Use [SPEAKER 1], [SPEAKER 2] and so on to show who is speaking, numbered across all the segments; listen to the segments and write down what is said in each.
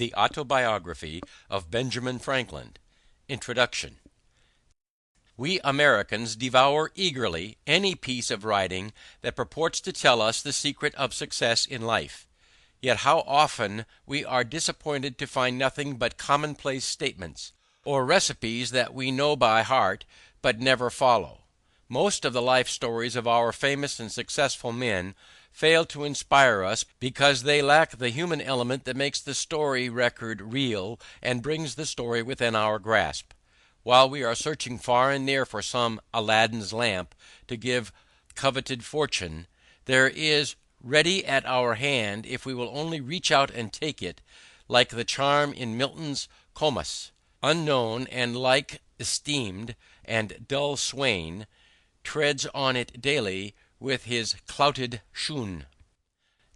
[SPEAKER 1] The Autobiography of Benjamin Franklin. Introduction. We Americans devour eagerly any piece of writing that purports to tell us the secret of success in life. Yet how often we are disappointed to find nothing but commonplace statements, or recipes that we know by heart but never follow. Most of the life stories of our famous and successful men fail to inspire us because they lack the human element that makes the story record real and brings the story within our grasp. While we are searching far and near for some Aladdin's lamp to give coveted fortune, there is ready at our hand, if we will only reach out and take it, like the charm in Milton's Comus: unknown and like esteemed, and dull swain treads on it daily with his clouted shoon.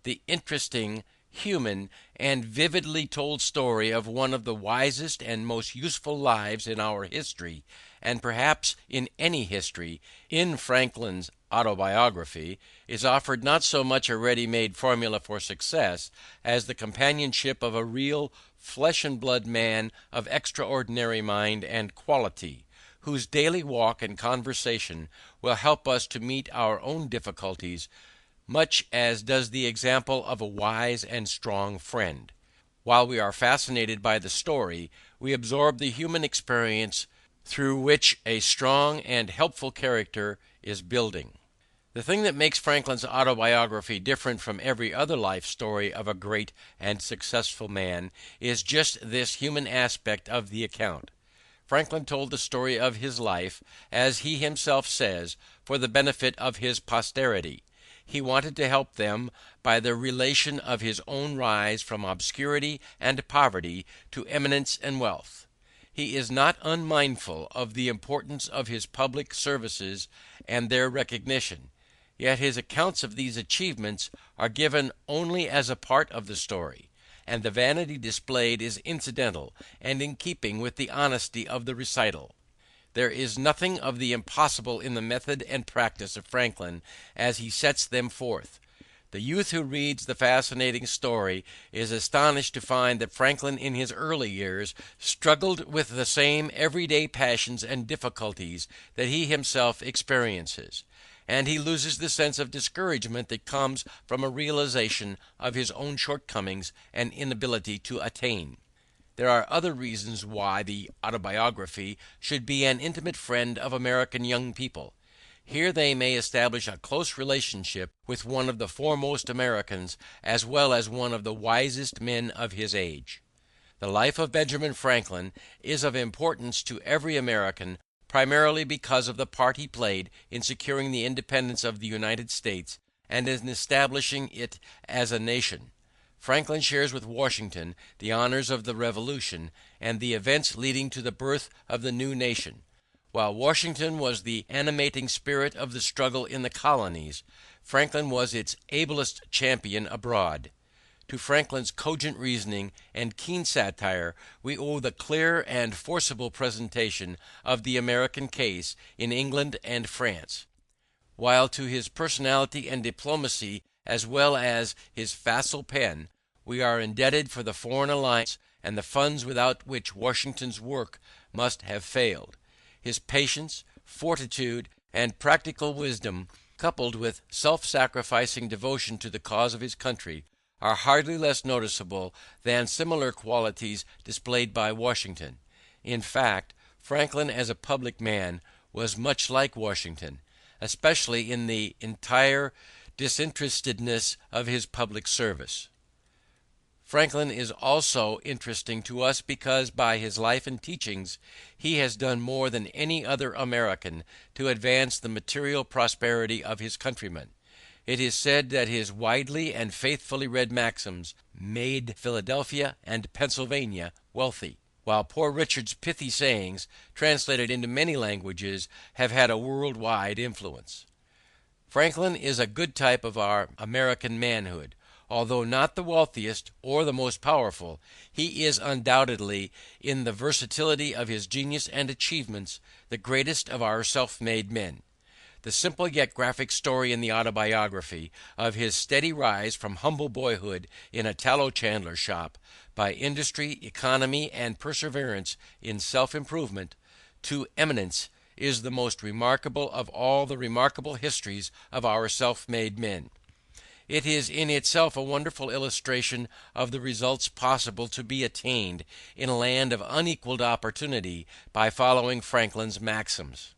[SPEAKER 1] The interesting, human, and vividly told story of one of the wisest and most useful lives in our history, and perhaps in any history, in Franklin's Autobiography, is offered not so much a ready-made formula for success as the companionship of a real flesh-and-blood man of extraordinary mind and quality, whose daily walk and conversation will help us to meet our own difficulties much as does the example of a wise and strong friend. While we are fascinated by the story, we absorb the human experience through which a strong and helpful character is building. The thing that makes Franklin's autobiography different from every other life story of a great and successful man is just this human aspect of the account. Franklin told the story of his life, as he himself says, for the benefit of his posterity. He wanted to help them by the relation of his own rise from obscurity and poverty to eminence and wealth. He is not unmindful of the importance of his public services and their recognition, yet his accounts of these achievements are given only as a part of the story, and the vanity displayed is incidental and in keeping with the honesty of the recital. There is nothing of the impossible in the method and practice of Franklin as he sets them forth. The youth who reads the fascinating story is astonished to find that Franklin in his early years struggled with the same everyday passions and difficulties that he himself experiences, and he loses the sense of discouragement that comes from a realization of his own shortcomings and inability to attain. There are other reasons why the autobiography should be an intimate friend of American young people. Here they may establish a close relationship with one of the foremost Americans as well as one of the wisest men of his age. The life of Benjamin Franklin is of importance to every American, primarily because of the part he played in securing the independence of the United States and in establishing it as a nation. Franklin shares with Washington the honors of the Revolution and the events leading to the birth of the new nation. While Washington was the animating spirit of the struggle in the colonies, Franklin was its ablest champion abroad. To Franklin's cogent reasoning and keen satire we owe the clear and forcible presentation of the American case in England and France, while to his personality and diplomacy as well as his facile pen we are indebted for the foreign alliance and the funds without which Washington's work must have failed. His patience, fortitude, and practical wisdom, coupled with self-sacrificing devotion to the cause of his country, are hardly less noticeable than similar qualities displayed by Washington. In fact, Franklin as a public man was much like Washington, especially in the entire disinterestedness of his public service. Franklin is also interesting to us because by his life and teachings he has done more than any other American to advance the material prosperity of his countrymen. It is said that his widely and faithfully read maxims made Philadelphia and Pennsylvania wealthy, while Poor Richard's pithy sayings, translated into many languages, have had a world-wide influence. Franklin is a good type of our American manhood. Although not the wealthiest or the most powerful, he is undoubtedly, in the versatility of his genius and achievements, the greatest of our self-made men. The simple yet graphic story in the autobiography of his steady rise from humble boyhood in a tallow chandler's shop, by industry, economy, and perseverance in self-improvement, to eminence, is the most remarkable of all the remarkable histories of our self-made men. It is in itself a wonderful illustration of the results possible to be attained in a land of unequaled opportunity by following Franklin's maxims.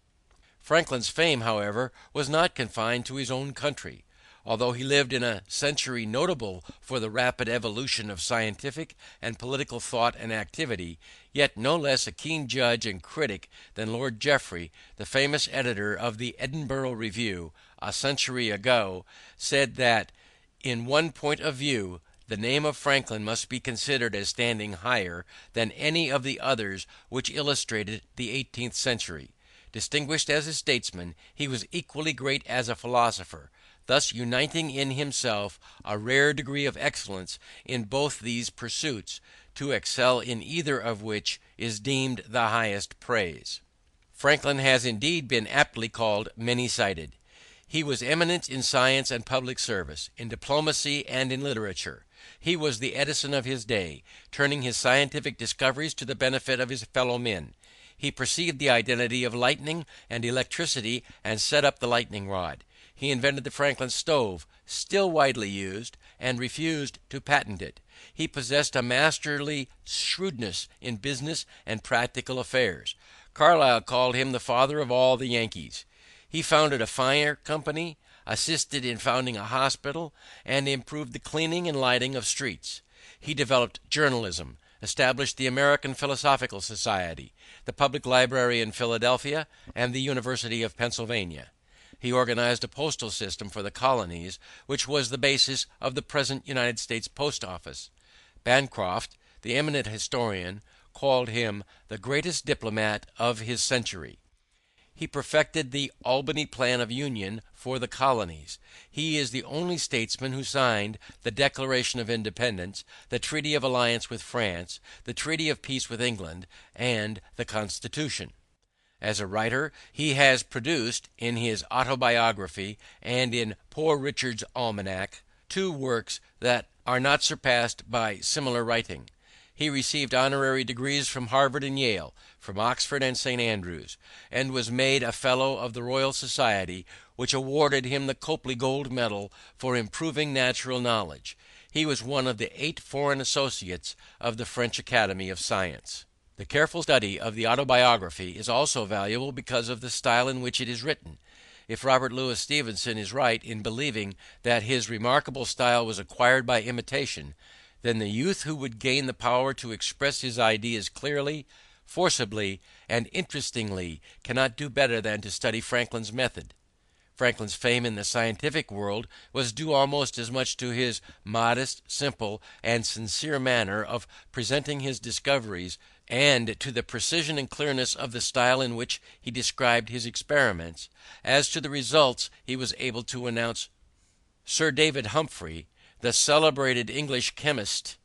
[SPEAKER 1] Franklin's fame, however, was not confined to his own country. Although he lived in a century notable for the rapid evolution of scientific and political thought and activity, yet no less a keen judge and critic than Lord Jeffrey, the famous editor of the Edinburgh Review, a century ago, said that, in one point of view, the name of Franklin must be considered as standing higher than any of the others which illustrated the 18th century. Distinguished as a statesman, he was equally great as a philosopher, thus uniting in himself a rare degree of excellence in both these pursuits, to excel in either of which is deemed the highest praise. Franklin has indeed been aptly called many-sided. He was eminent in science and public service, in diplomacy and in literature. He was the Edison of his day, turning his scientific discoveries to the benefit of his fellow men. He perceived the identity of lightning and electricity and set up the lightning rod. He invented the Franklin stove, still widely used, and refused to patent it. He possessed a masterly shrewdness in business and practical affairs. Carlyle called him the father of all the Yankees. He founded a fire company, assisted in founding a hospital, and improved the cleaning and lighting of streets. He developed journalism, established the American Philosophical Society, the Public Library in Philadelphia, and the University of Pennsylvania. He organized a postal system for the colonies, which was the basis of the present United States Post Office. Bancroft, the eminent historian, called him the greatest diplomat of his century. He perfected the Albany Plan of Union for the colonies. He is the only statesman who signed the Declaration of Independence, the Treaty of Alliance with France, the Treaty of Peace with England, and the Constitution. As a writer, he has produced, in his Autobiography and in Poor Richard's Almanac, two works that are not surpassed by similar writing. He received honorary degrees from Harvard and Yale, from Oxford and St. Andrews, and was made a Fellow of the Royal Society, which awarded him the Copley Gold Medal for improving natural knowledge. He was one of the 8 foreign associates of the French Academy of Science. The careful study of the autobiography is also valuable because of the style in which it is written. If Robert Louis Stevenson is right in believing that his remarkable style was acquired by imitation, then the youth who would gain the power to express his ideas clearly, forcibly, and interestingly cannot do better than to study Franklin's method. Franklin's fame in the scientific world was due almost as much to his modest, simple, and sincere manner of presenting his discoveries, and to the precision and clearness of the style in which he described his experiments, as to the results he was able to announce. Sir David Humphrey, the celebrated English chemist,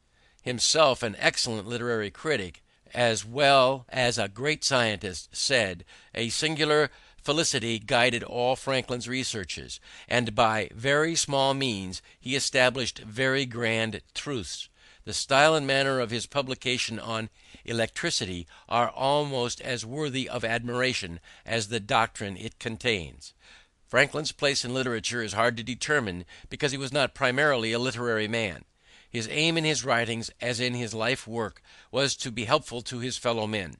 [SPEAKER 1] himself an excellent literary critic, as well as a great scientist, said, "A singular felicity guided all Franklin's researches, and by very small means he established very grand truths. The style and manner of his publication on electricity are almost as worthy of admiration as the doctrine it contains." Franklin's place in literature is hard to determine because he was not primarily a literary man. His aim in his writings, as in his life work, was to be helpful to his fellow men.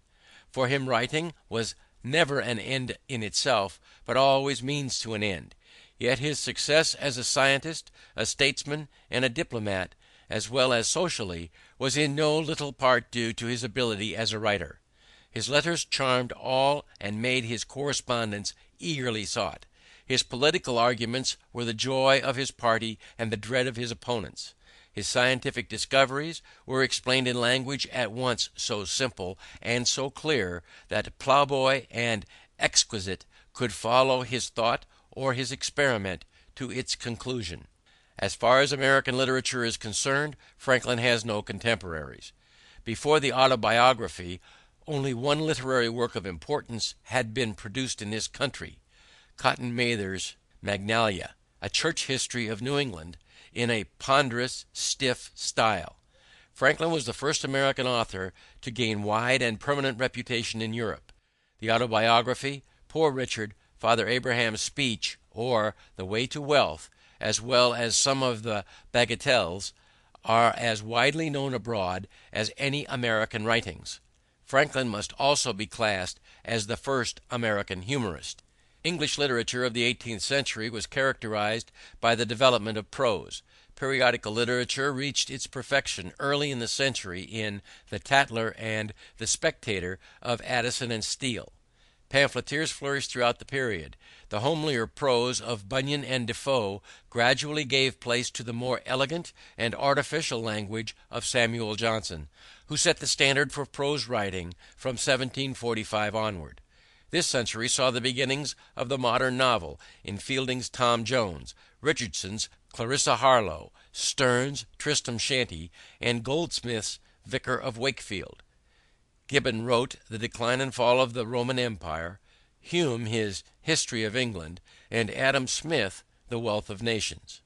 [SPEAKER 1] For him writing was never an end in itself, but always means to an end. Yet his success as a scientist, a statesman, and a diplomat, as well as socially, was in no little part due to his ability as a writer. His letters charmed all and made his correspondence eagerly sought. His political arguments were the joy of his party and the dread of his opponents. His scientific discoveries were explained in language at once so simple and so clear that ploughboy and exquisite could follow his thought or his experiment to its conclusion. As far as American literature is concerned, Franklin has no contemporaries. Before the autobiography, only one literary work of importance had been produced in this country. Cotton Mather's Magnalia, a church history of New England, in a ponderous, stiff style. Franklin was the first American author to gain wide and permanent reputation in Europe. The Autobiography, Poor Richard, Father Abraham's Speech, or The Way to Wealth, as well as some of the Bagatelles, are as widely known abroad as any American writings. Franklin must also be classed as the first American humorist. English literature of the 18th century was characterized by the development of prose. Periodical literature reached its perfection early in the century in The Tatler and The Spectator of Addison and Steele. Pamphleteers flourished throughout the period. The homelier prose of Bunyan and Defoe gradually gave place to the more elegant and artificial language of Samuel Johnson, who set the standard for prose writing from 1745 onward. This century saw the beginnings of the modern novel in Fielding's Tom Jones, Richardson's Clarissa Harlowe, Sterne's Tristram Shandy, and Goldsmith's Vicar of Wakefield. Gibbon wrote The Decline and Fall of the Roman Empire, Hume his History of England, and Adam Smith The Wealth of Nations.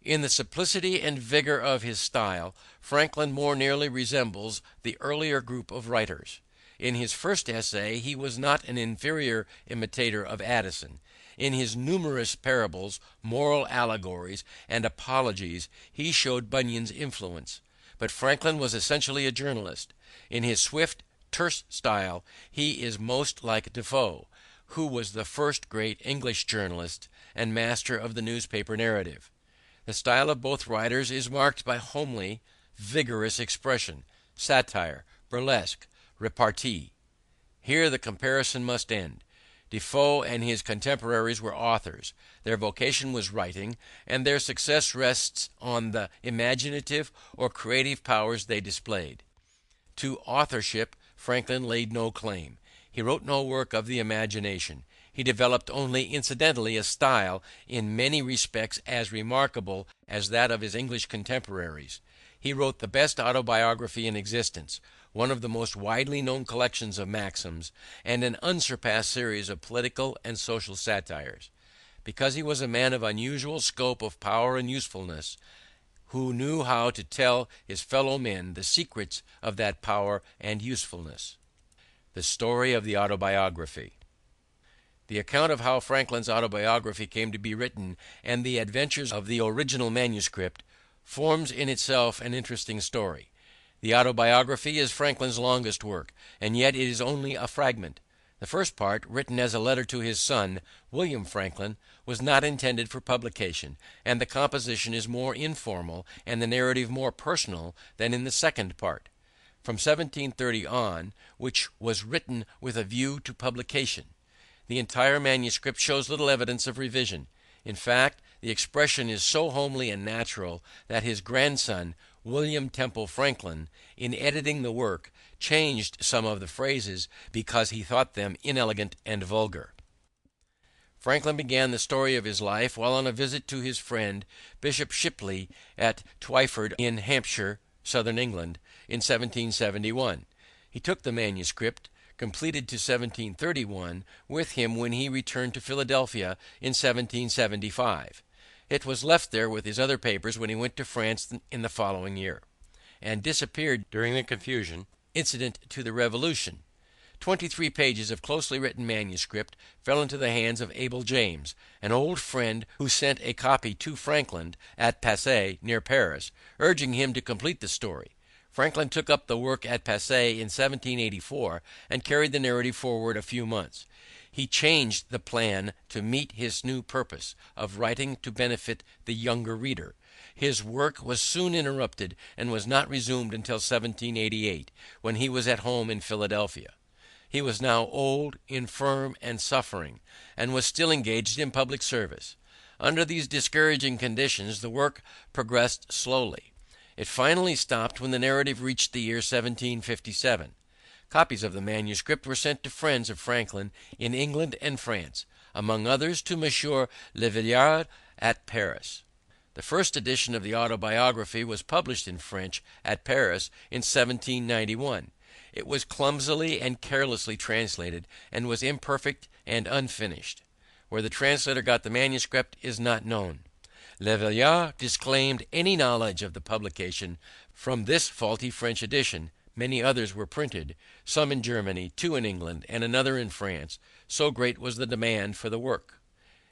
[SPEAKER 1] In the simplicity and vigor of his style, Franklin more nearly resembles the earlier group of writers. In his first essay he was not an inferior imitator of Addison. In his numerous parables, moral allegories, and apologies he showed Bunyan's influence. But Franklin was essentially a journalist. In his swift, terse style he is most like Defoe, who was the first great English journalist and master of the newspaper narrative. The style of both writers is marked by homely, vigorous expression, satire, burlesque, repartee. Here the comparison must end. Defoe and his contemporaries were authors. Their vocation was writing, and their success rests on the imaginative or creative powers they displayed. To authorship Franklin laid no claim. He wrote no work of the imagination. He developed only incidentally a style in many respects as remarkable as that of his English contemporaries. He wrote the best autobiography in existence, one of the most widely known collections of maxims, and an unsurpassed series of political and social satires. Because he was a man of unusual scope of power and usefulness, who knew how to tell his fellow men the secrets of that power and usefulness. The story of the autobiography. The account of how Franklin's autobiography came to be written and the adventures of the original manuscript forms in itself an interesting story. The autobiography is Franklin's longest work, and yet it is only a fragment. The first part, written as a letter to his son, William Franklin, was not intended for publication, and the composition is more informal and the narrative more personal than in the second part. From 1730 on, which was written with a view to publication. The entire manuscript shows little evidence of revision. In fact, the expression is so homely and natural that his grandson, William Temple Franklin, in editing the work, changed some of the phrases because he thought them inelegant and vulgar. Franklin began the story of his life while on a visit to his friend Bishop Shipley at Twyford in Hampshire, southern England, in 1771. He took the manuscript, completed to 1731, with him when he returned to Philadelphia in 1775. It was left there with his other papers when he went to France in the following year, and disappeared during the confusion incident to the Revolution. 23 pages of closely written manuscript fell into the hands of Abel James, an old friend who sent a copy to Franklin at Passy, near Paris, urging him to complete the story. Franklin took up the work at Passy in 1784 and carried the narrative forward a few months. He changed the plan to meet his new purpose of writing to benefit the younger reader. His work was soon interrupted and was not resumed until 1788, when he was at home in Philadelphia. He was now old, infirm, and suffering, and was still engaged in public service. Under these discouraging conditions the work progressed slowly. It finally stopped when the narrative reached the year 1757. Copies of the manuscript were sent to friends of Franklin in England and France, among others to Monsieur Le Villard at Paris. The first edition of the autobiography was published in French at Paris in 1791. It was clumsily and carelessly translated, and was imperfect and unfinished. Where the translator got the manuscript is not known. Le Veillard disclaimed any knowledge of the publication from this faulty French edition. Many others were printed, some in Germany, 2 in England, and another in France, so great was the demand for the work.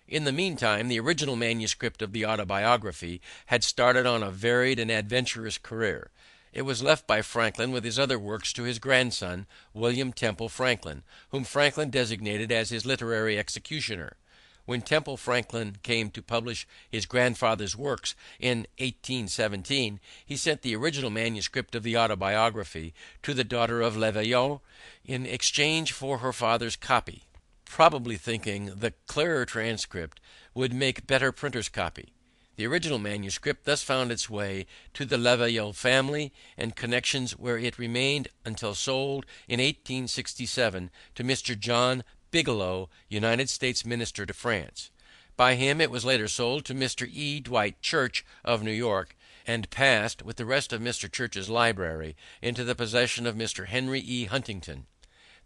[SPEAKER 1] In the meantime, the original manuscript of the Autobiography had started on a varied and adventurous career. It was left by Franklin with his other works to his grandson, William Temple Franklin, whom Franklin designated as his literary executioner. When Temple Franklin came to publish his grandfather's works in 1817, he sent the original manuscript of the Autobiography to the daughter of Le Veillard in exchange for her father's copy, probably thinking the clearer transcript would make better printer's copy. The original manuscript thus found its way to the Le Veillard family and connections, where it remained until sold in 1867 to Mr. John Bigelow, United States Minister to France. By him it was later sold to Mr. E. Dwight Church of New York, and passed, with the rest of Mr. Church's library, into the possession of Mr. Henry E. Huntington.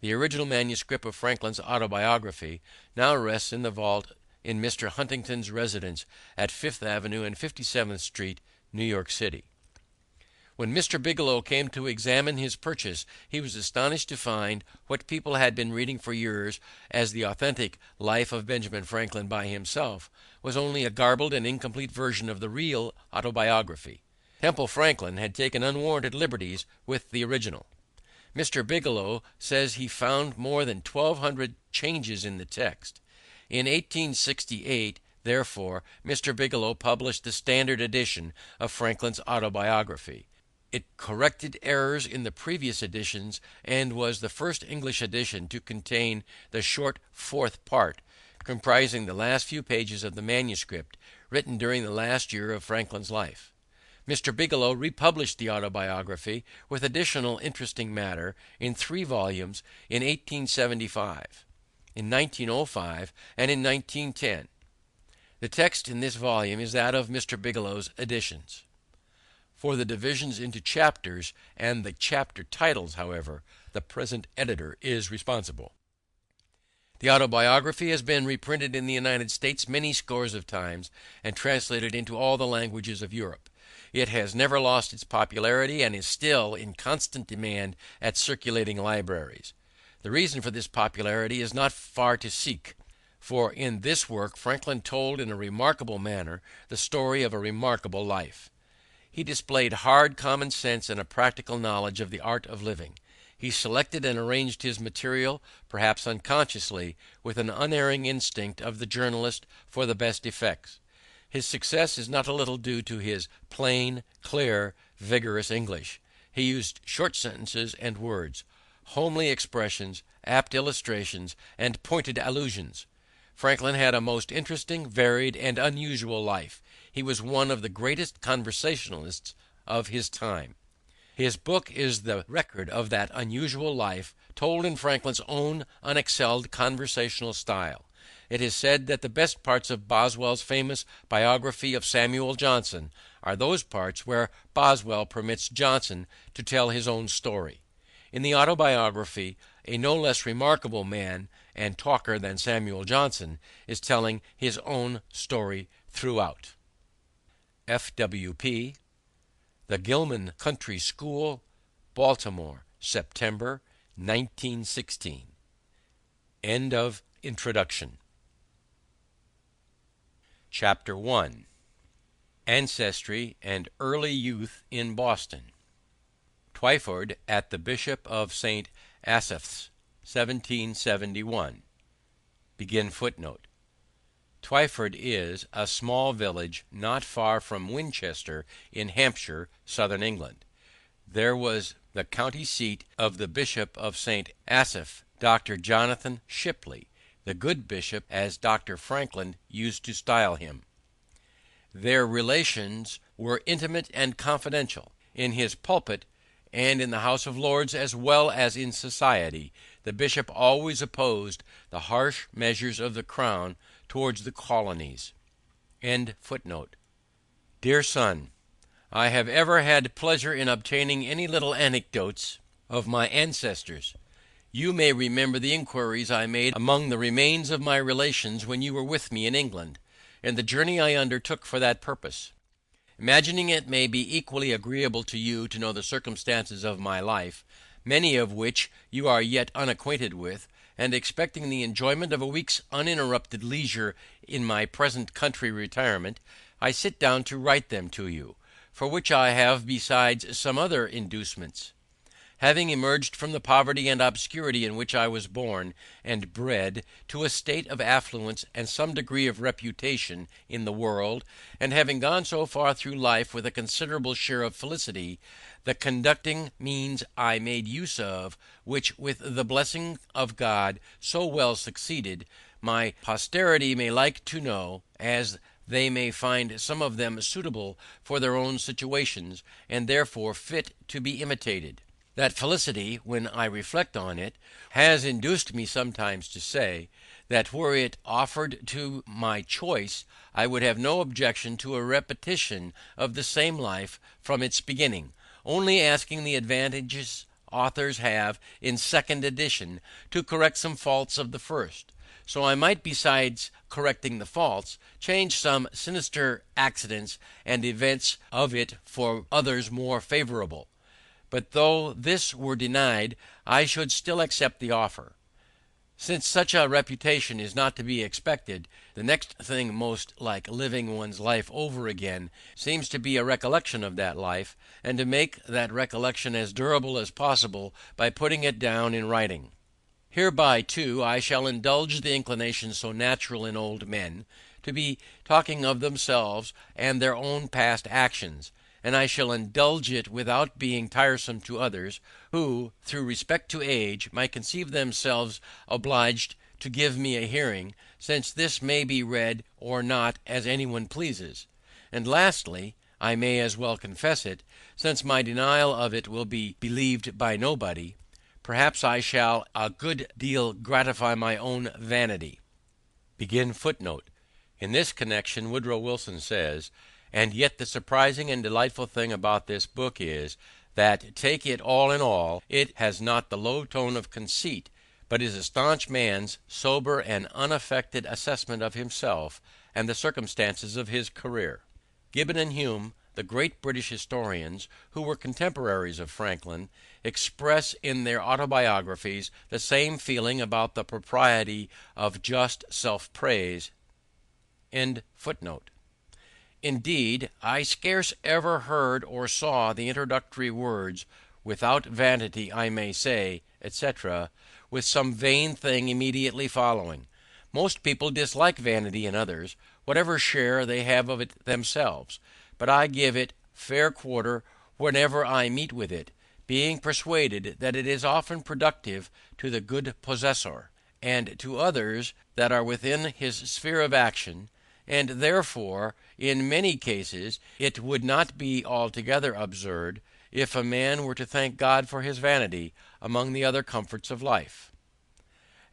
[SPEAKER 1] The original manuscript of Franklin's Autobiography now rests in the vault in Mr. Huntington's residence at 5th Avenue and 57th Street, New York City. When Mr. Bigelow came to examine his purchase, he was astonished to find what people had been reading for years as the authentic Life of Benjamin Franklin by himself was only a garbled and incomplete version of the real autobiography. Temple Franklin had taken unwarranted liberties with the original. Mr. Bigelow says he found more than 1,200 changes in the text. In 1868, therefore, Mr. Bigelow published the standard edition of Franklin's Autobiography. It corrected errors in the previous editions and was the first English edition to contain the short fourth part, comprising the last few pages of the manuscript written during the last year of Franklin's life. Mr. Bigelow republished the Autobiography with additional interesting matter in 3 volumes in 1875, in 1905, and in 1910. The text in this volume is that of Mr. Bigelow's editions. For the divisions into chapters and the chapter titles, however, the present editor is responsible. The Autobiography has been reprinted in the United States many scores of times and translated into all the languages of Europe. It has never lost its popularity and is still in constant demand at circulating libraries. The reason for this popularity is not far to seek, for in this work Franklin told in a remarkable manner the story of a remarkable life. He displayed hard common sense and a practical knowledge of the art of living. He selected and arranged his material, perhaps unconsciously, with an unerring instinct of the journalist for the best effects. His success is not a little due to his plain, clear, vigorous English. He used short sentences and words, homely expressions, apt illustrations, and pointed allusions. Franklin had a most interesting, varied, and unusual life. He was one of the greatest conversationalists of his time. His book is the record of that unusual life, told in Franklin's own unexcelled conversational style. It is said that the best parts of Boswell's famous biography of Samuel Johnson are those parts where Boswell permits Johnson to tell his own story. In the Autobiography, a no less remarkable man and talker than Samuel Johnson is telling his own story throughout. F.W.P. The Gilman Country School, Baltimore, September 1916. End of introduction. Chapter 1. Ancestry and Early Youth in Boston. Twyford at the Bishop of St. Asaph's, 1771. Begin footnote. Twyford is a small village not far from Winchester in Hampshire, southern England. There was the county seat of the Bishop of St. Asaph, Dr. Jonathan Shipley, the good bishop, as Dr. Franklin used to style him. Their relations were intimate and confidential. In his pulpit, and in the House of Lords as well as in society, the bishop always opposed the harsh measures of the crown towards the colonies. End footnote. Dear son, I have ever had pleasure in obtaining any little anecdotes of my ancestors. You may remember the inquiries I made among the remains of my relations when you were with me in England, and the journey I undertook for that purpose. Imagining it may be equally agreeable to you to know the circumstances of my life, many of which you are yet unacquainted with, and expecting the enjoyment of a week's uninterrupted leisure in my present country retirement, I sit down to write them to you, for which I have besides some other inducements. Having emerged from the poverty and obscurity in which I was born and bred to a state of affluence and some degree of reputation in the world, and having gone so far through life with a considerable share of felicity, the conducting means I made use of, which with the blessing of God so well succeeded, my posterity may like to know, as they may find some of them suitable for their own situations, and therefore fit to be imitated. That felicity, when I reflect on it, has induced me sometimes to say, that were it offered to my choice, I would have no objection to a repetition of the same life from its beginning, only asking the advantages authors have in second edition to correct some faults of the first. So I might, besides correcting the faults, change some sinister accidents and events of it for others more favorable. But though this were denied, I should still accept the offer. Since such a repetition is not to be expected, the next thing most like living one's life over again seems to be a recollection of that life, and to make that recollection as durable as possible by putting it down in writing. Hereby, too, I shall indulge the inclination so natural in old men, to be talking of themselves and their own past actions, and I shall indulge it without being tiresome to others, who, through respect to age, might conceive themselves obliged to give me a hearing, since this may be read or not as anyone pleases. And lastly, I may as well confess it, since my denial of it will be believed by nobody, perhaps I shall a good deal gratify my own vanity. In this connection Woodrow Wilson says, and yet the surprising and delightful thing about this book is, that, take it all in all, it has not the low tone of conceit, but is a staunch man's sober and unaffected assessment of himself and the circumstances of his career. Gibbon and Hume, the great British historians, who were contemporaries of Franklin, express in their autobiographies the same feeling about the propriety of just self-praise. Indeed, I scarce ever heard or saw the introductory words, without vanity I may say, etc., with some vain thing immediately following. Most people dislike vanity in others, whatever share they have of it themselves, but I give it fair quarter whenever I meet with it, being persuaded that it is often productive to the good possessor, and to others that are within his sphere of action, and therefore in many cases it would not be altogether absurd if a man were to thank God for his vanity among the other comforts of life.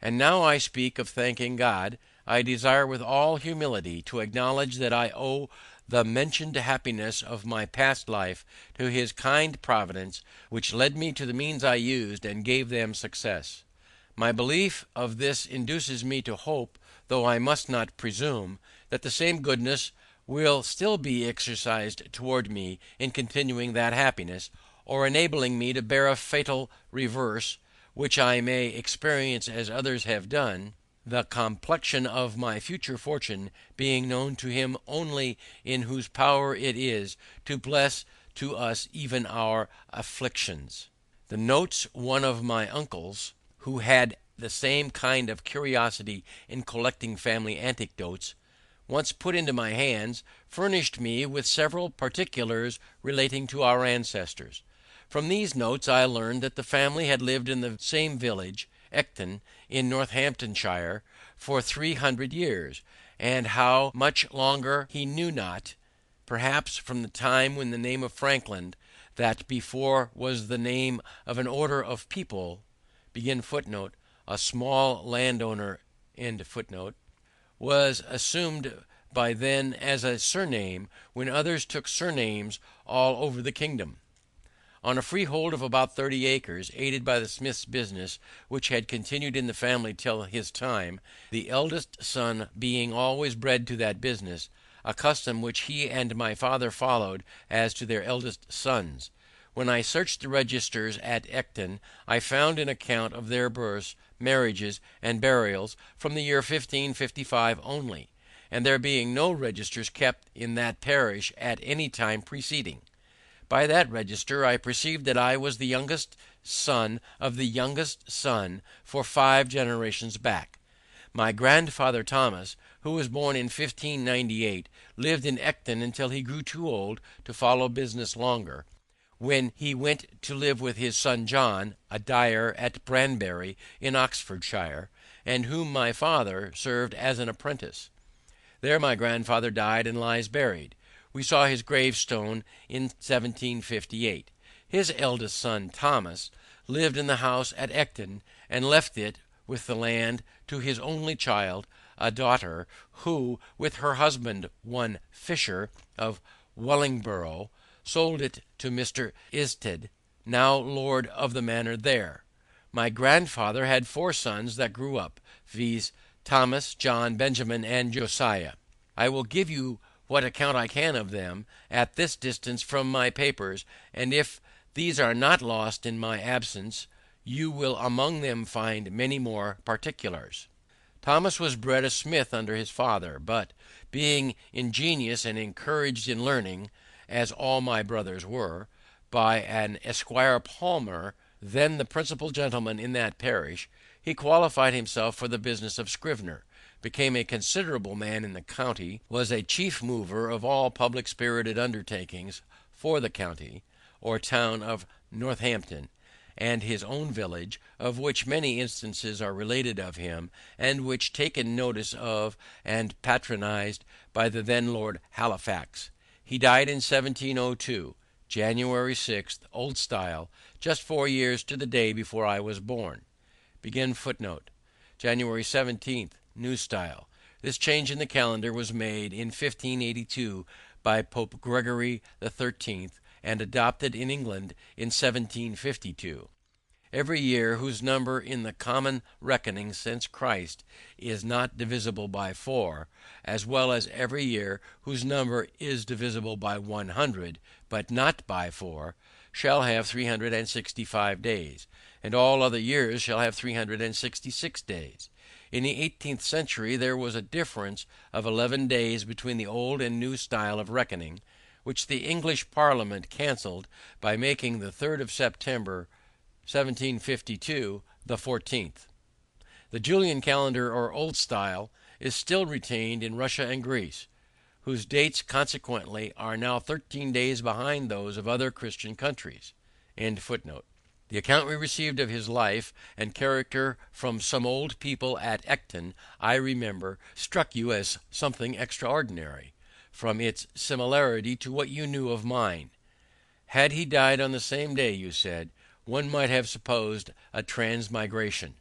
[SPEAKER 1] And now I speak of thanking God, I desire with all humility to acknowledge that I owe the mentioned happiness of my past life to his kind providence, which led me to the means I used and gave them success. My belief of this induces me to hope, though I must not presume, that the same goodness will still be exercised toward me in continuing that happiness, or enabling me to bear a fatal reverse, which I may experience as others have done, the complexion of my future fortune being known to him only in whose power it is to bless to us even our afflictions. The notes one of my uncles, who had the same kind of curiosity in collecting family anecdotes, once put into my hands, furnished me with several particulars relating to our ancestors. From these notes I learned that the family had lived in the same village, Ecton, in Northamptonshire, for 300 years, and how much longer he knew not, perhaps from the time when the name of Franklin, that before was the name of an order of people, a small landowner, was assumed by then as a surname, when others took surnames all over the kingdom. On a freehold of about 30 acres, aided by the smith's business, which had continued in the family till his time, the eldest son being always bred to that business, a custom which he and my father followed as to their eldest sons. When I searched the registers at Ecton, I found an account of their births, marriages, and burials from the year 1555 only, and there being no registers kept in that parish at any time preceding. By that register I perceived that I was the youngest son of the youngest son for 5 generations back. My grandfather Thomas, who was born in 1598, lived in Ecton until he grew too old to follow business longer, when he went to live with his son John, a dyer at Branbury in Oxfordshire, and whom my father served as an apprentice. There my grandfather died and lies buried. We saw his gravestone in 1758. His eldest son, Thomas, lived in the house at Ecton, and left it, with the land, to his only child, a daughter, who, with her husband, one Fisher, of Wellingborough, sold it to Mr. Isted, now lord of the manor there. My grandfather had 4 sons that grew up, viz., Thomas, John, Benjamin, and Josiah. I will give you what account I can of them at this distance from my papers, and if these are not lost in my absence, you will among them find many more particulars. Thomas was bred a smith under his father, but, being ingenious and encouraged in learning, as all my brothers were, by an Esquire Palmer, then the principal gentleman in that parish, he qualified himself for the business of scrivener, became a considerable man in the county, was a chief mover of all public spirited undertakings for the county or town of Northampton, and his own village, of which many instances are related of him, and which taken notice of and patronized by the then Lord Halifax. He died in 1702, January 6th, Old Style, just 4 years to the day before I was born. January 17th, New Style. This change in the calendar was made in 1582 by Pope Gregory XIII, and adopted in England in 1752. Every year whose number in the common reckoning since Christ is not divisible by 4, as well as every year whose number is divisible by 100, but not by 4, shall have 365 days, and all other years shall have 366 days. In the 18th century there was a difference of 11 days between the old and new style of reckoning, which the English Parliament cancelled by making the 3rd of September 1752 the 14th. The Julian calendar, or Old Style, is still retained in Russia and Greece, whose dates consequently are now 13 days behind those of other Christian countries. The account we received of his life and character from some old people at Ecton, I remember, struck you as something extraordinary, from its similarity to what you knew of mine. Had he died on the same day, you said, one might have supposed a transmigration.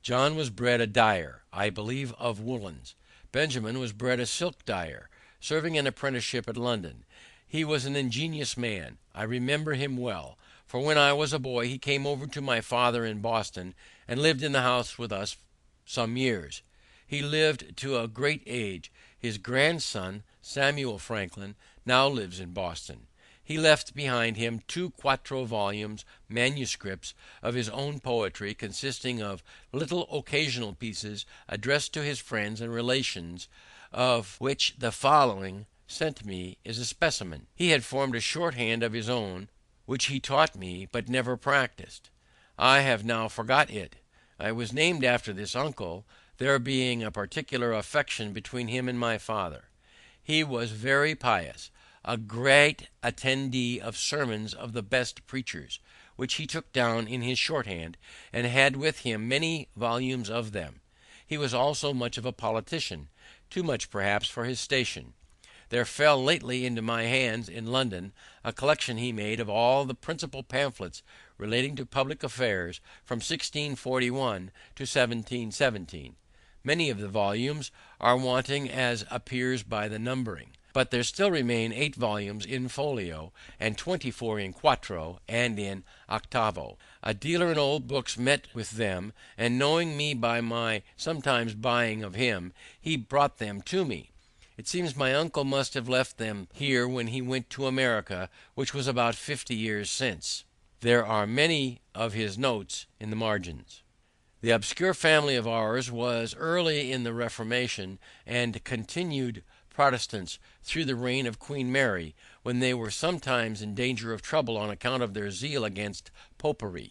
[SPEAKER 1] John was bred a dyer, I believe of woolens. Benjamin was bred a silk dyer, serving an apprenticeship at London. He was an ingenious man. I remember him well, for when I was a boy he came over to my father in Boston, and lived in the house with us some years. He lived to a great age. His grandson, Samuel Franklin, now lives in Boston. He left behind him 2 quarto volumes, manuscripts of his own poetry, consisting of little occasional pieces addressed to his friends and relations, of which the following, sent me, is a specimen. He had formed a shorthand of his own, which he taught me, but never practised. I have now forgot it. I was named after this uncle, there being a particular affection between him and my father. He was very pious, a great attendee of sermons of the best preachers, which he took down in his shorthand, and had with him many volumes of them. He was also much of a politician, too much perhaps for his station. There fell lately into my hands in London a collection he made of all the principal pamphlets relating to public affairs from 1641 to 1717. Many of the volumes are wanting, as appears by the numbering, but there still remain 8 volumes in folio, and 24 in quarto and in octavo. A dealer in old books met with them, and knowing me by my sometimes buying of him, he brought them to me. It seems my uncle must have left them here when he went to America, which was about 50 years since. There are many of his notes in the margins. The obscure family of ours was early in the Reformation, and continued Protestants through the reign of Queen Mary, when they were sometimes in danger of trouble on account of their zeal against popery.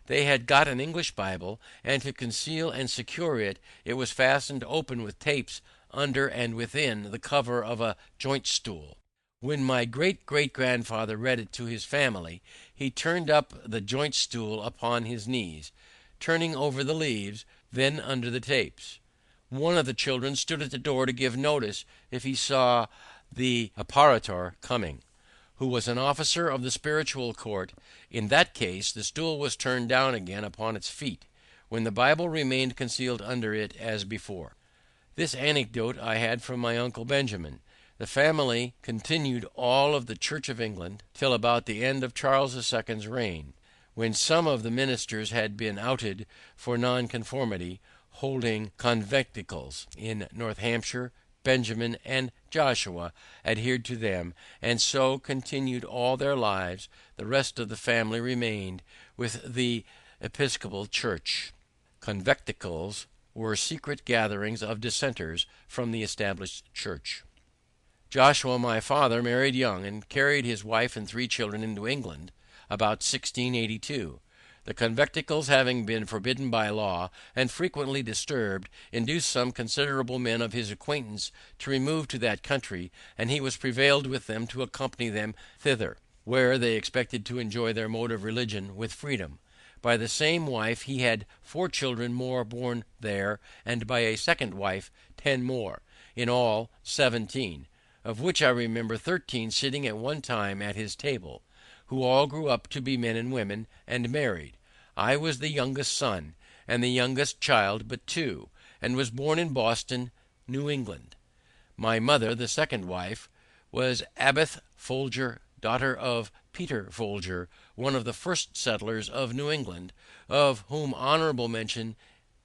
[SPEAKER 1] They had got an English Bible, and to conceal and secure it, it was fastened open with tapes under and within the cover of a joint stool. When my great-great-grandfather read it to his family, he turned up the joint stool upon his knees, turning over the leaves, then under the tapes. One of the children stood at the door to give notice if he saw the apparitor coming, who was an officer of the spiritual court. In that case the stool was turned down again upon its feet, when the Bible remained concealed under it as before. This anecdote I had from my uncle Benjamin. The family continued all of the Church of England till about the end of Charles II's reign, when some of the ministers had been outed for nonconformity, holding conventicles in North Hampshire. Benjamin and Joshua adhered to them, and so continued all their lives. The rest of the family remained with the Episcopal Church. Conventicles were secret gatherings of dissenters from the established church. Joshua, my father, married young, and carried his wife and 3 children into England about 1682. The conventicles having been forbidden by law, and frequently disturbed, induced some considerable men of his acquaintance to remove to that country, and he was prevailed with them to accompany them thither, where they expected to enjoy their mode of religion with freedom. By the same wife he had 4 children more born there, and by a second wife 10 more, in all 17, of which I remember 13 sitting at one time at his table, who all grew up to be men and women, and married. I was the youngest son, and the youngest child but 2, and was born in Boston, New England. My mother, the second wife, was Abbeth Folger, daughter of Peter Folger, one of the first settlers of New England, of whom honorable mention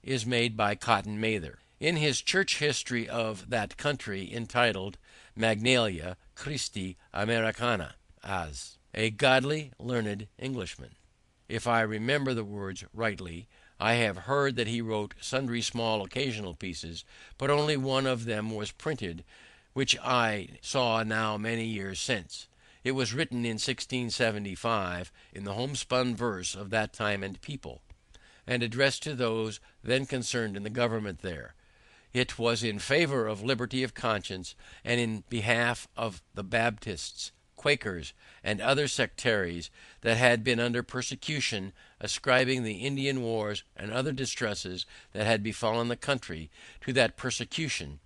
[SPEAKER 1] is made by Cotton Mather, in his church history of that country, entitled Magnalia Christi Americana, as a godly, learned Englishman. If I remember the words rightly, I have heard that he wrote sundry small occasional pieces, but only one of them was printed, which I saw now many years since. It was written in 1675 in the homespun verse of that time and people, and addressed to those then concerned in the government there. It was in favor of liberty of conscience, and in behalf of the Baptists, Quakers, and other sectaries that had been under persecution, ascribing the Indian wars and other distresses that had befallen the country to that persecution,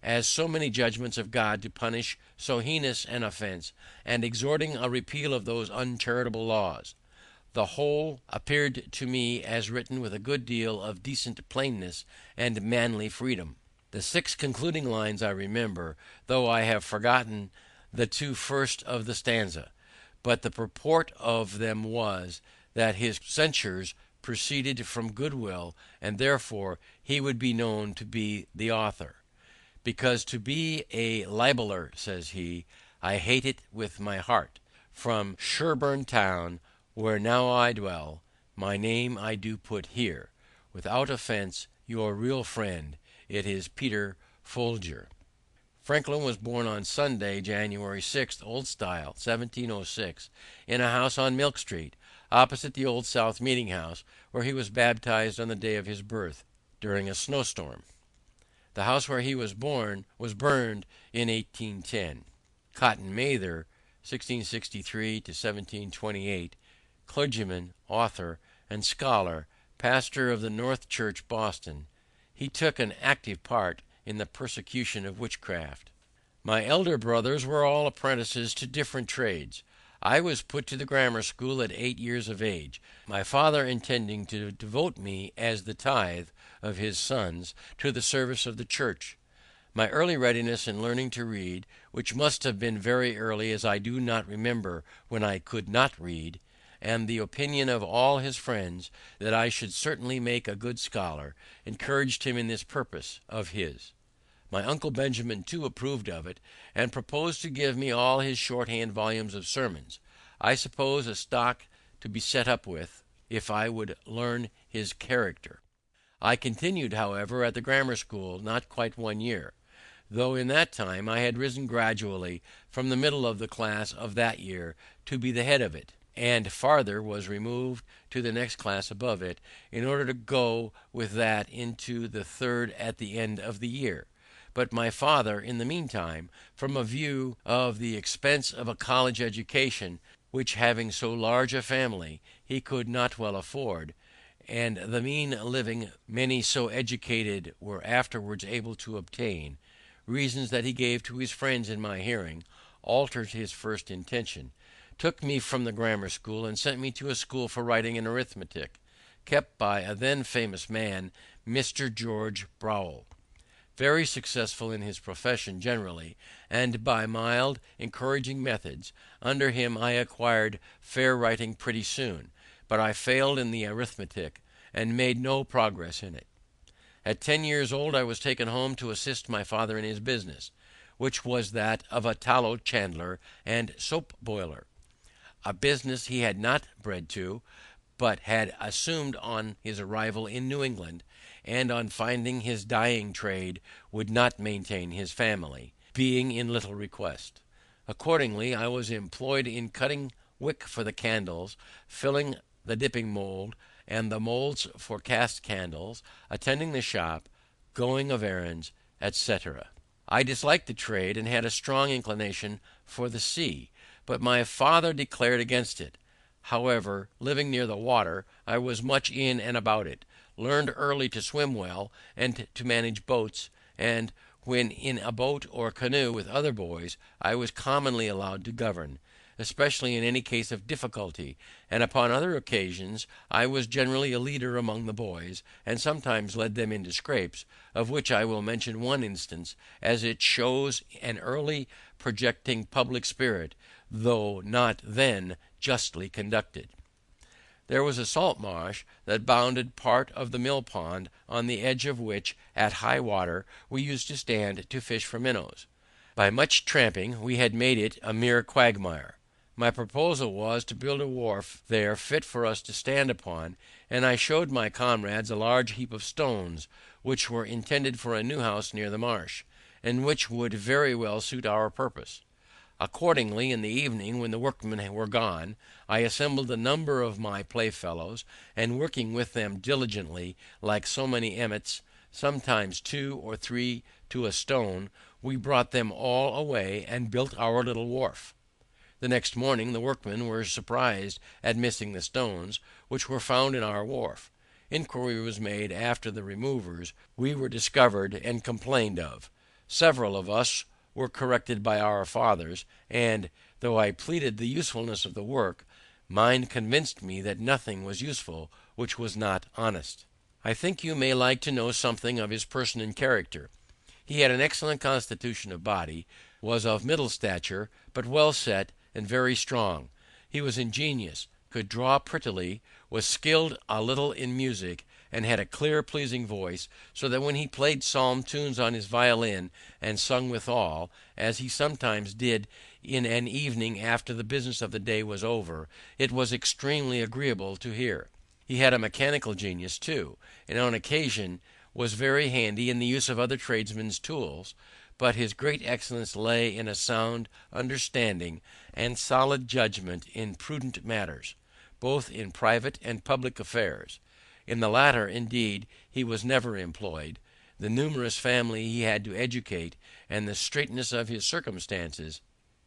[SPEAKER 1] as so many judgments of God to punish so heinous an offense, and exhorting a repeal of those uncharitable laws. The whole appeared to me as written with a good deal of decent plainness and manly freedom. The 6 concluding lines I remember, though I have forgotten the 2 first of the stanza, but the purport of them was, that his censures proceeded from goodwill, and therefore he would be known to be the author. Because to be a libeller, says he, I hate it with my heart. From Sherburne town, where now I dwell, my name I do put here, without offense, your real friend, it is Peter Folger. Franklin was born on Sunday, January 6th, Old Style, 1706, in a house on Milk Street, opposite the Old South Meeting House, where he was baptized on the day of his birth, during a snowstorm. The house where he was born was burned in 1810. Cotton Mather, 1663 to 1728, clergyman, author, and scholar, pastor of the North Church, Boston. He took an active part in the persecution of witchcraft. My elder brothers were all apprentices to different trades. I was put to the grammar school at 8 years of age, my father intending to devote me as the tithe of his sons to the service of the church. My early readiness in learning to read, which must have been very early, as I do not remember when I could not read, and the opinion of all his friends that I should certainly make a good scholar, encouraged him in this purpose of his. My uncle Benjamin too approved of it, and proposed to give me all his shorthand volumes of sermons, I suppose a stock to be set up with, if I would learn his character. I continued, however, at the grammar school not quite 1 year, though in that time I had risen gradually from the middle of the class of that year to be the head of it, and farther was removed to the next class above it, in order to go with that into the third at the end of the year. But my father, in the meantime, from a view of the expense of a college education, which having so large a family he could not well afford, and the mean living many so educated were afterwards able to obtain, reasons that he gave to his friends in my hearing, altered his first intention, took me from the grammar school, and sent me to a school for writing and arithmetic, kept by a then famous man, Mr. George Browell, very successful in his profession generally, and by mild, encouraging methods. Under him I acquired fair writing pretty soon, but I failed in the arithmetic, and made no progress in it. At 10 years old I was taken home to assist my father in his business, which was that of a tallow chandler and soap boiler, a business he had not bred to, but had assumed on his arrival in New England, and on finding his dyeing trade would not maintain his family, being in little request. Accordingly I was employed in cutting wick for the candles, filling the dipping mould, and the moulds for cast candles, attending the shop, going of errands, etc. I disliked the trade, and had a strong inclination for the sea, but my father declared against it. However, living near the water, I was much in and about it, learned early to swim well, and to manage boats, and when in a boat or canoe with other boys, I was commonly allowed to govern, especially in any case of difficulty, and upon other occasions I was generally a leader among the boys, and sometimes led them into scrapes, of which I will mention one instance, as it shows an early projecting public spirit, though not then justly conducted. There was a salt marsh that bounded part of the mill pond, on the edge of which, at high water, we used to stand to fish for minnows. By much tramping we had made it a mere quagmire. My proposal was to build a wharf there fit for us to stand upon, and I showed my comrades a large heap of stones, which were intended for a new house near the marsh, and which would very well suit our purpose. Accordingly, in the evening, when the workmen were gone, I assembled a number of my playfellows, and working with them diligently, like so many emmets, sometimes 2 or 3 to a stone, we brought them all away, and built our little wharf. The next morning the workmen were surprised at missing the stones, which were found in our wharf. Inquiry was made after the removers. We were discovered and complained of. Several of us were corrected by our fathers, and, though I pleaded the usefulness of the work, mine convinced me that nothing was useful which was not honest. I think you may like to know something of his person and character. He had an excellent constitution of body, was of middle stature, but well set, and very strong. He was ingenious, could draw prettily, was skilled a little in music, and had a clear pleasing voice, so that when he played psalm tunes on his violin, and sung withal, as he sometimes did in an evening after the business of the day was over, it was extremely agreeable to hear. He had a mechanical genius too, and on occasion was very handy in the use of other tradesmen's tools, but his great excellence lay in a sound understanding and solid judgment in prudent matters, both in private and public affairs. In the latter, indeed, he was never employed. The numerous family he had to educate, and the straitness of his circumstances,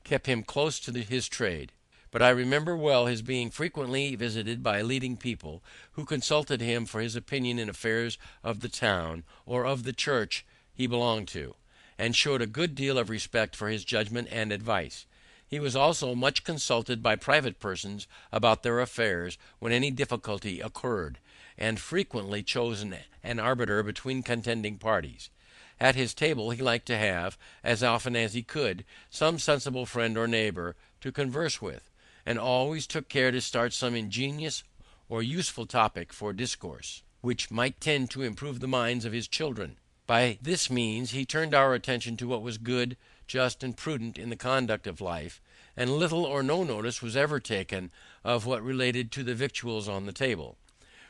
[SPEAKER 1] kept him close to his trade. But I remember well his being frequently visited by leading people, who consulted him for his opinion in affairs of the town, or of the church he belonged to, and showed a good deal of respect for his judgment and advice. He was also much consulted by private persons about their affairs when any difficulty occurred, and frequently chose an arbiter between contending parties. At his table he liked to have, as often as he could, some sensible friend or neighbour to converse with, and always took care to start some ingenious or useful topic for discourse, which might tend to improve the minds of his children. By this means he turned our attention to what was good, just, and prudent in the conduct of life, and little or no notice was ever taken of what related to the victuals on the table,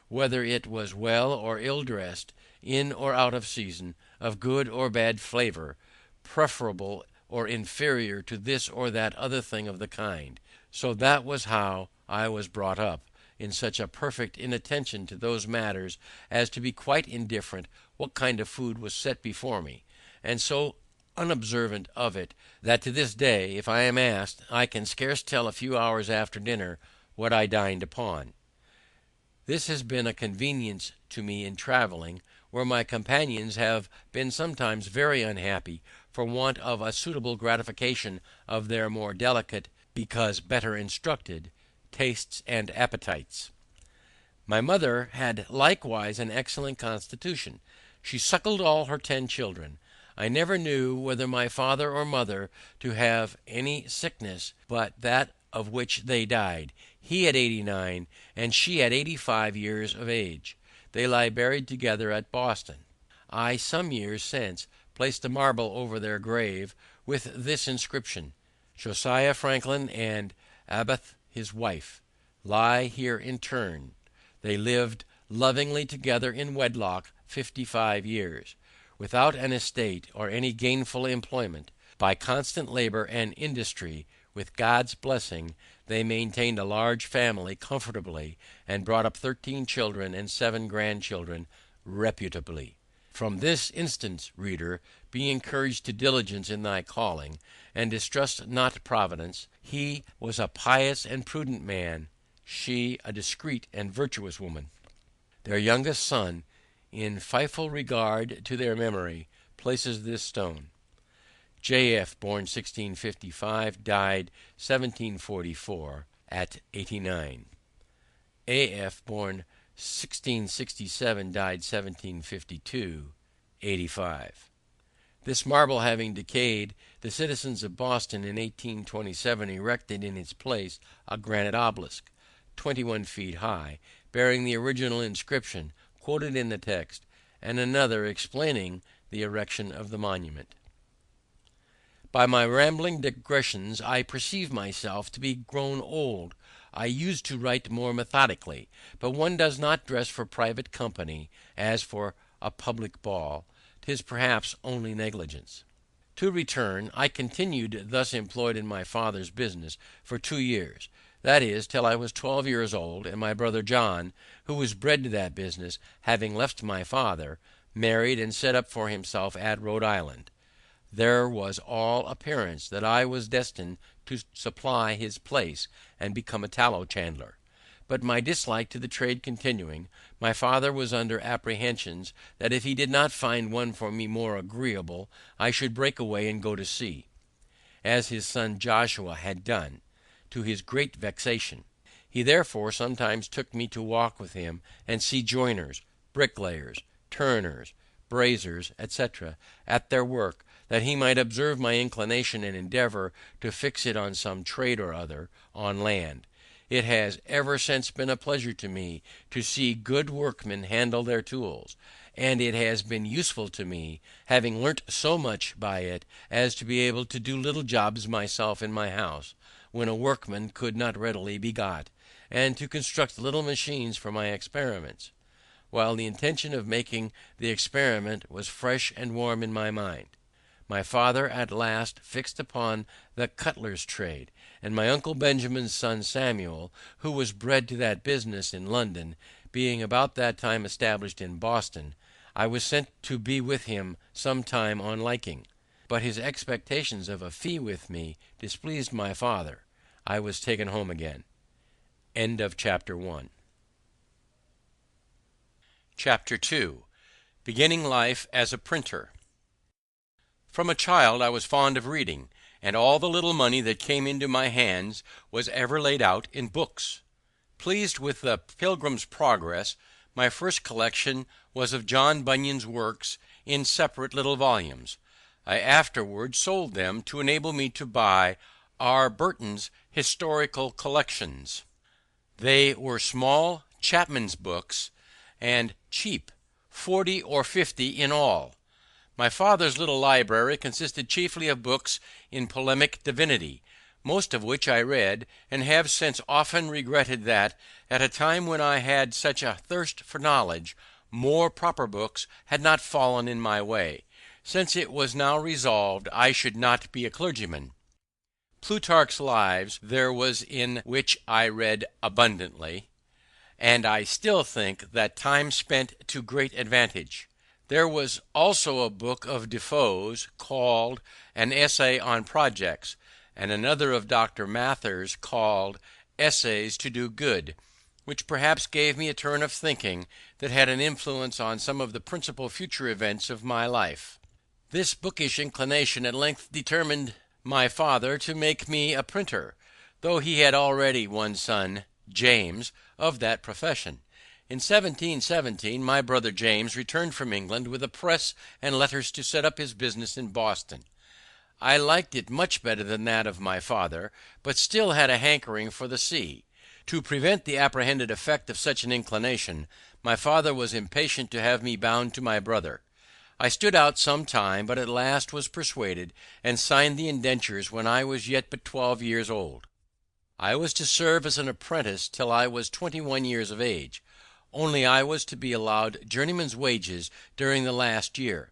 [SPEAKER 1] whether it was well or ill dressed, in or out of season, of good or bad flavour, preferable or inferior to this or that other thing of the kind. So that was how I was brought up, in such a perfect inattention to those matters as to be quite indifferent what kind of food was set before me, and so unobservant of it, that to this day, if I am asked, I can scarce tell a few hours after dinner what I dined upon. This has been a convenience to me in travelling, where my companions have been sometimes very unhappy for want of a suitable gratification of their more delicate, because better instructed, tastes and appetites. My mother had likewise an excellent constitution. She suckled all her 10 children. I never knew whether my father or mother to have any sickness but that of which they died, he at 89 and she at 85 years of age. They lie buried together at Boston. I some years since placed a marble over their grave with this inscription: Josiah Franklin and Abath his wife lie here interned. They lived lovingly together in wedlock 55 years, without an estate or any gainful employment. By constant labor and industry, with God's blessing, they maintained a large family comfortably, and brought up 13 children and 7 grandchildren reputably. From this instance, reader, be encouraged to diligence in thy calling, and distrust not Providence. He was a pious and prudent man, she a discreet and virtuous woman. Their youngest son, in faithful regard to their memory, places this stone. J.F., born 1655, died 1744, at 89. A.F., born 1667, died 1752, 85. This marble having decayed, the citizens of Boston in 1827 erected in its place a granite obelisk, 21 feet high, bearing the original inscription quoted in the text, and another explaining the erection of the monument. By my rambling digressions I perceive myself to be grown old. I used to write more methodically, but one does not dress for private company as for a public ball. 'Tis perhaps only negligence. To return, I continued thus employed in my father's business for 2 years, that is, till I was 12 years old, and my brother John, who was bred to that business, having left my father, married and set up for himself at Rhode Island. There was all appearance that I was destined to supply his place and become a tallow chandler. But my dislike to the trade continuing, my father was under apprehensions that if he did not find one for me more agreeable, I should break away and go to sea, as his son Joshua had done, to his great vexation. He therefore sometimes took me to walk with him and see joiners, bricklayers, turners, braziers, etc., at their work, that he might observe my inclination and endeavour to fix it on some trade or other on land. It has ever since been a pleasure to me to see good workmen handle their tools, and it has been useful to me, having learnt so much by it as to be able to do little jobs myself in my house, when a workman could not readily be got, and to construct little machines for my experiments, while the intention of making the experiment was fresh and warm in my mind. My father at last fixed upon the cutler's trade, and my uncle Benjamin's son Samuel, who was bred to that business in London, being about that time established in Boston, I was sent to be with him some time on liking. But his expectations of a fee with me displeased my father. I was taken home again. End of chapter 1. Chapter 2. Beginning life as a printer. From a child I was fond of reading, and all the little money that came into my hands was ever laid out in books. Pleased with the Pilgrim's Progress, my first collection was of John Bunyan's works in separate little volumes. I afterwards sold them to enable me to buy R. Burton's Historical Collections. They were small chapman's books, and cheap, 40 or 50 in all. My father's little library consisted chiefly of books in polemic divinity, most of which I read, and have since often regretted that, at a time when I had such a thirst for knowledge, more proper books had not fallen in my way, since it was now resolved I should not be a clergyman. Plutarch's Lives there was, in which I read abundantly, and I still think that time spent to great advantage. There was also a book of Defoe's called An Essay on Projects, and another of Dr. Mather's called Essays to do Good, which perhaps gave me a turn of thinking that had an influence on some of the principal future events of my life. This bookish inclination at length determined my father to make me a printer, though he had already one son, James, of that profession. In 1717 my brother James returned from England with a press and letters to set up his business in Boston. I liked it much better than that of my father, but still had a hankering for the sea. To prevent the apprehended effect of such an inclination, my father was impatient to have me bound to my brother. I stood out some time, but at last was persuaded, and signed the indentures when I was yet but 12 years old. I was to serve as an apprentice till I was 21 years of age, only I was to be allowed journeyman's wages during the last year.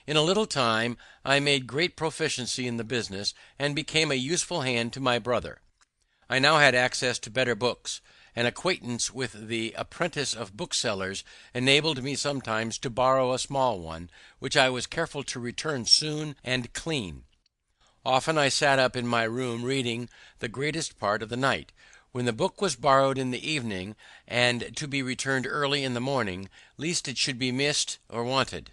[SPEAKER 1] In a little time I made great proficiency in the business, and became a useful hand to my brother. I now had access to better books. An acquaintance with the apprentice of booksellers enabled me sometimes to borrow a small one, which I was careful to return soon and clean. Often I sat up in my room reading the greatest part of the night, when the book was borrowed in the evening, and to be returned early in the morning, lest it should be missed or wanted.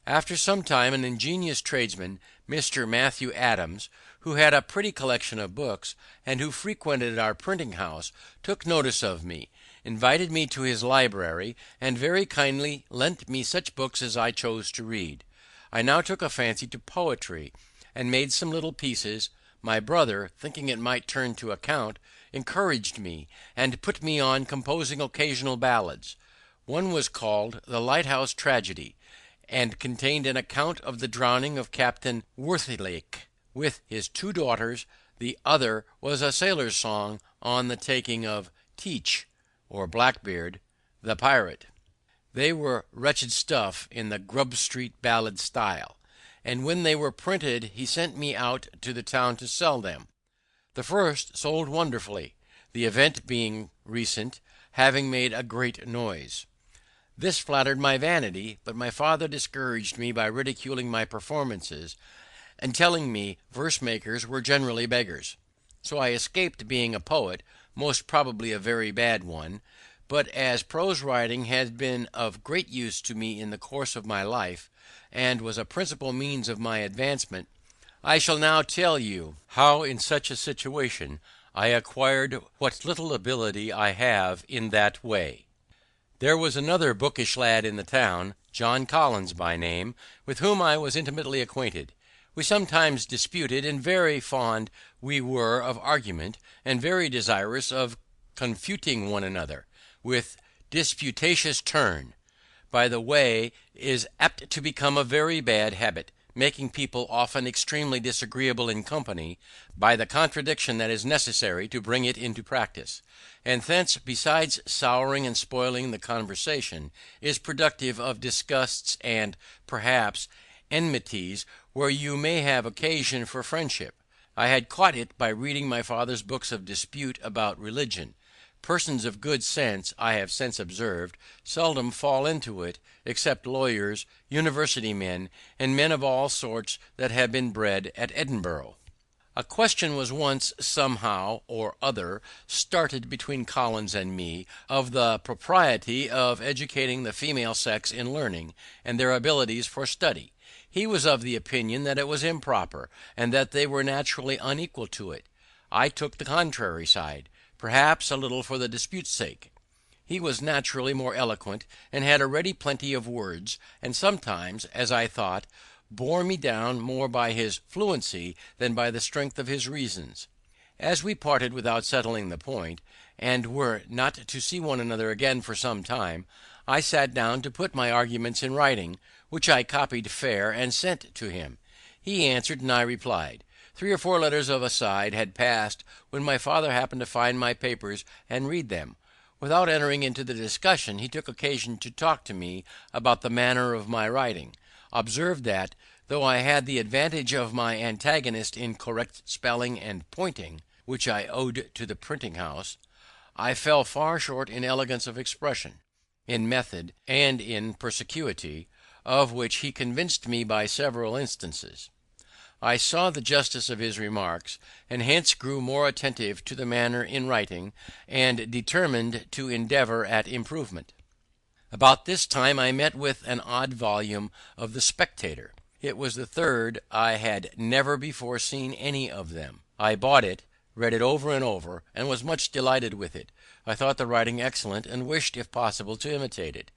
[SPEAKER 1] After some time an ingenious tradesman, Mr. Matthew Adams, who had a pretty collection of books, and who frequented our printing house, took notice of me, invited me to his library, and very kindly lent me such books as I chose to read. I now took a fancy to poetry, and made some little pieces. My brother, thinking it might turn to account, encouraged me, and put me on composing occasional ballads. One was called The Lighthouse Tragedy, and contained an account of the drowning of Captain Worthilake, with his 2 daughters. The other was a sailor's song on the taking of Teach, or Blackbeard, the pirate. They were wretched stuff in the Grub Street ballad style, and when they were printed he sent me out to the town to sell them. The first sold wonderfully, the event being recent, having made a great noise. This flattered my vanity, but my father discouraged me by ridiculing my performances, and telling me verse makers were generally beggars. So I escaped being a poet, most probably a very bad one, but as prose writing had been of great use to me in the course of my life, and was a principal means of my advancement, I shall now tell you how in such a situation I acquired what little ability I have in that way. There was another bookish lad in the town, John Collins by name, with whom I was intimately acquainted. We sometimes disputed, and very fond we were of argument, and very desirous of confuting one another, with disputatious turn. By the way, is apt to become a very bad habit, making people often extremely disagreeable in company, by the contradiction that is necessary to bring it into practice, and thence, besides souring and spoiling the conversation, is productive of disgusts and, perhaps, enmities where you may have occasion for friendship. I had caught it by reading my father's books of dispute about religion. Persons of good sense, I have since observed, seldom fall into it, except lawyers, university men, and men of all sorts that have been bred at Edinburgh. A question was once somehow or other started between Collins and me of the propriety of educating the female sex in learning, and their abilities for study. He was of the opinion that it was improper, and that they were naturally unequal to it. I took the contrary side, perhaps a little for the dispute's sake. He was naturally more eloquent, and had a ready plenty of words, and sometimes, as I thought, bore me down more by his fluency than by the strength of his reasons. As we parted without settling the point, and were not to see one another again for some time, I sat down to put my arguments in writing, which I copied fair and sent to him. He answered, and I replied. 3 or 4 letters of a side had passed when my father happened to find my papers and read them. Without entering into the discussion, he took occasion to talk to me about the manner of my writing, observed that, though I had the advantage of my antagonist in correct spelling and pointing, which I owed to the printing house, I fell far short in elegance of expression, in method, and in perspicuity, of which he convinced me by several instances. I saw the justice of his remarks, and hence grew more attentive to the manner in writing, and determined to endeavour at improvement. About this time I met with an odd volume of the Spectator. It was the third. I had never before seen any of them. I bought it, read it over and over, and was much delighted with it. I thought the writing excellent, and wished, if possible, to imitate it.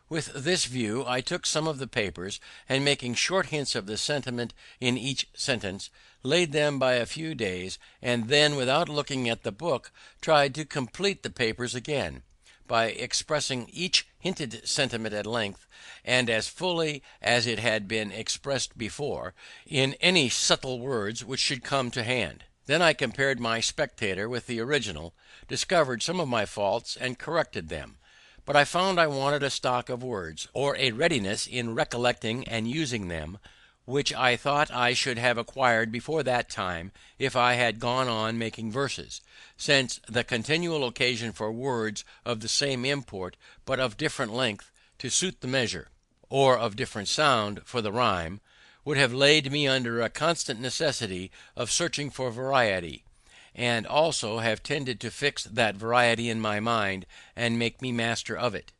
[SPEAKER 1] With this view I took some of the papers, and making short hints of the sentiment in each sentence, laid them by a few days, and then, without looking at the book, tried to complete the papers again, by expressing each hinted sentiment at length, and as fully as it had been expressed before, in any subtle words which should come to hand. Then I compared my Spectator with the original, discovered some of my faults, and corrected them. But I found I wanted a stock of words, or a readiness in recollecting and using them, which I thought I should have acquired before that time if I had gone on making verses, since the continual occasion for words of the same import but of different length to suit the measure, or of different sound for the rhyme, would have laid me under a constant necessity of searching for variety, and also have tended to fix that variety in my mind and make me master of it.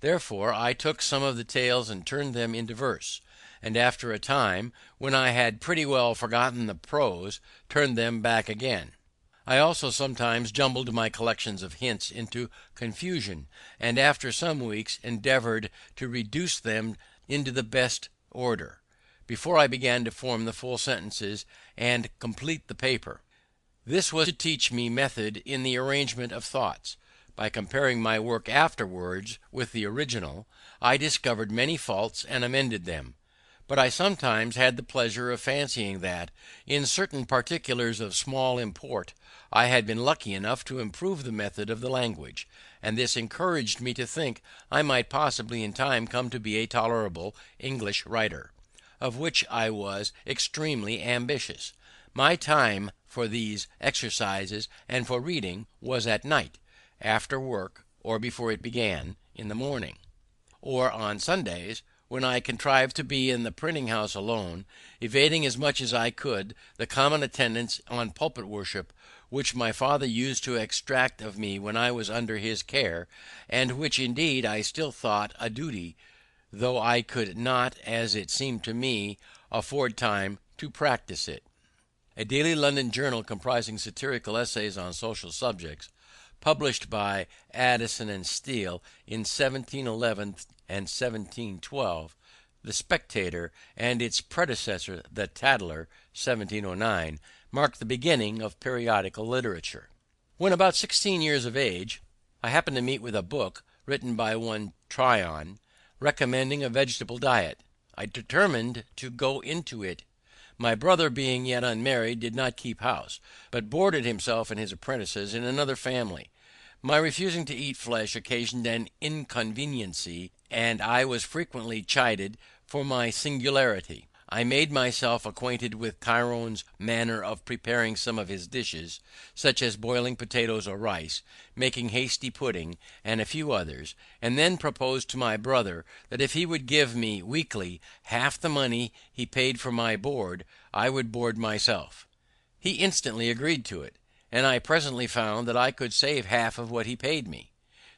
[SPEAKER 1] Therefore I took some of the tales and turned them into verse, and after a time, when I had pretty well forgotten the prose, turned them back again. I also sometimes jumbled my collections of hints into confusion, and after some weeks endeavoured to reduce them into the best order, before I began to form the full sentences and complete the paper. This was to teach me method in the arrangement of thoughts. By comparing my work afterwards with the original, I discovered many faults and amended them. But I sometimes had the pleasure of fancying that, in certain particulars of small import, I had been lucky enough to improve the method of the language, and this encouraged me to think I might possibly in time come to be a tolerable English writer, of which I was extremely ambitious. My time for these exercises and for reading was at night, after work, or before it began, in the morning, or on Sundays, when I contrived to be in the printing house alone, evading as much as I could the common attendance on pulpit worship which my father used to exact of me when I was under his care, and which indeed I still thought a duty, though I could not, as it seemed to me, afford time to practise it. A daily London journal comprising satirical essays on social subjects, published by Addison and Steele in 1711 and 1712, The Spectator, and its predecessor, The Tatler, 1709, marked the beginning of periodical literature. When about 16 years of age, I happened to meet with a book written by one Tryon, recommending a vegetable diet. I determined to go into it. My brother, being yet unmarried, did not keep house, but boarded himself and his apprentices in another family. My refusing to eat flesh occasioned an inconveniency, and I was frequently chided for my singularity. I made myself acquainted with Tyrone's manner of preparing some of his dishes, such as boiling potatoes or rice, making hasty pudding, and a few others, and then proposed to my brother that if he would give me weekly half the money he paid for my board, I would board myself. He instantly agreed to it, and I presently found that I could save half of what he paid me.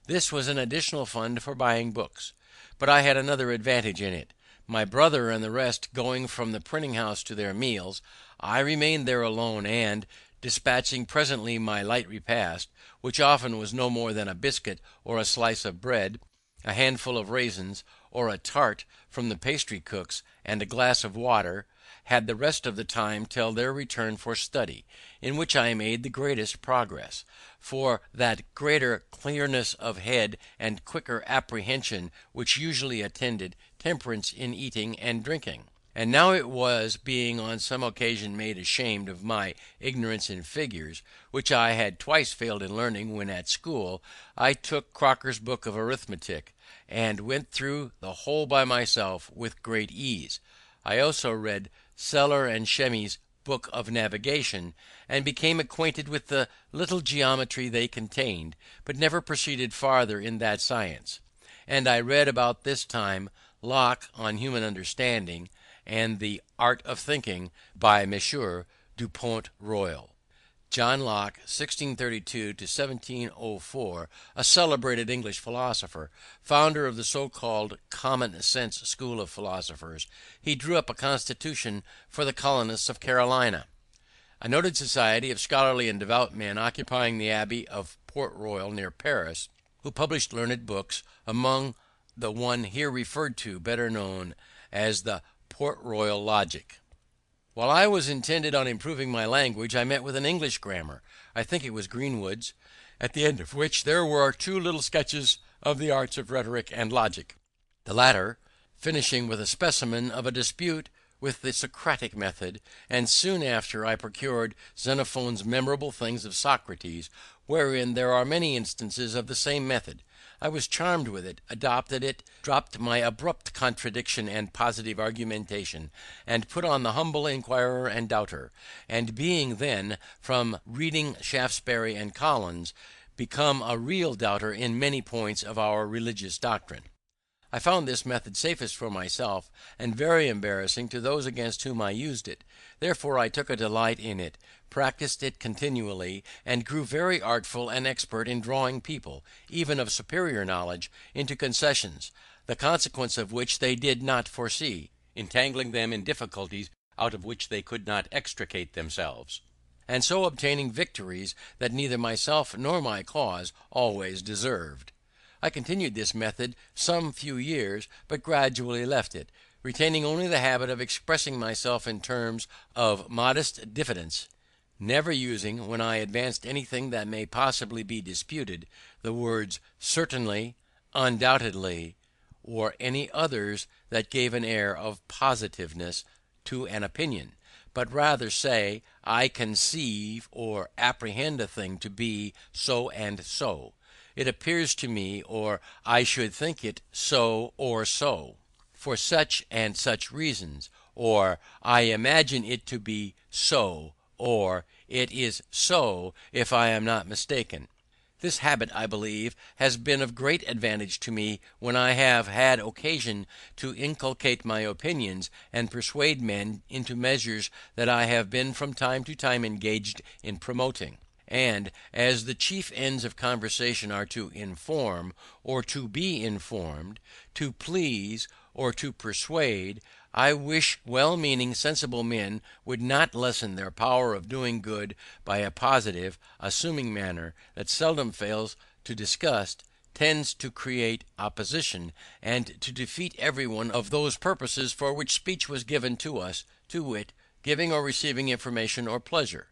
[SPEAKER 1] This was an additional fund for buying books, but I had another advantage in it. My brother and the rest going from the printing house to their meals, I remained there alone, and, dispatching presently my light repast, which often was no more than a biscuit or a slice of bread, a handful of raisins, or a tart from the pastry cook's, and a glass of water, had the rest of the time till their return for study, in which I made the greatest progress, for that greater clearness of head and quicker apprehension which usually attended temperance in eating and drinking. And now it was being on some occasion made ashamed of my ignorance in figures, which I had twice failed in learning when at school, I took Crocker's book of arithmetic, and went through the whole by myself with great ease. I also read Seller and Shemmy's book of navigation, and became acquainted with the little geometry they contained, but never proceeded farther in that science. And I read about this time Locke on Human Understanding, and the Art of Thinking by Monsieur du Pont Royal. John Locke, 1632 to 1704, a celebrated English philosopher, founder of the so-called common sense school of philosophers. He drew up a constitution for the colonists of Carolina. A noted society of scholarly and devout men occupying the Abbey of Port Royal near Paris, who published learned books, among the one here referred to, better known as the Port Royal Logic. While I was intent on improving my language, I met with an English grammar, I think it was Greenwood's, at the end of which there were 2 little sketches of the arts of rhetoric and logic, the latter finishing with a specimen of a dispute with the Socratic method, and soon after I procured Xenophon's Memorable Things of Socrates, wherein there are many instances of the same method. I was charmed with it, adopted it, dropped my abrupt contradiction and positive argumentation, and put on the humble inquirer and doubter, and being then, from reading Shaftesbury and Collins, become a real doubter in many points of our religious doctrine. I found this method safest for myself, and very embarrassing to those against whom I used it. Therefore I took a delight in it, practised it continually, and grew very artful and expert in drawing people, even of superior knowledge, into concessions, the consequence of which they did not foresee, entangling them in difficulties out of which they could not extricate themselves, and so obtaining victories that neither myself nor my cause always deserved. I continued this method some few years, but gradually left it, retaining only the habit of expressing myself in terms of modest diffidence, never using, when I advanced anything that may possibly be disputed, the words certainly, undoubtedly, or any others that gave an air of positiveness to an opinion, but rather say, I conceive or apprehend a thing to be so and so. It appears to me, or I should think it so or so, for such and such reasons, or I imagine it to be so, or it is so if I am not mistaken. This habit, I believe, has been of great advantage to me when I have had occasion to inculcate my opinions and persuade men into measures that I have been from time to time engaged in promoting. And as the chief ends of conversation are to inform or to be informed, to please or to persuade, I wish well-meaning sensible men would not lessen their power of doing good by a positive, assuming manner that seldom fails to disgust, tends to create opposition, and to defeat every one of those purposes for which speech was given to us, to wit, giving or receiving information or pleasure.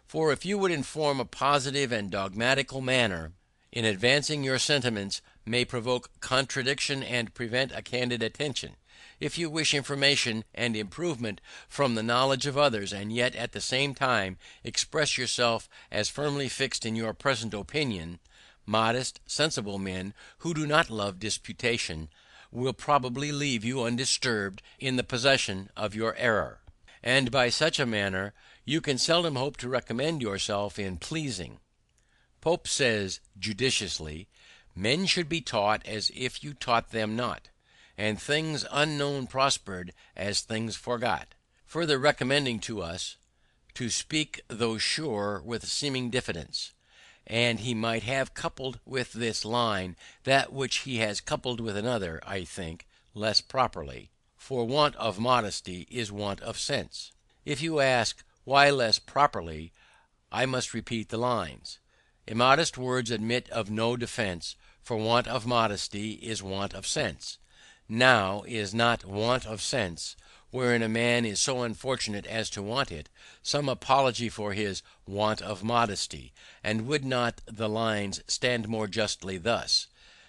[SPEAKER 1] For if you would inform a positive and dogmatical manner, in advancing your sentiments may provoke contradiction and prevent a candid attention. If you wish information and improvement from the knowledge of others, and yet at the same time express yourself as firmly fixed in your present opinion, modest, sensible men, who do not love disputation, will probably leave you undisturbed in the possession of your error. And by such a manner you can seldom hope to recommend yourself in pleasing. Pope says judiciously, men should be taught as if you taught them not, and things unknown prospered as things forgot; further recommending to us to speak though sure with seeming diffidence. And he might have coupled with this line that which he has coupled with another, I think, less properly, for want of modesty is want of sense. If you ask, why less properly, I must repeat the lines. Immodest words admit of no defence, for want of modesty is want of sense. Now is not want of sense, wherein a man is so unfortunate as to want it, some apology for his want of modesty, and would not the lines stand more justly thus?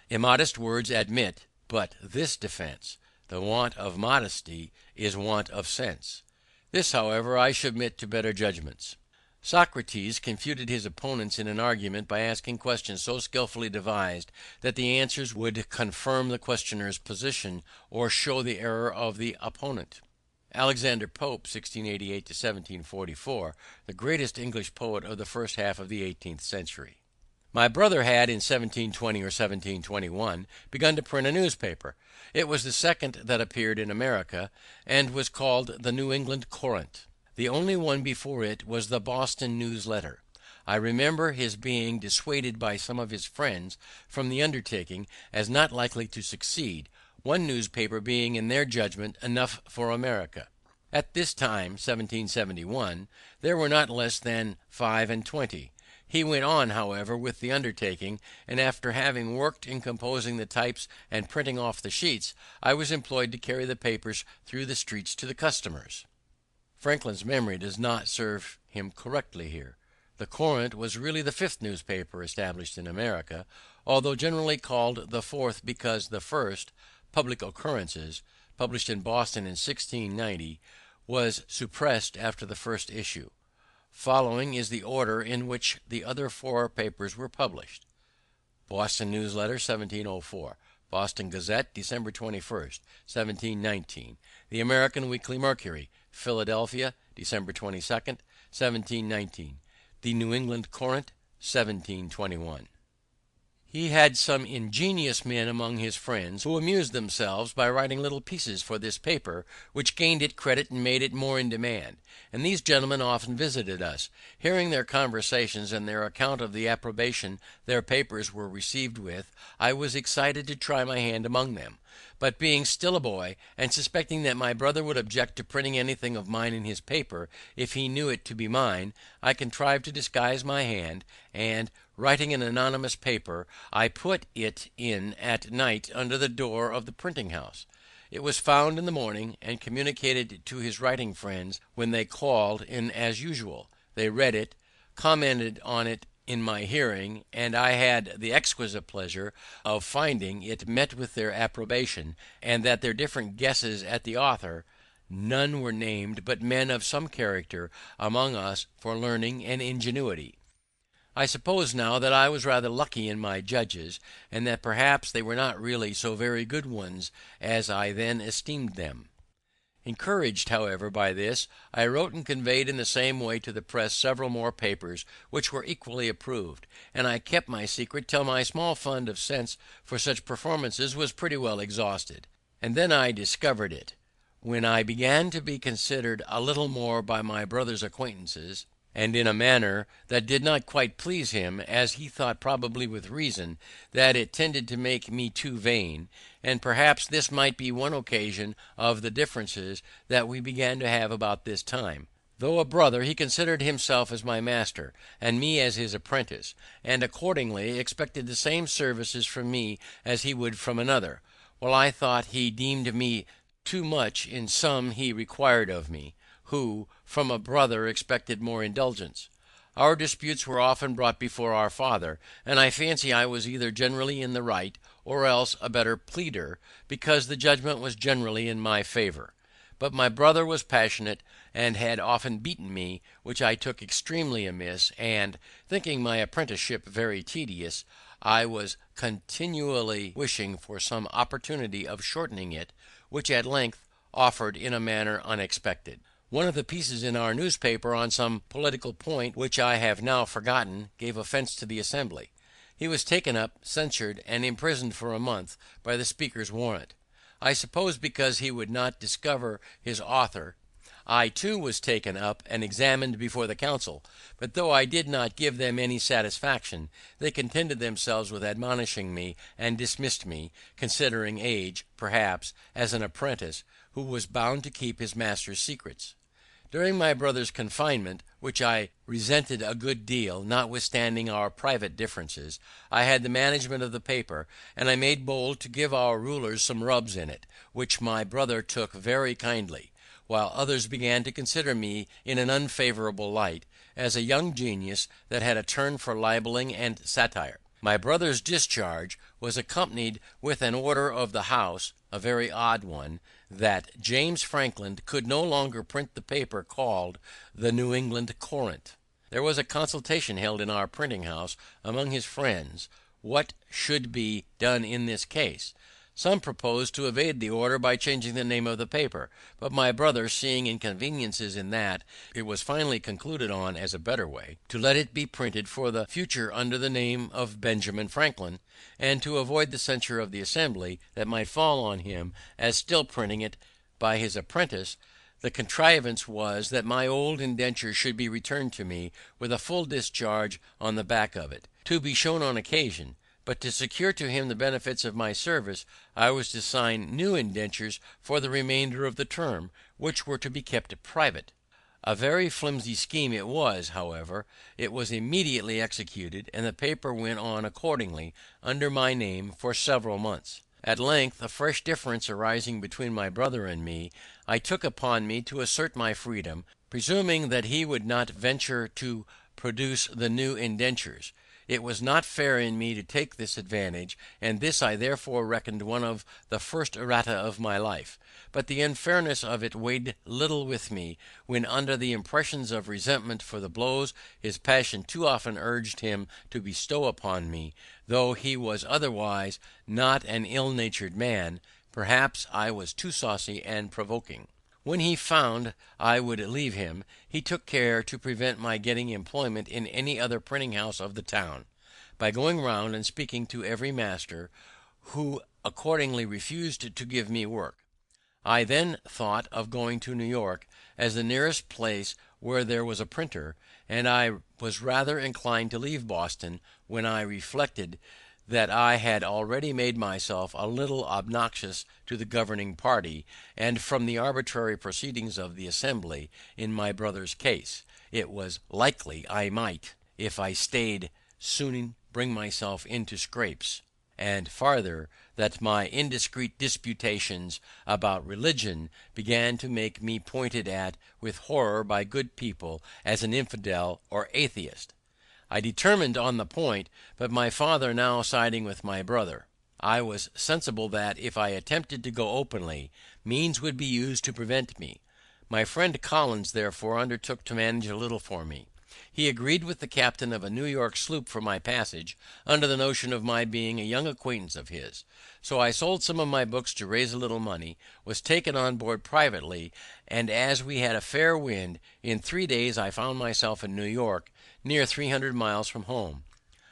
[SPEAKER 1] Immodest words admit but this defence, the want of modesty is want of sense. This, however, I submit to better judgments. Socrates confuted his opponents in an argument by asking questions so skilfully devised that the answers would confirm the questioner's position or show the error of the opponent. Alexander Pope, 1688 to 1744, the greatest English poet of the first half of the 18th century. My brother had in 1720 or 1721 begun to print a newspaper. It was the second that appeared in America, and was called the New England Courant. The only one before it was the Boston News Letter. I remember his being dissuaded by some of his friends from the undertaking, as not likely to succeed, one newspaper being in their judgment enough for America. At this time, 1771, there were not less than 25. He went on, however, with the undertaking, and after having worked in composing the types and printing off the sheets, I was employed to carry the papers through the streets to the customers. Franklin's memory does not serve him correctly here. The Courant was really the fifth newspaper established in America, although generally called the fourth because the first, Public Occurrences, published in Boston in 1690, was suppressed after the first issue. Following is the order in which the other four papers were published: Boston News Letter, 1704. Boston Gazette, December 21st, 1719. The American Weekly Mercury, Philadelphia, December 22nd, 1719. The New England Courant, 1721. He had some ingenious men among his friends who amused themselves by writing little pieces for this paper, which gained it credit and made it more in demand, and these gentlemen often visited us. Hearing their conversations and their account of the approbation their papers were received with, I was excited to try my hand among them. But being still a boy, and suspecting that my brother would object to printing anything of mine in his paper if he knew it to be mine, I contrived to disguise my hand, and, writing an anonymous paper, I put it in at night under the door of the printing house. It was found in the morning, and communicated to his writing friends when they called in as usual. They read it, commented on it in my hearing, and I had the exquisite pleasure of finding it met with their approbation, and that their different guesses at the author, none were named but men of some character among us for learning and ingenuity. I suppose now that I was rather lucky in my judges, and that perhaps they were not really so very good ones as I then esteemed them. Encouraged, however, by this, I wrote and conveyed in the same way to the press several more papers which were equally approved, and I kept my secret till my small fund of sense for such performances was pretty well exhausted. And then I discovered it, when I began to be considered a little more by my brother's acquaintances, and in a manner that did not quite please him, as he thought, probably with reason, that it tended to make me too vain, and perhaps this might be one occasion of the differences that we began to have about this time. Though a brother, he considered himself as my master, and me as his apprentice, and accordingly expected the same services from me as he would from another, while I thought he deemed me too much in some he required of me, who, from a brother, expected more indulgence. Our disputes were often brought before our father, and I fancy I was either generally in the right, or else a better pleader, because the judgment was generally in my favor. But my brother was passionate, and had often beaten me, which I took extremely amiss, and, thinking my apprenticeship very tedious, I was continually wishing for some opportunity of shortening it, which at length offered in a manner unexpected. One of the pieces in our newspaper on some political point, which I have now forgotten, gave offence to the Assembly. He was taken up, censured, and imprisoned for a month by the Speaker's warrant. I suppose because he would not discover his author. I too was taken up and examined before the Council, but though I did not give them any satisfaction, they contented themselves with admonishing me, and dismissed me, considering age, perhaps, as an apprentice, who was bound to keep his master's secrets. During my brother's confinement, which I resented a good deal, notwithstanding our private differences, I had the management of the paper, and I made bold to give our rulers some rubs in it, which my brother took very kindly, while others began to consider me in an unfavourable light, as a young genius that had a turn for libelling and satire. My brother's discharge was accompanied with an order of the House, a very odd one, that James Franklin could no longer print the paper called the New England Courant. There was a consultation held in our printing house among his friends what should be done in this case. Some proposed to evade the order by changing the name of the paper, but my brother, seeing inconveniences in that, it was finally concluded on as a better way, to let it be printed for the future under the name of Benjamin Franklin, and to avoid the censure of the Assembly that might fall on him as still printing it by his apprentice. The contrivance was that my old indenture should be returned to me with a full discharge on the back of it, to be shown on occasion. But to secure to him the benefits of my service, I was to sign new indentures for the remainder of the term, which were to be kept private. A very flimsy scheme it was, however. It was immediately executed, and the paper went on accordingly under my name for several months. At length, a fresh difference arising between my brother and me, I took upon me to assert my freedom, presuming that he would not venture to produce the new indentures. It was not fair in me to take this advantage, and this I therefore reckoned one of the first errata of my life. But the unfairness of it weighed little with me, when under the impressions of resentment for the blows his passion too often urged him to bestow upon me, though he was otherwise not an ill-natured man. Perhaps I was too saucy and provoking. When he found I would leave him, he took care to prevent my getting employment in any other printing house of the town, by going round and speaking to every master, who accordingly refused to give me work. I then thought of going to New York, as the nearest place where there was a printer, and I was rather inclined to leave Boston, when I reflected that I had already made myself a little obnoxious to the governing party, and from the arbitrary proceedings of the Assembly in my brother's case, it was likely I might, if I stayed, soon bring myself into scrapes; and farther, that my indiscreet disputations about religion began to make me pointed at with horror by good people as an infidel or atheist. I determined on the point, but my father now siding with my brother, I was sensible that, if I attempted to go openly, means would be used to prevent me. My friend Collins therefore undertook to manage a little for me. He agreed with the captain of a New York sloop for my passage, under the notion of my being a young acquaintance of his. So I sold some of my books to raise a little money, was taken on board privately, and as we had a fair wind, in 3 days I found myself in New York, near 300 miles from home,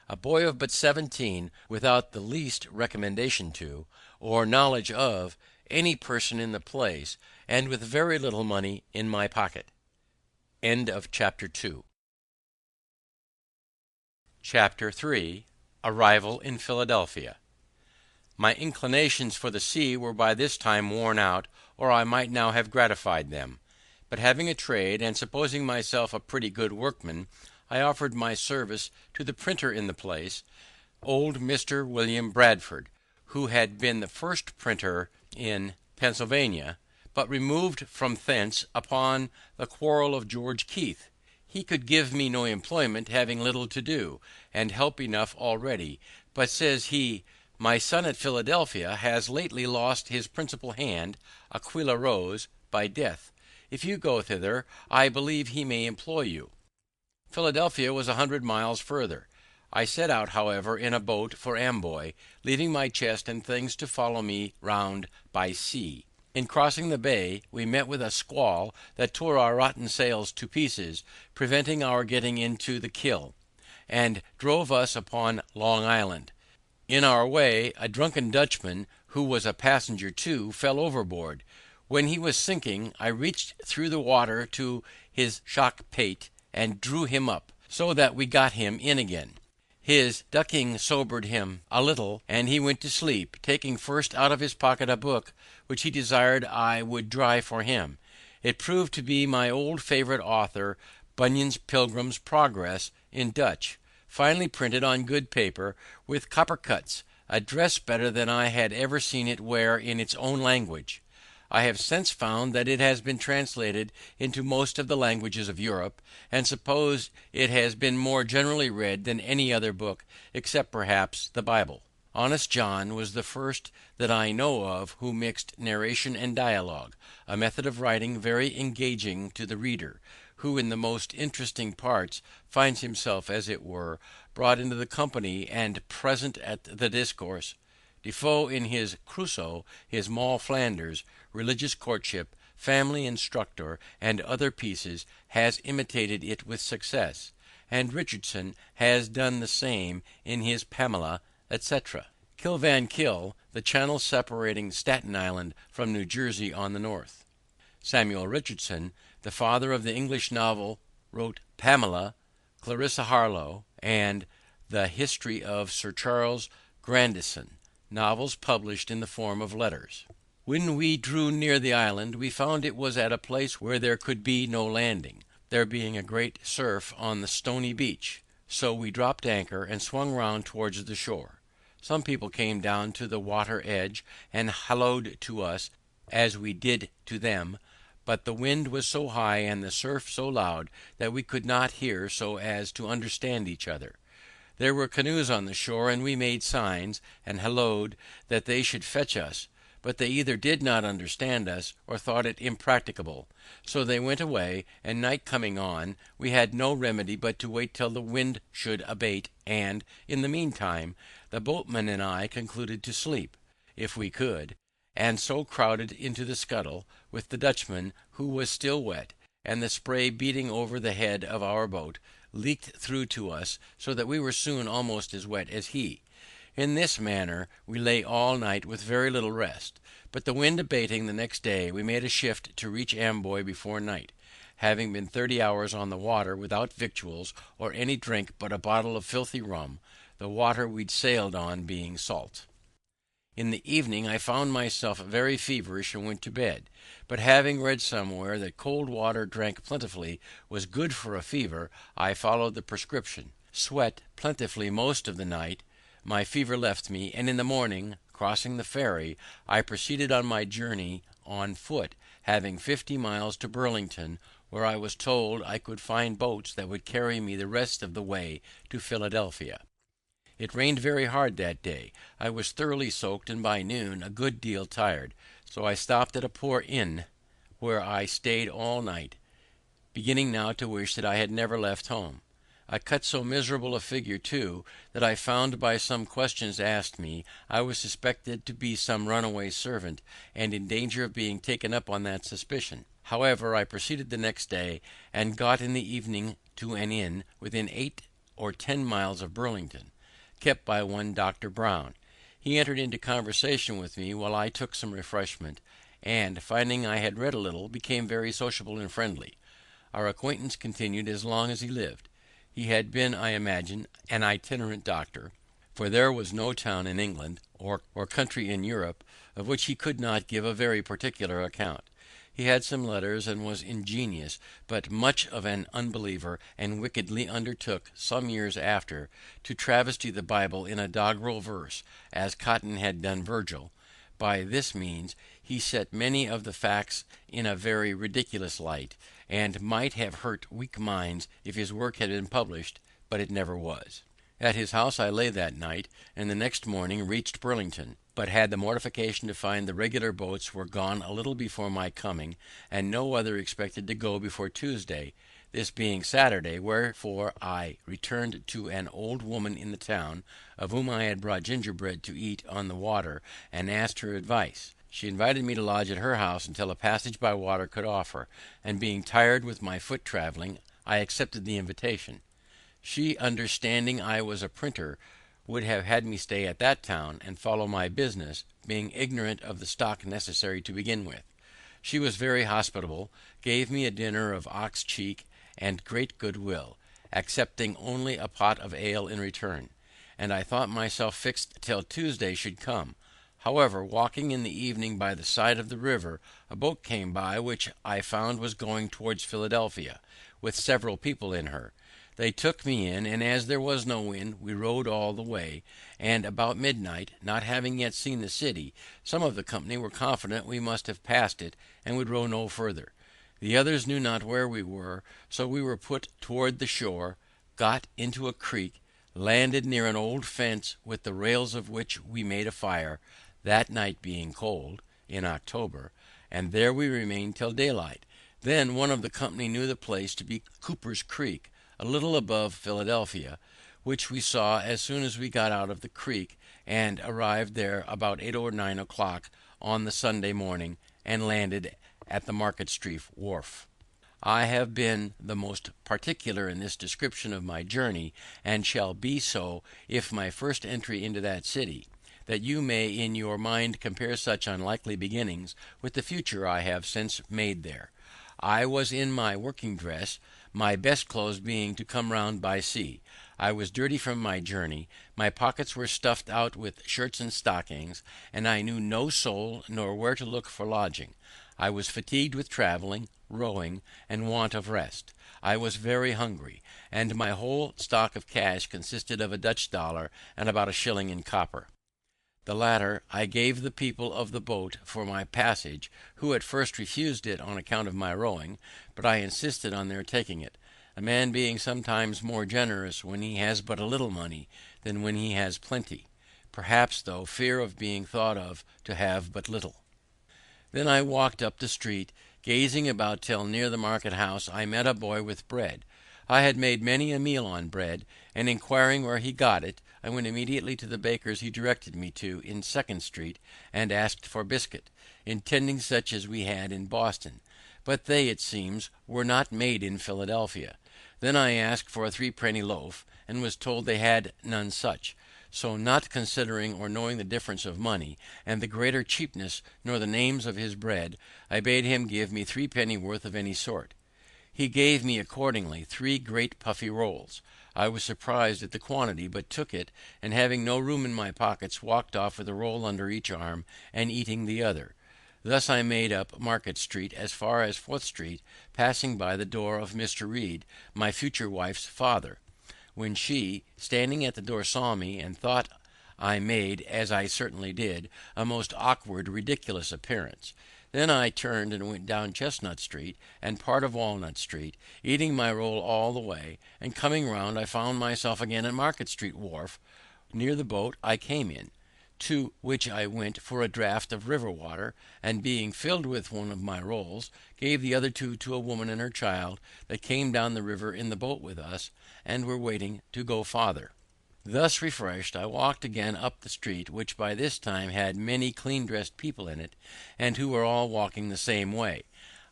[SPEAKER 1] a boy of but 17, without the least recommendation to, or knowledge of, any person in the place, and with very little money in my pocket. Chapter 3. Arrival in Philadelphia. My inclinations for the sea were by this time worn out, or I might now have gratified them. But having a trade, and supposing myself a pretty good workman, I offered my service to the printer in the place, old Mr. William Bradford, who had been the first printer in Pennsylvania, but removed from thence upon the quarrel of George Keith. He could give me no employment, having little to do, and help enough already. But, says he, my son at Philadelphia has lately lost his principal hand, Aquilla Rose, by death. If you go thither, I believe he may employ you. Philadelphia was 100 miles further. I set out, however, in a boat for Amboy, leaving my chest and things to follow me round by sea. In crossing the bay, we met with a squall that tore our rotten sails to pieces, preventing our getting into the Kill, and drove us upon Long Island. In our way, a drunken Dutchman, who was a passenger too, fell overboard. When he was sinking, I reached through the water to his shock pate, and drew him up, so that we got him in again. His ducking sobered him a little, and he went to sleep, taking first out of his pocket a book, which he desired I would dry for him. It proved to be my old favourite author, Bunyan's Pilgrim's Progress, in Dutch, finely printed on good paper, with copper cuts, a dress better than I had ever seen it wear in its own language. I have since found that it has been translated into most of the languages of Europe, and suppose it has been more generally read than any other book, except perhaps the Bible. Honest John was the first that I know of who mixed narration and dialogue, a method of writing very engaging to the reader, who in the most interesting parts finds himself, as it were, brought into the company and present at the discourse. Defoe in his Crusoe, his Moll Flanders, Religious Courtship, Family Instructor, and other pieces, has imitated it with success, and Richardson has done the same in his Pamela, etc. Kill Van Kill, the channel separating Staten Island from New Jersey on the north. Samuel Richardson, the father of the English novel, wrote Pamela, Clarissa Harlowe, and the History of Sir Charles Grandison, novels published in the form of letters. When we drew near the island, we found it was at a place where there could be no landing, there being a great surf on the stony beach, so we dropped anchor and swung round towards the shore. Some people came down to the water edge and hallooed to us as we did to them, but the wind was so high and the surf so loud that we could not hear so as to understand each other. There were canoes on the shore, and we made signs and hallooed that they should fetch us, but they either did not understand us or thought it impracticable, so they went away, and night coming on, we had no remedy but to wait till the wind should abate, and, in the meantime, the boatman and I concluded to sleep, if we could, and so crowded into the scuttle, with the Dutchman, who was still wet, and the spray beating over the head of our boat leaked through to us, so that we were soon almost as wet as he. In this manner we lay all night with very little rest, but the wind abating the next day, we made a shift to reach Amboy before night, having been 30 hours on the water without victuals or any drink but a bottle of filthy rum, the water we'd sailed on being salt. In the evening I found myself very feverish and went to bed, but having read somewhere that cold water drank plentifully was good for a fever, I followed the prescription, sweat plentifully most of the night. My fever left me, and in the morning, crossing the ferry, I proceeded on my journey on foot, having 50 miles to Burlington, where I was told I could find boats that would carry me the rest of the way to Philadelphia. It rained very hard that day. I was thoroughly soaked, and by noon a good deal tired, so I stopped at a poor inn, where I stayed all night, beginning now to wish that I had never left home. I cut so miserable a figure too, that I found by some questions asked me I was suspected to be some runaway servant, and in danger of being taken up on that suspicion. However, I proceeded the next day, and got in the evening to an inn within 8 or 10 miles of Burlington, kept by one Dr. Brown. He entered into conversation with me while I took some refreshment, and, finding I had read a little, became very sociable and friendly. Our acquaintance continued as long as he lived. He had been, I imagine, an itinerant doctor, for there was no town in England, or country in Europe, of which he could not give a very particular account. He had some letters, and was ingenious, but much of an unbeliever, and wickedly undertook, some years after, to travesty the Bible in a doggerel verse, as Cotton had done Virgil. By this means he set many of the facts in a very ridiculous light, and might have hurt weak minds if his work had been published, but it never was. At his house I lay that night, and the next morning reached Burlington, but had the mortification to find the regular boats were gone a little before my coming, and no other expected to go before Tuesday, this being Saturday, wherefore I returned to an old woman in the town, of whom I had brought gingerbread to eat on the water, and asked her advice. She invited me to lodge at her house until a passage by water could offer, and being tired with my foot travelling, I accepted the invitation. She, understanding I was a printer, would have had me stay at that town and follow my business, being ignorant of the stock necessary to begin with. She was very hospitable, gave me a dinner of ox cheek and great good will, accepting only a pot of ale in return, and I thought myself fixed till Tuesday should come. However, walking in the evening by the side of the river, a boat came by, which I found was going towards Philadelphia, with several people in her. They took me in, and as there was no wind, we rowed all the way, and about midnight, not having yet seen the city, some of the company were confident we must have passed it, and would row no further. The others knew not where we were, so we were put toward the shore, got into a creek, landed near an old fence, with the rails of which we made a fire, that night being cold, in October, and there we remained till daylight. Then one of the company knew the place to be Cooper's Creek, a little above Philadelphia, which we saw as soon as we got out of the creek, and arrived there about 8 or 9 o'clock on the Sunday morning, and landed at the Market Street wharf. I have been the most particular in this description of my journey, and shall be so if my first entry into that city, that you may in your mind compare such unlikely beginnings with the future I have since made there. I was in my working dress, my best clothes being to come round by sea. I was dirty from my journey, my pockets were stuffed out with shirts and stockings, and I knew no soul nor where to look for lodging. I was fatigued with travelling, rowing, and want of rest. I was very hungry, and my whole stock of cash consisted of a Dutch dollar and about a shilling in copper. The latter I gave the people of the boat for my passage, who at first refused it on account of my rowing, but I insisted on their taking it, a man being sometimes more generous when he has but a little money than when he has plenty, perhaps through fear of being thought of to have but little. Then I walked up the street, gazing about till near the market house I met a boy with bread. I had made many a meal on bread, and inquiring where he got it, I went immediately to the baker's he directed me to in Second Street, and asked for biscuit, intending such as we had in Boston, but they, it seems, were not made in Philadelphia. Then I asked for a threepenny loaf, and was told they had none such. So, not considering or knowing the difference of money, and the greater cheapness, nor the names of his bread, I bade him give me 3 penny worth of any sort. He gave me accordingly 3 great puffy rolls. I was surprised at the quantity, but took it, and having no room in my pockets, walked off with a roll under each arm, and eating the other. Thus I made up Market Street as far as 4th Street, passing by the door of Mr. Reed, my future wife's father, when she, standing at the door, saw me, and thought I made, as I certainly did, a most awkward, ridiculous appearance. Then I turned and went down Chestnut Street and part of Walnut Street, eating my roll all the way, and coming round I found myself again at Market Street wharf, near the boat I came in, to which I went for a draught of river water, and being filled with one of my rolls, gave the other 2 to a woman and her child that came down the river in the boat with us, and were waiting to go farther. Thus refreshed, I walked again up the street, which by this time had many clean-dressed people in it, and who were all walking the same way.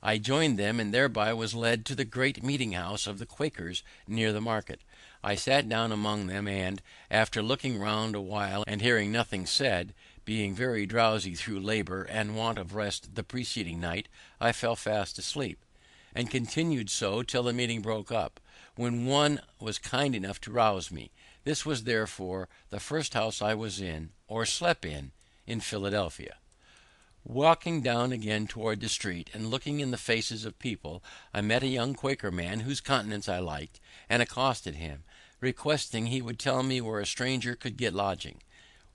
[SPEAKER 1] I joined them, and thereby was led to the great meeting-house of the Quakers near the market. I sat down among them, and, after looking round a while and hearing nothing said, being very drowsy through labour and want of rest the preceding night, I fell fast asleep, and continued so till the meeting broke up, when one was kind enough to rouse me. This was therefore the first house I was in, or slept in Philadelphia. Walking down again toward the street, and looking in the faces of people, I met a young Quaker man whose countenance I liked, and accosted him, requesting he would tell me where a stranger could get lodging.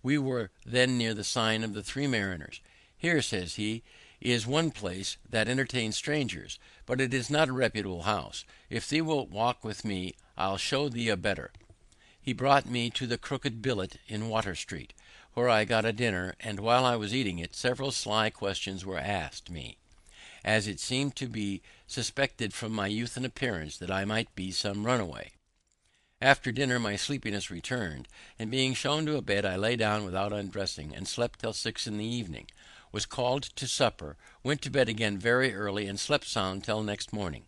[SPEAKER 1] We were then near the sign of the Three Mariners. Here, says he, is one place that entertains strangers, but it is not a reputable house. If thee wilt walk with me, I'll show thee a better. He brought me to the Crooked Billet in Water Street, where I got a dinner, and while I was eating it, several sly questions were asked me, as it seemed to be suspected from my youth and appearance that I might be some runaway. After dinner my sleepiness returned, and being shown to a bed, I lay down without undressing, and slept till 6 in the evening, was called to supper, went to bed again very early, and slept sound till next morning.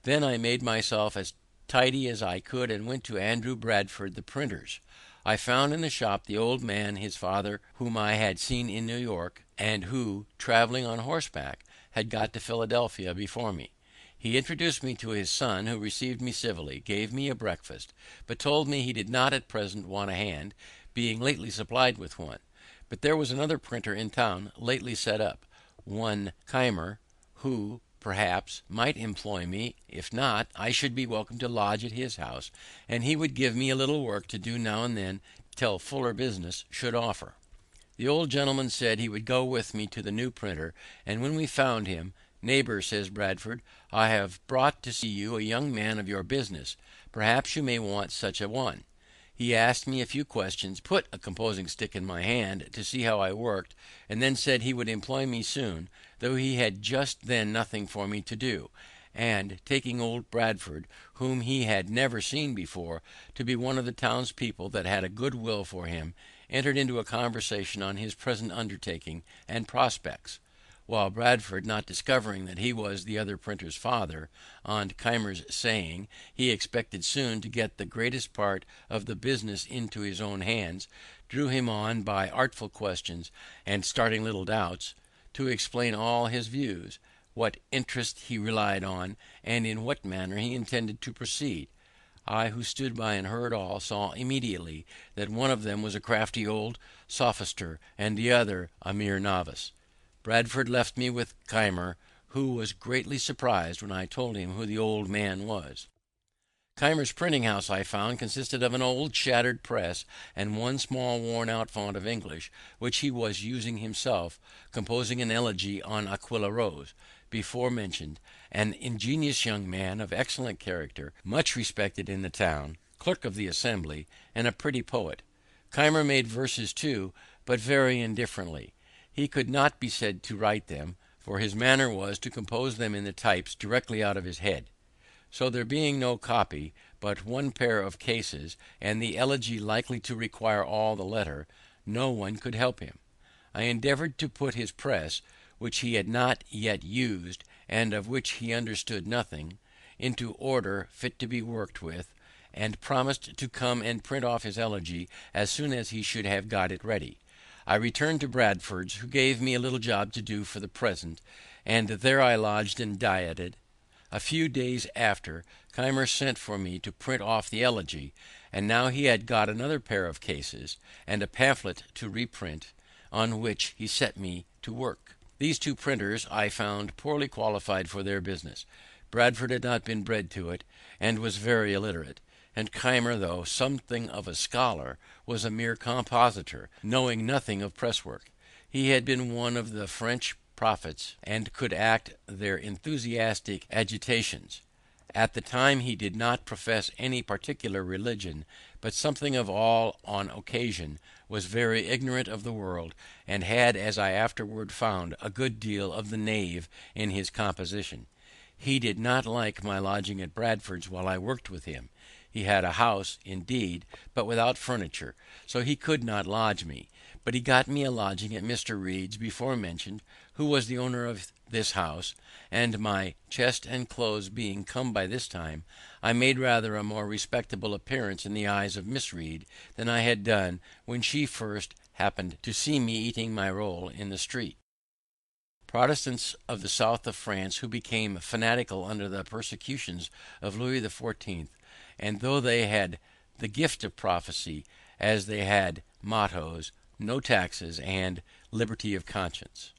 [SPEAKER 1] Then I made myself as tidy as I could, and went to Andrew Bradford the printer's. I found in the shop the old man, his father, whom I had seen in New York, and who, travelling on horseback, had got to Philadelphia before me. He introduced me to his son, who received me civilly, gave me a breakfast, but told me he did not at present want a hand, being lately supplied with one, But there was another printer in town lately set up, one Keimer, who, perhaps, might employ me. If not, I should be welcome to lodge at his house, and he would give me a little work to do now and then till fuller business should offer. The old gentleman said he would go with me to the new printer, and when we found him, "Neighbour," says Bradford, "I have brought to see you a young man of your business. Perhaps you may want such a one." He asked me a few questions, put a composing stick in my hand to see how I worked, and then said he would employ me soon, though he had just then nothing for me to do, and taking old Bradford, whom he had never seen before, to be one of the townspeople that had a good will for him, entered into a conversation on his present undertaking and prospects, while Bradford, not discovering that he was the other printer's father, on Keimer's saying he expected soon to get the greatest part of the business into his own hands, drew him on by artful questions and starting little doubts, to explain all his views, what interest he relied on, and in what manner he intended to proceed. I, who stood by and heard all, saw immediately that one of them was a crafty old sophister, and the other a mere novice. Bradford left me with Keimer, who was greatly surprised when I told him who the old man was. Keimer's printing house, I found, consisted of an old shattered press and one small worn-out font of English, which he was using himself, composing an elegy on Aquilla Rose, before mentioned, an ingenious young man of excellent character, much respected in the town, clerk of the Assembly, and a pretty poet. Keimer made verses too, but very indifferently. He could not be said to write them, for his manner was to compose them in the types directly out of his head. So there being no copy, but one pair of cases, and the elegy likely to require all the letter, no one could help him. I endeavoured to put his press, which he had not yet used, and of which he understood nothing, into order fit to be worked with, and promised to come and print off his elegy as soon as he should have got it ready. I returned to Bradford's, who gave me a little job to do for the present, and there I lodged and dieted. A few days after, Keimer sent for me to print off the elegy, and now he had got another pair of cases, and a pamphlet to reprint, on which he set me to work. These two printers I found poorly qualified for their business. Bradford had not been bred to it, and was very illiterate, and Keimer, though something of a scholar, was a mere compositor, knowing nothing of press work. He had been one of the French prophets, and could act their enthusiastic agitations. At the time he did not profess any particular religion, but something of all on occasion, was very ignorant of the world, and had, as I afterward found, a good deal of the knave in his composition. He did not like my lodging at Bradford's while I worked with him. He had a house, indeed, but without furniture, so he could not lodge me, but he got me a lodging at Mr. Reed's before mentioned, who was the owner of this house, and my chest and clothes being come by this time, I made rather a more respectable appearance in the eyes of Miss Reed than I had done when she first happened to see me eating my roll in the street. Protestants of the south of France, who became fanatical under the persecutions of Louis XIV, and though they had the gift of prophecy, as they had mottos, no taxes, and liberty of conscience.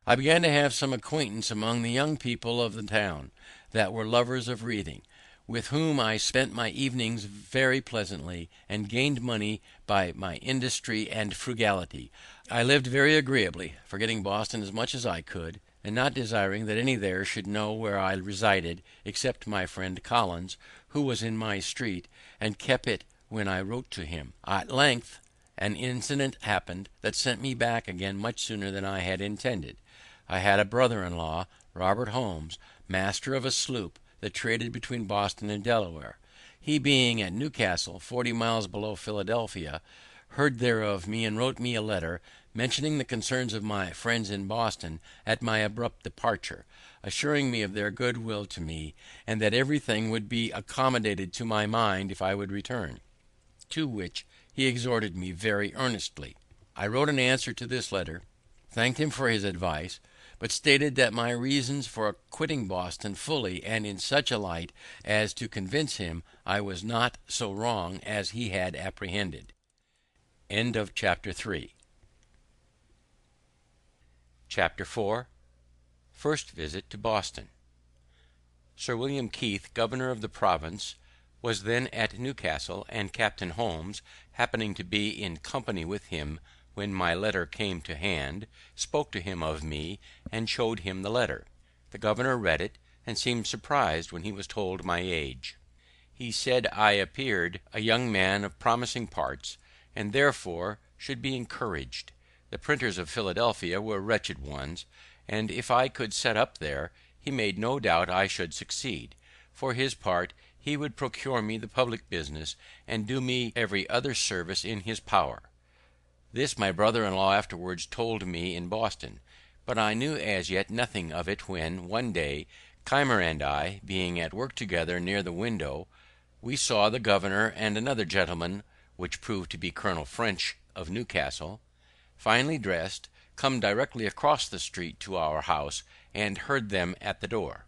[SPEAKER 1] I began to have some acquaintance among the young people of the town, that were lovers of reading, with whom I spent my evenings very pleasantly, and gained money by my industry and frugality. I lived very agreeably, forgetting Boston as much as I could, and not desiring that any there should know where I resided, except my friend Collins, who was in my street, and kept it when I wrote to him. At length an incident happened that sent me back again much sooner than I had intended. I had a brother-in-law, Robert Holmes, master of a sloop that traded between Boston and Delaware. He, being at Newcastle, 40 miles below Philadelphia, heard there of me, and wrote me a letter, mentioning the concerns of my friends in Boston at my abrupt departure, assuring me of their good will to me, and that everything would be accommodated to my mind if I would return, to which he exhorted me very earnestly. I wrote an answer to this letter, thanked him for his advice, but stated that my reasons for quitting Boston fully and in such a light as to convince him I was not so wrong as he had apprehended. Chapter 4. First visit to Boston. Sir William Keith, governor of the province, was then at Newcastle, and Captain Holmes, happening to be in company with him when my letter came to hand, spoke to him of me, and showed him the letter. The governor read it, and seemed surprised when he was told my age. He said I appeared a young man of promising parts, and therefore should be encouraged. The printers of Philadelphia were wretched ones, and if I could set up there, he made no doubt I should succeed. For his part, he would procure me the public business, and do me every other service in his power. This my brother-in-law afterwards told me in Boston, but I knew as yet nothing of it when, one day, Keimer and I, being at work together near the window, we saw the governor and another gentleman, which proved to be Colonel French of Newcastle, finely dressed, come directly across the street to our house, and heard them at the door.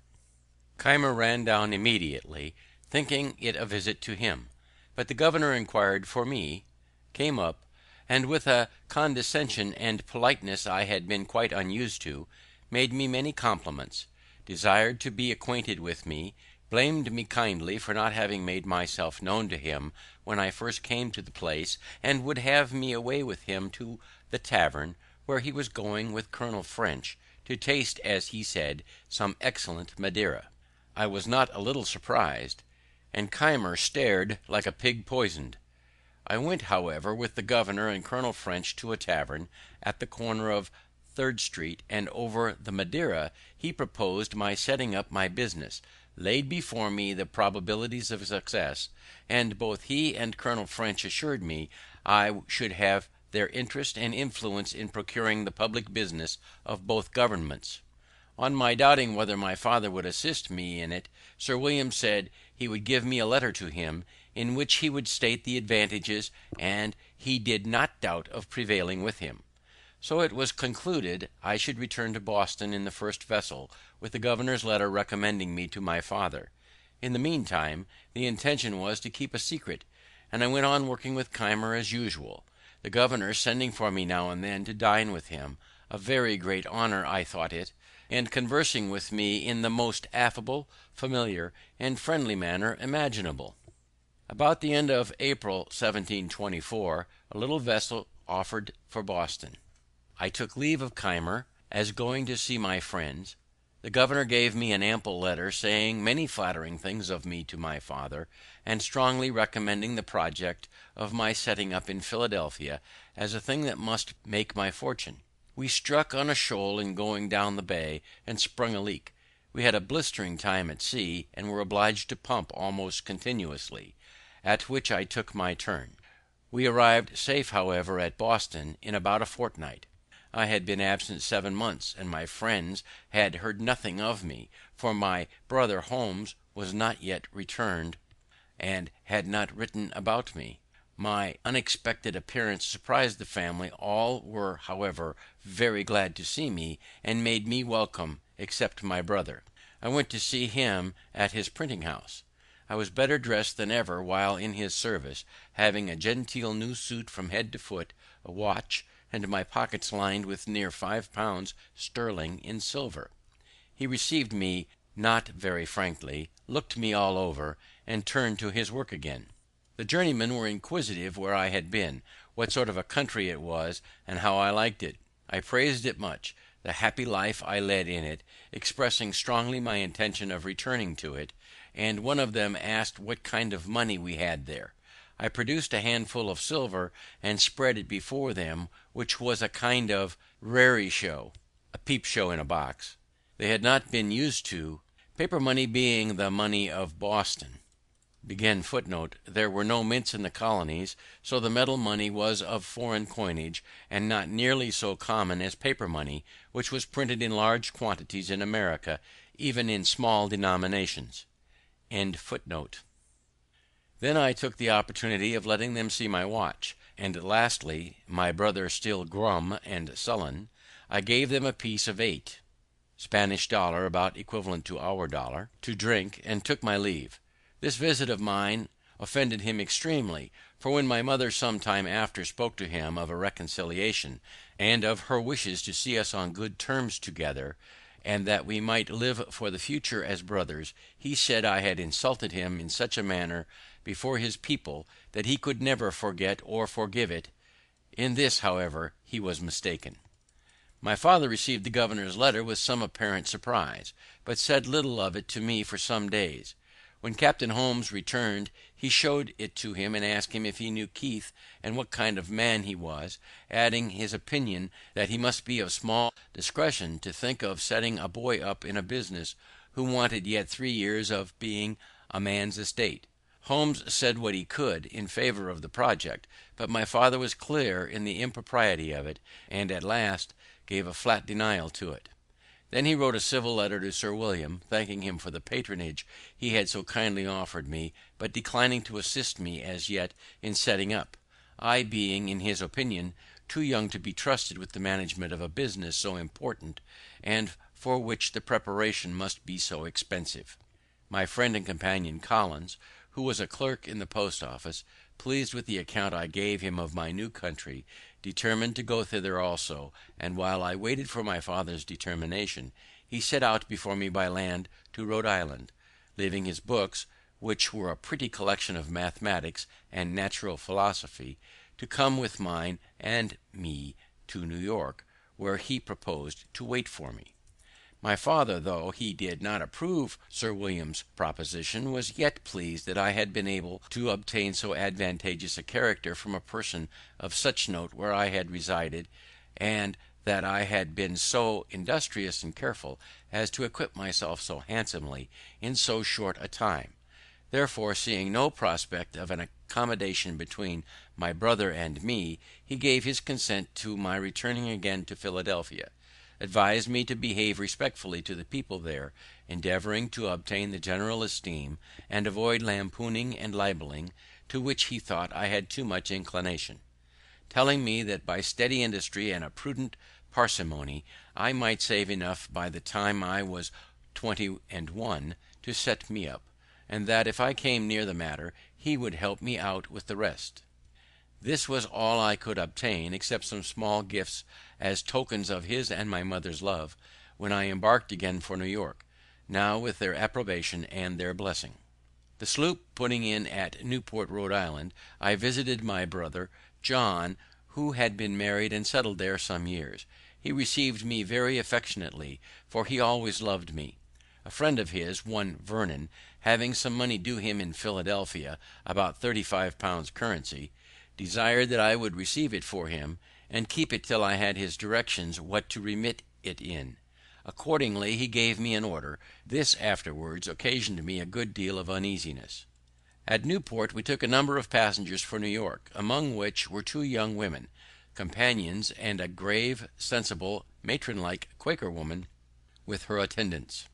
[SPEAKER 1] Keimer ran down immediately, thinking it a visit to him, but the governor inquired for me, came up, and with a condescension and politeness I had been quite unused to, made me many compliments, desired to be acquainted with me, blamed me kindly for not having made myself known to him when I first came to the place, and would have me away with him to the tavern, where he was going with Colonel French, to taste, as he said, some excellent Madeira. I was not a little surprised, and Keimer stared like a pig poisoned. I went, however, with the governor and Colonel French to a tavern at the corner of 3rd Street, and over the Madeira he proposed my setting up my business, laid before me the probabilities of success, and both he and Colonel French assured me I should have their interest and influence in procuring the public business of both governments. On my doubting whether my father would assist me in it, Sir William said he would give me a letter to him, in which he would state the advantages, and he did not doubt of prevailing with him. So it was concluded I should return to Boston in the first vessel, with the governor's letter recommending me to my father. In the meantime, the intention was to keep a secret, and I went on working with Keimer as usual, the governor sending for me now and then to dine with him, a very great honor I thought it, and conversing with me in the most affable, familiar, and friendly manner imaginable. About the end of April 1724, a little vessel offered for Boston. I took leave of Keimer, as going to see my friends. The governor gave me an ample letter, saying many flattering things of me to my father, and strongly recommending the project of my setting up in Philadelphia as a thing that must make my fortune. We struck on a shoal in going down the bay, and sprung a leak. We had a blistering time at sea, and were obliged to pump almost continuously, at which I took my turn. We arrived safe, however, at Boston in about a fortnight. I had been absent 7 months, and my friends had heard nothing of me, for my brother Holmes was not yet returned, and had not written about me. My unexpected appearance surprised the family. All were, however, very glad to see me, and made me welcome, except my brother. I went to see him at his printing house. I was better dressed than ever while in his service, having a genteel new suit from head to foot, a watch, and my pockets lined with near £5 sterling in silver. He received me not very frankly, looked me all over, and turned to his work again. The journeymen were inquisitive where I had been, what sort of a country it was, and how I liked it. I praised it much, the happy life I led in it, expressing strongly my intention of returning to it, and one of them asked what kind of money we had there. I produced a handful of silver, and spread it before them, which was a kind of raree show, a peep show in a box, they had not been used to, paper money being the money of Boston. There were no mints in the colonies, so the metal money was of foreign coinage, and not nearly so common as paper money, which was printed in large quantities in America, even in small denominations. Then I took the opportunity of letting them see my watch, and lastly, my brother still glum and sullen, I gave them a piece of 8 Spanish dollar, about equivalent to our dollar, to drink, and took my leave. This visit of mine offended him extremely, for when my mother some time after spoke to him of a reconciliation, and of her wishes to see us on good terms together, and that we might live for the future as brothers, he said I had insulted him in such a manner before his people that he could never forget or forgive it. In this, however, he was mistaken. My father received the governor's letter with some apparent surprise, but said little of it to me for some days. When Captain Holmes returned, he showed it to him and asked him if he knew Keith and what kind of man he was, adding his opinion that he must be of small discretion to think of setting a boy up in a business who wanted yet 3 years of being a man's estate. Holmes said what he could in favour of the project, but my father was clear in the impropriety of it, and at last gave a flat denial to it. Then he wrote a civil letter to Sir William, thanking him for the patronage he had so kindly offered me, but declining to assist me as yet in setting up, I being, in his opinion, too young to be trusted with the management of a business so important, and for which the preparation must be so expensive. My friend and companion Collins, who was a clerk in the post office, pleased with the account I gave him of my new country, determined to go thither also, and while I waited for my father's determination, he set out before me by land to Rhode Island, leaving his books, which were a pretty collection of mathematics and natural philosophy, to come with mine and me to New York, where he proposed to wait for me. My father, though he did not approve Sir William's proposition, was yet pleased that I had been able to obtain so advantageous a character from a person of such note where I had resided, and that I had been so industrious and careful as to equip myself so handsomely in so short a time. Therefore, seeing no prospect of an accommodation between my brother and me, he gave his consent to my returning again to Philadelphia, advised me to behave respectfully to the people there, endeavouring to obtain the general esteem, and avoid lampooning and libelling, to which he thought I had too much inclination, telling me that by steady industry and a prudent parsimony I might save enough by the time I was 21 to set me up, and that if I came near the matter he would help me out with the rest. This was all I could obtain, except some small gifts as tokens of his and my mother's love, when I embarked again for New York, now with their approbation and their blessing. The sloop putting in at Newport, Rhode Island, I visited my brother John, who had been married and settled there some years. He received me very affectionately, for he always loved me. A friend of his, one Vernon, having some money due him in Philadelphia, about 35 pounds currency, desired that I would receive it for him, and keep it till I had his directions what to remit it in. Accordingly he gave me an order. This afterwards occasioned me a good deal of uneasiness. At Newport we took a number of passengers for New York, among which were 2 young women, companions, and a grave, sensible, matron-like Quaker woman with her attendants.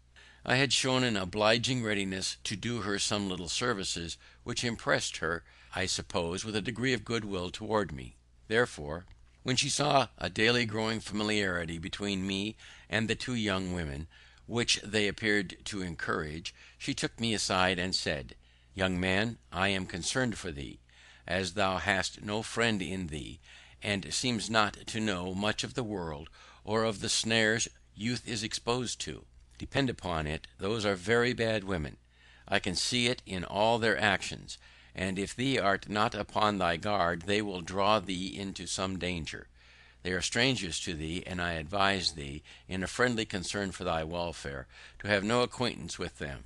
[SPEAKER 1] I had shown an obliging readiness to do her some little services, which impressed her, I suppose, with a degree of goodwill toward me. Therefore, when she saw a daily growing familiarity between me and the 2 young women, which they appeared to encourage, she took me aside and said, "Young man, I am concerned for thee, as thou hast no friend in thee, and seems not to know much of the world, or of the snares youth is exposed to. Depend upon it, those are very bad women. I can see it in all their actions, and if thee art not upon thy guard, they will draw thee into some danger. They are strangers to thee, and I advise thee, in a friendly concern for thy welfare, to have no acquaintance with them."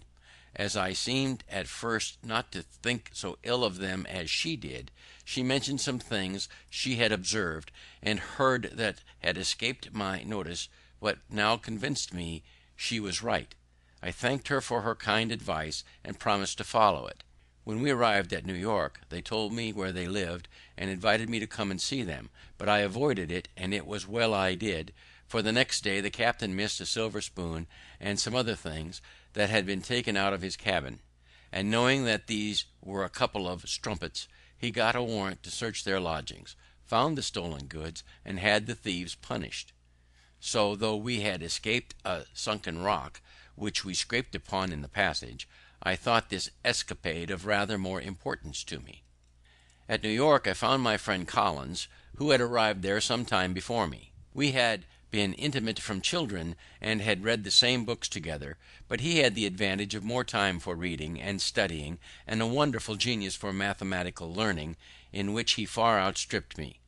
[SPEAKER 1] As I seemed at first not to think so ill of them as she did, she mentioned some things she had observed and heard that had escaped my notice, but now convinced me she was right. I thanked her for her kind advice, and promised to follow it. When we arrived at New York, they told me where they lived, and invited me to come and see them, but I avoided it, and it was well I did, for the next day the captain missed a silver spoon and some other things that had been taken out of his cabin, and knowing that these were a couple of strumpets, he got a warrant to search their lodgings, found the stolen goods, and had the thieves punished. So, though we had escaped a sunken rock, which we scraped upon in the passage, I thought this escapade of rather more importance to me. At New York I found my friend Collins, who had arrived there some time before me. We had been intimate from children, and had read the same books together, but he had the advantage of more time for reading and studying, and a wonderful genius for mathematical learning, in which he far outstripped me.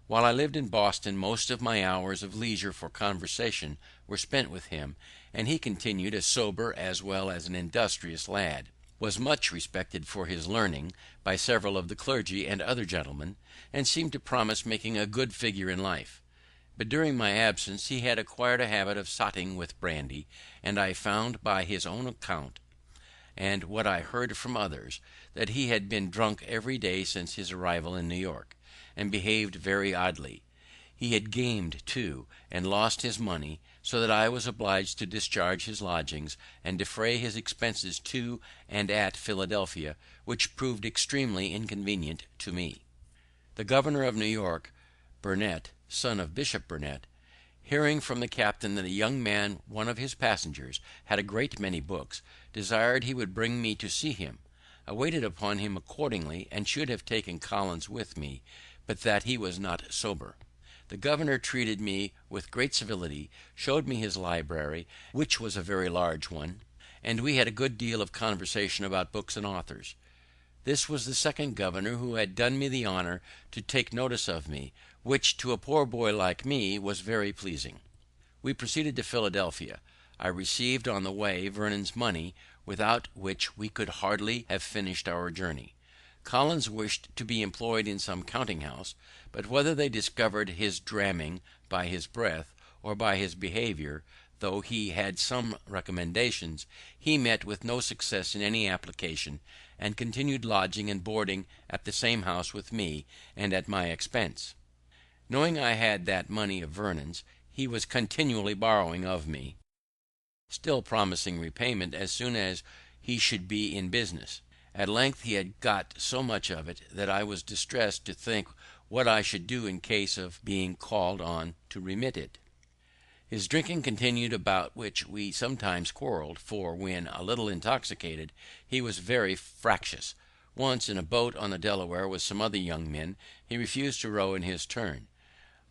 [SPEAKER 1] While I lived in Boston, most of my hours of leisure for conversation were spent with him, and he continued a sober as well as an industrious lad, was much respected for his learning by several of the clergy and other gentlemen, and seemed to promise making a good figure in life. But during my absence he had acquired a habit of sotting with brandy, and I found by his own account, and what I heard from others, that he had been drunk every day since his arrival in New York, and behaved very oddly. He had gamed too, and lost his money, so that I was obliged to discharge his lodgings and defray his expenses to and at Philadelphia, which proved extremely inconvenient to me. The governor of New York, Burnet, son of Bishop Burnet, hearing from the captain that a young man, one of his passengers, had a great many books, desired he would bring me to see him. I waited upon him accordingly, and should have taken Collins with me, but that he was not sober. The governor treated me with great civility, showed me his library, which was a very large one, and we had a good deal of conversation about books and authors. This was the second governor who had done me the honour to take notice of me, which to a poor boy like me was very pleasing. We proceeded to Philadelphia. I received on the way Vernon's money, without which we could hardly have finished our journey. Collins wished to be employed in some counting house, but whether they discovered his dramming by his breath or by his behaviour, though he had some recommendations, he met with no success in any application, and continued lodging and boarding at the same house with me, and at my expense. Knowing I had that money of Vernon's, he was continually borrowing of me, still promising repayment as soon as he should be in business. At length he had got so much of it that I was distressed to think what I should do in case of being called on to remit it. His drinking continued, about which we sometimes quarrelled, for when a little intoxicated he was very fractious. Once, in a boat on the Delaware with some other young men, he refused to row in his turn.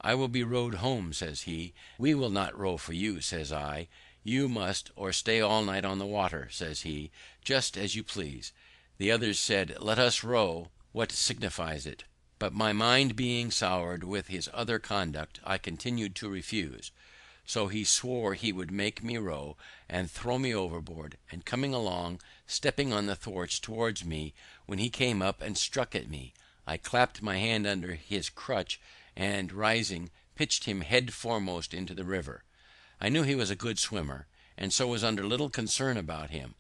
[SPEAKER 1] "I will be rowed home," says he. "We will not row for you," says I. "You must, or stay all night on the water," says he, "just as you please." The others said, "Let us row, what signifies it?" But my mind being soured with his other conduct, I continued to refuse. So he swore he would make me row, and throw me overboard, and coming along, stepping on the thwarts towards me, when he came up and struck at me, I clapped my hand under his crutch, and rising, pitched him head foremost into the river. I knew he was a good swimmer, and so was under little concern about him,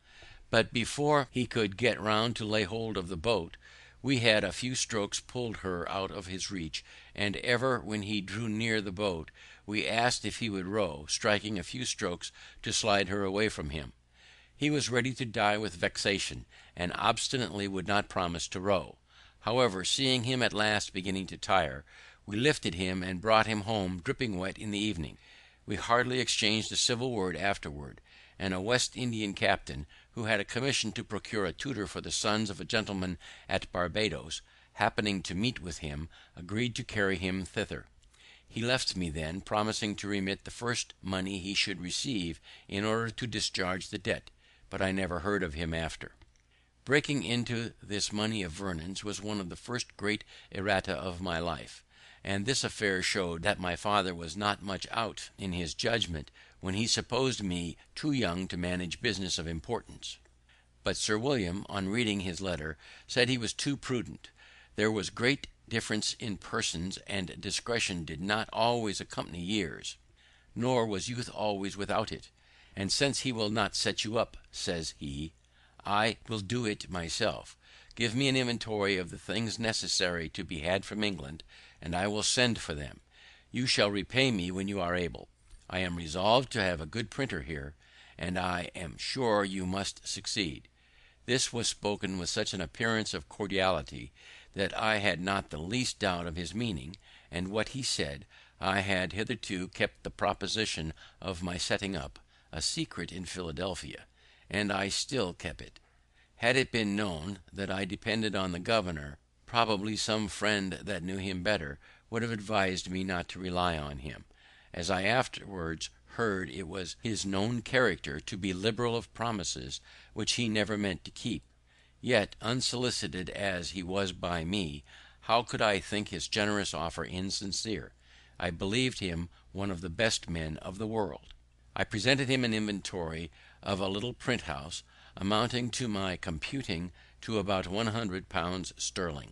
[SPEAKER 1] but before he could get round to lay hold of the boat, we had a few strokes pulled her out of his reach, and ever when he drew near the boat, we asked if he would row, striking a few strokes to slide her away from him. He was ready to die with vexation, and obstinately would not promise to row. However, seeing him at last beginning to tire, we lifted him and brought him home dripping wet in the evening. We hardly exchanged a civil word afterward, and a West Indian captain, who had a commission to procure a tutor for the sons of a gentleman at Barbados, happening to meet with him, agreed to carry him thither. He left me then, promising to remit the first money he should receive in order to discharge the debt, but I never heard of him after. Breaking into this money of Vernon's was one of the first great errata of my life, and this affair showed that my father was not much out in his judgment when he supposed me too young to manage business of importance. But Sir William, on reading his letter, said he was too prudent. There was great difference in persons, and discretion did not always accompany years, nor was youth always without it. And since he will not set you up, says he, I will do it myself. Give me an inventory of the things necessary to be had from England, and I will send for them. You shall repay me when you are able. I am resolved to have a good printer here, and I am sure you must succeed. This was spoken with such an appearance of cordiality that I had not the least doubt of his meaning, and what he said. I had hitherto kept the proposition of my setting up a secret in Philadelphia, and I still kept it. Had it been known that I depended on the governor, probably some friend that knew him better would have advised me not to rely on him, as I afterwards heard it was his known character to be liberal of promises which he never meant to keep. Yet, unsolicited as he was by me, how could I think his generous offer insincere? I believed him one of the best men of the world. I presented him an inventory of a little print house, amounting to my computing to about £100 sterling.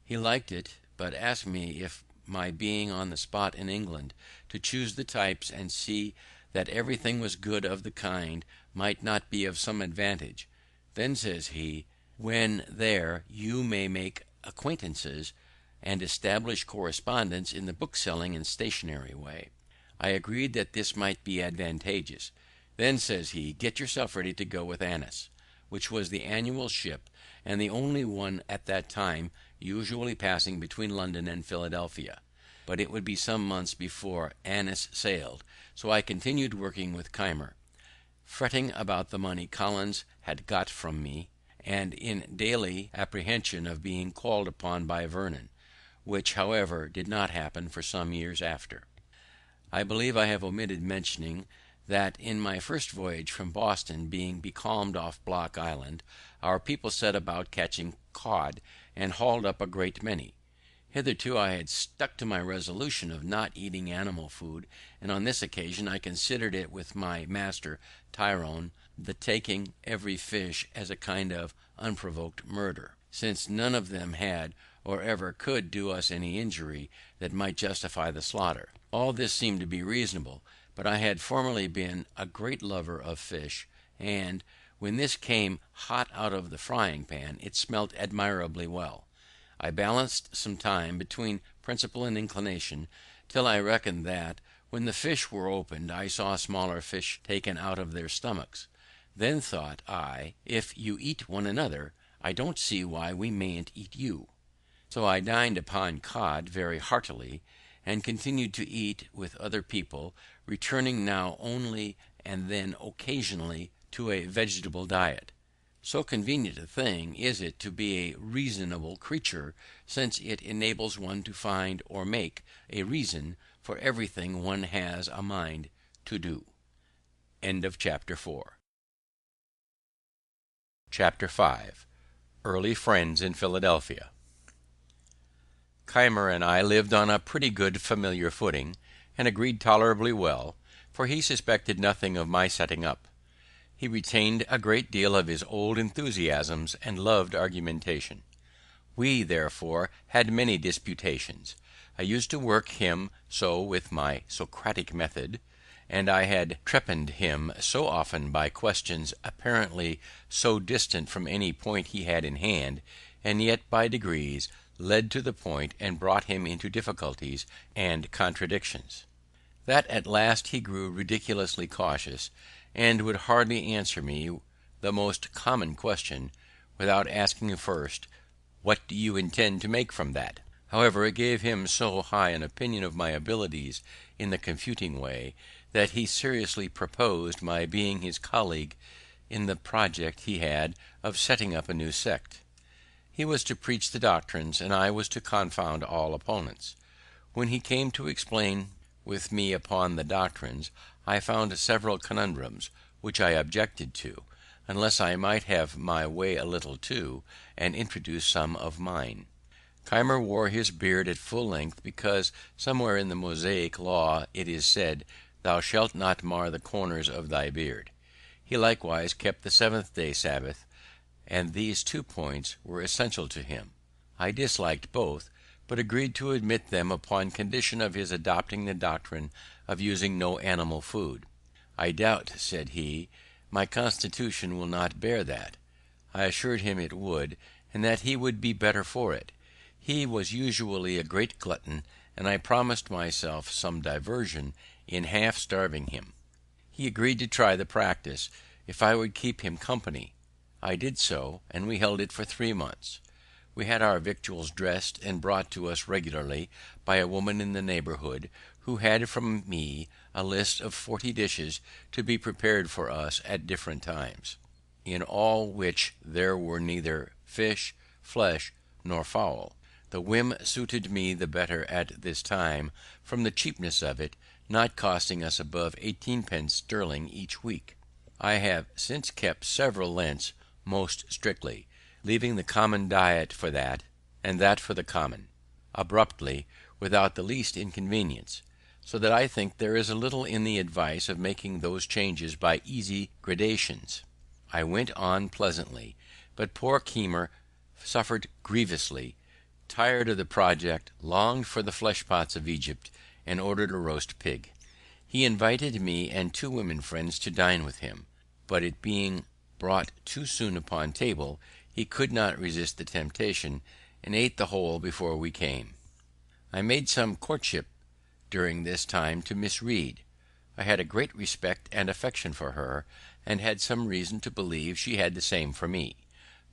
[SPEAKER 1] He liked it, but asked me if my being on the spot in England to choose the types and see that everything was good of the kind might not be of some advantage. Then, says he, when there you may make acquaintances and establish correspondence in the bookselling and stationery way. I agreed that this might be advantageous. Then, says he, get yourself ready to go with Annis, which was the annual ship and the only one at that time usually passing between London and Philadelphia. But it would be some months before Annis sailed, so I continued working with Keimer, fretting about the money Collins had got from me, and in daily apprehension of being called upon by Vernon, which, however, did not happen for some years after. I believe I have omitted mentioning that in my first voyage from Boston, being becalmed off Block Island, our people set about catching cod, and hauled up a great many. Hitherto I had stuck to my resolution of not eating animal food, and on this occasion I considered it with my master Tyrone the taking every fish as a kind of unprovoked murder, since none of them had or ever could do us any injury that might justify the slaughter. All this seemed to be reasonable, but I had formerly been a great lover of fish, and when this came hot out of the frying pan, it smelt admirably well. I balanced some time between principle and inclination, till I reckoned that, when the fish were opened, I saw smaller fish taken out of their stomachs. Then thought I, if you eat one another, I don't see why we mayn't eat you. So I dined upon cod very heartily, and continued to eat with other people, returning now only and then occasionally to a vegetable diet. So convenient a thing is it to be a reasonable creature, since it enables one to find or make a reason for everything one has a mind to do. End of chapter 4. Chapter 5. Early Friends in Philadelphia. Keimer and I lived on a pretty good familiar footing, and agreed tolerably well, for he suspected nothing of my setting up. He retained a great deal of his old enthusiasms, and loved argumentation. We, therefore, had many disputations. I used to work him so with my Socratic method, and I had trepanned him so often by questions apparently so distant from any point he had in hand, and yet by degrees led to the point and brought him into difficulties and contradictions, that at last he grew ridiculously cautious, and would hardly answer me the most common question without asking first, what do you intend to make from that? However, it gave him so high an opinion of my abilities in the confuting way, that he seriously proposed my being his colleague in the project he had of setting up a new sect. He was to preach the doctrines, and I was to confound all opponents. When he came to explain with me upon the doctrines, I found several conundrums, which I objected to, unless I might have my way a little too, and introduce some of mine. Keimer wore his beard at full length, because somewhere in the Mosaic law it is said, thou shalt not mar the corners of thy beard. He likewise kept the seventh-day Sabbath, and these 2 points were essential to him. I disliked both, but agreed to admit them upon condition of his adopting the doctrine of using no animal food. I doubt, said he, my constitution will not bear that. I assured him it would, and that he would be better for it. He was usually a great glutton, and I promised myself some diversion in half starving him. He agreed to try the practice, if I would keep him company. I did so, and we held it for 3 months. We had our victuals dressed and brought to us regularly by a woman in the neighbourhood, who had from me a list of 40 dishes to be prepared for us at different times. in all which there were neither fish, flesh, nor fowl. The whim suited me the better at this time, from the cheapness of it, not costing us above 18 sterling each week. I have since kept several Lents most strictly, leaving the common diet for that, and that for the common, abruptly, without the least inconvenience; so that I think there is little in the advice of making those changes by easy gradations. I went on pleasantly, but poor Keimer suffered grievously, tired of the project, longed for the flesh pots of Egypt, and ordered a roast pig. He invited me and 2 women friends to dine with him, but it being brought too soon upon table, he could not resist the temptation, and ate the whole before we came. I made some courtship during this time to Miss Read. I had a great respect and affection for her, and had some reason to believe she had the same for me;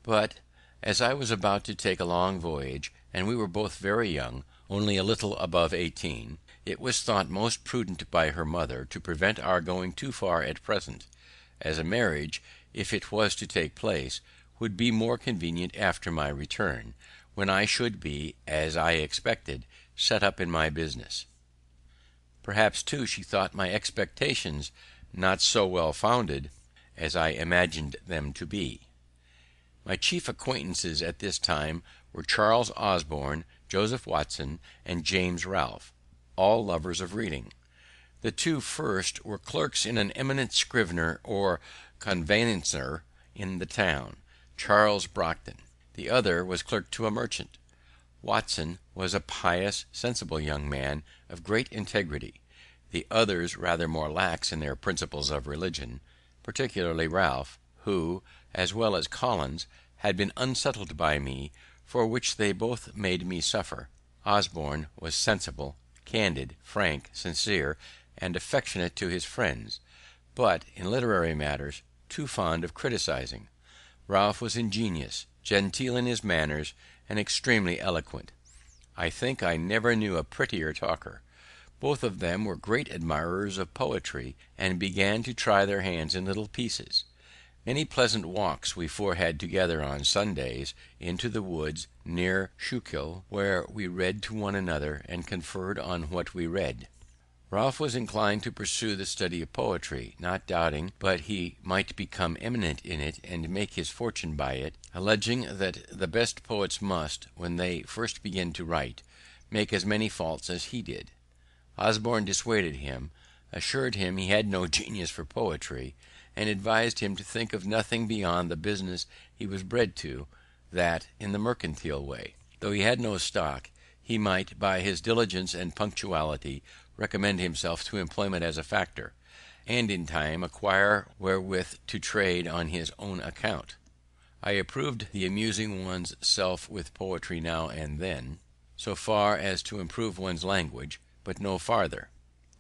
[SPEAKER 1] but, as I was about to take a long voyage, and we were both very young, only a little above 18, it was thought most prudent by her mother to prevent our going too far at present, as a marriage, if it was to take place, would be more convenient after my return, when I should be, as I expected, set up in my business. Perhaps, too, she thought my expectations not so well founded as I imagined them to be. My chief acquaintances at this time were Charles Osborne, Joseph Watson, and James Ralph, all lovers of reading. The 2 first were clerks in an eminent scrivener or conveyancer in the town, Charles Brockton. The other was clerk to a merchant. Watson was a pious, sensible young man of great integrity; the others rather more lax in their principles of religion, particularly Ralph, who, as well as Collins, had been unsettled by me, for which they both made me suffer. Osborne was sensible, candid, frank, sincere, and affectionate to his friends, but, in literary matters, too fond of criticizing. Ralph was ingenious, genteel in his manners, and extremely eloquent. I think I never knew a prettier talker. Both of them were great admirers of poetry, and began to try their hands in little pieces. Many pleasant walks we 4 had together on Sundays into the woods near Schuylkill, where we read to one another, and conferred on what we read. Ralph was inclined to pursue the study of poetry, not doubting but he might become eminent in it and make his fortune by it, alleging that the best poets must, when they first begin to write, make as many faults as he did. Osborne dissuaded him, assured him he had no genius for poetry, and advised him to think of nothing beyond the business he was bred to, that in the mercantile way. Though he had no stock, he might, by his diligence and punctuality, recommend himself to employment as a factor, and in time acquire wherewith to trade on his own account. I approved the amusing one's self with poetry now and then, so far as to improve one's language, but no farther.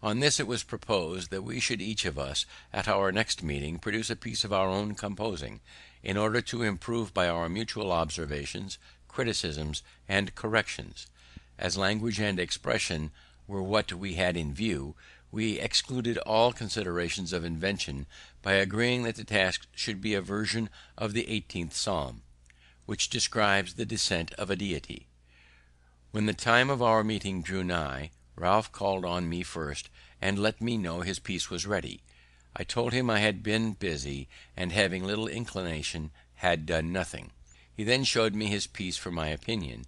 [SPEAKER 1] On this it was proposed that we should each of us, at our next meeting, produce a piece of our own composing, in order to improve by our mutual observations, criticisms, and corrections. As language and expression were what we had in view, we excluded all considerations of invention by agreeing that the task should be a version of the 18th Psalm, which describes the descent of a deity. When the time of our meeting drew nigh, Ralph called on me first, and let me know his piece was ready. I told him I had been busy, and having little inclination, had done nothing. He then showed me his piece for my opinion,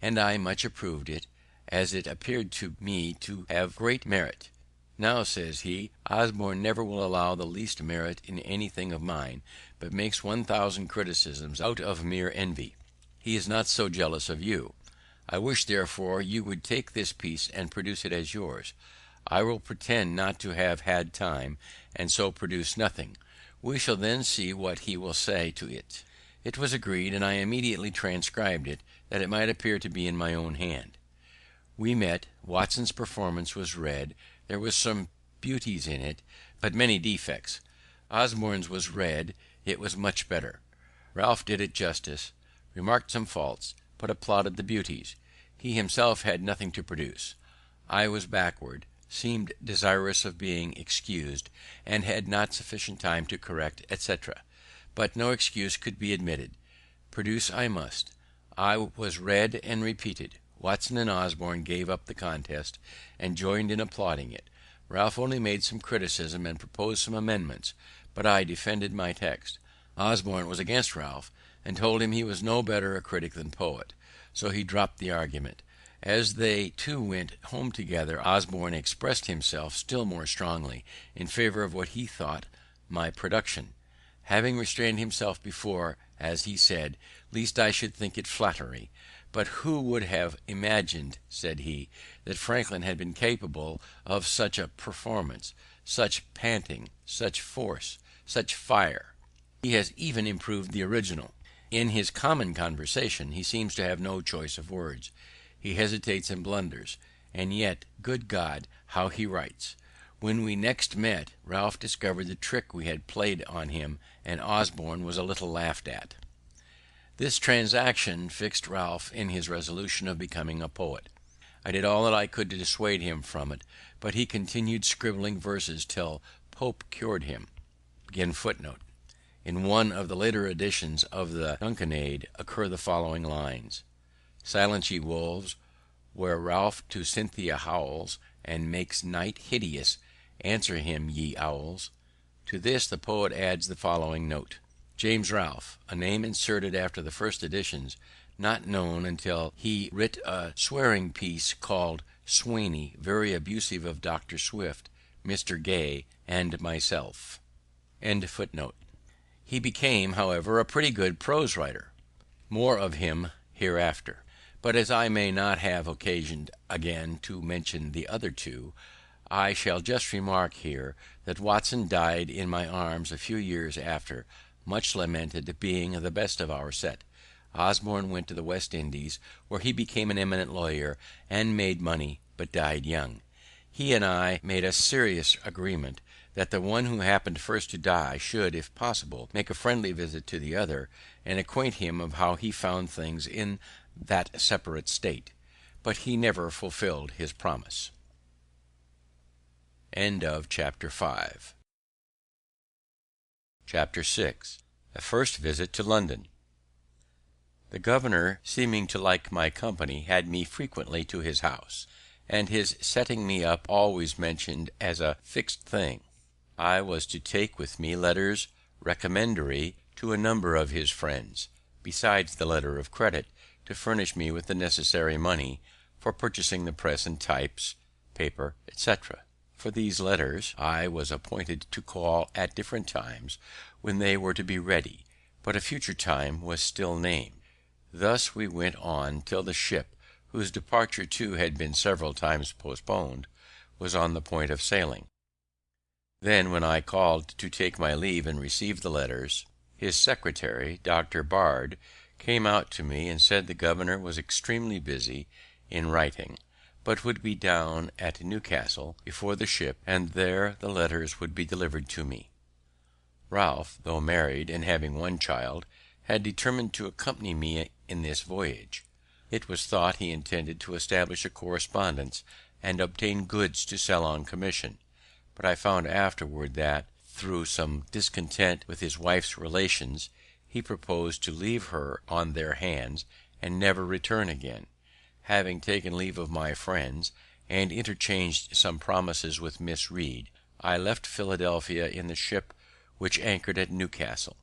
[SPEAKER 1] and I much approved it, as it appeared to me to have great merit. Now, says he, Osborne never will allow the least merit in anything of mine, but makes 1,000 criticisms out of mere envy. He is not so jealous of you. I wish, therefore, you would take this piece and produce it as yours. I will pretend not to have had time, and so produce nothing. We shall then see what he will say to it. It was agreed, and I immediately transcribed it, that it might appear to be in my own hand. We met. Watson's performance was read. There were some beauties in it, but many defects. Osborne's was read. It was much better. Ralph did it justice, remarked some faults, but applauded the beauties. He himself had nothing to produce. I was backward, seemed desirous of being excused, and had not sufficient time to correct, etc. but no excuse could be admitted. Produce I must. I was read and repeated. Watson and Osborne gave up the contest, and joined in applauding it. Ralph only made some criticism and proposed some amendments, but I defended my text. Osborne was against Ralph, and told him he was no better a critic than poet, so he dropped the argument. As they two went home together, Osborne expressed himself still more strongly in favour of what he thought my production, having restrained himself before, as he said, lest I should think it flattery. But who would have imagined, said he, that Franklin had been capable of such a performance, such panting, such force, such fire? He has even improved the original. In his common conversation he seems to have no choice of words. He hesitates and blunders, and yet, good God, how he writes! When we next met, Ralph discovered the trick we had played on him, and Osborne was a little laughed at. This transaction fixed Ralph in his resolution of becoming a poet. I did all that I could to dissuade him from it, but he continued scribbling verses till Pope cured him. In one of the later editions of the Dunciad occur the following lines: Silence, ye wolves, where Ralph to Cynthia howls, and makes night hideous, answer him, ye owls. To this the poet adds the following note: James Ralph, a name inserted after the first editions, not known until he writ a swearing piece called Swaney, very abusive of Dr. Swift, Mr. Gay, and myself. He became, however, a pretty good prose writer. More of him hereafter. But as I may not have occasion again to mention the other two, I shall just remark here that Watson died in my arms a few years after, much lamented, being the best of our set. Osborne went to the West Indies, where he became an eminent lawyer, and made money, but died young. He and I made a serious agreement that the one who happened first to die should, if possible, make a friendly visit to the other, and acquaint him of how he found things in that separate state. But he never fulfilled his promise. Chapter 6. A first visit to London. The governor, seeming to like my company, had me frequently to his house, and his setting me up always mentioned as a fixed thing. I was to take with me letters recommendatory to a number of his friends, besides the letter of credit, to furnish me with the necessary money for purchasing the press and types, paper, etc. For these letters I was appointed to call at different times when they were to be ready, but a future time was still named. Thus we went on till the ship, whose departure too had been several times postponed, was on the point of sailing. Then, when I called to take my leave and receive the letters, his secretary, Dr. Bard, came out to me and said the governor was extremely busy in writing, but would be down at Newcastle before the ship, and there the letters would be delivered to me. Ralph, though married and having one child, had determined to accompany me in this voyage. It was thought he intended to establish a correspondence and obtain goods to sell on commission, but I found afterward that, through some discontent with his wife's relations, he proposed to leave her on their hands and never return again. Having taken leave of my friends, and interchanged some promises with Miss Reed, I left Philadelphia in the ship which anchored at Newcastle.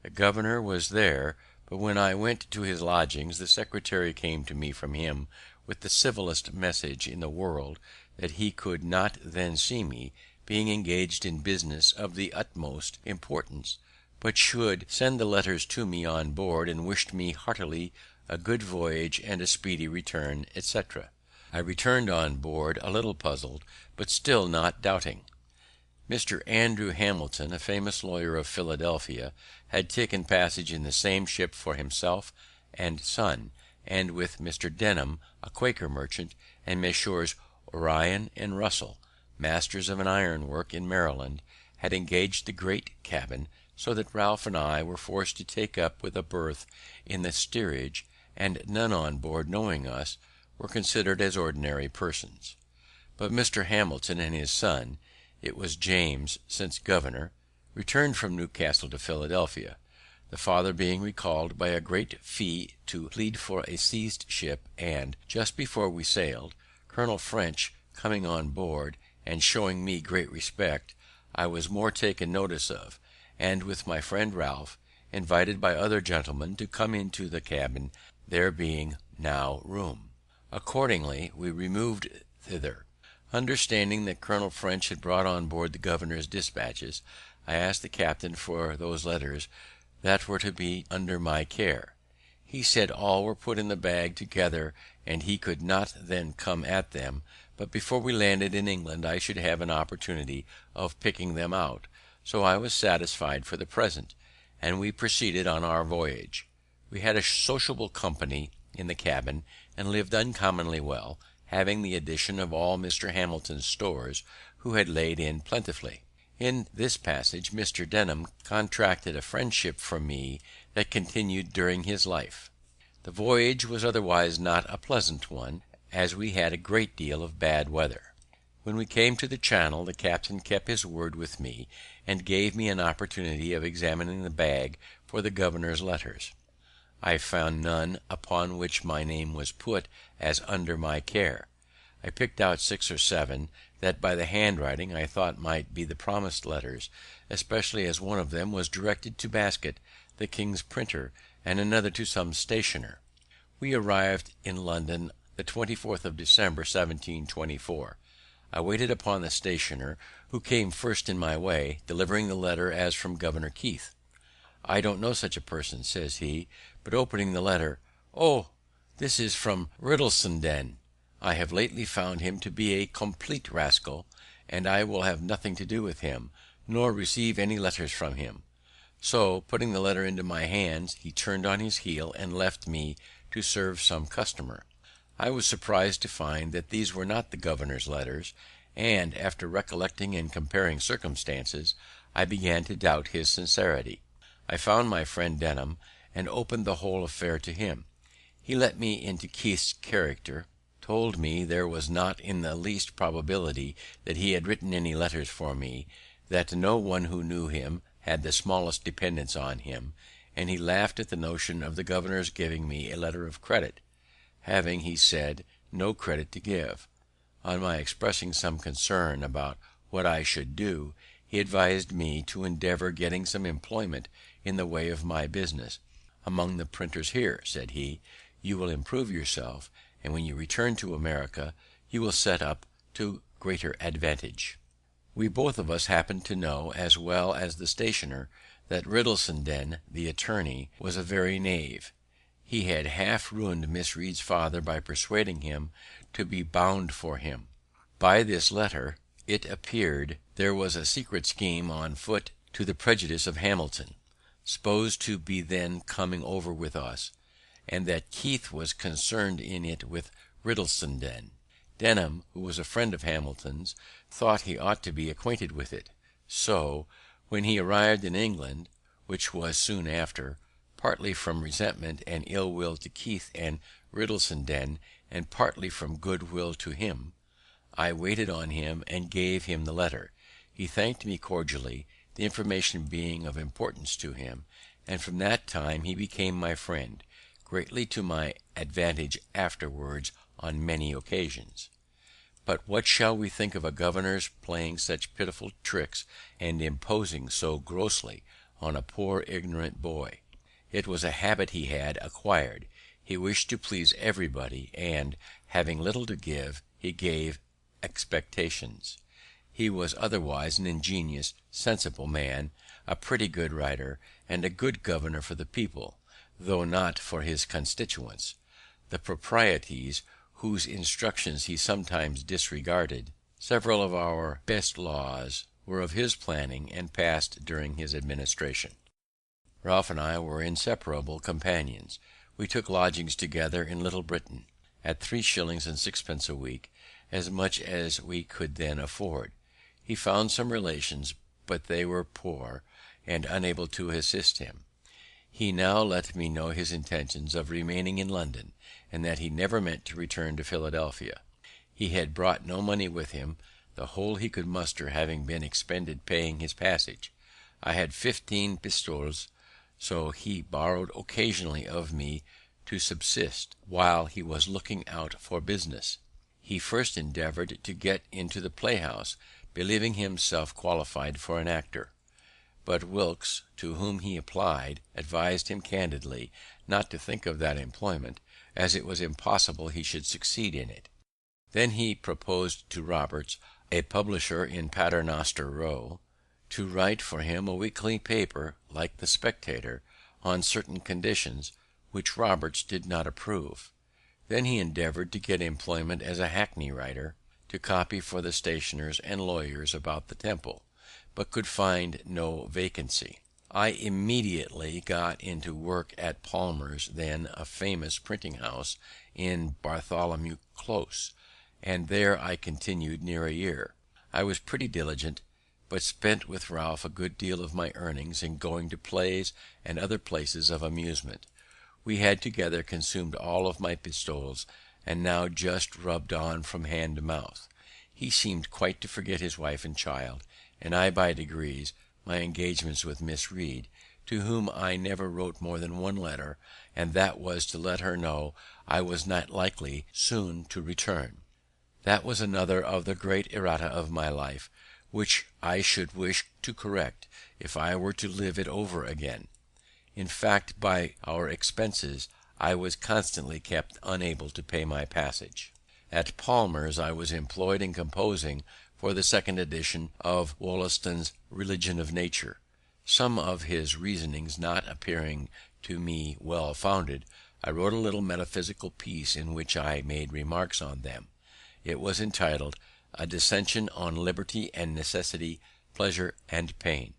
[SPEAKER 1] The governor was there, but when I went to his lodgings, the secretary came to me from him with the civillest message in the world that he could not then see me, being engaged in business of the utmost importance, but should send the letters to me on board, and wished me heartily a good voyage and a speedy return, etc. I returned on board a little puzzled, but still not doubting. Mr. Andrew Hamilton, a famous lawyer of Philadelphia, had taken passage in the same ship for himself and son, and with Mr. Denham, a Quaker merchant, and Messrs. Orion and Russell, masters of an iron work in Maryland, had engaged the great cabin, so that Ralph and I were forced to take up with a berth in the steerage, and none on board knowing us were considered as ordinary persons. But Mr. Hamilton and his son, it was James, since governor, returned from Newcastle to Philadelphia. the father being recalled by a great fee to plead for a seized ship; and, just before we sailed, Colonel French coming on board, and showing me great respect, I was more taken notice of, and, with my friend Ralph, invited by other gentlemen to come into the cabin, there being now room. Accordingly we removed thither. Understanding that Colonel French had brought on board the governor's dispatches, I asked the captain for those letters that were to be under my care. He said all were put in the bag together, and he could not then come at them, but before we landed in England I should have an opportunity of picking them out. So I was satisfied for the present, and we proceeded on our voyage. We had a sociable company in the cabin, and lived uncommonly well, having the addition of all Mr. Hamilton's stores, who had laid in plentifully. In this passage Mr. Denham contracted a friendship for me that continued during his life. The voyage was otherwise not a pleasant one, as we had a great deal of bad weather. When we came to the Channel, the captain kept his word with me, and gave me an opportunity of examining the bag for the governor's letters. I found none upon which my name was put as under my care. I picked out 6 or 7 that by the handwriting I thought might be the promised letters, especially as one of them was directed to Basket, the king's printer, and another to some stationer. We arrived in London the 24th of December, 1724. I waited upon the stationer, who came first in my way, delivering the letter as from Governor Keith. "I don't know such a person," says he, but opening the letter, "Oh, this is from Riddlesden. I have lately found him to be a complete rascal, and I will have nothing to do with him, nor receive any letters from him." So, putting the letter into my hands, he turned on his heel and left me to serve some customer. I was surprised to find that these were not the governor's letters, and, after recollecting and comparing circumstances, I began to doubt his sincerity. I found my friend Denham, and opened the whole affair to him. He let me into Keith's character, told me there was not in the least probability that he had written any letters for me, that no one who knew him had the smallest dependence on him, and he laughed at the notion of the governor's giving me a letter of credit, having, he said, no credit to give. On my expressing some concern about what I should do, he advised me to endeavour getting some employment in the way of my business. "Among the printers here," said he, "you will improve yourself, and when you return to America you will set up to greater advantage." We both of us happened to know, as well as the stationer, that Riddlesden, the attorney, was a very knave. He had half ruined Miss Read's father by persuading him to be bound for him. By this letter it appeared there was a secret scheme on foot to the prejudice of Hamilton, supposed to be then coming over with us, and that Keith was concerned in it with Riddlesden. Denham, who was a friend of Hamilton's, thought he ought to be acquainted with it. So, when he arrived in England, which was soon after, partly from resentment and ill will to Keith and Riddlesden, and partly from good will to him, I waited on him and gave him the letter. He thanked me cordially, the information being of importance to him, and from that time he became my friend, greatly to my advantage afterwards on many occasions. But what shall we think of a governor's playing such pitiful tricks, and imposing so grossly on a poor ignorant boy? It was a habit he had acquired. He wished to please everybody, and, having little to give, he gave expectations. He was otherwise an ingenious, sensible man, a pretty good writer, and a good governor for the people, though not for his constituents. The proprieties, whose instructions he sometimes disregarded, several of our best laws, were of his planning, and passed during his administration. Ralph and I were inseparable companions. We took lodgings together in Little Britain, at 3 shillings and 6 a week, as much as we could then afford. He found some relations, but they were poor, and unable to assist him. He now let me know his intentions of remaining in London, and that he never meant to return to Philadelphia. He had brought no money with him, the whole he could muster having been expended paying his passage. I had 15 pistoles, so he borrowed occasionally of me to subsist while he was looking out for business. He first endeavoured to get into the playhouse, believing himself qualified for an actor; but Wilkes, to whom he applied, advised him candidly not to think of that employment, as it was impossible he should succeed in it. Then he proposed to Roberts, a publisher in Paternoster Row, to write for him a weekly paper like the Spectator, on certain conditions, which Roberts did not approve. Then he endeavoured to get employment as a hackney writer, to copy for the stationers and lawyers about the Temple, but could find no vacancy. I immediately got into work at Palmer's, then a famous printing house in Bartholomew Close, and there I continued near a year. I was pretty diligent, but spent with Ralph a good deal of my earnings in going to plays and other places of amusement. We had together consumed all of my pistoles, and now just rubbed on from hand to mouth. He seemed quite to forget his wife and child, and I by degrees my engagements with Miss Read, to whom I never wrote more than one letter, and that was to let her know I was not likely soon to return. That was another of the great errata of my life, which I should wish to correct if I were to live it over again. In fact, by our expenses, I was constantly kept unable to pay my passage. At Palmer's I was employed in composing for the second edition of Wollaston's Religion of Nature. Some of his reasonings not appearing to me well founded, I wrote a little metaphysical piece in which I made remarks on them. It was entitled A Dissertation on Liberty and Necessity, Pleasure and Pain.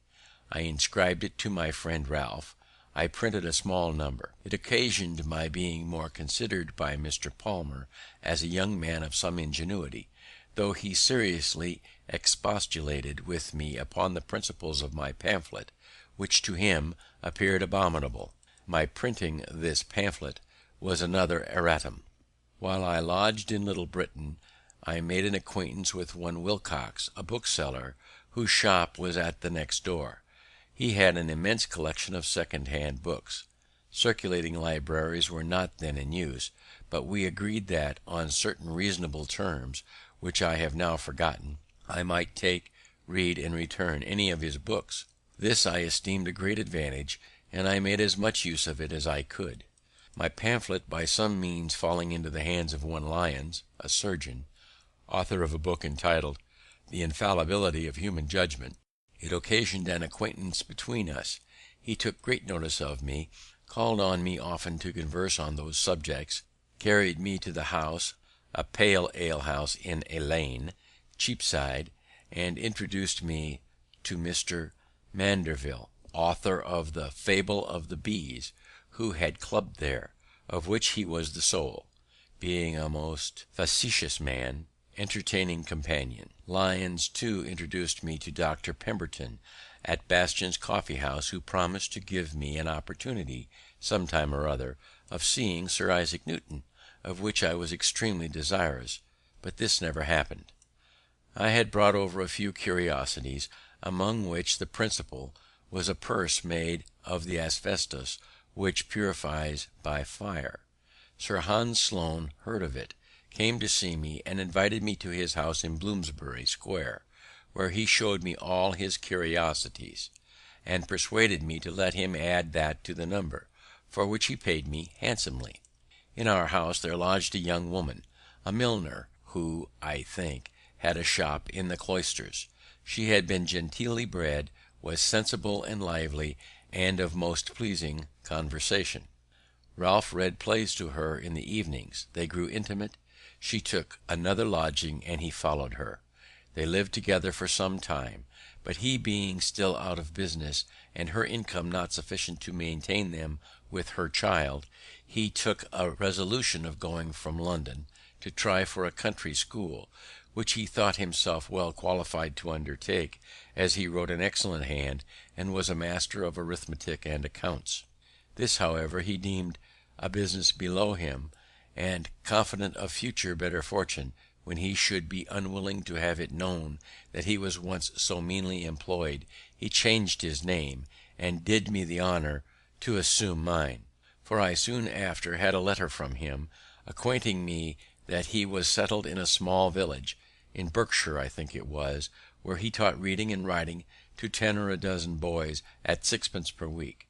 [SPEAKER 1] I inscribed it to my friend Ralph. I printed a small number. It occasioned my being more considered by Mr. Palmer as a young man of some ingenuity, though he seriously expostulated with me upon the principles of my pamphlet, which to him appeared abominable. My printing this pamphlet was another erratum. While I lodged in Little Britain, I made an acquaintance with one Wilcox, a bookseller, whose shop was at the next door. He had an immense collection of second-hand books. Circulating libraries were not then in use, but we agreed that, on certain reasonable terms, which I have now forgotten, I might take, read, and return any of his books. This I esteemed a great advantage, and I made as much use of it as I could. My pamphlet by some means falling into the hands of one Lyons, a surgeon, author of a book entitled The Infallibility of Human Judgment, it occasioned an acquaintance between us. He took great notice of me, called on me often to converse on those subjects, carried me to the house, a pale ale house in a lane, Cheapside, and introduced me to Mr. Mandeville, author of the Fable of the Bees, who had clubbed there, of which he was the soul, being a most facetious man, entertaining companion. Lyons too introduced me to Dr. Pemberton at Bastion's coffee house, who promised to give me an opportunity, some time or other, of seeing Sir Isaac Newton, of which I was extremely desirous, but this never happened. I had brought over a few curiosities, among which the principal was a purse made of the asbestos which purifies by fire. Sir Hans Sloane heard of it, came to see me, and invited me to his house in Bloomsbury Square, where he showed me all his curiosities, and persuaded me to let him add that to the number, for which he paid me handsomely. In our house there lodged a young woman, a milliner, who, I think, had a shop in the Cloisters. She had been genteelly bred, was sensible and lively, and of most pleasing conversation. Ralph read plays to her in the evenings. They grew intimate. She took another lodging, and he followed her. They lived together for some time, but he being still out of business, and her income not sufficient to maintain them with her child, he took a resolution of going from London to try for a country school, which he thought himself well qualified to undertake, as he wrote an excellent hand, and was a master of arithmetic and accounts. This, however, he deemed a business below him, and, confident of future better fortune, when he should be unwilling to have it known that he was once so meanly employed, he changed his name, and did me the honour to assume mine, for I soon after had a letter from him, acquainting me that he was settled in a small village, in Berkshire I think it was, where he taught reading and writing to 10 or a dozen boys at 6d. per week,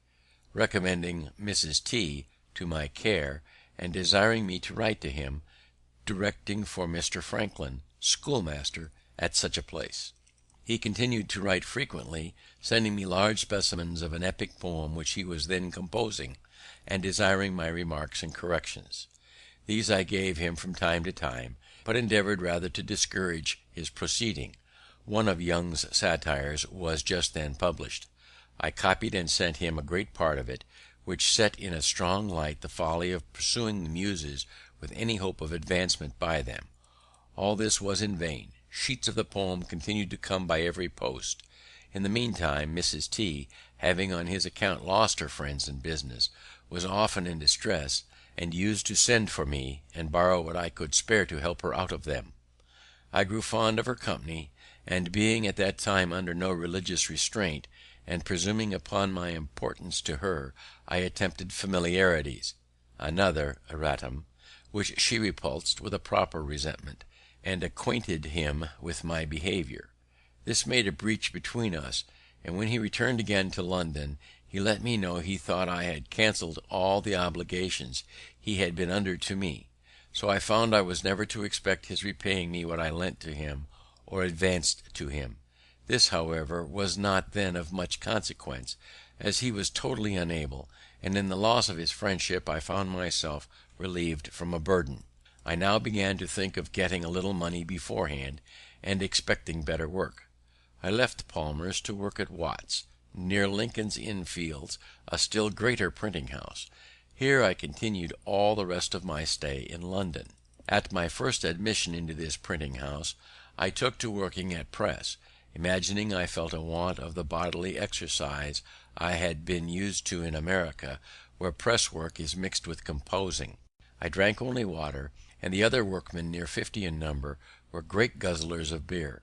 [SPEAKER 1] recommending Mrs. T to my care, and desiring me to write to him, directing for Mr. Franklin, schoolmaster at such a place. He continued to write frequently, sending me large specimens of an epic poem which he was then composing, and desiring my remarks and corrections. These I gave him from time to time, but endeavoured rather to discourage his proceeding. One of Young's satires was just then published. I copied and sent him a great part of it, which set in a strong light the folly of pursuing the Muses with any hope of advancement by them. All this was in vain. Sheets of the poem continued to come by every post. In the meantime, Mrs. T, having on his account lost her friends and business, was often in distress, and used to send for me and borrow what I could spare to help her out of them. I grew fond of her company, and being at that time under no religious restraint, and presuming upon my importance to her, I attempted familiarities, another erratum, which she repulsed with a proper resentment, and acquainted him with my behaviour. This made a breach between us, and when he returned again to London, he let me know he thought I had cancelled all the obligations he had been under to me. So I found I was never to expect his repaying me what I lent to him or advanced to him. This, however, was not then of much consequence, as he was totally unable, and in the loss of his friendship I found myself relieved from a burden. I now began to think of getting a little money beforehand, and expecting better work. I left Palmer's to work at Watt's, near Lincoln's Inn Fields, a still greater printing house. Here I continued all the rest of my stay in London. At my first admission into this printing house, I took to working at press, imagining I felt a want of the bodily exercise I had been used to in America, where press work is mixed with composing. I drank only water, and the other workmen, near 50 in number, were great guzzlers of beer.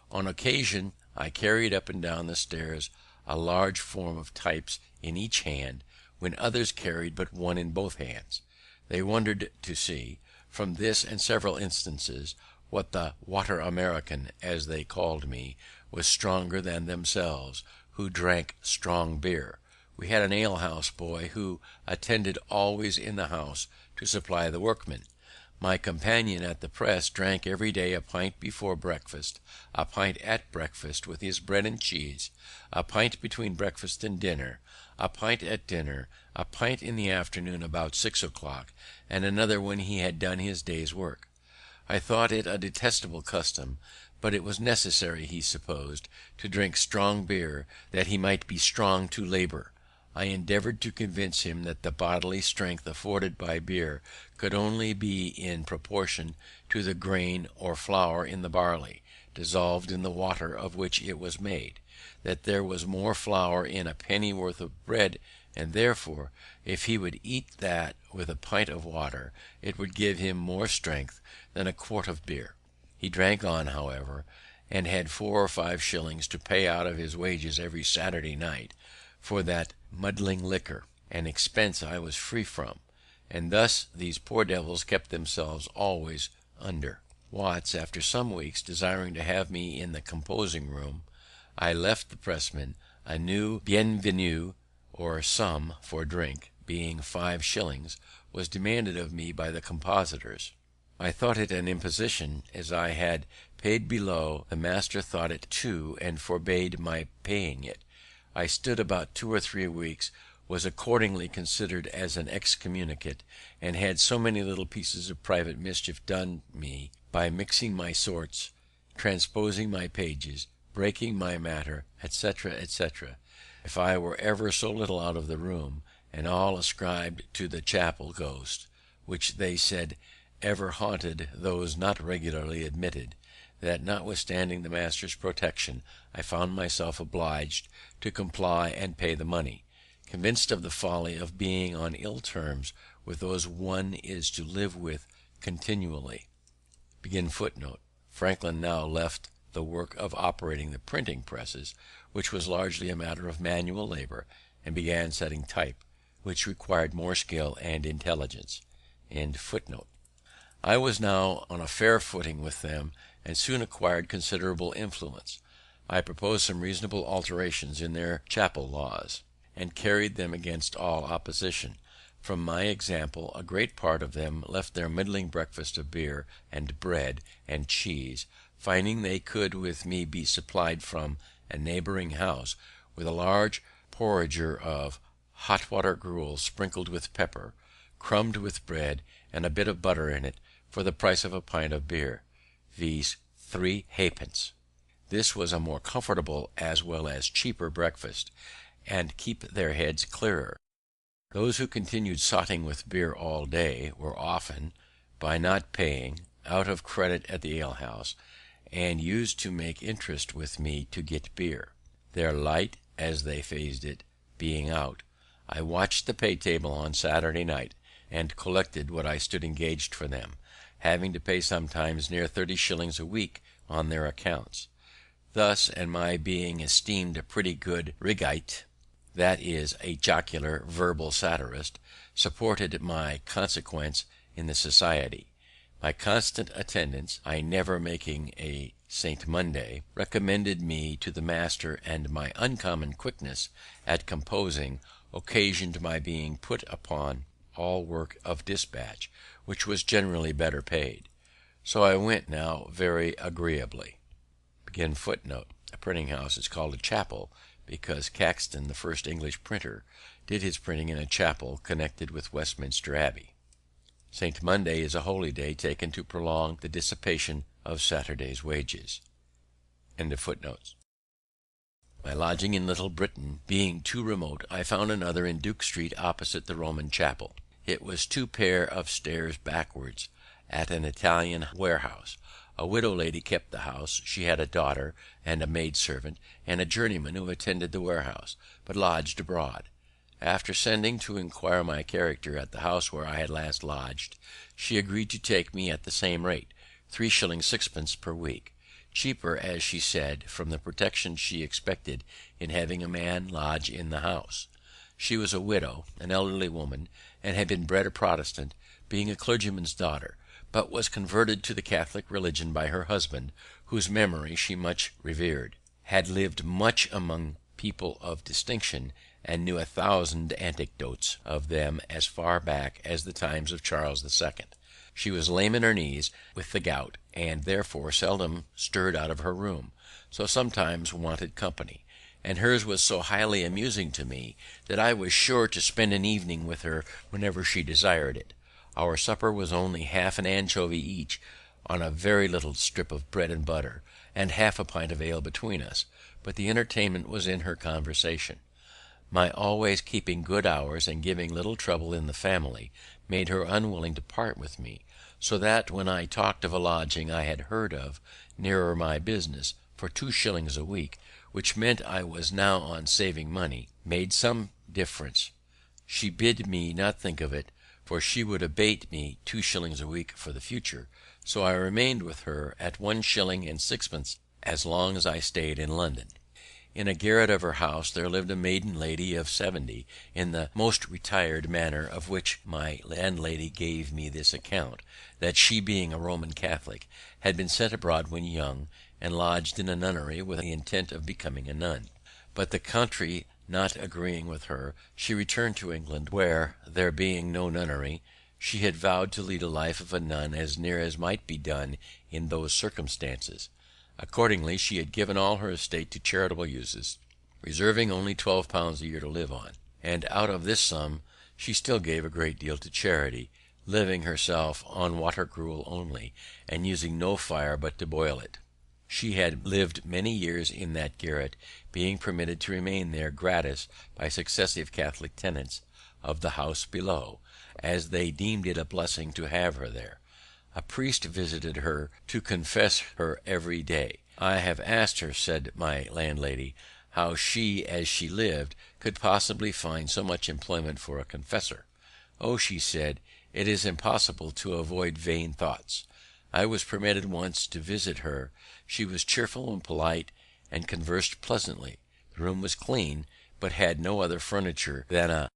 [SPEAKER 1] On occasion I carried up and down the stairs a large form of types in each hand, when others carried but one in both hands. They wondered to see, from this and several instances, what the water American, as they called me, was stronger than themselves, who drank strong beer. We had an alehouse boy who attended always in the house to supply the workmen. My companion at the press drank every day a pint before breakfast, a pint at breakfast with his bread and cheese, a pint between breakfast and dinner, a pint at dinner, a pint in the afternoon about 6 o'clock, and another when he had done his day's work. I thought it a detestable custom, but it was necessary, he supposed, to drink strong beer, that he might be strong to labour. I endeavoured to convince him that the bodily strength afforded by beer could only be in proportion to the grain or flour in the barley, dissolved in the water of which it was made; that there was more flour in a pennyworth of bread, and therefore, if he would eat that with a pint of water, it would give him more strength than a quart of beer. He drank on, however, and had 4 or 5 shillings to pay out of his wages every Saturday night for that muddling liquor, an expense I was free from, and thus these poor devils kept themselves always under. Watts, after some weeks, desiring to have me in the composing room, I left the pressmen. A new bienvenue, or sum for drink, being 5 shillings, was demanded of me by the compositors. I thought it an imposition, as I had paid below. The master thought it too, and forbade my paying it. I stood about 2 or 3 weeks, was accordingly considered as an excommunicate, and had so many little pieces of private mischief done me by mixing my sorts, transposing my pages, breaking my matter, etc., etc. If I were ever so little out of the room, and all ascribed to the chapel ghost, which they said ever haunted those not regularly admitted, that, notwithstanding the master's protection, I found myself obliged to comply and pay the money, convinced of the folly of being on ill terms with those one is to live with continually. Franklin now left the work of operating the printing presses, which was largely a matter of manual labour, and began setting type. which required more skill and intelligence. I was now on a fair footing with them, and soon acquired considerable influence. I proposed some reasonable alterations in their chapel laws, and carried them against all opposition. From my example, a great part of them left their middling breakfast of beer and bread and cheese, finding they could with me be supplied from a neighbouring house with a large porringer of hot water gruel sprinkled with pepper, crumbed with bread, and a bit of butter in it, for the price of a pint of beer, viz. 3 halfpence. This was a more comfortable as well as cheaper breakfast, and keep their heads clearer. Those who continued sotting with beer all day were often, by not paying, out of credit at the alehouse, and used to make interest with me to get beer. Their light, as they phrased it, being out, I watched the pay table on Saturday night, and collected what I stood engaged for them, having to pay sometimes near 30 shillings a week on their accounts. Thus, and my being esteemed a pretty good rigite, that is, a jocular verbal satirist, supported my consequence in the society. My constant attendance, I never making a St. Monday, recommended me to the master, and my uncommon quickness at composing occasioned my being put upon all work of dispatch, which was generally better paid. So I went now very agreeably. A printing house is called a chapel, because Caxton, the first English printer, did his printing in a chapel connected with Westminster Abbey. St. Monday is a holy day taken to prolong the dissipation of Saturday's wages. My lodging in Little Britain being too remote, I found another in Duke Street opposite the Roman Chapel. It was 2 pair of stairs backwards, at an Italian warehouse. A widow lady kept the house. She had a daughter and a maid servant, and a journeyman who attended the warehouse, but lodged abroad. After sending to inquire my character at the house where I had last lodged, she agreed to take me at the same rate, 3 shillings 6pence per week, cheaper, as she said, from the protection she expected in having a man lodge in the house. She was a widow, an elderly woman, and had been bred a Protestant, being a clergyman's daughter, but was converted to the Catholic religion by her husband, whose memory she much revered, had lived much among people of distinction, and knew 1,000 anecdotes of them as far back as the times of Charles II. She was lame in her knees with the gout, and therefore seldom stirred out of her room, so sometimes wanted company, and hers was so highly amusing to me that I was sure to spend an evening with her whenever she desired it. Our supper was only half an anchovy each on a very little strip of bread and butter, and half a pint of ale between us, but the entertainment was in her conversation. My always keeping good hours and giving little trouble in the family made her unwilling to part with me, so that when I talked of a lodging I had heard of nearer my business for 2 shillings a week, which meant I was now on saving money, made some difference, she bid me not think of it, for she would abate me 2 shillings a week for the future, so I remained with her at 1 shilling and 6pence as long as I stayed in London. In a garret of her house there lived a maiden lady of 70, in the most retired manner, of which my landlady gave me this account, that she, being a Roman Catholic, had been sent abroad when young, and lodged in a nunnery with the intent of becoming a nun, but the country not agreeing with her, she returned to England, where, there being no nunnery, she had vowed to lead a life of a nun as near as might be done in those circumstances. Accordingly, she had given all her estate to charitable uses, reserving only £12 a year to live on, and out of this sum she still gave a great deal to charity, living herself on water gruel only, and using no fire but to boil it. She had lived many years in that garret, being permitted to remain there gratis by successive Catholic tenants of the house below, as they deemed it a blessing to have her there. A priest visited her to confess her every day. I have asked her, said my landlady, how she, as she lived, could possibly find so much employment for a confessor. Oh, she said, it is impossible to avoid vain thoughts. I was permitted once to visit her. She was cheerful and polite, and conversed pleasantly. The room was clean, but had no other furniture than a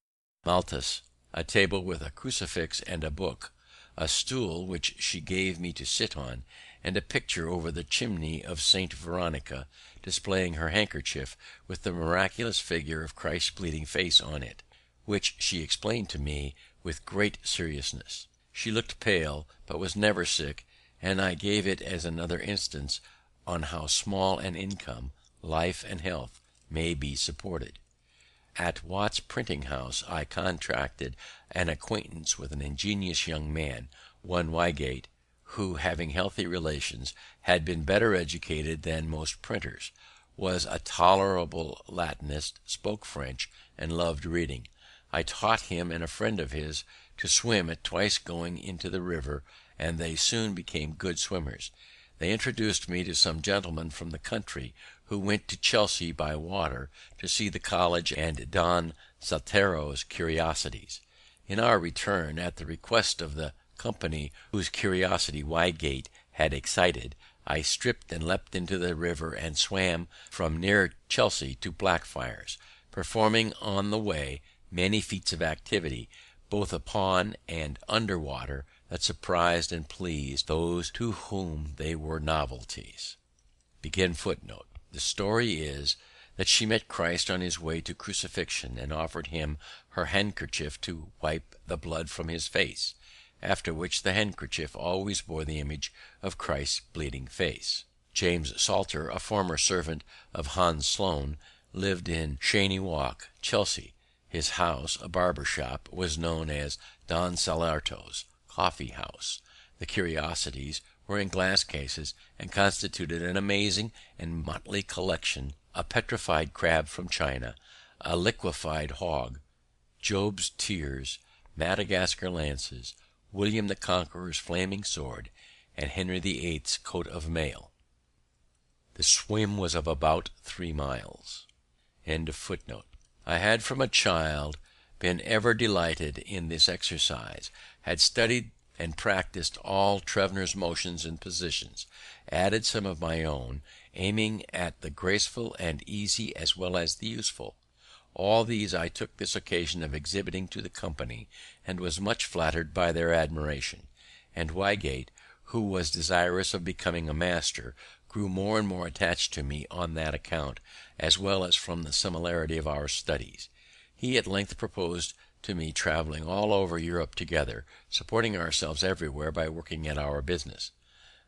[SPEAKER 1] Malthus, a table with a crucifix and a book, a stool which she gave me to sit on, and a picture over the chimney of St. Veronica, displaying her handkerchief with the miraculous figure of Christ's bleeding face on it, which she explained to me with great seriousness. She looked pale, but was never sick, and I gave it as another instance on how small an income, life and health may be supported. At Watt's printing house I contracted an acquaintance with an ingenious young man, one Wygate, who, having healthy relations, had been better educated than most printers, was a tolerable Latinist, spoke French, and loved reading. I taught him and a friend of his to swim at twice going into the river, and they soon became good swimmers. They introduced me to some gentlemen from the country who went to Chelsea by water to see the college and Don Saltero's curiosities. In our return, at the request of the company whose curiosity Wygate had excited, I stripped and leapt into the river and swam from near Chelsea to Blackfriars, performing on the way many feats of activity, both upon and under water, that surprised and pleased those to whom they were novelties. The story is that she met Christ on his way to crucifixion, and offered him her handkerchief to wipe the blood from his face, after which the handkerchief always bore the image of Christ's bleeding face. James Salter, a former servant of Hans Sloane, lived in Cheyne Walk, Chelsea. His house, a barber shop, was known as Don Salarto's coffee house. The curiosities were in glass cases, and constituted an amazing and motley collection: a petrified crab from China, a liquefied hog, Job's tears, Madagascar lances, William the Conqueror's flaming sword, and Henry VIII's coat of mail. The swim was of about 3 miles. I had from a child been ever delighted in this exercise, had studied and practised all Trevnor's motions and positions, added some of my own, aiming at the graceful and easy as well as the useful. All these I took this occasion of exhibiting to the company, and was much flattered by their admiration; and Wygate, who was desirous of becoming a master, grew more and more attached to me on that account, as well as from the similarity of our studies. He at length proposed to me travelling all over Europe together, supporting ourselves everywhere by working at our business.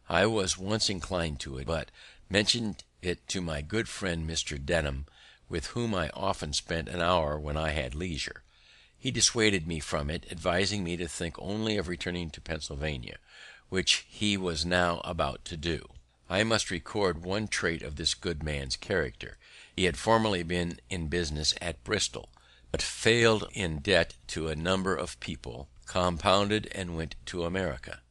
[SPEAKER 1] I was once inclined to it, but mentioned it to my good friend Mr. Denham, with whom I often spent an hour when I had leisure. He dissuaded me from it, advising me to think only of returning to Pennsylvania, which he was now about to do. I must record one trait of this good man's character. He had formerly been in business at Bristol, but failed in debt to a number of people, compounded, and went to America.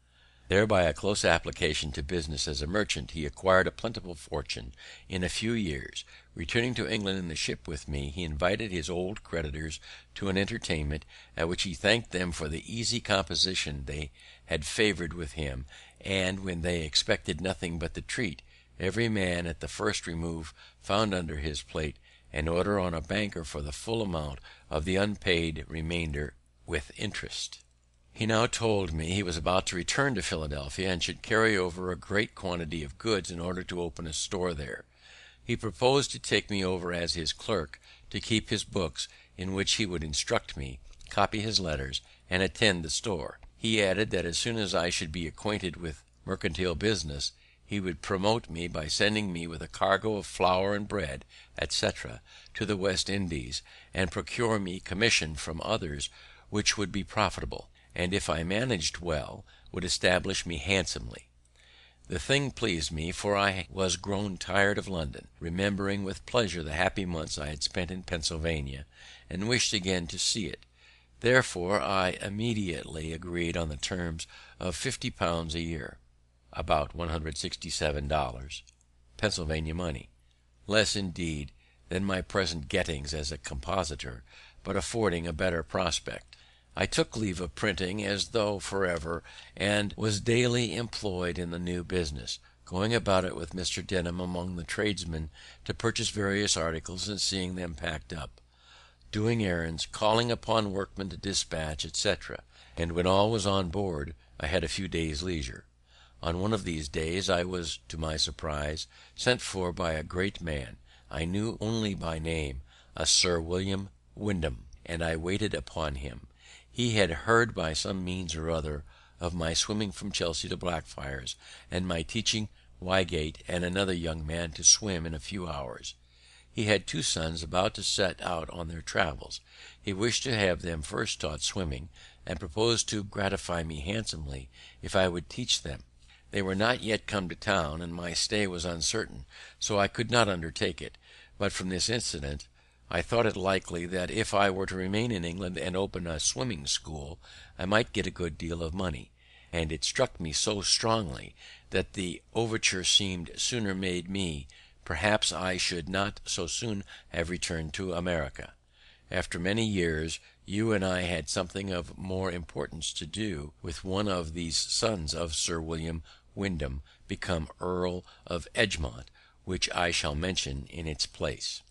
[SPEAKER 1] There, by a close application to business as a merchant, he acquired a plentiful fortune in a few years. Returning to England in the ship with me, he invited his old creditors to an entertainment, at which he thanked them for the easy composition they had favoured with him, and, when they expected nothing but the treat, every man at the first remove found under his plate an order on a banker for the full amount of the unpaid remainder with interest. He now told me he was about to return to Philadelphia, and should carry over a great quantity of goods in order to open a store there. He proposed to take me over as his clerk, to keep his books, in which he would instruct me, copy his letters, and attend the store. He added that as soon as I should be acquainted with mercantile business, he would promote me by sending me with a cargo of flour and bread, etc., to the West Indies, and procure me commission from others which would be profitable, and, if I managed well, would establish me handsomely. The thing pleased me, for I was grown tired of London, remembering with pleasure the happy months I had spent in Pennsylvania, and wished again to see it. Therefore I immediately agreed on the terms of £50 a year, about $167, Pennsylvania money; less, indeed, than my present gettings as a compositor, but affording a better prospect. I took leave of printing as though for ever, and was daily employed in the new business, going about it with Mr. Denham among the tradesmen to purchase various articles and seeing them packed up. doing errands, calling upon workmen to dispatch, etc. And when all was on board, I had a few days' leisure. On one of these days I was, to my surprise, sent for by a great man I knew only by name, a Sir William Wyndham, and I waited upon him. He had heard by some means or other of my swimming from Chelsea to Blackfriars, and my teaching Wygate and another young man to swim in a few hours. He had two sons about to set out on their travels. He wished to have them first taught swimming, and proposed to gratify me handsomely if I would teach them. They were not yet come to town, and my stay was uncertain, so I could not undertake it. But from this incident I thought it likely that if I were to remain in England and open a swimming school, I might get a good deal of money, and it struck me so strongly that the overture seemed sooner made me, perhaps I should not so soon have returned to America. After many years, you and I had something of more importance to do with one of these sons of Sir William Wyndham, become Earl of Egmont, which I shall mention in its place.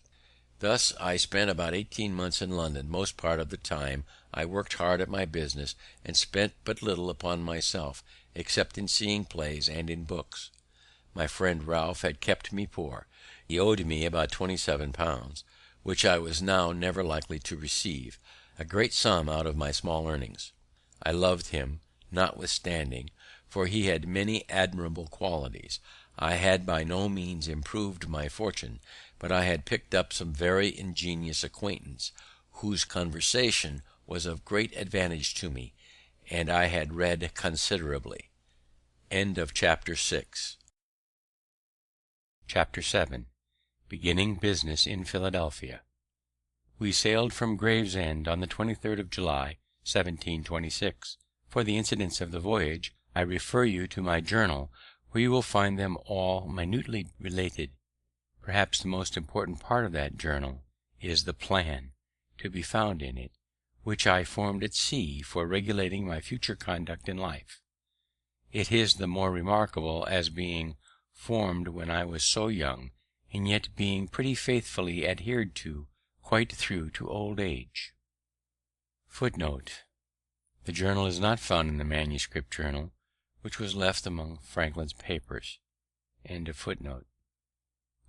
[SPEAKER 1] Thus I spent about 18 months in London. Most part of the time I worked hard at my business, and spent but little upon myself, except in seeing plays and in books. My friend Ralph had kept me poor. He owed me about £27, which I was now never likely to receive, a great sum out of my small earnings. I loved him, notwithstanding, for he had many admirable qualities. I had by no means improved my fortune, but I had picked up some very ingenious acquaintance, whose conversation was of great advantage to me, and I had read considerably. Chapter 7. Beginning business in Philadelphia. We sailed from Gravesend on the 23rd of July, 1726. For the incidents of the voyage, I refer you to my journal, where you will find them all minutely related. Perhaps the most important part of that journal is the plan to be found in it, which I formed at sea for regulating my future conduct in life. It is the more remarkable as being formed when I was so young, and yet being pretty faithfully adhered to quite through to old age. Footnote: the journal is not found in the manuscript journal, which was left among Franklin's papers.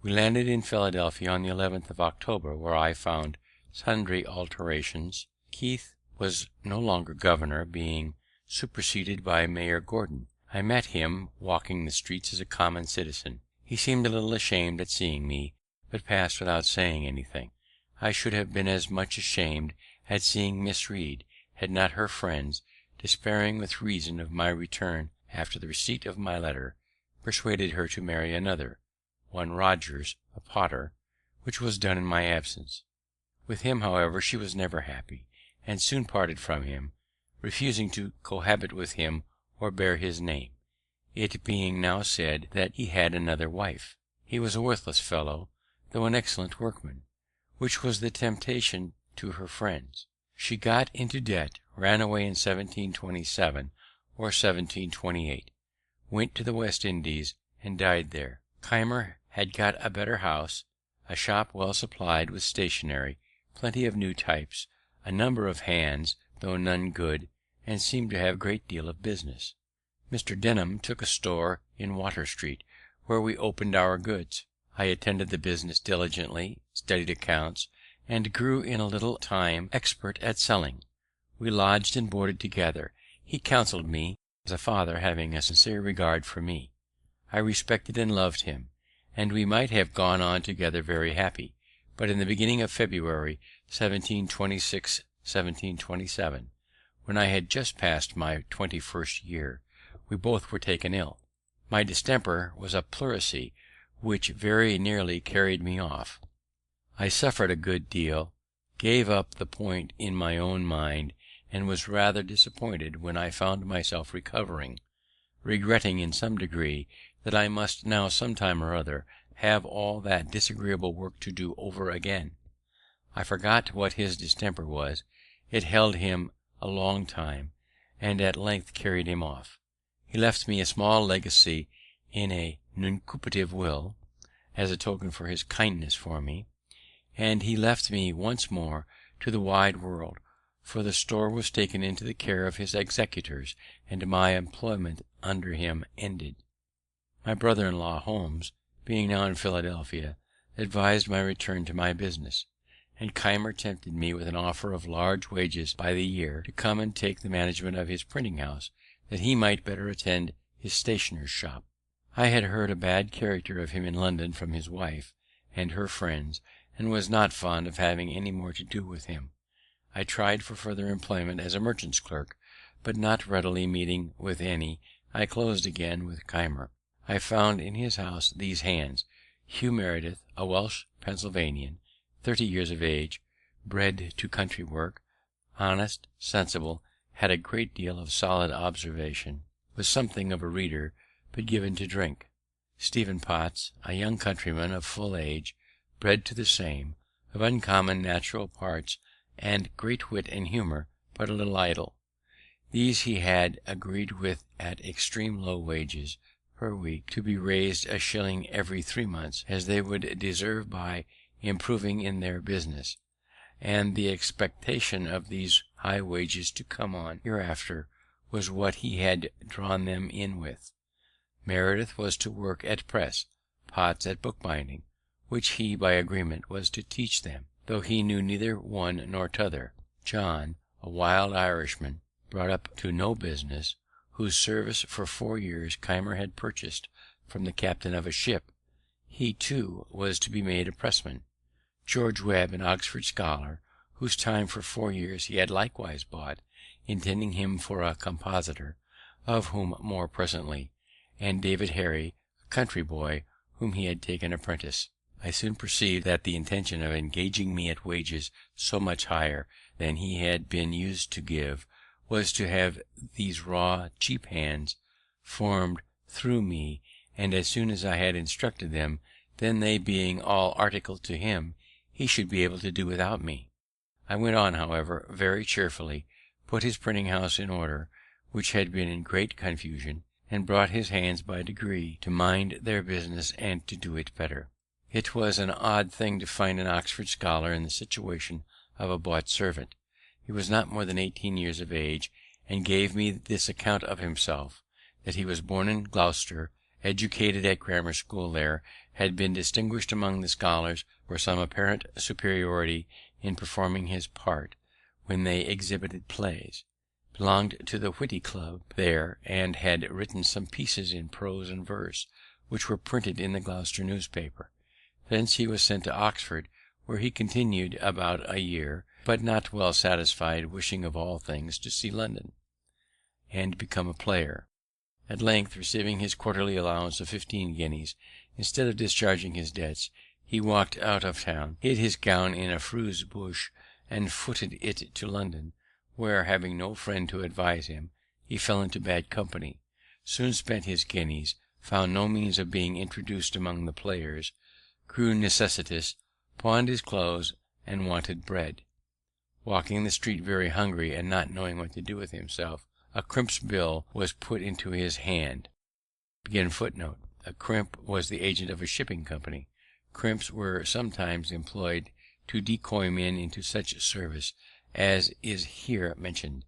[SPEAKER 1] We landed in Philadelphia on the 11th of October, where I found sundry alterations. Keith was no longer governor, being superseded by Mayor Gordon. I met him walking the streets as a common citizen. He seemed a little ashamed at seeing me, but passed without saying anything. I should have been as much ashamed at seeing Miss Reed, had not her friends, despairing with reason of my return after the receipt of my letter, persuaded her to marry another, one Rogers, a potter, which was done in my absence. With him, however, she was never happy, and soon parted from him, refusing to cohabit with him or bear his name, it being now said that he had another wife. He was a worthless fellow, though an excellent workman, which was the temptation to her friends. She got into debt, ran away in 1727 or 1728, went to the West Indies, and died there. Keimer had got a better house, a shop well supplied with stationery, plenty of new types, a number of hands, though none good, and seemed to have a great deal of business. Mr. Denham took a store in Water Street, where we opened our goods. I attended the business diligently, studied accounts, and grew in a little time expert at selling. We lodged and boarded together. He counselled me, as a father, having a sincere regard for me. I respected and loved him, and we might have gone on together very happy. But in the beginning of February, 1726-1727, when I had just passed my 21st year, we both were taken ill. My distemper was a pleurisy, which very nearly carried me off. I suffered a good deal, gave up the point in my own mind, and was rather disappointed when I found myself recovering, regretting in some degree that I must now some time or other have all that disagreeable work to do over again. I forgot what his distemper was. It held him a long time, and at length carried him off. He left me a small legacy in a nuncupative will, as a token for his kindness for me, and he left me once more to the wide world, for the store was taken into the care of his executors, and my employment under him ended. My brother-in-law Holmes, being now in Philadelphia, advised my return to my business, and Keimer tempted me with an offer of large wages by the year to come and take the management of his printing house, that he might better attend his stationer's shop. I had heard a bad character of him in London from his wife and her friends, and was not fond of having any more to do with him. I tried for further employment as a merchant's clerk, but not readily meeting with any, I closed again with Keimer. I found in his house these hands: Hugh Meredith, a Welsh Pennsylvanian, 30 years of age, bred to country work, honest, sensible, had a great deal of solid observation, was something of a reader, but given to drink. Stephen Potts, a young countryman of full age, bred to the same, of uncommon natural parts, and great wit and humour, but a little idle. These he had agreed with at extreme low wages per week, to be raised a shilling every 3 months, as they would deserve by improving in their business, and the expectation of these high wages to come on hereafter was what he had drawn them in with. Meredith was to work at press, Potts at bookbinding, which he by agreement was to teach them, though he knew neither one nor t'other. John, a wild Irishman, brought up to no business, whose service for 4 years Keimer had purchased from the captain of a ship, he too was to be made a pressman. George Webb, an Oxford scholar, whose time for 4 years he had likewise bought, intending him for a compositor, of whom more presently, and David Harry, a country boy, whom he had taken apprentice. I soon perceived that the intention of engaging me at wages so much higher than he had been used to give was to have these raw, cheap hands formed through me, and as soon as I had instructed them, then they being all articled to him, he should be able to do without me. I went on, however, very cheerfully, put his printing house in order, which had been in great confusion, and brought his hands by degree to mind their business and to do it better. It was an odd thing to find an Oxford scholar in the situation of a bought servant. He was not more than 18 years of age, and gave me this account of himself, that he was born in Gloucester, educated at grammar school there, had been distinguished among the scholars for some apparent superiority in performing his part when they exhibited plays, belonged to the Whitty Club there, and had written some pieces in prose and verse, which were printed in the Gloucester newspaper. Thence he was sent to Oxford, where he continued about a year, but not well satisfied, wishing of all things to see London, and become a player. At length, receiving his quarterly allowance of 15 guineas, instead of discharging his debts, he walked out of town, hid his gown in a furze bush, and footed it to London, where, having no friend to advise him, he fell into bad company, soon spent his guineas, found no means of being introduced among the players, grew necessitous, pawned his clothes, and wanted bread. Walking the street very hungry, and not knowing what to do with himself, a crimp's bill was put into his hand. A crimp was the agent of a shipping company. Crimps were sometimes employed to decoy men into such service as is here mentioned.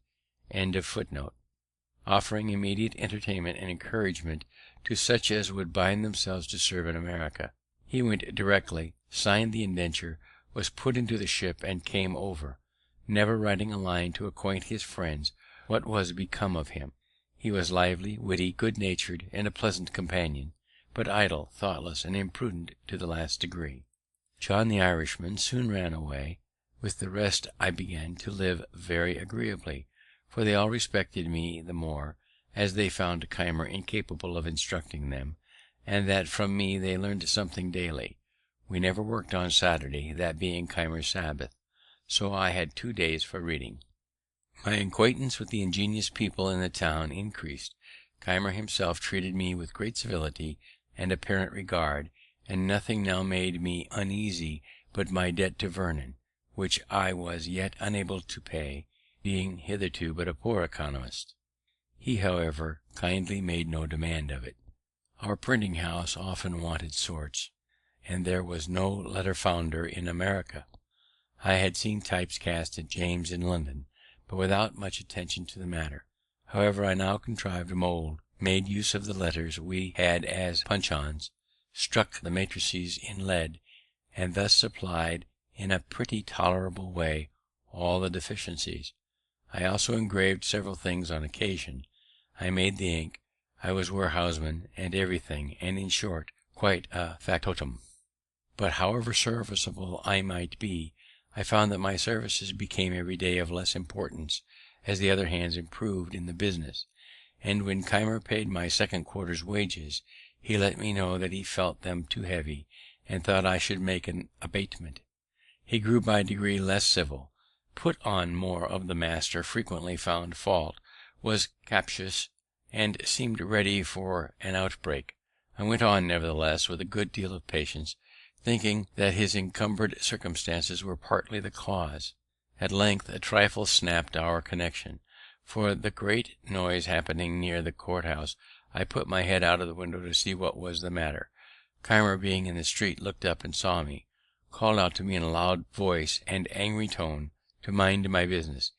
[SPEAKER 1] Offering immediate entertainment and encouragement to such as would bind themselves to serve in America. He went directly, signed the indenture, was put into the ship, and came over, never writing a line to acquaint his friends what was become of him. He was lively, witty, good-natured, and a pleasant companion, but idle, thoughtless, and imprudent to the last degree. John the Irishman soon ran away. With the rest I began to live very agreeably, for they all respected me the more, as they found Keimer incapable of instructing them, and that from me they learned something daily. We never worked on Saturday, that being Keimer's Sabbath, so I had 2 days for reading. My acquaintance with the ingenious people in the town increased. Keimer himself treated me with great civility and apparent regard, and nothing now made me uneasy but my debt to Vernon, which I was yet unable to pay, being hitherto but a poor economist. He, however, kindly made no demand of it. Our printing house often wanted sorts, and there was no letter founder in America. I had seen types cast at James in London, but without much attention to the matter. However, I now contrived a mould, made use of the letters we had as puncheons, struck the matrices in lead, and thus supplied in a pretty tolerable way all the deficiencies. I also engraved several things on occasion. I made the ink. I was warehouseman and everything, and in short, quite a factotum. But however serviceable I might be, I found that my services became every day of less importance as the other hands improved in the business, and when Keimer paid my second quarter's wages, he let me know that he felt them too heavy, and thought I should make an abatement. He grew by degrees less civil, put on more of the master, frequently found fault, was captious, and seemed ready for an outbreak. I went on, nevertheless, with a good deal of patience, thinking that his encumbered circumstances were partly the cause. At length a trifle snapped our connection, for the great noise happening near the court house. I put my head out of the window to see what was the matter. Keimer, being in the street, looked up and saw me, called out to me in a loud voice and angry tone to mind my business,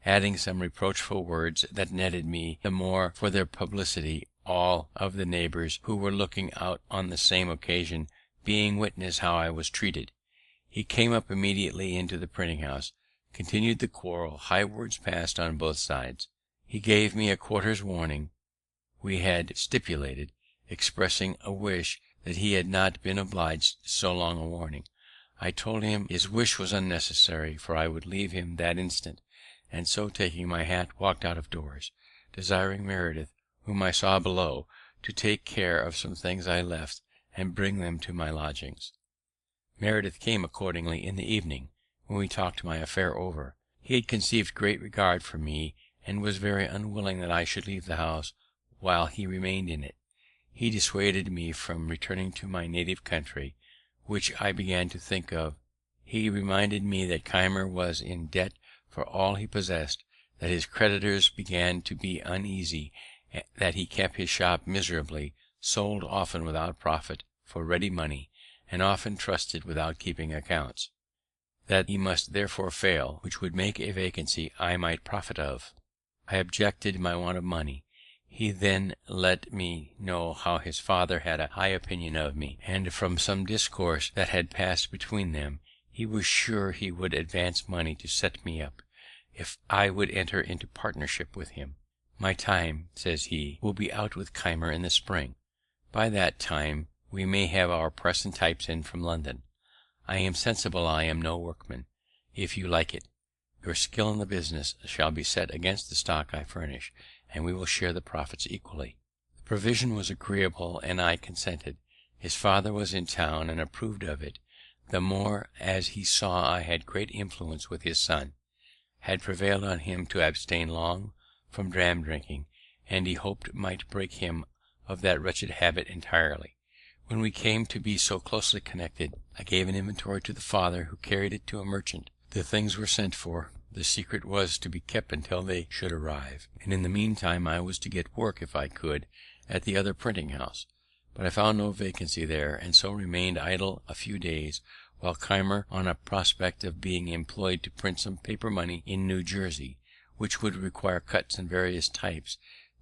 [SPEAKER 1] adding some reproachful words that nettled me the more for their publicity, all of the neighbours who were looking out on the same occasion being witness how I was treated. He came up immediately into the printing house, continued the quarrel, high words passed on both sides. He gave me a quarter's warning we had stipulated, expressing a wish that he had not been obliged so long a warning. I told him his wish was unnecessary, for I would leave him that instant, and so taking my hat walked out of doors, desiring Meredith, whom I saw below, to take care of some things I left, and bring them to my lodgings. Meredith came accordingly in the evening, when we talked my affair over. He had conceived great regard for me, and was very unwilling that I should leave the house while he remained in it. He dissuaded me from returning to my native country, which I began to think of. He reminded me that Keimer was in debt for all he possessed, that his creditors began to be uneasy, that he kept his shop miserably, sold often without profit for ready money, and often trusted without keeping accounts, that he must therefore fail, which would make a vacancy I might profit of. I objected my want of money. He then let me know how his father had a high opinion of me, and from some discourse that had passed between them, he was sure he would advance money to set me up, if I would enter into partnership with him. My time, says he, will be out with Keimer in the spring. By that time we may have our press and types in from London. I am sensible I am no workman, if you like it. Your skill in the business shall be set against the stock I furnish, and we will share the profits equally. The provision was agreeable, and I consented. His father was in town, and approved of it, the more as he saw I had great influence with his son, had prevailed on him to abstain long from dram drinking, and he hoped might break him of that wretched habit entirely. When we came to be so closely connected, I gave an inventory to the father, who carried it to a merchant. The things were sent for. The secret was to be kept until they should arrive, and in the meantime I was to get work, if I could, at the other printing house. But I found no vacancy there, and so remained idle a few days, while Keimer, on a prospect of being employed to print some paper money in New Jersey, which would require cuts and various types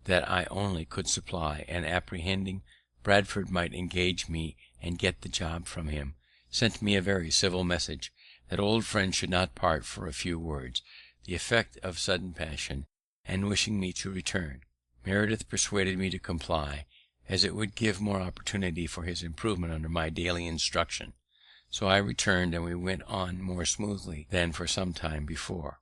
[SPEAKER 1] that I only could supply, and apprehending Bradford might engage me and get the job from him, sent me a very civil message, that old friends should not part for a few words, the effect of sudden passion, and wishing me to return. Meredith persuaded me to comply, as it would give more opportunity for his improvement under my daily instruction. So I returned, and we went on more smoothly than for some time before.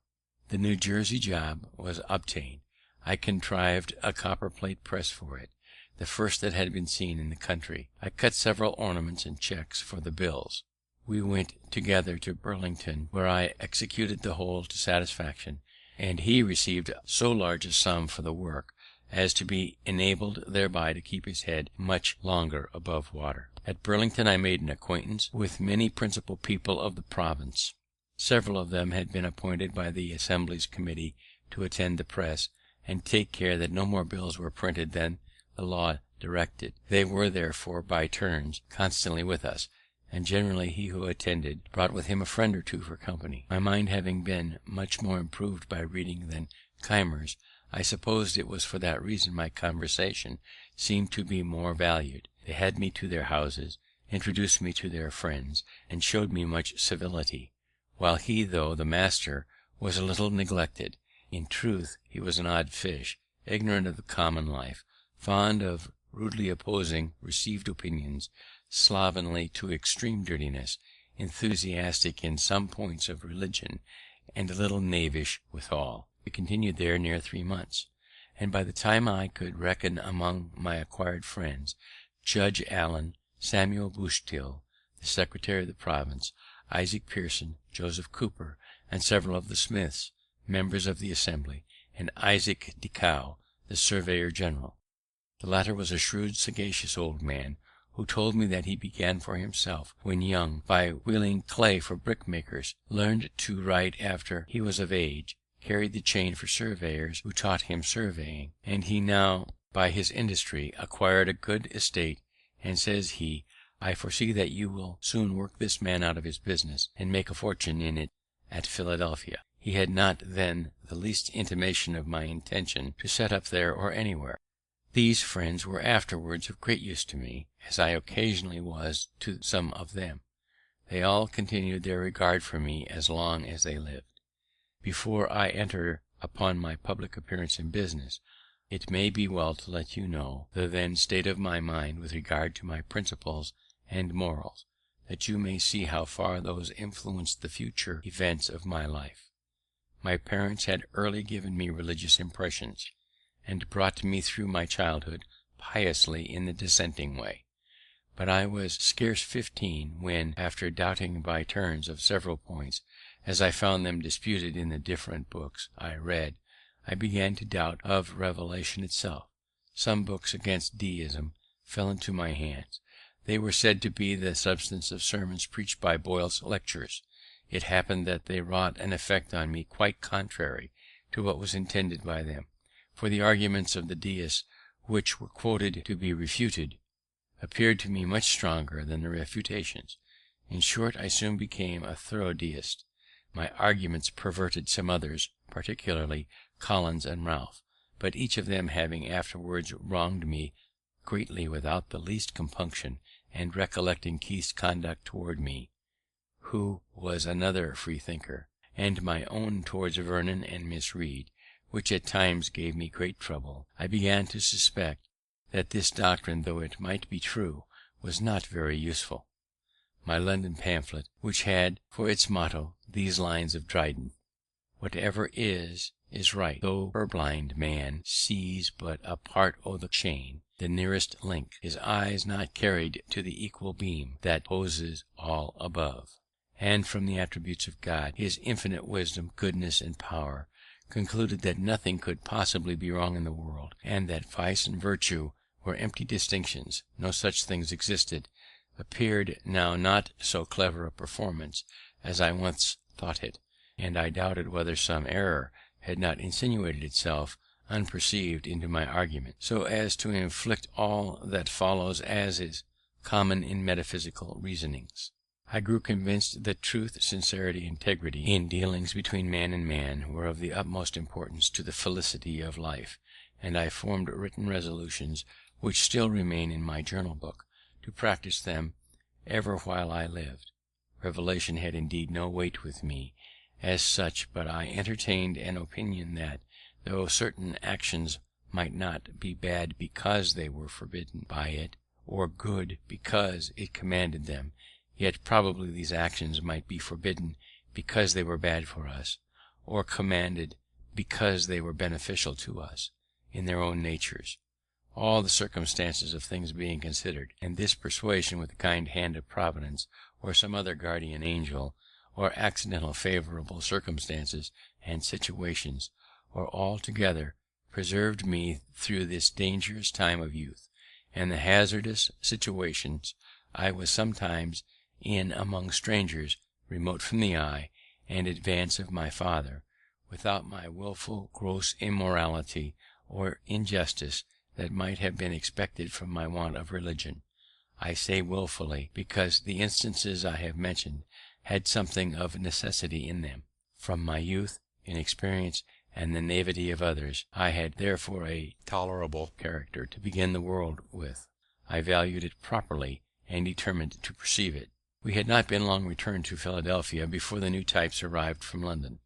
[SPEAKER 1] The New Jersey job was obtained. I contrived a copperplate press for it, the first that had been seen in the country. I cut several ornaments and checks for the bills. We went together to Burlington, where I executed the whole to satisfaction, and he received so large a sum for the work as to be enabled thereby to keep his head much longer above water. At Burlington I made an acquaintance with many principal people of the province. Several of them had been appointed by the Assembly's committee to attend the press, and take care that no more bills were printed than the law directed. They were therefore by turns constantly with us,
[SPEAKER 2] and generally he who attended brought with him a friend or two for company. My mind having been much more improved by reading than Keimer's, I supposed it was for that reason my conversation seemed to be more valued. They had me to their houses, introduced me to their friends, and showed me much civility, while he, though the master, was a little neglected. In truth, he was an odd fish, ignorant of the common life, fond of rudely opposing received opinions, slovenly to extreme dirtiness, enthusiastic in some points of religion, and a little knavish withal. We continued there near 3 months, and by the time I could reckon among my acquired friends Judge Allen, Samuel Bustill, the secretary of the province, Isaac Pearson, Joseph Cooper, and several of the Smiths, members of the Assembly, and Isaac Decow, the surveyor general. The latter was a shrewd, sagacious old man, who told me that he began for himself when young by wheeling clay for brickmakers, learned to write after he was of age, carried the chain for surveyors who taught him surveying, and he now by his industry acquired a good estate, and says he, "I foresee that you will soon work this man out of his business, and make a fortune in it at Philadelphia." He had not then the least intimation of my intention to set up there or anywhere. These friends were afterwards of great use to me, as I occasionally was to some of them. They all continued their regard for me as long as they lived. Before I enter upon my public appearance in business, it may be well to let you know the then state of my mind with regard to my principles and morals, that you may see how far those influenced the future events of my life. My parents had early given me religious impressions, and brought me through my childhood piously in the dissenting way. But I was scarce 15 when, after doubting by turns of several points, as I found them disputed in the different books I read, I began to doubt of revelation itself. Some books against deism fell into my hands. They were said to be the substance of sermons preached by Boyle's lectures. It happened that they wrought an effect on me quite contrary to what was intended by them, for the arguments of the deists, which were quoted to be refuted, appeared to me much stronger than the refutations. In short, I soon became a thorough deist. My arguments perverted some others, particularly Collins and Ralph, but each of them having afterwards wronged me greatly without the least compunction, and recollecting Keith's conduct towards me, who was another freethinker, and my own towards Vernon and Miss Read, which at times gave me great trouble, I began to suspect that this doctrine, though it might be true, was not very useful. My London pamphlet, which had for its motto these lines of Dryden: "Whatever is right, though purblind man sees but a part o' the chain, the nearest link, his eyes not carried to the equal beam that houses all above," and from the attributes of God, his infinite wisdom, goodness, and power, concluded that nothing could possibly be wrong in the world, and that vice and virtue were empty distinctions, no such things existed, appeared now not so clever a performance as I once thought it, and I doubted whether some error had not insinuated itself unperceived into my argument, so as to inflict all that follows as is common in metaphysical reasonings. I grew convinced that truth, sincerity, integrity in dealings between man and man were of the utmost importance to the felicity of life, and I formed written resolutions, which still remain in my journal book, to practice them ever while I lived. Revelation had indeed no weight with me as such, but I entertained an opinion that, though certain actions might not be bad because they were forbidden by it, or good because it commanded them, yet probably these actions might be forbidden because they were bad for us, or commanded because they were beneficial to us in their own natures, all the circumstances of things being considered; and this persuasion, with the kind hand of Providence, or some other guardian angel, or accidental favourable circumstances and situations, or all together, preserved me through this dangerous time of youth, and the hazardous situations I was sometimes in among strangers, remote from the eye and advice of my father, without my wilful gross immorality or injustice that might have been expected from my want of religion. I say wilfully, because the instances I have mentioned had something of necessity in them. From my youth, inexperience, and the naivety of others, I had therefore a tolerable character to begin the world with. I valued it properly, and determined to perceive it. We had not been long returned to Philadelphia before the new types arrived from London.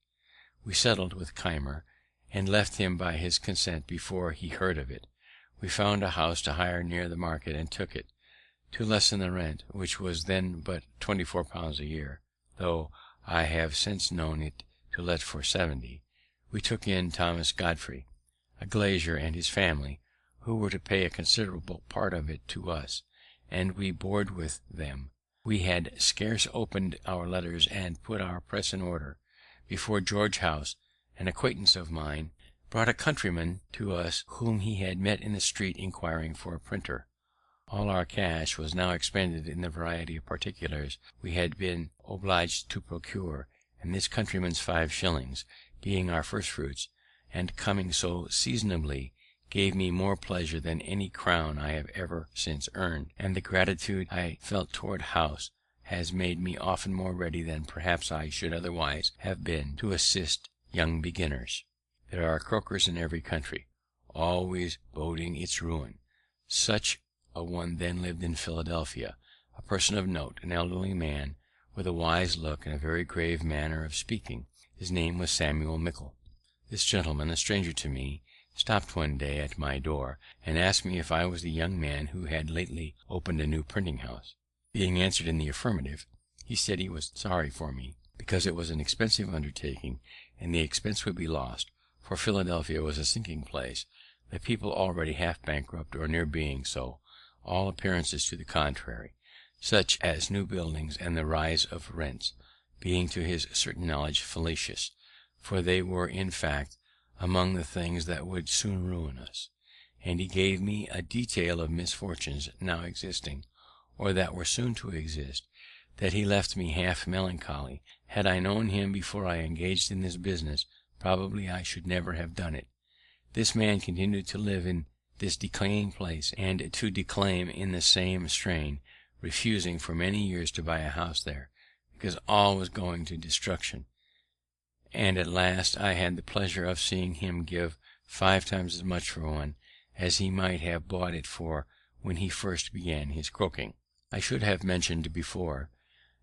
[SPEAKER 2] We settled with Keimer, and left him by his consent before he heard of it. We found a house to hire near the market, and took it. To lessen the rent, which was then but £24 a year, though I have since known it to let for 70, we took in Thomas Godfrey, a glazier, and his family, who were to pay a considerable part of it to us, and we board with them. We had scarce opened our letters and put our press in order, before George House, an acquaintance of mine, brought a countryman to us whom he had met in the street inquiring for a printer. All our cash was now expended in the variety of particulars we had been obliged to procure, and this countryman's 5 shillings, being our first fruits, and coming so seasonably, gave me more pleasure than any crown I have ever since earned, and the gratitude I felt toward House has made me often more ready than perhaps I should otherwise have been to assist young beginners. There are croakers in every country, always boding its ruin. Such a one then lived in Philadelphia, a person of note, an elderly man, with a wise look and a very grave manner of speaking. His name was Samuel Mickle. This gentleman, a stranger to me, stopped one day at my door, and asked me if I was the young man who had lately opened a new printing house. Being answered in the affirmative, he said he was sorry for me, because it was an expensive undertaking, and the expense would be lost, for Philadelphia was a sinking place, the people already half bankrupt or near being so, all appearances to the contrary, such as new buildings and the rise of rents, being to his certain knowledge fallacious, for they were in fact among the things that would soon ruin us. And he gave me a detail of misfortunes now existing, or that were soon to exist, that he left me half melancholy. Had I known him before I engaged in this business, probably I should never have done it. This man continued to live in this decaying place, and to declaim in the same strain, refusing for many years to buy a house there, because all was going to destruction. And at last I had the pleasure of seeing him give 5 times as much for one as he might have bought it for when he first began his croaking. I should have mentioned before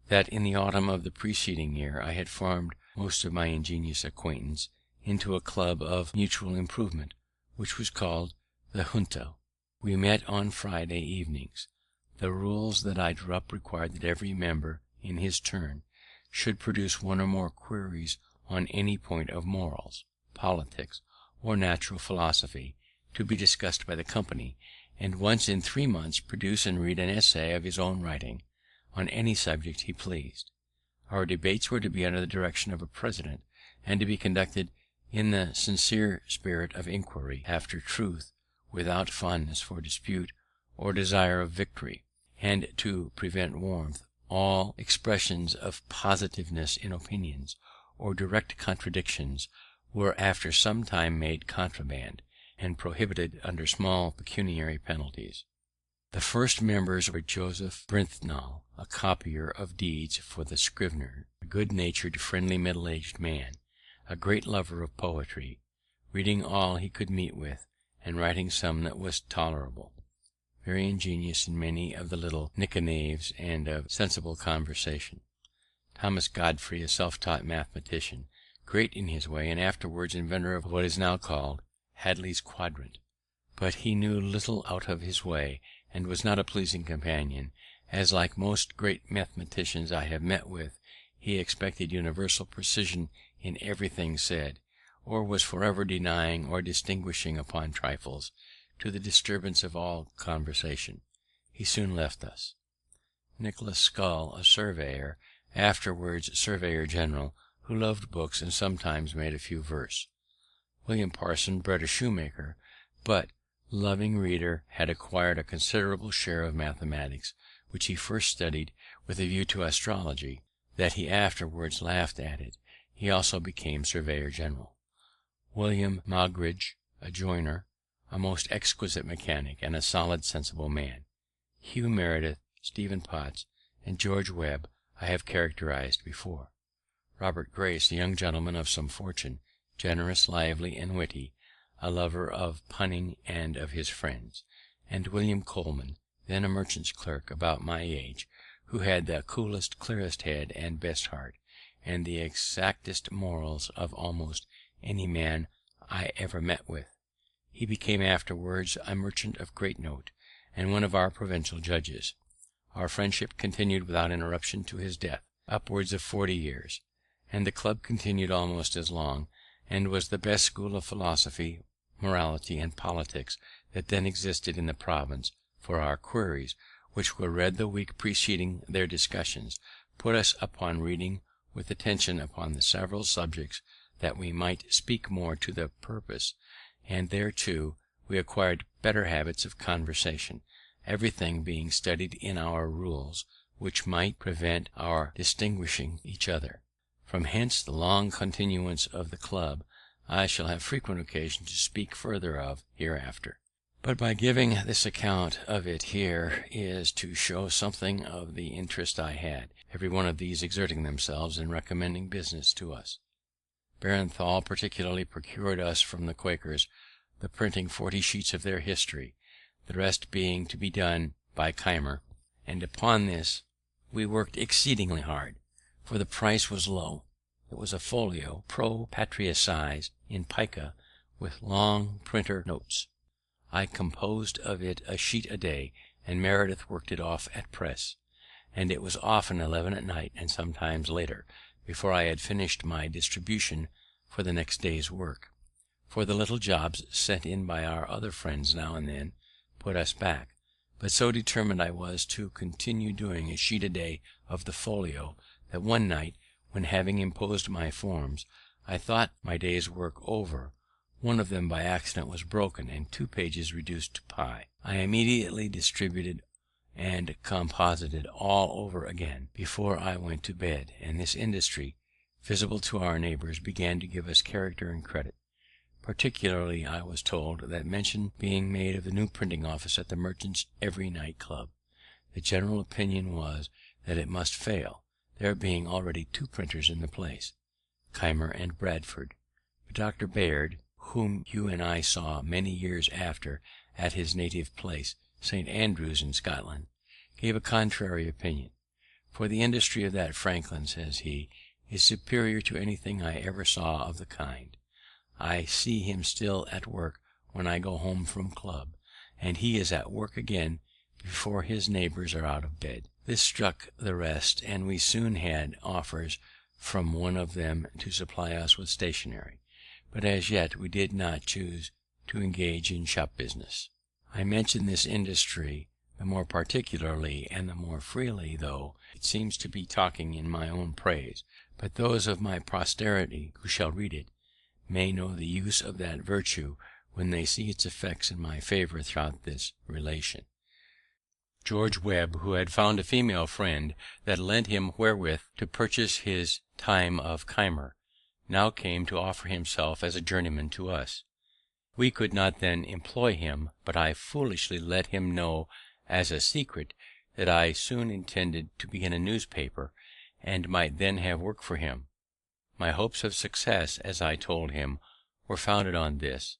[SPEAKER 2] that in the autumn of the preceding year I had formed most of my ingenious acquaintance into a club of mutual improvement, which was called the Junto. We met on Friday evenings. The rules that I drew up required that every member, in his turn, should produce 1 or more queries on any point of morals, politics, or natural philosophy, to be discussed by the company, and once in 3 months produce and read an essay of his own writing on any subject he pleased. Our debates were to be under the direction of a president, and to be conducted in the sincere spirit of inquiry after truth, without fondness for dispute or desire of victory, and to prevent warmth all expressions of positiveness in opinions, or direct contradictions, were after some time made contraband, and prohibited under small pecuniary penalties. The first members were Joseph Brithnall, a copier of deeds for the Scrivener, a good-natured, friendly, middle-aged man, a great lover of poetry, reading all he could meet with, and writing some that was tolerable, very ingenious in many of the little nicknames, and of sensible conversation. Thomas Godfrey, a self-taught mathematician, great in his way, and afterwards inventor of what is now called Hadley's Quadrant, but he knew little out of his way, and was not a pleasing companion, as, like most great mathematicians I have met with, he expected universal precision in everything said, or was forever denying or distinguishing upon trifles, to the disturbance of all conversation. He soon left us. Nicholas Scull, a surveyor, afterwards surveyor general, who loved books and sometimes made a few verse. William Parson, bred a shoemaker, but, loving reader, had acquired a considerable share of mathematics, which he first studied with a view to astrology, that he afterwards laughed at it. He also became surveyor general. William Moggridge, a joiner, a most exquisite mechanic, and a solid sensible man. Hugh Meredith, Stephen Potts, and George Webb I have characterized before. Robert Grace, a young gentleman of some fortune, generous, lively, and witty, a lover of punning and of his friends; and William Coleman, then a merchant's clerk about my age, who had the coolest, clearest head and best heart, and the exactest morals of almost any man I ever met with. He became afterwards a merchant of great note, and one of our provincial judges. Our friendship continued without interruption to his death, upwards of 40 years, and the club continued almost as long, and was the best school of philosophy, morality, and politics that then existed in the province, for our queries, which were read the week preceding their discussions, put us upon reading with attention upon the several subjects that we might speak more to the purpose, and thereto we acquired better habits of conversation, everything being studied in our rules, which might prevent our distinguishing each other. From hence the long continuance of the club I shall have frequent occasion to speak further of hereafter. But by giving this account of it here is to show something of the interest I had, every one of these exerting themselves in recommending business to us. Barenthal particularly procured us from the Quakers the printing 40 sheets of their history, the rest being to be done by Keimer, and upon this we worked exceedingly hard, for the price was low. It was a folio, pro patria size, in pica, with long printer notes. I composed of it a sheet a day, and Meredith worked it off at press, and it was often 11 at night, and sometimes later, before I had finished my distribution for the next day's work; for the little jobs sent in by our other friends now and then put us back. But so determined I was to continue doing a sheet a day of the folio, that one night, when, having imposed my forms, I thought my day's work over, one of them by accident was broken, and 2 pages reduced to pi. I immediately distributed and composited all over again before I went to bed, and this industry, visible to our neighbours, began to give us character and credit. Particularly I was told that mention being made of the new printing office at the Merchants' Every Night Club, the general opinion was that it must fail, there being already 2 printers in the place, Keimer and Bradford. But Dr. Baird, whom you and I saw many years after at his native place, St. Andrews in Scotland, gave a contrary opinion. For the industry of that Franklin, says he, is superior to anything I ever saw of the kind. I see him still at work when I go home from club, and he is at work again before his neighbours are out of bed. This struck the rest, and we soon had offers from one of them to supply us with stationery, but as yet we did not choose to engage in shop business. I mention this industry the more particularly and the more freely, though it seems to be talking in my own praise, but those of my posterity who shall read it may know the use of that virtue when they see its effects in my favour throughout this relation. George Webb, who had found a female friend that lent him wherewith to purchase his time of Keimer, now came to offer himself as a journeyman to us. We could not then employ him, but I foolishly let him know as a secret that I soon intended to begin a newspaper, and might then have work for him. My hopes of success, as I told him, were founded on this,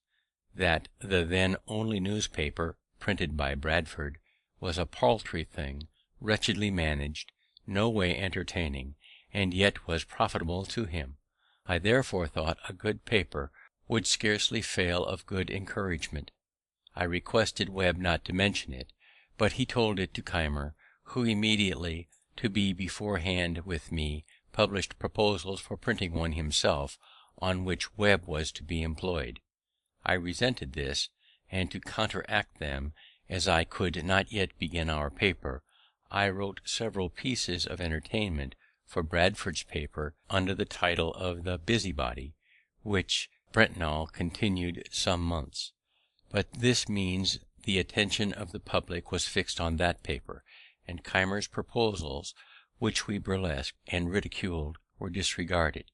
[SPEAKER 2] that the then only newspaper printed by Bradford was a paltry thing, wretchedly managed, no way entertaining, and yet was profitable to him. I therefore thought a good paper would scarcely fail of good encouragement. I requested Webb not to mention it, but he told it to Keimer, who immediately, to be beforehand with me, published proposals for printing one himself, on which Webb was to be employed. I resented this, and to counteract them, as I could not yet begin our paper, I wrote several pieces of entertainment for Bradford's paper under the title of The Busybody, which Brentnall continued some months. But this means the attention of the public was fixed on that paper, and Keimer's proposals, which we burlesqued and ridiculed, were disregarded.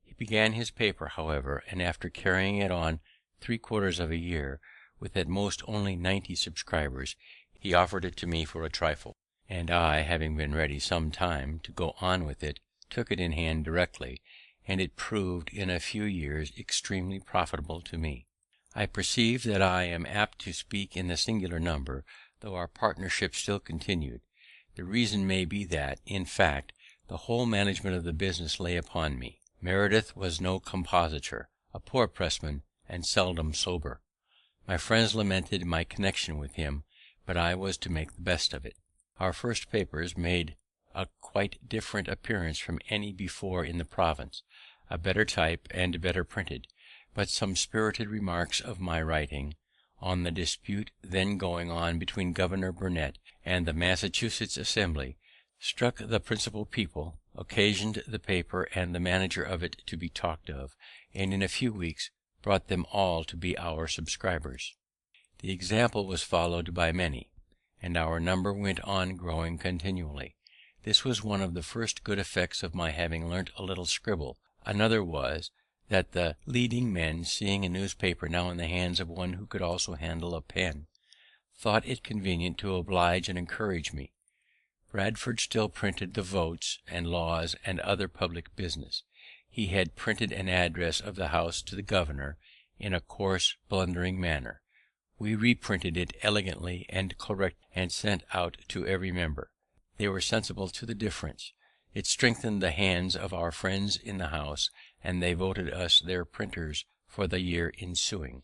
[SPEAKER 2] He began his paper, however, and after carrying it on 3/4 of a year, with at most only 90 subscribers, he offered it to me for a trifle, and I, having been ready some time to go on with it, took it in hand directly, and it proved in a few years extremely profitable to me. I perceive that I am apt to speak in the singular number, though our partnership still continued. The reason may be that, in fact, the whole management of the business lay upon me. Meredith was no compositor, a poor pressman, and seldom sober. My friends lamented my connection with him, but I was to make the best of it. Our first papers made a quite different appearance from any before in the province, a better type and better printed, but some spirited remarks of my writing on the dispute then going on between Governor Burnet and the Massachusetts Assembly struck the principal people, occasioned the paper and the manager of it to be talked of, and in a few weeks brought them all to be our subscribers. The example was followed by many, and our number went on growing continually. This was one of the first good effects of my having learnt a little scribble. Another was, that the leading men, seeing a newspaper now in the hands of one who could also handle a pen, thought it convenient to oblige and encourage me. Bradford still printed the votes and laws and other public business. He had printed an address of the House to the governor in a coarse, blundering manner. We reprinted it elegantly and correct, and sent out to every member. They were sensible to the difference. It strengthened the hands of our friends in the House, and they voted us their printers for the year ensuing.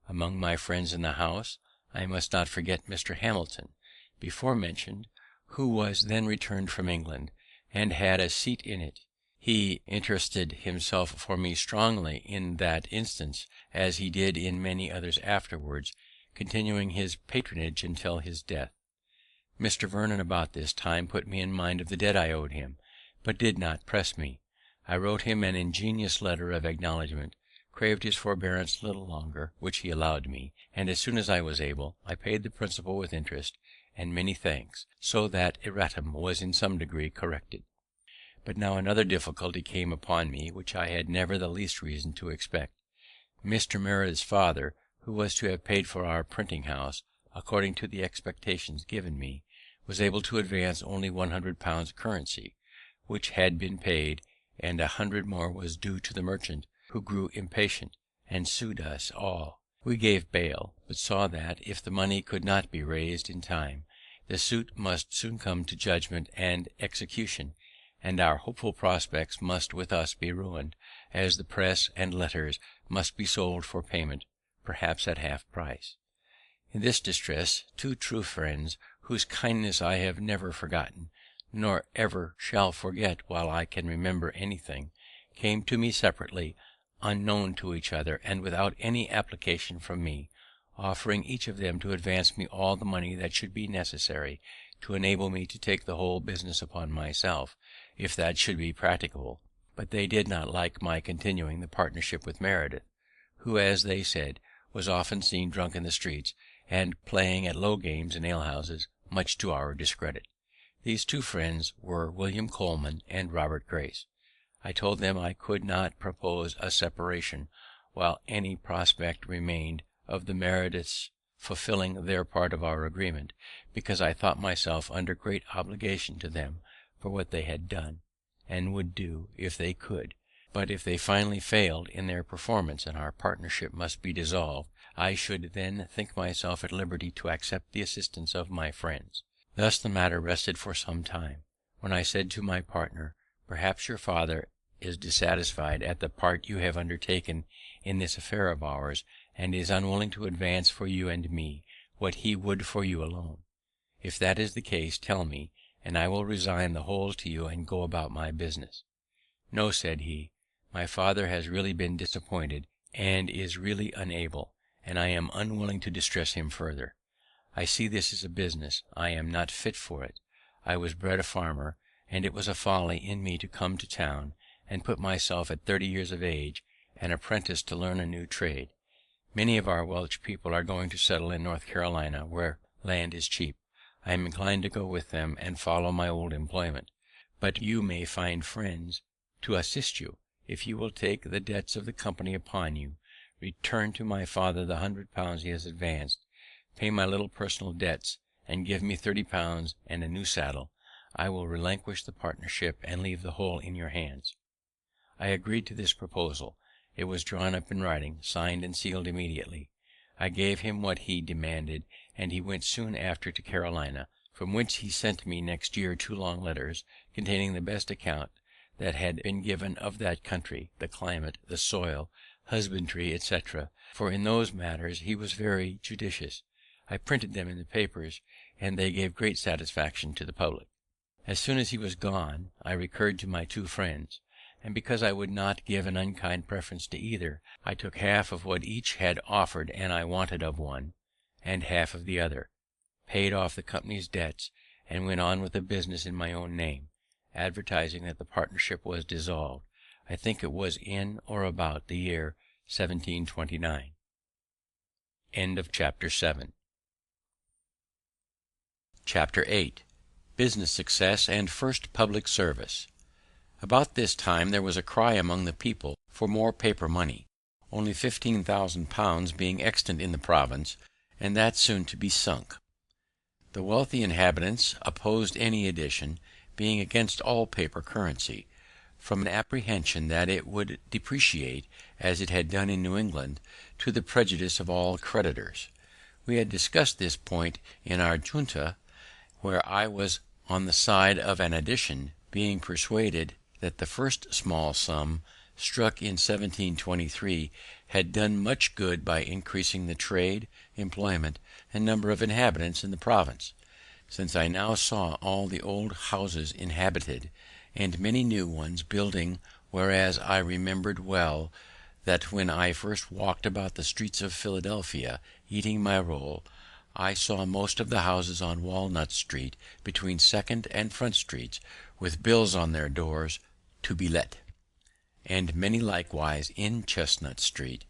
[SPEAKER 2] Among my friends in the House, I must not forget Mr. Hamilton, before mentioned, who was then returned from England, and had a seat in it. He interested himself for me strongly in that instance, as he did in many others afterwards, continuing his patronage until his death. Mr. Vernon about this time put me in mind of the debt I owed him, but did not press me. I wrote him an ingenious letter of acknowledgment, craved his forbearance a little longer, which he allowed me, and as soon as I was able, I paid the principal with interest and many thanks, so that erratum was in some degree corrected. But now another difficulty came upon me, which I had never the least reason to expect. Mr. Meredith's father, who was to have paid for our printing house, according to the expectations given me, was able to advance only £100 currency, which had been paid, and 100 more was due to the merchant, who grew impatient, and sued us all. We gave bail, but saw that, if the money could not be raised in time, the suit must soon come to judgment and execution, and our hopeful prospects must with us be ruined, as the press and letters must be sold for payment, perhaps at half price. In this distress, two true friends, whose kindness I have never forgotten, nor ever shall forget while I can remember anything, came to me separately, unknown to each other, and without any application from me, offering each of them to advance me all the money that should be necessary to enable me to take the whole business upon myself, if that should be practicable. But they did not like my continuing the partnership with Meredith, who, as they said, was often seen drunk in the streets, and playing at low games in alehouses, much to our discredit. These two friends were William Coleman and Robert Grace. I told them I could not propose a separation while any prospect remained of the Merediths fulfilling their part of our agreement, because I thought myself under great obligation to them for what they had done, and would do if they could. But if they finally failed in their performance, and our partnership must be dissolved, I should then think myself at liberty to accept the assistance of my friends. Thus the matter rested for some time, when I said to my partner, "Perhaps your father is dissatisfied at the part you have undertaken in this affair of ours, and is unwilling to advance for you and me what he would for you alone. If that is the case, tell me, and I will resign the whole to you and go about my business." "No," said he, "my father has really been disappointed, and is really unable, and I am unwilling to distress him further. I see this is a business. I am not fit for it. I was bred a farmer, and it was a folly in me to come to town and put myself at 30 years of age an apprentice to learn a new trade. Many of our Welch people are going to settle in North Carolina, where land is cheap. I am inclined to go with them and follow my old employment, but you may find friends to assist you, if you will take the debts of the company upon you, return to my father the £100 he has advanced, pay my little personal debts, and give me £30 and a new saddle, I will relinquish the partnership and leave the whole in your hands. I agreed to this proposal. It was drawn up in writing, signed and sealed immediately. I gave him what he demanded, and he went soon after to Carolina, from whence he sent me next year 2 long letters, containing the best account that had been given of that country, the climate, the soil, husbandry, etc., for in those matters he was very judicious. I printed them in the papers, and they gave great satisfaction to the public. As soon as he was gone, I recurred to my 2 friends, and because I would not give an unkind preference to either, I took half of what each had offered and I wanted of one, and half of the other, paid off the company's debts, and went on with the business in my own name, advertising that the partnership was dissolved. I think it was in or about the year 1729. Chapter 8. Business Success and First Public Service. About this time there was a cry among the people for more paper money, only £15,000 being extant in the province, and that soon to be sunk. The wealthy inhabitants opposed any addition, being against all paper currency, from an apprehension that it would depreciate, as it had done in New England, to the prejudice of all creditors. We had discussed this point in our junta, where I was on the side of an addition, being persuaded that the first small sum, struck in 1723, had done much good by increasing the trade, employment, and number of inhabitants in the province. Since I now saw all the old houses inhabited, and many new ones building, whereas I remembered well that when I first walked about the streets of Philadelphia, eating my roll, I saw most of the houses on Walnut Street, between Second and Front Streets, with bills on their doors, to be let, and many likewise in Chestnut Street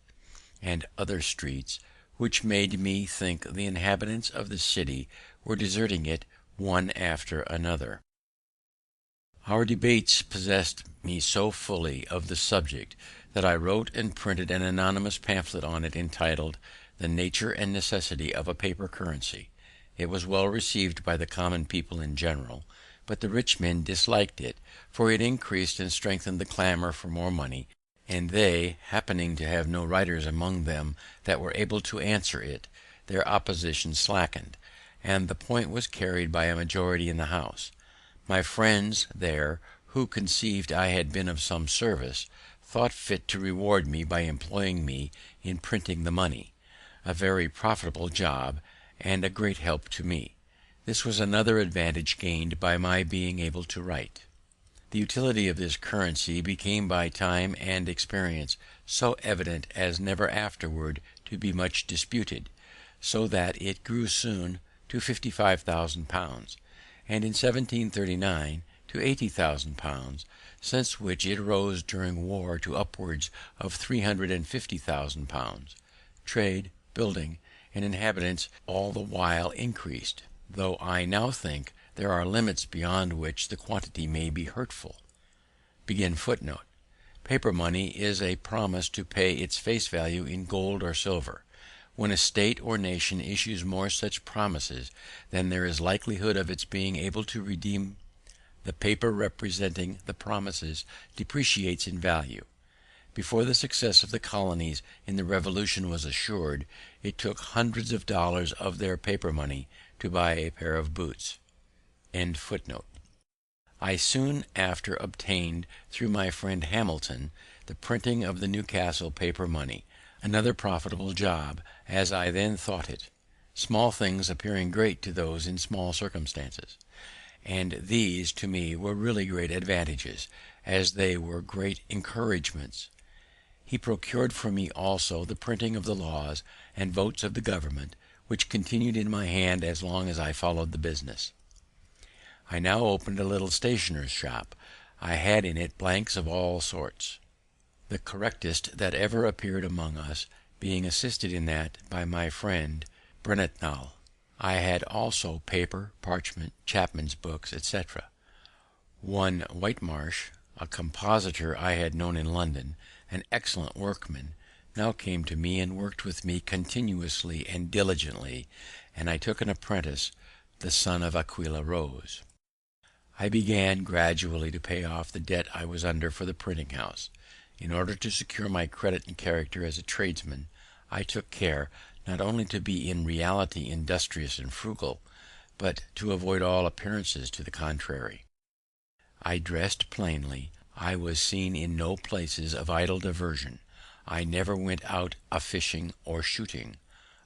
[SPEAKER 2] and other streets, which made me think the inhabitants of the city were deserting it one after another. Our debates possessed me so fully of the subject that I wrote and printed an anonymous pamphlet on it, entitled The Nature and Necessity of a Paper Currency. It was well received by the common people in general, but the rich men disliked it, for it increased and strengthened the clamour for more money, and they, happening to have no writers among them that were able to answer it, their opposition slackened, and the point was carried by a majority in the House. My friends there, who conceived I had been of some service, thought fit to reward me by employing me in printing the money, a very profitable job, and a great help to me. This was another advantage gained by my being able to write. The utility of this currency became by time and experience so evident as never afterward to be much disputed, so that it grew soon to £55,000, and in 1739 to £80,000, since which it rose during war to upwards of £350,000. Trade, building, and inhabitants all the while increased, though I now think there are limits beyond which the quantity may be hurtful. Paper money is a promise to pay its face value in gold or silver. When a state or nation issues more such promises, then there is likelihood of its being able to redeem. The paper representing the promises depreciates in value. Before the success of the colonies in the Revolution was assured, it took hundreds of dollars of their paper money to buy a pair of boots. I soon after obtained, through my friend Hamilton, the printing of the Newcastle paper money, another profitable job, as I then thought it, small things appearing great to those in small circumstances. And these to me were really great advantages, as they were great encouragements. He procured for me also the printing of the laws and votes of the government, which continued in my hand as long as I followed the business. I now opened a little stationer's shop. I had in it blanks of all sorts, the correctest that ever appeared among us, being assisted in that by my friend Brentnall. I had also paper, parchment, chapman's books, etc. One Whitemarsh, a compositor I had known in London, an excellent workman, now came to me and worked with me continuously and diligently, and I took an apprentice the son of Aquila rose. I began gradually to pay off the debt I was under for the printing house. In order to secure my credit and character as a tradesman, I took care not only to be in reality industrious and frugal, but to avoid all appearances to the contrary. I dressed plainly. I was seen in no places of idle diversion. I never went out a-fishing or shooting.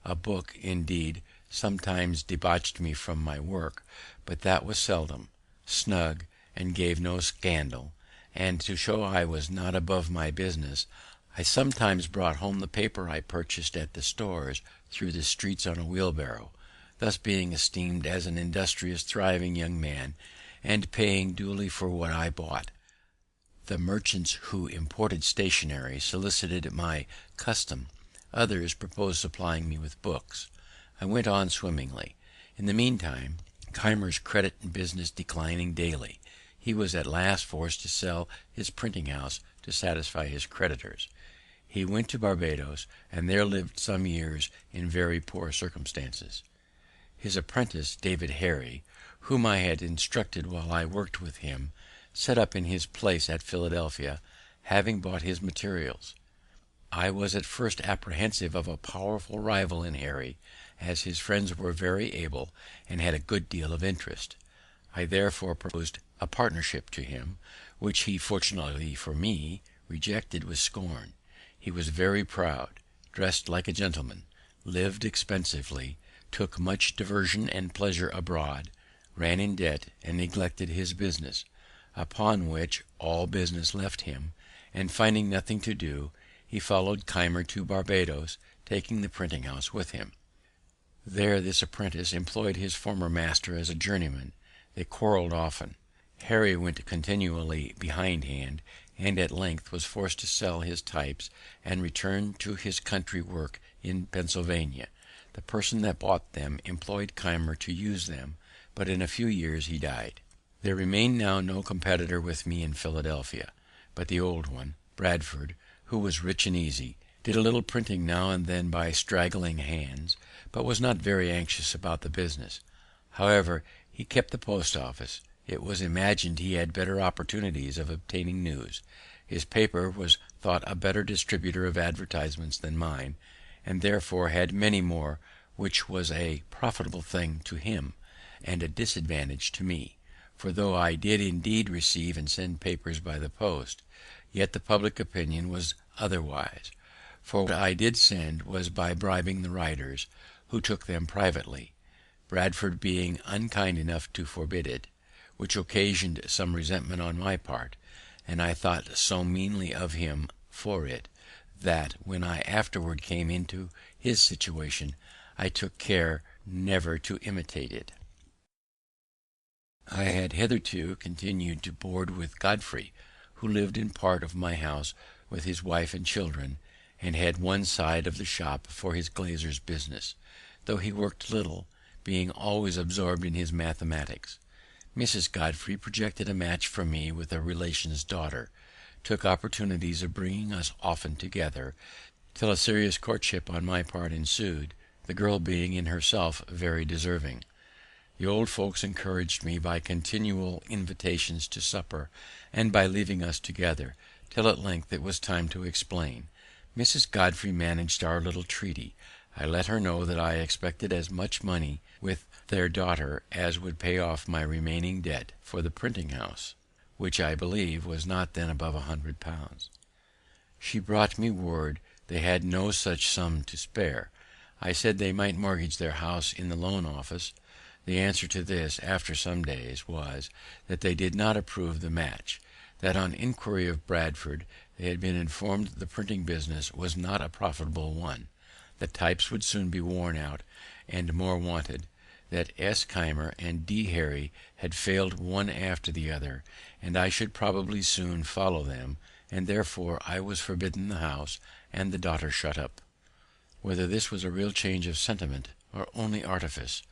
[SPEAKER 2] A book, indeed, sometimes debauched me from my work, but that was seldom. Snug, and gave no scandal, and to show I was not above my business, I sometimes brought home the paper I purchased at the stores through the streets on a wheelbarrow, thus being esteemed as an industrious, thriving young man, and paying duly for what I bought. The merchants who imported stationery solicited my custom; others proposed supplying me with books. I went on swimmingly. In the meantime, Keimer's credit and business declining daily, he was at last forced to sell his printing house to satisfy his creditors. He went to Barbados, and there lived some years in very poor circumstances. His apprentice, David Harry, whom I had instructed while I worked with him, set up in his place at Philadelphia, having bought his materials. I was at first apprehensive of a powerful rival in Harry, as his friends were very able and had a good deal of interest. I therefore proposed a partnership to him, which he, fortunately for me, rejected with scorn. He was very proud, dressed like a gentleman, lived expensively, took much diversion and pleasure abroad, ran in debt, and neglected his business, upon which all business left him, and finding nothing to do, he followed Keimer to Barbados, taking the printing house with him. There this apprentice employed his former master as a journeyman. They quarrelled often. Harry went continually behindhand, and at length was forced to sell his types and return to his country work in Pennsylvania. The person that bought them employed Keimer to use them, but in a few years he died. There remained now no competitor with me in Philadelphia, but the old one, Bradford, who was rich and easy, did a little printing now and then by straggling hands, but was not very anxious about the business. However, he kept the post office. It was imagined he had better opportunities of obtaining news. His paper was thought a better distributor of advertisements than mine, and therefore had many more, which was a profitable thing to him, and a disadvantage to me; for though I did indeed receive and send papers by the post, yet the public opinion was otherwise, for what I did send was by bribing the writers, who took them privately, Bradford being unkind enough to forbid it, which occasioned some resentment on my part, and I thought so meanly of him for it, that, when I afterward came into his situation, I took care never to imitate it. I had hitherto continued to board with Godfrey, who lived in part of my house with his wife and children, and had one side of the shop for his glazier's business, though he worked little, being always absorbed in his mathematics. Mrs. Godfrey projected a match for me with a relation's daughter, took opportunities of bringing us often together, till a serious courtship on my part ensued, the girl being in herself very deserving. The old folks encouraged me by continual invitations to supper, and by leaving us together, till at length it was time to explain. Mrs. Godfrey managed our little treaty. I let her know that I expected as much money with their daughter as would pay off my remaining debt for the printing house, which I believe was not then above £100. She brought me word they had no such sum to spare. I said they might mortgage their house in the loan office. The answer to this, after some days, was, that they did not approve the match; that on inquiry of Bradford, they had been informed the printing business was not a profitable one; that types would soon be worn out and more wanted; that S. Keimer and D. Harry had failed one after the other, and I should probably soon follow them, and therefore I was forbidden the house and the daughter shut up. Whether this was a real change of sentiment or only artifice,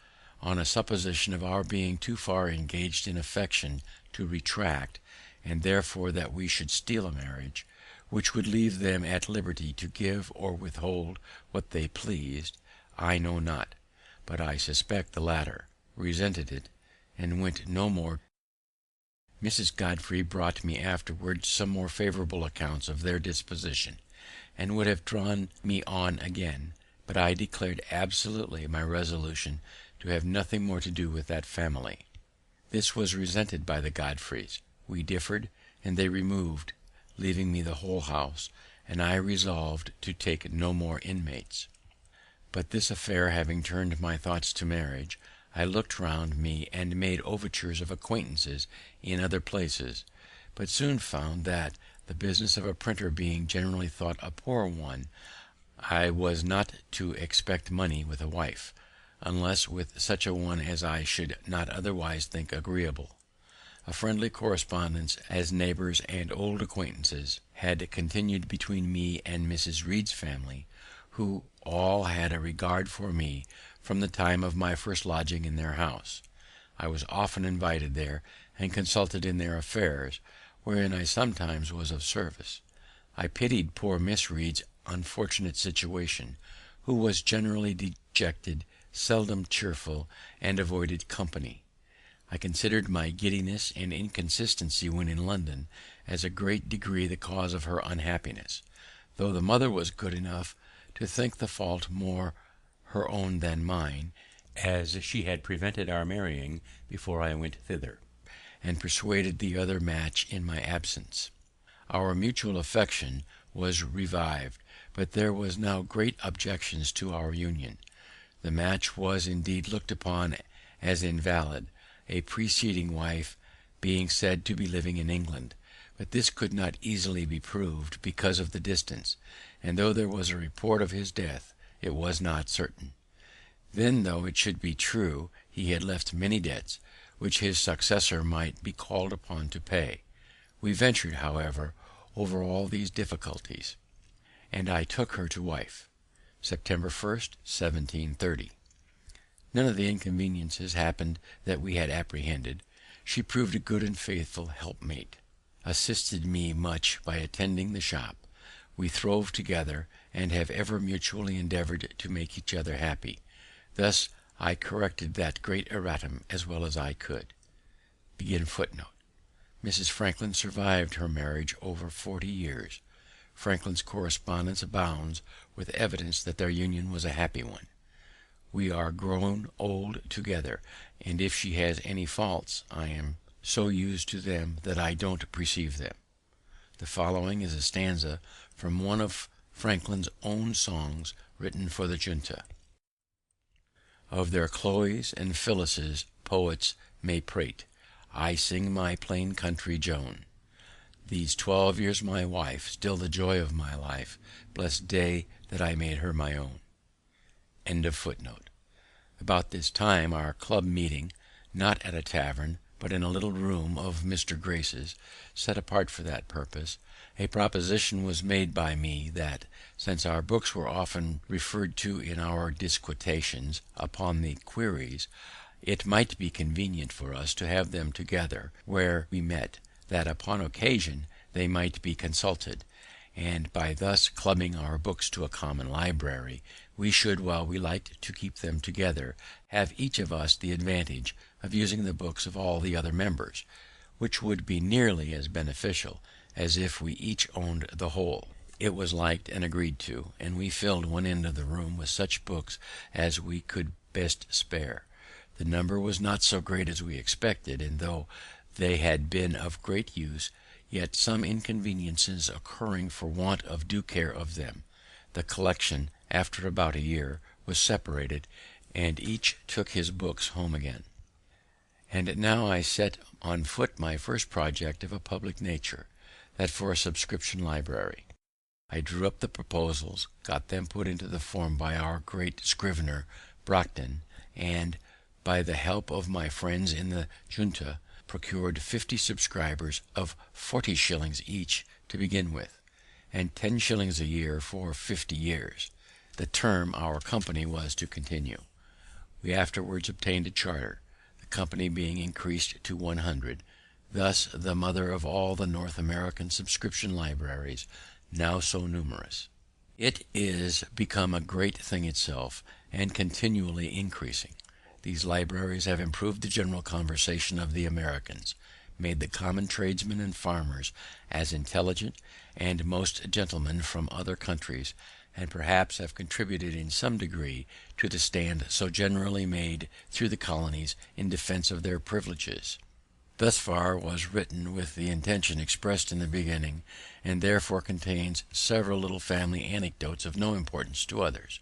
[SPEAKER 2] on a supposition of our being too far engaged in affection to retract, and therefore that we should steal a marriage, which would leave them at liberty to give or withhold what they pleased, I know not, but I suspect the latter. resented it, and went no more. Mrs. Godfrey brought me afterwards some more favourable accounts of their disposition, and would have drawn me on again, but I declared absolutely my resolution to have nothing more to do with that family. This was resented by the Godfreys. We differed, and they removed, leaving me the whole house, and I resolved to take no more inmates. But this affair having turned my thoughts to marriage, I looked round me and made overtures of acquaintances in other places, but soon found that, the business of a printer being generally thought a poor one, I was not to expect money with a wife, unless with such a one as I should not otherwise think agreeable. A friendly correspondence, as neighbours and old acquaintances, had continued between me and Mrs. Read's family, who all had a regard for me from the time of my first lodging in their house. I was often invited there, and consulted in their affairs, wherein I sometimes was of service. I pitied poor Miss Read's unfortunate situation, who was generally dejected, seldom cheerful, and avoided company. I considered my giddiness and inconsistency when in London as a great degree the cause of her unhappiness, though the mother was good enough to think the fault more her own than mine, as she had prevented our marrying before I went thither, and persuaded the other match in my absence. Our mutual affection was revived, but there was now great objections to our union. The match was indeed looked upon as invalid, a preceding wife being said to be living in England, but this could not easily be proved because of the distance, and though there was a report of his death, it was not certain. Then, though it should be true, he had left many debts, which his successor might be called upon to pay. We ventured, however, over all these difficulties, and I took her to wife, September 1st, 1730. None of the inconveniences happened that we had apprehended. She proved a good and faithful helpmate, assisted me much by attending the shop. We throve together, and have ever mutually endeavoured to make each other happy. Thus I corrected that great erratum as well as I could. Mrs. Franklin survived her marriage over 40 years. Franklin's correspondence abounds with evidence that their union was a happy one. We are grown old together, and if she has any faults, I am so used to them that I don't perceive them. The following is a stanza from one of Franklin's own songs written for the junta: Of their Chloes and Phyllises poets may prate, I sing my plain country Joan. These 12 years my wife, still the joy of my life, blessed day that I made her my own. About this time our club meeting, not at a tavern, but in a little room of Mr. Grace's, set apart for that purpose, a proposition was made by me that, since our books were often referred to in our disquisitions upon the queries, it might be convenient for us to have them together where we met, that upon occasion they might be consulted, and by thus clubbing our books to a common library, we should, while we liked to keep them together, have each of us the advantage of using the books of all the other members, which would be nearly as beneficial as if we each owned the whole. It was liked and agreed to, and we filled one end of the room with such books as we could best spare. The number was not so great as we expected, and though they had been of great use, yet some inconveniences occurring for want of due care of them, the collection, after about a year, was separated, and each took his books home again. And now I set on foot my first project of a public nature, that for a subscription library. I drew up the proposals, got them put into the form by our great scrivener Brockton, and, by the help of my friends in the junta, procured 50 subscribers of 40 shillings each to begin with, and 10 shillings a year for 50 years, the term our company was to continue. We afterwards obtained a charter, the company being increased to 100, thus the mother of all the North American subscription libraries, now so numerous. It is become a great thing itself, and continually increasing. These libraries have improved the general conversation of the Americans, made the common tradesmen and farmers as intelligent, and most gentlemen from other countries, and perhaps have contributed in some degree to the stand so generally made through the colonies in defense of their privileges. Thus far was written with the intention expressed in the beginning, and therefore contains several little family anecdotes of no importance to others.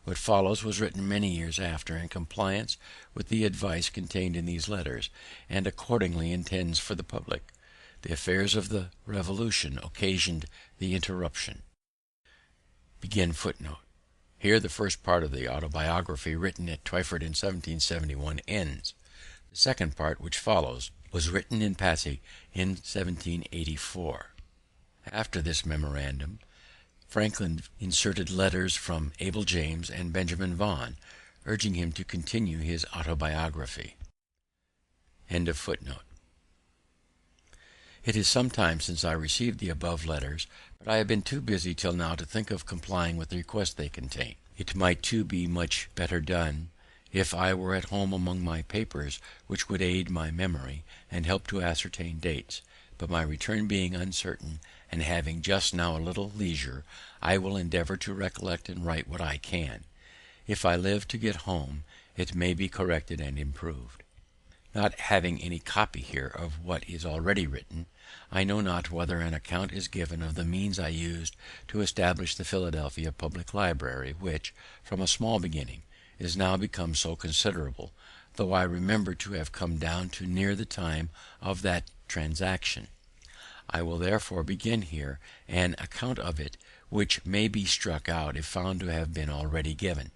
[SPEAKER 2] What follows was written many years after, in compliance with the advice contained in these letters, and accordingly intends for the public. The affairs of the Revolution occasioned the interruption. Here the first part of the autobiography written at Twyford in 1771 ends. The second part, which follows, was written in Passy in 1784. After this memorandum, Franklin inserted letters from Abel James and Benjamin Vaughan, urging him to continue his autobiography. It is some time since I received the above letters, but I have been too busy till now to think of complying with the request they contain. It might too be much better done if I were at home among my papers, which would aid my memory and help to ascertain dates; but my return being uncertain, and having just now a little leisure, I will endeavour to recollect and write what I can. If I live to get home, it may be corrected and improved. Not having any copy here of what is already written, I know not whether an account is given of the means I used to establish the Philadelphia Public Library, which, from a small beginning, is now become so considerable, though I remember to have come down to near the time of that transaction. I will therefore begin here an account of it, which may be struck out if found to have been already given.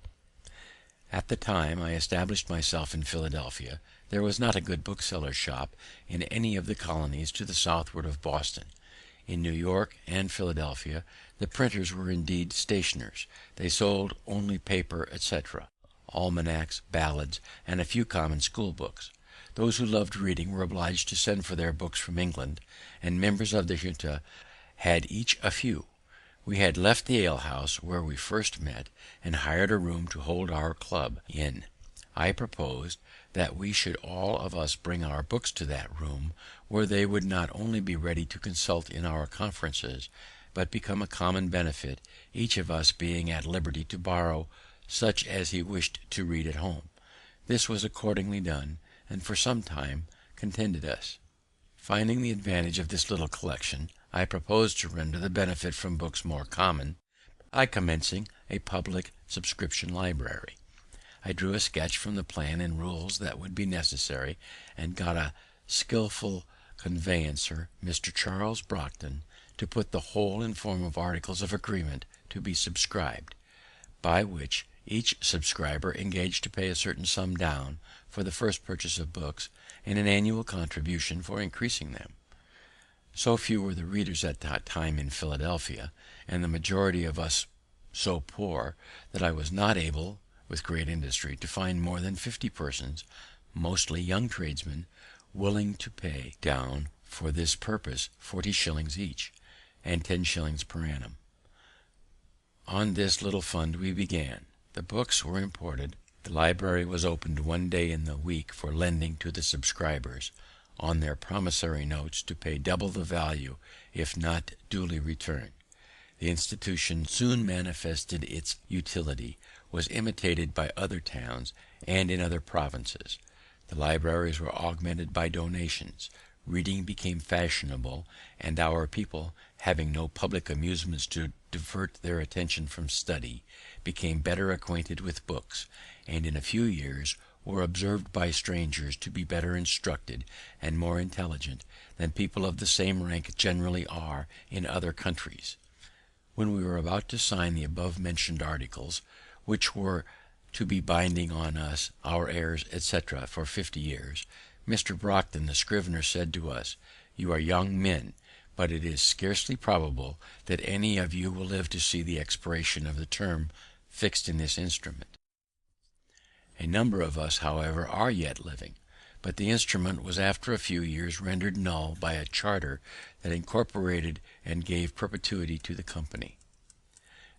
[SPEAKER 2] At the time I established myself in Philadelphia, there was not a good bookseller's shop in any of the colonies to the southward of Boston. In New York and Philadelphia the printers were indeed stationers. They sold only paper, etc., almanacs, ballads, and a few common school books. Those who loved reading were obliged to send for their books from England, and members of the junta had each a few. We had left the alehouse where we first met, and hired a room to hold our club in. I proposed that we should all of us bring our books to that room, where they would not only be ready to consult in our conferences, but become a common benefit, each of us being at liberty to borrow such as he wished to read at home. This was accordingly done, and for some time contented us. Finding the advantage of this little collection, I proposed to render the benefit from books more common, by commencing a public subscription library. I drew a sketch from the plan and rules that would be necessary, and got a skilful conveyancer, Mr. Charles Brockton, to put the whole in form of articles of agreement to be subscribed, by which each subscriber engaged to pay a certain sum down for the first purchase of books, and an annual contribution for increasing them. So few were the readers at that time in Philadelphia, and the majority of us so poor, that I was not able, with great industry, to find more than 50 persons, mostly young tradesmen, willing to pay down for this purpose 40 shillings each, and 10 shillings per annum. On this little fund we began. The books were imported. The library was opened one day in the week for lending to the subscribers, on their promissory notes to pay double the value if not duly returned. The institution soon manifested its utility, was imitated by other towns and in other provinces. The libraries were augmented by donations. Reading became fashionable, and our people, having no public amusements to divert their attention from study, became better acquainted with books, and in a few years were observed by strangers to be better instructed and more intelligent than people of the same rank generally are in other countries. When we were about to sign the above mentioned articles, which were to be binding on us, our heirs, etc., for 50 years, Mr. Brockton, the scrivener, said to us, "You are young men, but it is scarcely probable that any of you will live to see the expiration of the term fixed in this instrument. A number of us, however, are yet living, but the instrument was after a few years rendered null by a charter that incorporated and gave perpetuity to the company."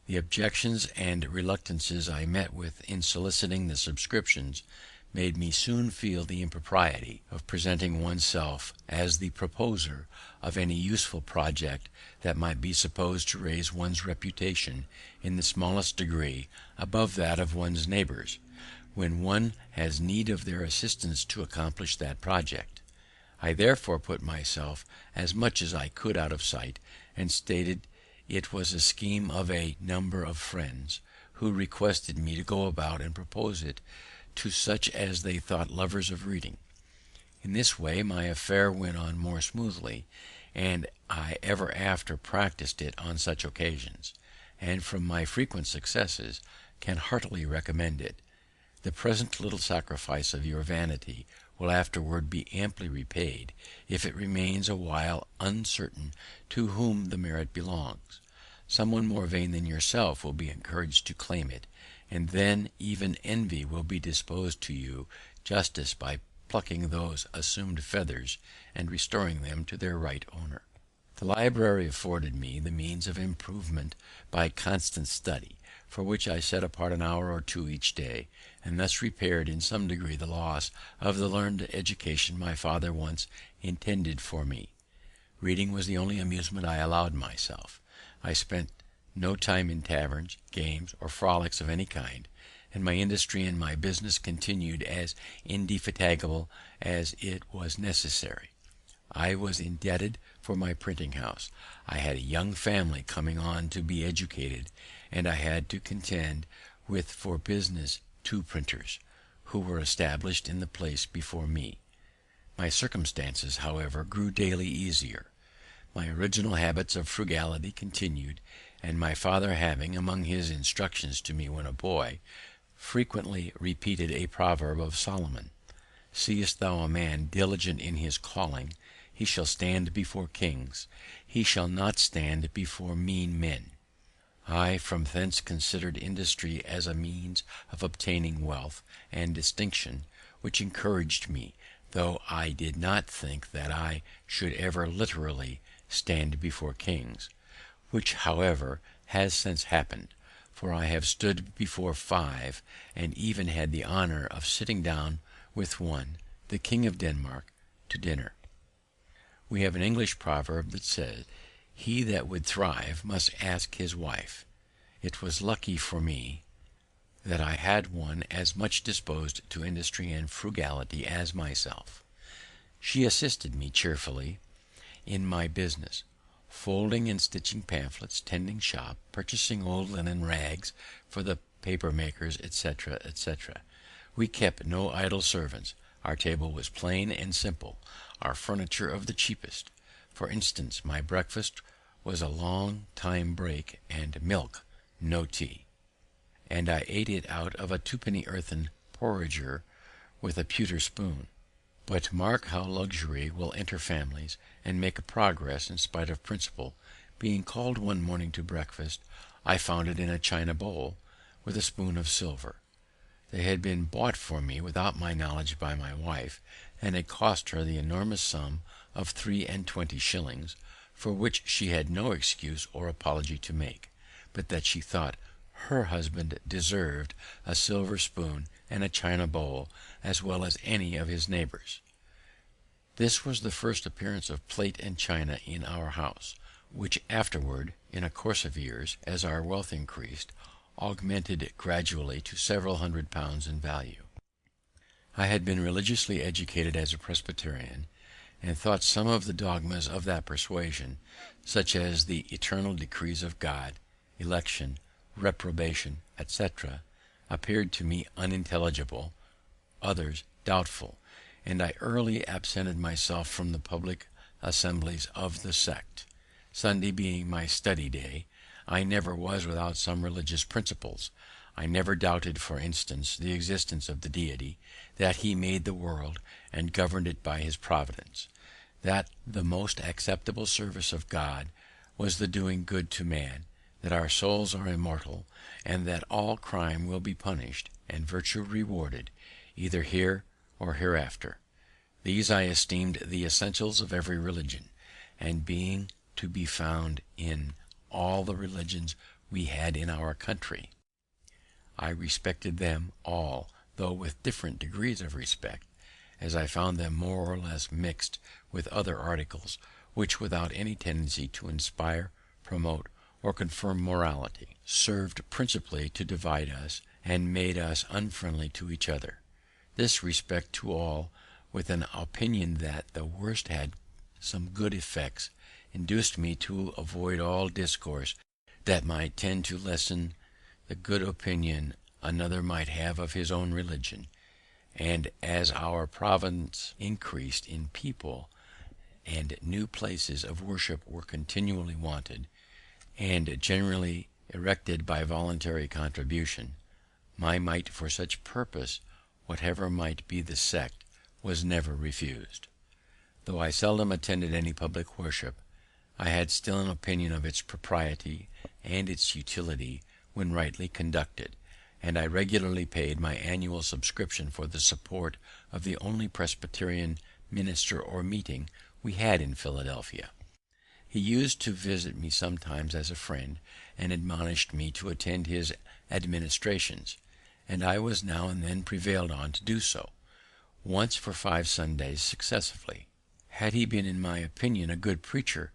[SPEAKER 2] The objections and reluctances I met with in soliciting the subscriptions made me soon feel the impropriety of presenting oneself as the proposer of any useful project that might be supposed to raise one's reputation in the smallest degree above that of one's neighbours, when one has need of their assistance to accomplish that project. I therefore put myself as much as I could out of sight, and stated it was a scheme of a number of friends, who requested me to go about and propose it to such as they thought lovers of reading. In this way my affair went on more smoothly, and I ever after practised it on such occasions, and from my frequent successes can heartily recommend it. The present little sacrifice of your vanity will afterward be amply repaid, if it remains a while uncertain to whom the merit belongs. Someone more vain than yourself will be encouraged to claim it, and then even envy will be disposed to you justice by plucking those assumed feathers and restoring them to their right owner. The library afforded me the means of improvement by constant study, for which I set apart an hour or two each day, and thus repaired in some degree the loss of the learned education my father once intended for me. Reading was the only amusement I allowed myself. I spent no time in taverns, games, or frolics of any kind, and my industry in my business continued as indefatigable as it was necessary. I was indebted for my printing house. I had a young family coming on to be educated, and I had to contend with for business 2 printers, who were established in the place before me. My circumstances, however, grew daily easier. My original habits of frugality continued, and my father having, among his instructions to me when a boy, frequently repeated a proverb of Solomon, "Seest thou a man diligent in his calling, he shall stand before kings, he shall not stand before mean men," I from thence considered industry as a means of obtaining wealth and distinction, which encouraged me, though I did not think that I should ever literally stand before kings, which, however, has since happened, for I have stood before 5, and even had the honour of sitting down with one, the King of Denmark, to dinner. We have an English proverb that says, "He that would thrive must ask his wife." It was lucky for me that I had one as much disposed to industry and frugality as myself. She assisted me cheerfully in my business, folding and stitching pamphlets, tending shop, purchasing old linen rags for the paper makers, etc., etc. We kept no idle servants. Our table was plain and simple, our furniture of the cheapest. For instance, my breakfast was a long time break and milk, no tea, and I ate it out of a 2-penny earthen porringer with a pewter spoon. But mark how luxury will enter families, and make a progress in spite of principle. Being called one morning to breakfast, I found it in a china bowl, with a spoon of silver. They had been bought for me without my knowledge by my wife, and had cost her the enormous sum of 23 shillings, for which she had no excuse or apology to make, but that she thought her husband deserved a silver spoon and a china bowl as well as any of his neighbours. This was the first appearance of plate and china in our house, which afterward, in a course of years, as our wealth increased, augmented gradually to several £100 in value. I had been religiously educated as a Presbyterian, and thought some of the dogmas of that persuasion, such as the eternal decrees of God, election, reprobation, etc., appeared to me unintelligible, others doubtful, and I early absented myself from the public assemblies of the sect. Sunday being my study day, I never was without some religious principles. I never doubted, for instance, the existence of the Deity, that he made the world and governed it by his providence, that the most acceptable service of God was the doing good to man, that our souls are immortal, and that all crime will be punished and virtue rewarded, either here or hereafter. These I esteemed the essentials of every religion, and being to be found in all the religions we had in our country, I respected them all though with different degrees of respect, as I found them more or less mixed with other articles, which, without any tendency to inspire, promote, or confirm morality, served principally to divide us, and made us unfriendly to each other. This respect to all, with an opinion that the worst had some good effects, induced me to avoid all discourse that might tend to lessen the good opinion another might have of his own religion; and as our province increased in people, and new places of worship were continually wanted, and generally erected by voluntary contribution, my mite for such purpose, whatever might be the sect, was never refused. Though I seldom attended any public worship, I had still an opinion of its propriety and its utility when rightly conducted, and I regularly paid my annual subscription for the support of the only Presbyterian minister or meeting we had in Philadelphia. He used to visit me sometimes as a friend, and admonished me to attend his administrations, and I was now and then prevailed on to do so, once for 5 Sundays successively. Had he been, in my opinion, a good preacher,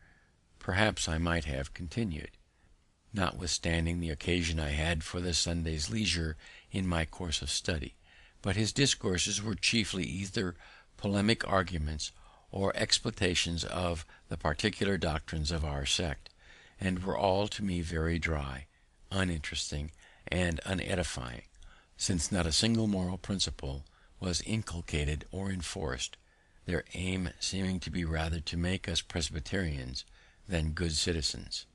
[SPEAKER 2] perhaps I might have continued, notwithstanding the occasion I had for the Sunday's leisure in my course of study; but his discourses were chiefly either polemic arguments or explanations of the particular doctrines of our sect, and were all to me very dry, uninteresting, and unedifying, since not a single moral principle was inculcated or enforced, their aim seeming to be rather to make us Presbyterians than good citizens.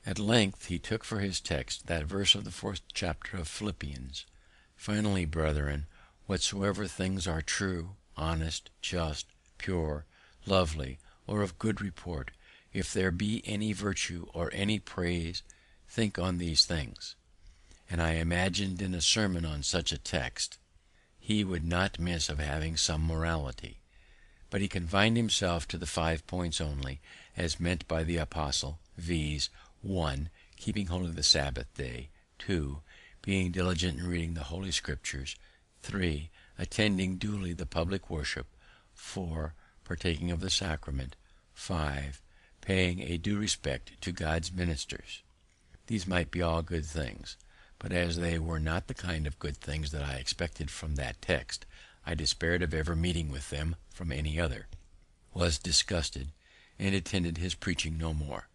[SPEAKER 2] At length he took for his text that verse of the 4th chapter of Philippians: "Finally, brethren, whatsoever things are true, honest, just, pure, lovely, or of good report, if there be any virtue or any praise, think on these things." And I imagined in a sermon on such a text he would not miss of having some morality; but he confined himself to the 5 points only, as meant by the apostle, viz: 1. Keeping holy the Sabbath day. 2. Being diligent in reading the Holy Scriptures. 3. Attending duly the public worship. 4. Partaking of the sacrament. 5. Paying a due respect to God's ministers. These might be all good things, but as they were not the kind of good things that I expected from that text, I despaired of ever meeting with them from any other, was disgusted, and attended his preaching no more.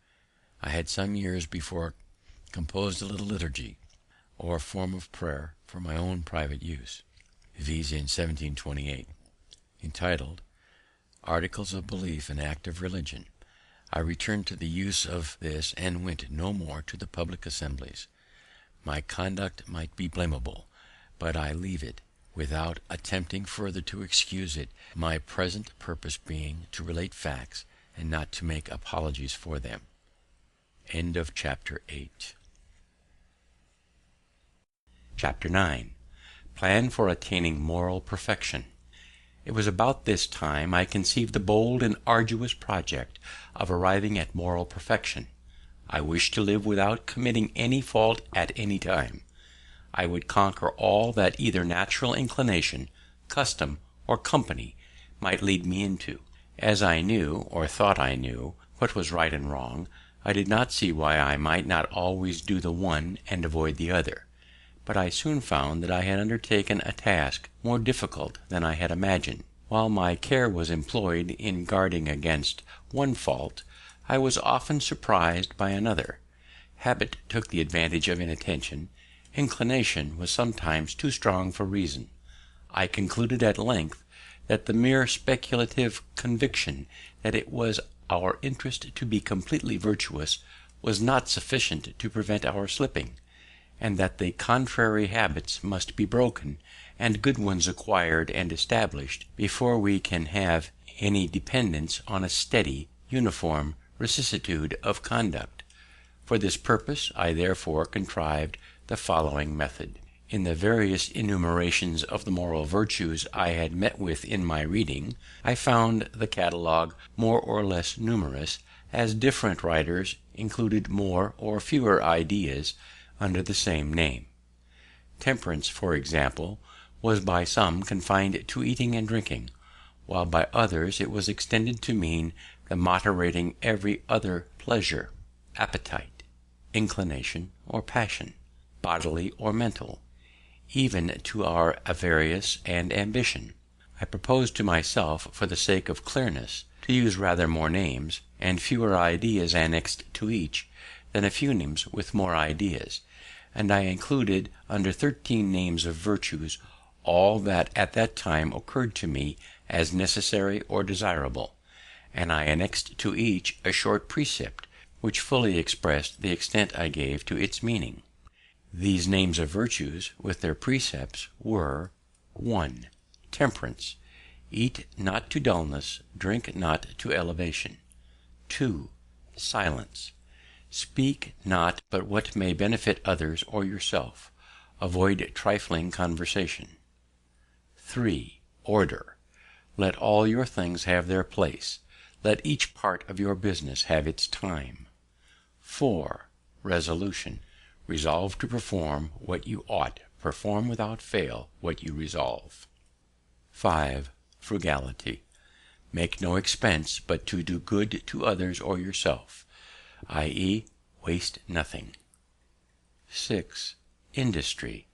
[SPEAKER 2] I had some years before composed a little liturgy, or form of prayer, for my own private use, viz. in 1728, entitled Articles of Belief and Act of Religion. I returned to the use of this, and went no more to the public assemblies. My conduct might be blamable, but I leave it, without attempting further to excuse it, my present purpose being to relate facts, and not to make apologies for them. Chapter 8. Chapter 9. Plan for attaining moral perfection. It was about this time I conceived the bold and arduous project of arriving at moral perfection. I wished to live without committing any fault at any time. I would conquer all that either natural inclination, custom, or company might lead me into. As I knew, or thought I knew, what was right and wrong, I did not see why I might not always do the one and avoid the other. But I soon found that I had undertaken a task more difficult than I had imagined. While my care was employed in guarding against one fault, I was often surprised by another. Habit took the advantage of inattention. Inclination was sometimes too strong for reason. I concluded at length that the mere speculative conviction that it was our interest to be completely virtuous was not sufficient to prevent our slipping, and that the contrary habits must be broken and good ones acquired and established before we can have any dependence on a steady, uniform vicissitude of conduct. For this purpose I therefore contrived the following method. In the various enumerations of the moral virtues I had met with in my reading, I found the catalogue more or less numerous, as different writers included more or fewer ideas under the same name. Temperance, for example, was by some confined to eating and drinking, while by others it was extended to mean the moderating every other pleasure, appetite, inclination, or passion, bodily or mental, even to our avarice and ambition. I proposed to myself, for the sake of clearness, to use rather more names, and fewer ideas annexed to each, than a few names with more ideas, and I included under 13 names of virtues all that at that time occurred to me as necessary or desirable, and I annexed to each a short precept, which fully expressed the extent I gave to its meaning. These names of virtues, with their precepts, were: 1. Temperance. Eat not to dullness, drink not to elevation. 2. Silence. Speak not but what may benefit others or yourself. Avoid trifling conversation. 3. Order. Let all your things have their place. Let each part of your business have its time. 4. Resolution. Resolve to perform what you ought, perform without fail what you resolve. 5. Frugality. Make no expense but to do good to others or yourself, i.e., waste nothing. 6. Industry.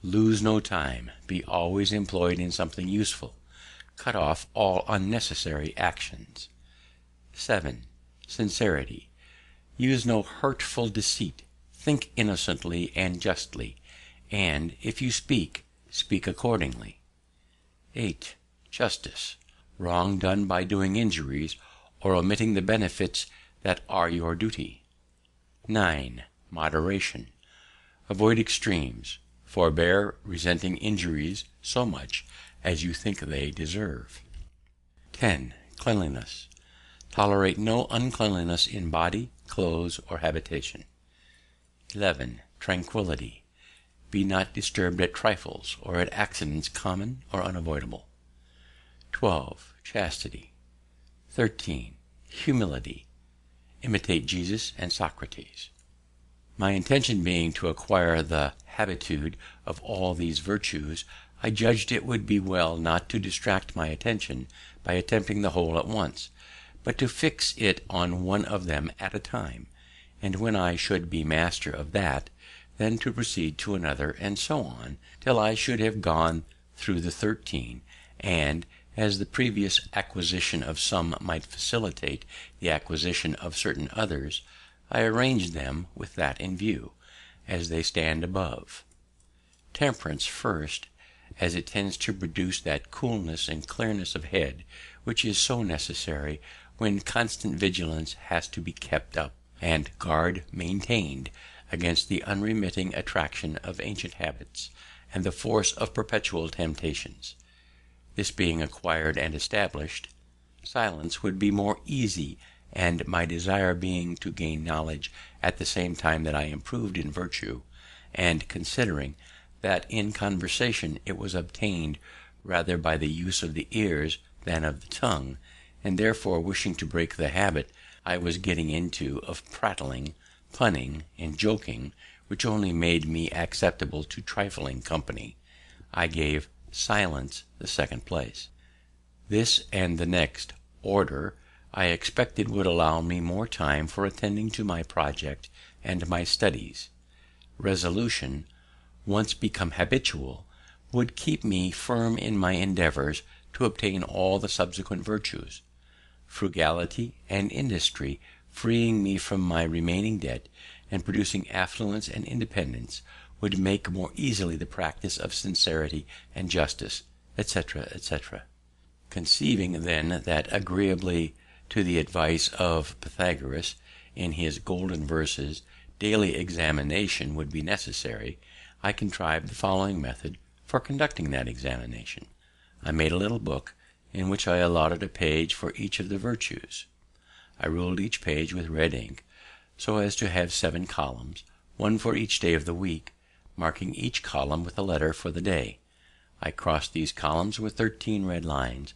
[SPEAKER 2] Lose no time. Be always employed in something useful. Cut off all unnecessary actions. 7. Sincerity. Use no hurtful deceit. Think innocently and justly, and if you speak, speak accordingly. 8. Justice. Wrong done by doing injuries or omitting the benefits that are your duty. 9. Moderation. Avoid extremes. Forbear resenting injuries so much as you think they deserve. 10. Cleanliness. Tolerate no uncleanliness in body, clothes, or habitation. 11. Tranquillity. Be not disturbed at trifles, or at accidents common or unavoidable. 12. Chastity. 13. Humility. Imitate Jesus and Socrates. My intention being to acquire the habitude of all these virtues, I judged it would be well not to distract my attention by attempting the whole at once, but to fix it on one of them at a time, and when I should be master of that, then to proceed to another, and so on, till I should have gone through the 13, and, as the previous acquisition of some might facilitate the acquisition of certain others, I arranged them with that in view, as they stand above. Temperance first, as it tends to produce that coolness and clearness of head which is so necessary when constant vigilance has to be kept up, and guard maintained against the unremitting attraction of ancient habits and the force of perpetual temptations. This being acquired and established, silence would be more easy, and my desire being to gain knowledge at the same time that I improved in virtue, and considering that in conversation it was obtained rather by the use of the ears than of the tongue, and therefore wishing to break the habit I was getting into of prattling, punning, and joking, which only made me acceptable to trifling company, I gave silence the second place. This and the next, order, I expected would allow me more time for attending to my project and my studies. Resolution, once become habitual, would keep me firm in my endeavours to obtain all the subsequent virtues. Frugality and industry, freeing me from my remaining debt, and producing affluence and independence, would make more easily the practice of sincerity and justice, etc., etc. Conceiving then that, agreeably to the advice of Pythagoras in his golden verses, daily examination would be necessary, I contrived the following method for conducting that examination. I made a little book, in which I allotted a page for each of the virtues. I ruled each page with red ink, so as to have 7 columns, one for each day of the week, marking each column with a letter for the day. I crossed these columns with 13 red lines,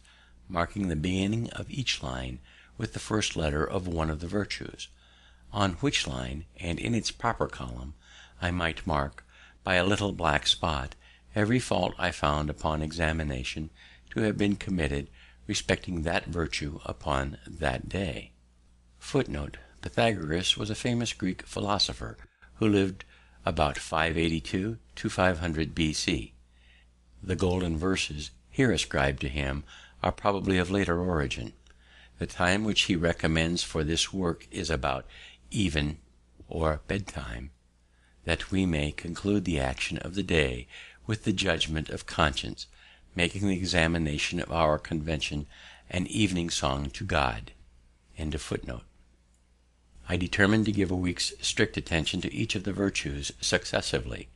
[SPEAKER 2] marking the beginning of each line with the first letter of one of the virtues, on which line, and in its proper column, I might mark, by a little black spot, Every fault I found upon examination to have been committed respecting that virtue upon that day. Footnote: Pythagoras was a famous Greek philosopher who lived about 582 to 500 B.C. The golden verses here ascribed to him are probably of later origin. The time which he recommends for this work is about even or bedtime, that we may conclude the action of the day with the judgment of conscience, making the examination of our convention an evening song to God. End of footnote. I determined to give a week's strict attention to each of the virtues successively.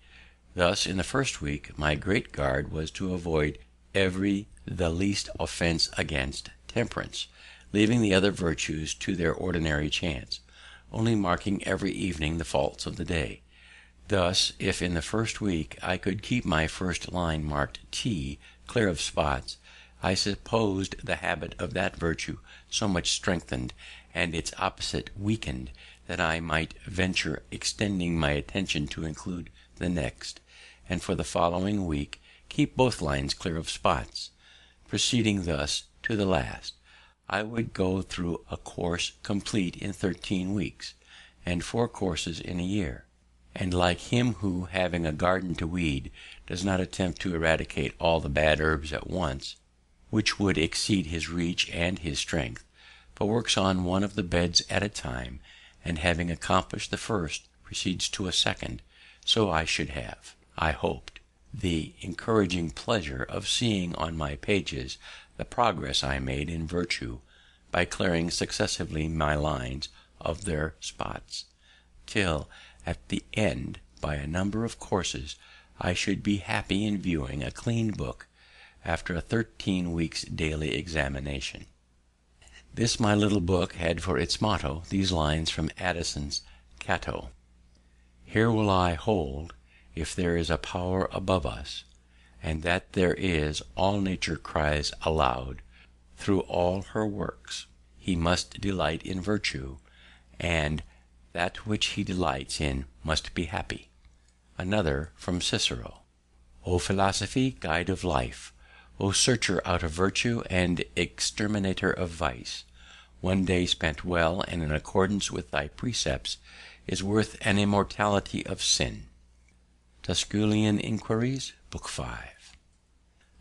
[SPEAKER 2] Thus, in the first week, my great guard was to avoid the least offense against temperance, leaving the other virtues to their ordinary chance, only marking every evening the faults of the day. Thus, if in the first week I could keep my first line marked T, clear of spots, I supposed the habit of that virtue so much strengthened, and its opposite weakened, that I might venture extending my attention to include the next, and for the following week keep both lines clear of spots. Proceeding thus to the last, I would go through a course complete in 13 weeks, and 4 courses in a year. And like him who, having a garden to weed, does not attempt to eradicate all the bad herbs at once, which would exceed his reach and his strength, but works on one of the beds at a time, and having accomplished the first, proceeds to a second, so I should have, I hoped, the encouraging pleasure of seeing on my pages the progress I made in virtue by clearing successively my lines of their spots, till at the end, by a number of courses, I should be happy in viewing a clean book after a 13 weeks' daily examination. This my little book had for its motto these lines from Addison's Cato: "Here will I hold, if there is a power above us, and that there is, all nature cries aloud, through all her works, he must delight in virtue, and that which he delights in must be happy." Another from Cicero: "O philosophy, guide of life! O searcher out of virtue and exterminator of vice! One day spent well and in accordance with thy precepts is worth an immortality of sin." Tusculan Inquiries, Book 5.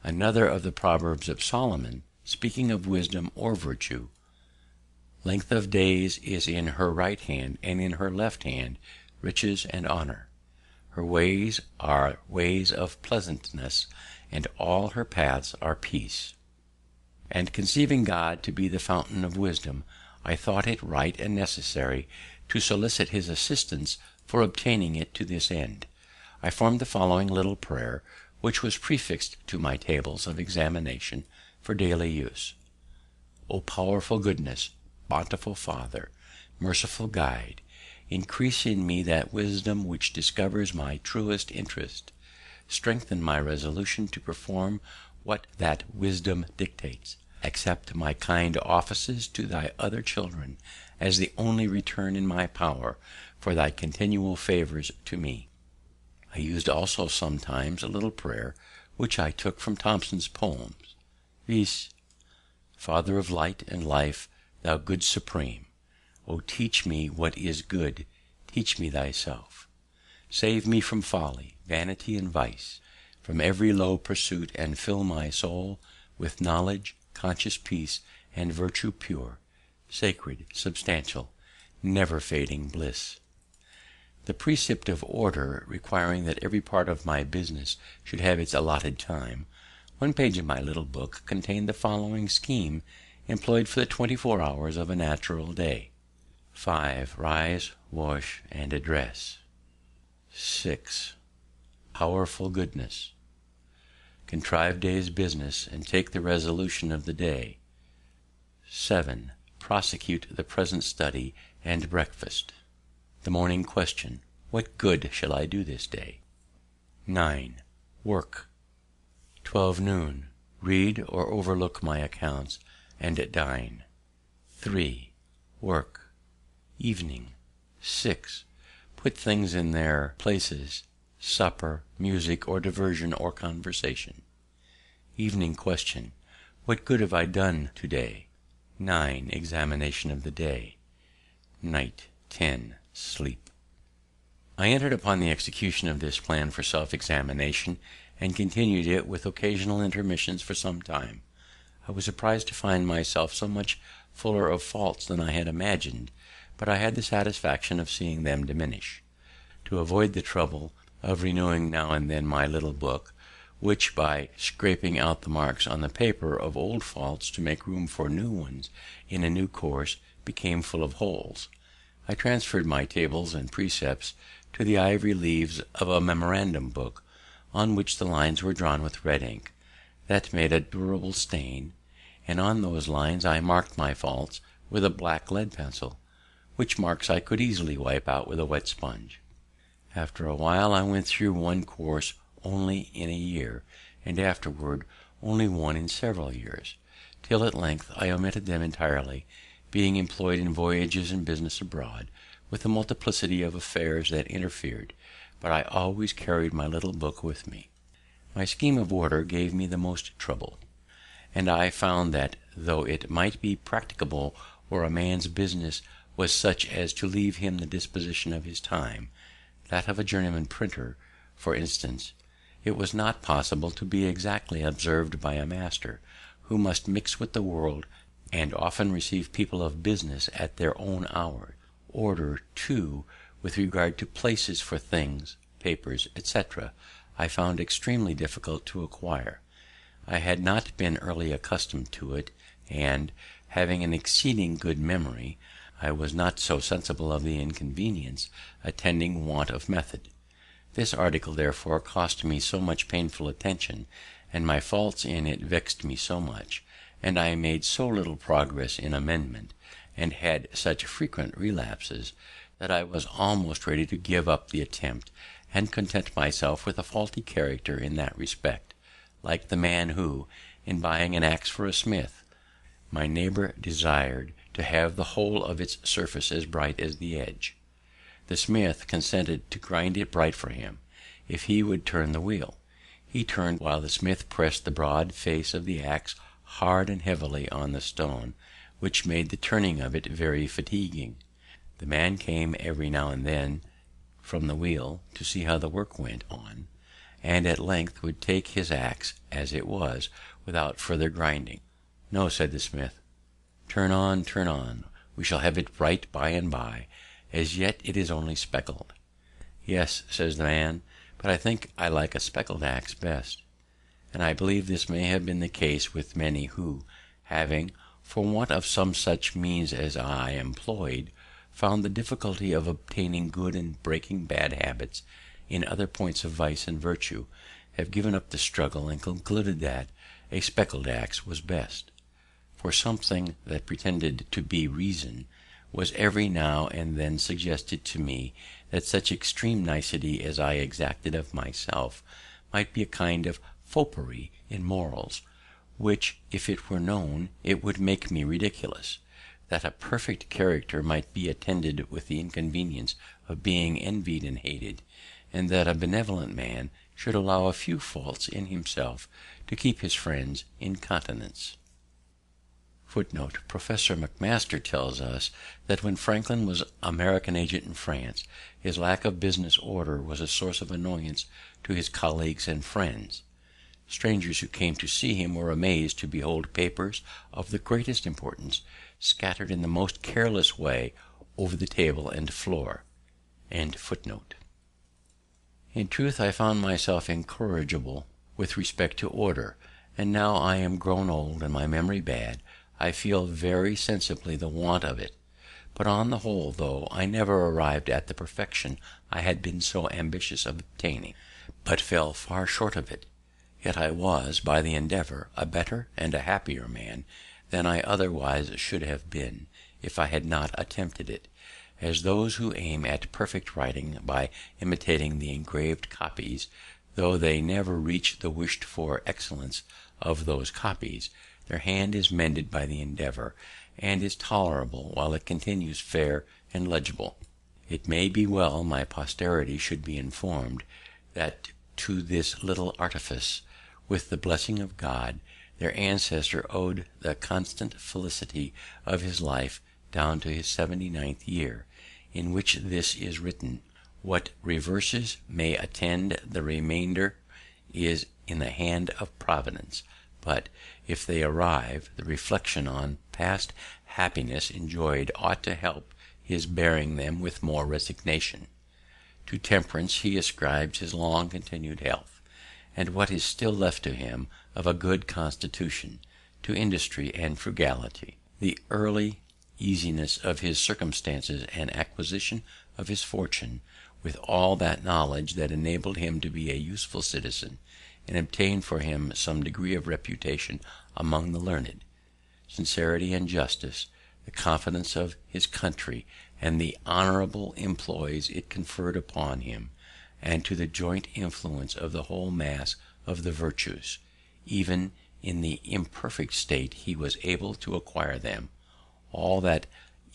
[SPEAKER 2] Another of the Proverbs of Solomon, speaking of wisdom or virtue: "Length of days is in her right hand, and in her left hand riches and honor. Her ways are ways of pleasantness, and all her paths are peace." And conceiving God to be the fountain of wisdom, I thought it right and necessary to solicit his assistance for obtaining it. To this end I formed the following little prayer, which was prefixed to my tables of examination for daily use: "O powerful goodness, bountiful Father, merciful Guide, increase in me that wisdom which discovers my truest interest. Strengthen my resolution to perform what that wisdom dictates. Accept my kind offices to thy other children as the only return in my power for thy continual favors to me." I used also sometimes a little prayer which I took from Thomson's poems, viz: "Father of light and life, thou good supreme, O teach me what is good, teach me thyself. Save me from folly, vanity, and vice, from every low pursuit, and fill my soul with knowledge, conscious peace, and virtue pure, sacred, substantial, never fading bliss." The precept of order, requiring that every part of my business should have its allotted time, one page of my little book contained the following scheme employed for the 24 hours of a natural day: 5. Rise, wash, and address. 6. Powerful goodness. Contrive day's business, and take the resolution of the day. 7. Prosecute the present study and breakfast. The morning question: what good shall I do this day? 9. Work. 12 noon. Read or overlook my accounts, and dine. 3. Work. Evening. 6. Put things in their places. supper, music, or diversion, or conversation. Evening question, what good have I done to day? 9. Examination of the day. Night. 10. Sleep. I entered upon the execution of this plan for self-examination, and continued it with occasional intermissions for some time. I was surprised to find myself so much fuller of faults than I had imagined, but I had the satisfaction of seeing them diminish. To avoid the trouble of renewing now and then my little book, which, by scraping out the marks on the paper of old faults to make room for new ones in a new course, became full of holes, I transferred my tables and precepts to the ivory leaves of a memorandum book, on which the lines were drawn with red ink, that made a durable stain, and on those lines I marked my faults with a black lead pencil, which marks I could easily wipe out with a wet sponge. After a while I went through one course only in a year, and afterward only one in several years, till at length I omitted them entirely, being employed in voyages and business abroad, with a multiplicity of affairs that interfered, but I always carried my little book with me. My scheme of order gave me the most trouble, and I found that, though it might be practicable where a man's business was such as to leave him the disposition of his time, that of a journeyman printer, for instance, it was not possible to be exactly observed by a master, who must mix with the world, and often receive people of business at their own hour. Order, too, with regard to places for things, papers, etc., I found extremely difficult to acquire. I had not been early accustomed to it, and, having an exceeding good memory, I was not so sensible of the inconvenience attending want of method. This article therefore cost me so much painful attention, and my faults in it vexed me so much, and I made so little progress in amendment, and had such frequent relapses, that I was almost ready to give up the attempt, and content myself with a faulty character in that respect, like the man who, in buying an axe for a smith, my neighbour desired to have the whole of its surface as bright as the edge. The smith consented to grind it bright for him, if he would turn the wheel. He turned while the smith pressed the broad face of the axe hard and heavily on the stone, which made the turning of it very fatiguing. The man came every now and then from the wheel to see how the work went on, and at length would take his axe as it was, without further grinding. "No," said the smith, turn on, we shall have it bright by and by, as yet it is only speckled." "Yes," says the man, "but I think I like a speckled axe best." And I believe this may have been the case with many who, having, for want of some such means as I employed, found the difficulty of obtaining good and breaking bad habits in other points of vice and virtue, have given up the struggle, and concluded that a speckled axe was best. For something that pretended to be reason was every now and then suggested to me, that such extreme nicety as I exacted of myself might be a kind of foppery in morals, which, if it were known, it would make me ridiculous; that a perfect character might be attended with the inconvenience of being envied and hated, and that a benevolent man should allow a few faults in himself to keep his friends in countenance. Footnote: Professor McMaster tells us that when Franklin was American agent in France, his lack of business order was a source of annoyance to his colleagues and friends. Strangers who came to see him were amazed to behold papers of the greatest importance scattered in the most careless way over the table and floor. End footnote. In truth, I found myself incorrigible with respect to order, and now I am grown old and my memory bad, I feel very sensibly the want of it. But on the whole, though I never arrived at the perfection I had been so ambitious of obtaining, but fell far short of it, yet I was, by the endeavour, a better and a happier man than I otherwise should have been, if I had not attempted it, as those who aim at perfect writing by imitating the engraved copies, though they never reach the wished for excellence of those copies, their hand is mended by the endeavour, and is tolerable while it continues fair and legible. It may be well my posterity should be informed that to this little artifice, with the blessing of God, their ancestor owed the constant felicity of his life down to his 79th year, in which this is written: "What reverses may attend the remainder is in the hand of Providence; but, if they arrive, the reflection on past happiness enjoyed ought to help his bearing them with more resignation." To temperance he ascribes his long continued health, and what is still left to him of a good constitution; to industry and frugality, the early easiness of his circumstances and acquisition of his fortune, with all that knowledge that enabled him to be a useful citizen, and obtain for him some degree of reputation among the learned; sincerity and justice, the confidence of his country, and the honorable employs it conferred upon him; and to the joint influence of the whole mass of the virtues. Even in the imperfect state he was able to acquire them; all that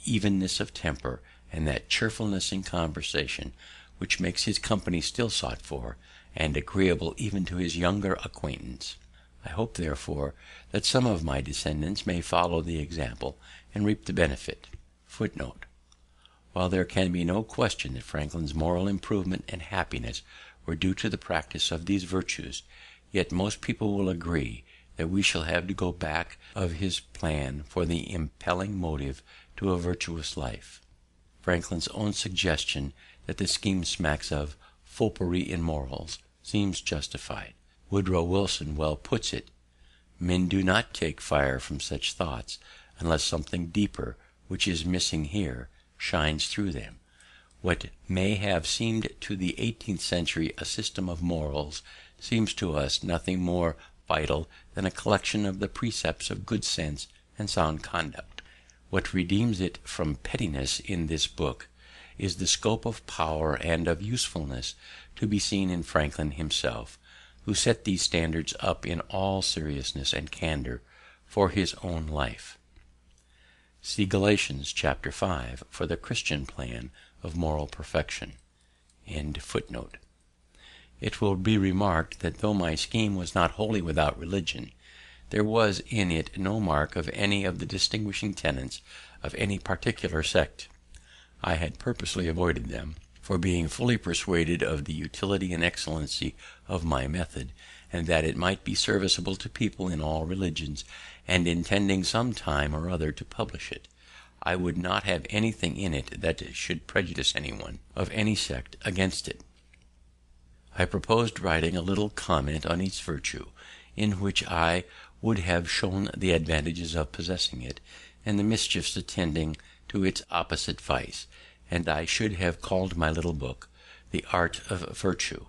[SPEAKER 2] evenness of temper, and that cheerfulness in conversation, which makes his company still sought for, and agreeable even to his younger acquaintance. I hope, therefore, that some of my descendants may follow the example, and reap the benefit. Footnote: while there can be no question that Franklin's moral improvement and happiness were due to the practice of these virtues, yet most people will agree that we shall have to go back of his plan for the impelling motive to a virtuous life. Franklin's own suggestion that the scheme smacks of foppery in morals seems justified. Woodrow Wilson well puts it: "Men do not take fire from such thoughts unless something deeper, which is missing here, shines through them." What may have seemed to the 18th century a system of morals seems to us nothing more vital than a collection of the precepts of good sense and sound conduct. What redeems it from pettiness in this book is the scope of power and of usefulness to be seen in Franklin himself, who set these standards up in all seriousness and candor for his own life. See Galatians chapter 5 for the Christian plan of moral perfection. End footnote. It will be remarked that though my scheme was not wholly without religion, there was in it no mark of any of the distinguishing tenets of any particular sect. I had purposely avoided them, for being fully persuaded of the utility and excellency of my method, and that it might be serviceable to people in all religions, and intending some time or other to publish it, I would not have anything in it that should prejudice anyone of any sect against it. I proposed writing a little comment on each virtue, in which I would have shown the advantages of possessing it, and the mischiefs attending to its opposite vice, and I should have called my little book The Art of Virtue,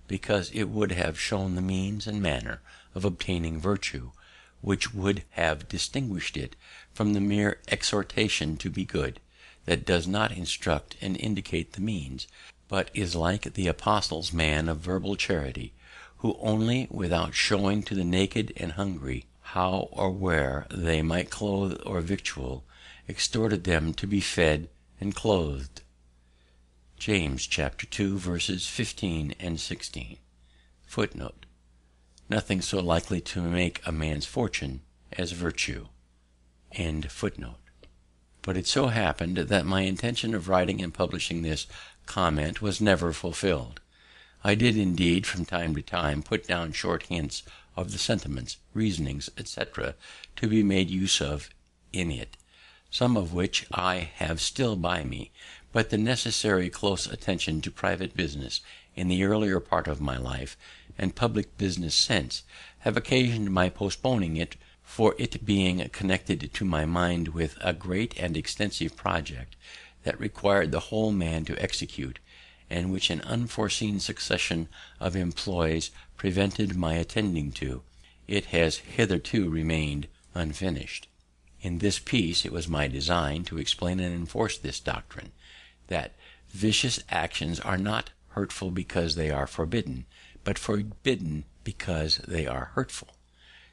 [SPEAKER 2] because it would have shown the means and manner of obtaining virtue, which would have distinguished it from the mere exhortation to be good, that does not instruct and indicate the means, but is like the apostle's man of verbal charity, who only, without showing to the naked and hungry how or where they might clothe or victual, exhorted them to be fed and clothed. James chapter 2 verses 15 and 16. Footnote: nothing so likely to make a man's fortune as virtue. End footnote. But it so happened that my intention of writing and publishing this comment was never fulfilled. I did indeed from time to time put down short hints of the sentiments, reasonings, etc., to be made use of in it, some of which I have still by me, but the necessary close attention to private business in the earlier part of my life, and public business since, have occasioned my postponing it, for it being connected to my mind with a great and extensive project that required the whole man to execute, and which an unforeseen succession of employs prevented my attending to, it has hitherto remained unfinished. In this piece it was my design to explain and enforce this doctrine, that vicious actions are not hurtful because they are forbidden, but forbidden because they are hurtful.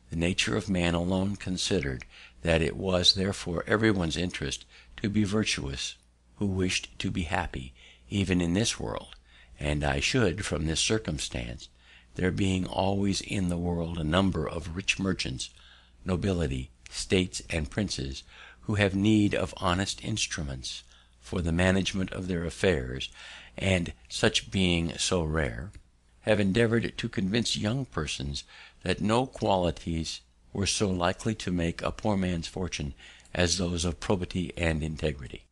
[SPEAKER 2] The nature of man alone considered, that it was therefore everyone's interest to be virtuous who wished to be happy even in this world, and I should, from this circumstance, there being always in the world a number of rich merchants, nobility, states, and princes, who have need of honest instruments for the management of their affairs, and such being so rare, have endeavoured to convince young persons that no qualities were so likely to make a poor man's fortune as those of probity and integrity.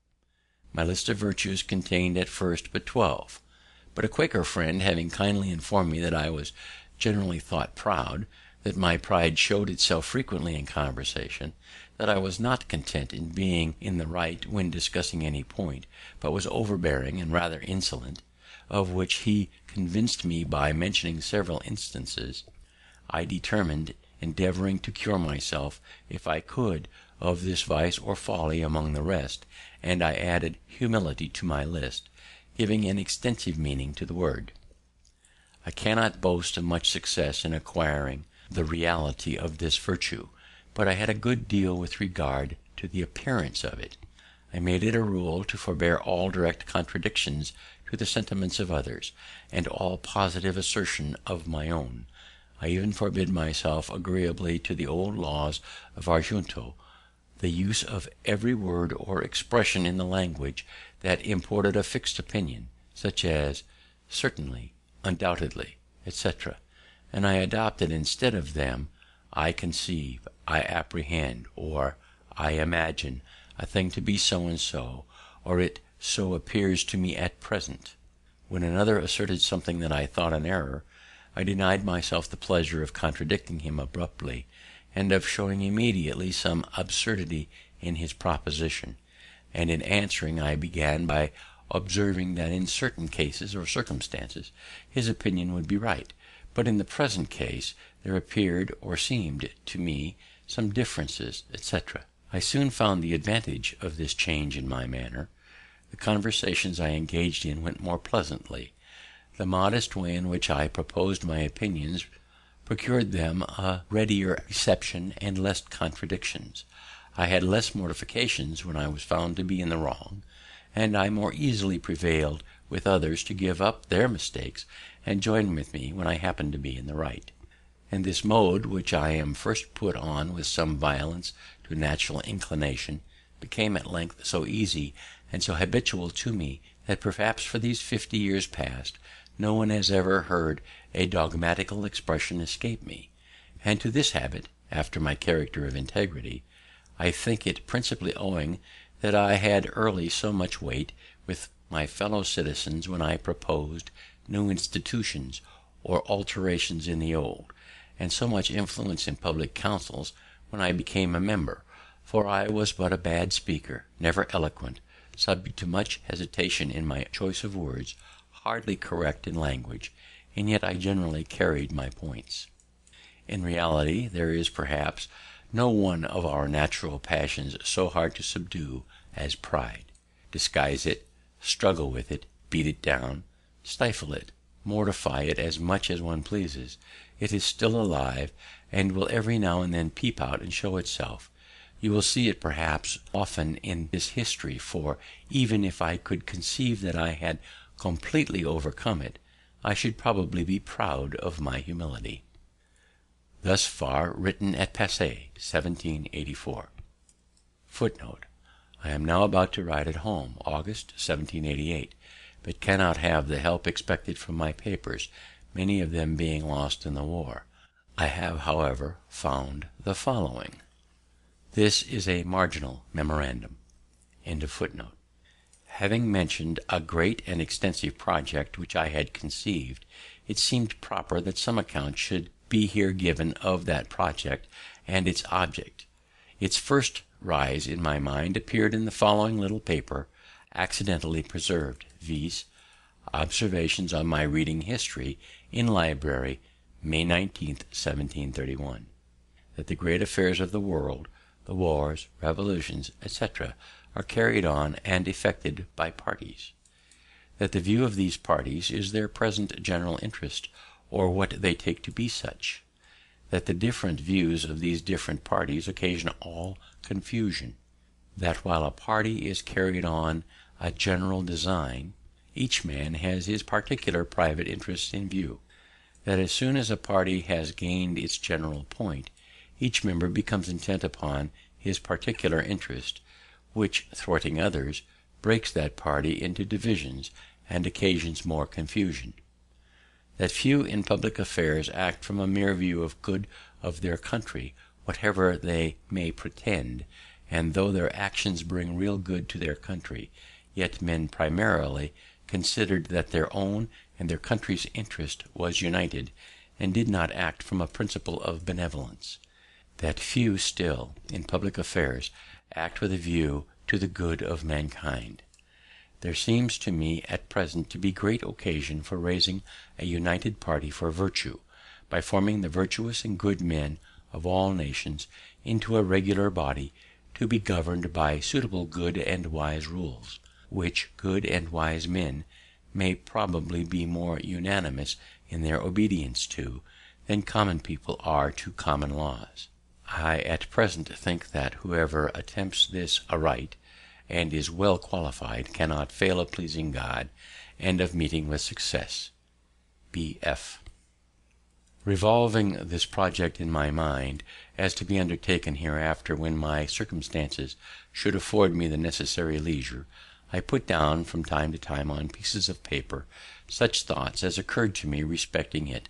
[SPEAKER 2] My list of virtues contained at first but 12, but a Quaker friend having kindly informed me that I was generally thought proud, that my pride showed itself frequently in conversation, that I was not content in being in the right when discussing any point, but was overbearing and rather insolent, of which he convinced me by mentioning several instances, I determined, endeavouring to cure myself, if I could, of this vice or folly among the rest, and I added humility to my list, giving an extensive meaning to the word. I cannot boast of much success in acquiring the reality of this virtue, but I had a good deal with regard to the appearance of it. I made it a rule to forbear all direct contradictions to the sentiments of others, and all positive assertion of my own. I even forbid myself, agreeably to the old laws of our junto, the use of every word or expression in the language that imported a fixed opinion, such as certainly, undoubtedly, etc., and I adopted instead of them I conceive, I apprehend, or I imagine a thing to be so and so, or it so appears to me at present. When another asserted something that I thought an error, I denied myself the pleasure of contradicting him abruptly, and of showing immediately some absurdity in his proposition, and in answering I began by observing that in certain cases or circumstances his opinion would be right, but in the present case there appeared or seemed to me some differences, etc. I soon found the advantage of this change in my manner. The conversations I engaged in went more pleasantly. The modest way in which I proposed my opinions procured them a readier reception and less contradictions. I had less mortifications when I was found to be in the wrong, and I more easily prevailed with others to give up their mistakes and join with me when I happened to be in the right. And this mode, which I am first put on with some violence to natural inclination, became at length so easy and so habitual to me that perhaps for these 50 years past no one has ever heard a dogmatical expression escape me. And to this habit, after my character of integrity, I think it principally owing that I had early so much weight with my fellow citizens when I proposed new institutions or alterations in the old, and so much influence in public councils when I became a member, for I was but a bad speaker, never eloquent, subject to much hesitation in my choice of words, hardly correct in language, and yet I generally carried my points. In reality, there is perhaps no one of our natural passions so hard to subdue as pride. Disguise it, struggle with it, beat it down, stifle it, mortify it as much as one pleases, it is still alive, and will every now and then peep out and show itself. You will see it perhaps often in this history, for even if I could conceive that I had completely overcome it, I should probably be proud of my humility. Thus far written at Passy, 1784. Footnote: I am now about to write at home, August 1788, but cannot have the help expected from my papers, many of them being lost in the war. I have, however, found the following. This is a marginal memorandum. End of footnote. Having mentioned a great and extensive project which I had conceived, it seemed proper that some account should be here given of that project and its object. Its first rise in my mind appeared in the following little paper, accidentally preserved, viz. Observations on my reading history in library, May 19th, 1731. That the great affairs of the world, the wars, revolutions, etc., are carried on and effected by parties. That the view of these parties is their present general interest, or what they take to be such. That the different views of these different parties occasion all confusion. That while a party is carried on a general design, Each man has his particular private interests in view; that as soon as a party has gained its general point, each member becomes intent upon his particular interest, which, thwarting others, breaks that party into divisions and occasions more confusion; that few in public affairs act from a mere view of good of their country, whatever they may pretend; and though their actions bring real good to their country, yet men primarily considered that their own and their country's interest was united, and did not act from a principle of benevolence; that few still, in public affairs, act with a view to the good of mankind. There seems to me at present to be great occasion for raising a united party for virtue, by forming the virtuous and good men of all nations into a regular body, to be governed by suitable good and wise rules, which good and wise men may probably be more unanimous in their obedience to, than common people are to common laws. I at present think that whoever attempts this aright, and is well qualified, cannot fail of pleasing God, and of meeting with success. B.F. Revolving this project in my mind, as to be undertaken hereafter when my circumstances should afford me the necessary leisure, I put down from time to time on pieces of paper such thoughts as occurred to me respecting it.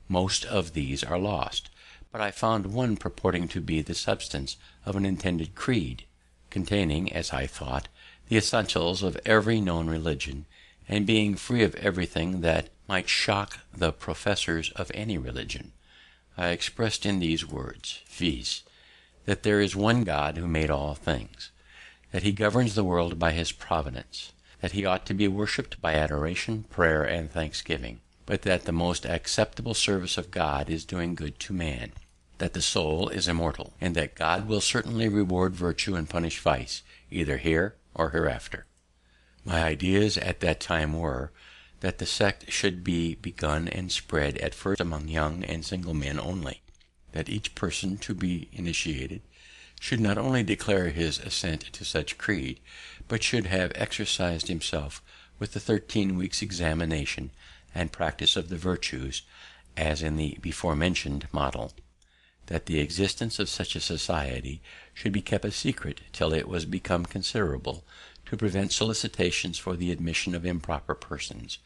[SPEAKER 2] Most of these are lost, but I found one purporting to be the substance of an intended creed, containing, as I thought, the essentials of every known religion, and being free of everything that might shock the professors of any religion. I expressed in these words, viz., that there is one God who made all things, that he governs the world by his providence, that he ought to be worshipped by adoration, prayer, and thanksgiving, but that the most acceptable service of God is doing good to man, that the soul is immortal, and that God will certainly reward virtue and punish vice, either here or hereafter. My ideas at that time were, that the sect should be begun and spread at first among young and single men only; that each person to be initiated should not only declare his assent to such creed, but should have exercised himself with the 13 weeks' examination and practice of the virtues, as in the before mentioned model; that the existence of such a society should be kept a secret till it was become considerable, to prevent solicitations for the admission of improper persons;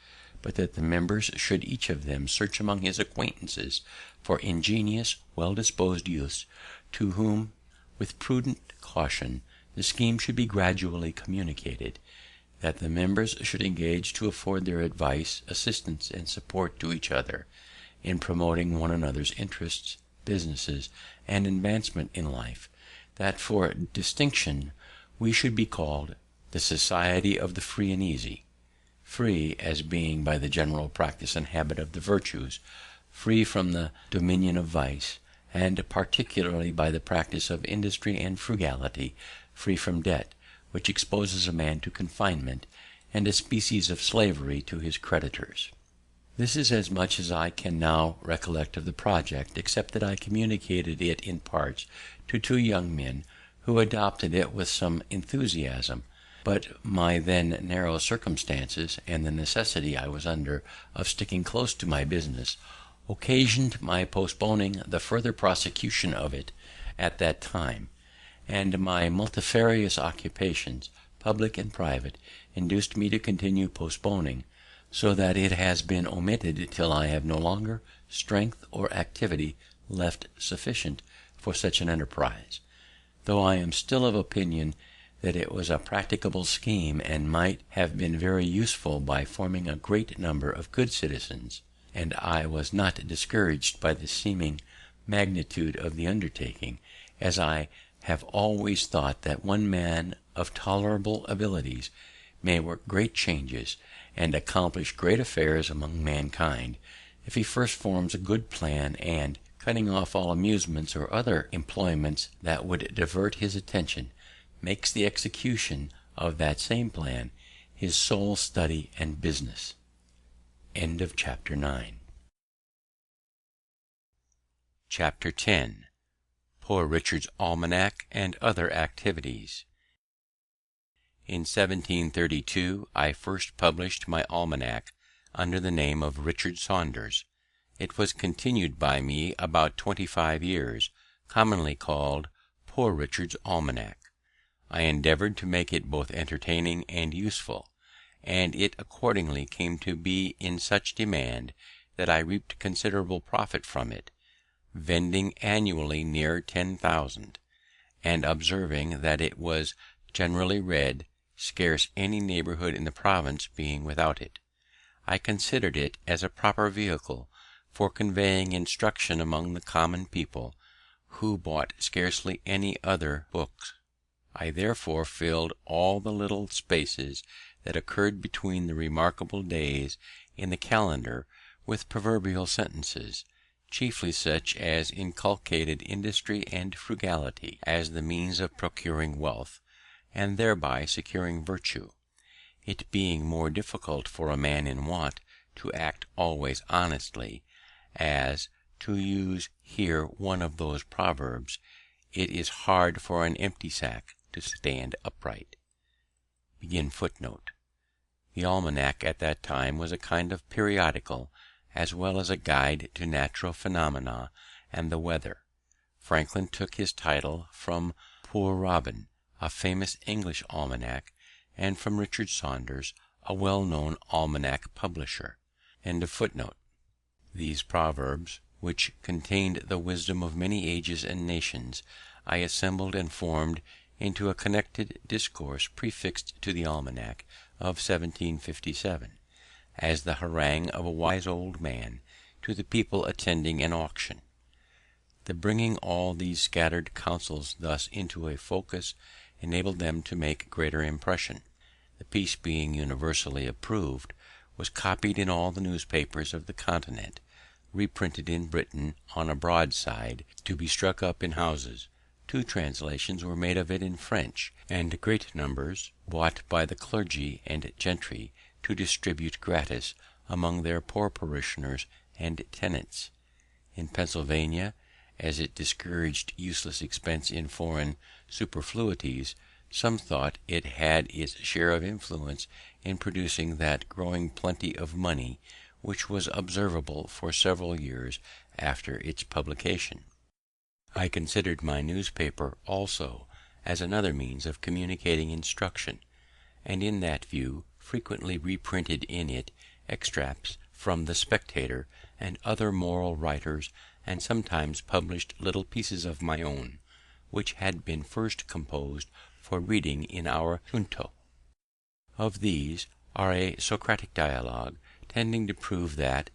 [SPEAKER 2] but that the members should each of them search among his acquaintances for ingenious, well-disposed youths, to whom, with prudent caution, the scheme should be gradually communicated; that the members should engage to afford their advice, assistance, and support to each other, in promoting one another's interests, businesses, and advancement in life; that for distinction we should be called the Society of the Free and Easy; free, as being by the general practice and habit of the virtues, free from the dominion of vice, and particularly by the practice of industry and frugality, free from debt, which exposes a man to confinement, and a species of slavery to his creditors. This is as much as I can now recollect of the project, except that I communicated it in parts to 2 young men, who adopted it with some enthusiasm; but my then narrow circumstances, and the necessity I was under of sticking close to my business, occasioned my postponing the further prosecution of it at that time; and my multifarious occupations, public and private, induced me to continue postponing, so that it has been omitted till I have no longer strength or activity left sufficient for such an enterprise, though I am still of opinion that it was a practicable scheme, and might have been very useful by forming a great number of good citizens; and I was not discouraged by the seeming magnitude of the undertaking, as I have always thought that one man of tolerable abilities may work great changes, and accomplish great affairs among mankind, if he first forms a good plan, and, cutting off all amusements or other employments that would divert his attention, makes the execution of that same plan his sole study and business. Chapter 9. Chapter 10. Poor Richard's Almanac and other activities. In 1732 I first published my almanac under the name of Richard Saunders. It was continued by me about 25 years, commonly called Poor Richard's Almanac. I endeavoured to make it both entertaining and useful, and it accordingly came to be in such demand that I reaped considerable profit from it, vending annually near 10,000, and observing that it was generally read, scarce any neighbourhood in the province being without it. I considered it as a proper vehicle for conveying instruction among the common people, who bought scarcely any other books. I therefore filled all the little spaces that occurred between the remarkable days in the calendar with proverbial sentences, chiefly such as inculcated industry and frugality as the means of procuring wealth, and thereby securing virtue, it being more difficult for a man in want to act always honestly, as, to use here one of those proverbs, it is hard for an empty sack to stand upright. The almanac at that time was a kind of periodical, as well as a guide to natural phenomena and the weather. Franklin took his title from Poor Robin, a famous English almanac, and from Richard Saunders, a well-known almanac publisher. These proverbs, which contained the wisdom of many ages and nations, I assembled and formed into a connected discourse prefixed to the almanac of 1757, as the harangue of a wise old man to the people attending an auction. The bringing all these scattered counsels thus into a focus enabled them to make greater impression. The piece being universally approved, was copied in all the newspapers of the continent, reprinted in Britain on a broadside to be stuck up in houses. 2 translations were made of it in French, and great numbers bought by the clergy and gentry to distribute gratis among their poor parishioners and tenants. In Pennsylvania, as it discouraged useless expense in foreign superfluities, some thought it had its share of influence in producing that growing plenty of money which was observable for several years after its publication. I considered my newspaper also as another means of communicating instruction, and in that view frequently reprinted in it extracts from the Spectator and other moral writers, and sometimes published little pieces of my own, which had been first composed for reading in our junto. Of these are a Socratic dialogue, tending to prove that,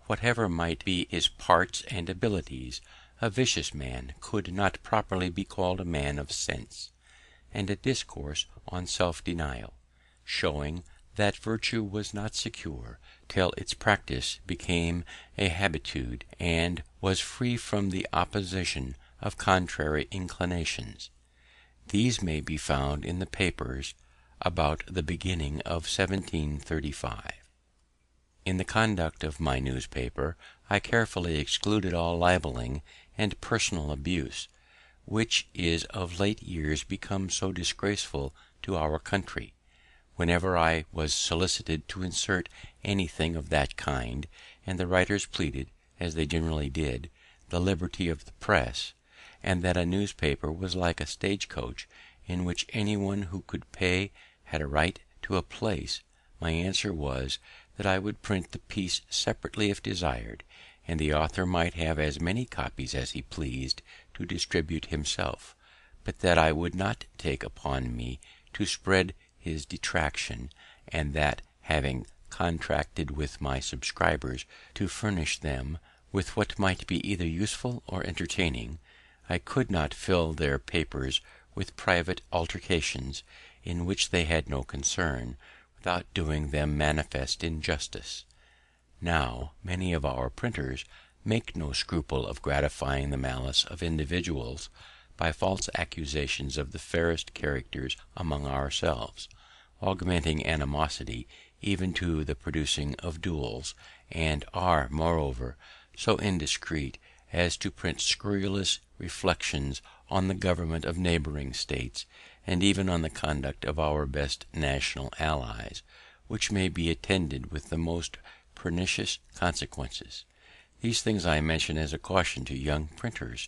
[SPEAKER 2] whatever might be his parts and abilities, a vicious man could not properly be called a man of sense, and a discourse on self-denial, showing that virtue was not secure till its practice became a habitude, and was free from the opposition of contrary inclinations. These may be found in the papers about the beginning of 1735. In the conduct of my newspaper I carefully excluded all libelling and personal abuse, which is of late years become so disgraceful to our country. Whenever I was solicited to insert anything of that kind, and the writers pleaded, as they generally did, the liberty of the press, and that a newspaper was like a stage-coach in which any one who could pay had a right to a place, my answer was that I would print the piece separately if desired, and the author might have as many copies as he pleased to distribute himself, but that I would not take upon me to spread his detraction, and that, having contracted with my subscribers to furnish them with what might be either useful or entertaining, I could not fill their papers with private altercations, in which they had no concern, without doing them manifest injustice. Now many of our printers make no scruple of gratifying the malice of individuals by false accusations of the fairest characters among ourselves, augmenting animosity even to the producing of duels, and are, moreover, so indiscreet as to print scurrilous reflections on the government of neighbouring states, and even on the conduct of our best national allies, which may be attended with the most pernicious consequences. These things I mention as a caution to young printers,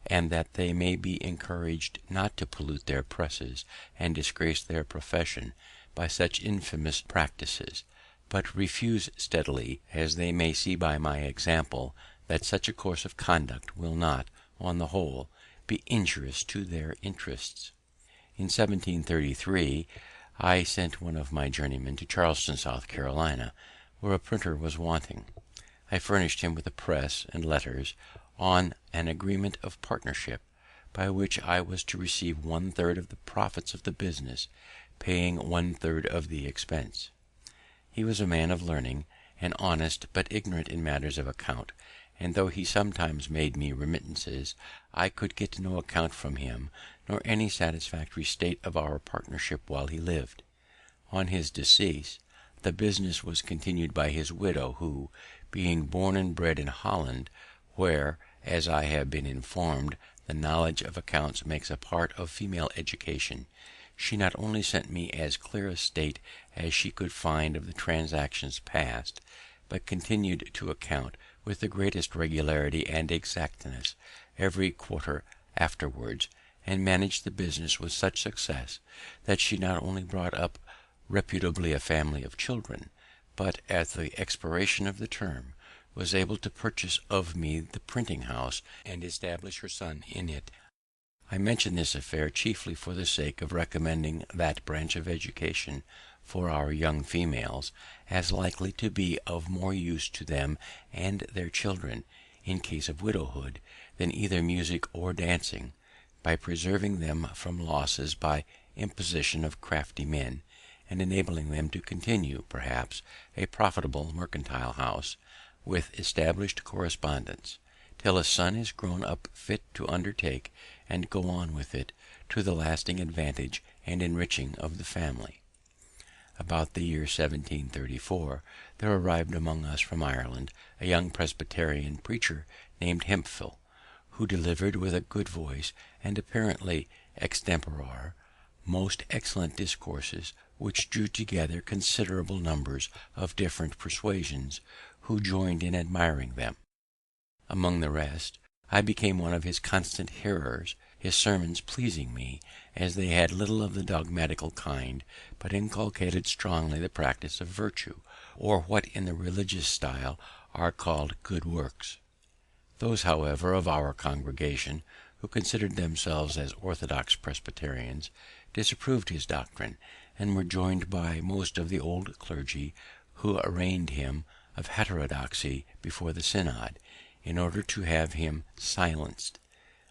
[SPEAKER 2] and that they may be encouraged not to pollute their presses and disgrace their profession by such infamous practices, but refuse steadily, as they may see by my example that such a course of conduct will not, on the whole, be injurious to their interests. In 1733 I sent one of my journeymen to Charleston, South Carolina, where a printer was wanting. I furnished him with a press and letters on an agreement of partnership, by which I was to receive 1/3 of the profits of the business, paying 1/3 of the expense. He was a man of learning, and honest, but ignorant in matters of account, and though he sometimes made me remittances, I could get no account from him, nor any satisfactory state of our partnership while he lived. On his decease, the business was continued by his widow, who, being born and bred in Holland, where, as I have been informed, the knowledge of accounts makes a part of female education, she not only sent me as clear a state as she could find of the transactions past, but continued to account with the greatest regularity and exactness every quarter afterwards, and managed the business with such success that she not only brought up reputably a family of children, but at the expiration of the term was able to purchase of me the printing house and establish her son in it. I mention this affair chiefly for the sake of recommending that branch of education for our young females, as likely to be of more use to them and their children in case of widowhood than either music or dancing, by preserving them from losses by imposition of crafty men, and enabling them to continue, perhaps, a profitable mercantile house, with established correspondence, till a son is grown up fit to undertake and go on with it, to the lasting advantage and enriching of the family. About the year 1734 there arrived among us from Ireland a young Presbyterian preacher named Hemphill, who delivered with a good voice and apparently extempore most excellent discourses, which drew together considerable numbers of different persuasions, who joined in admiring them. Among the rest, I became one of his constant hearers, his sermons pleasing me, as they had little of the dogmatical kind, but inculcated strongly the practice of virtue, or what in the religious style are called good works. Those, however, of our congregation who considered themselves as orthodox Presbyterians disapproved his doctrine, and were joined by most of the old clergy, who arraigned him of heterodoxy before the synod, in order to have him silenced.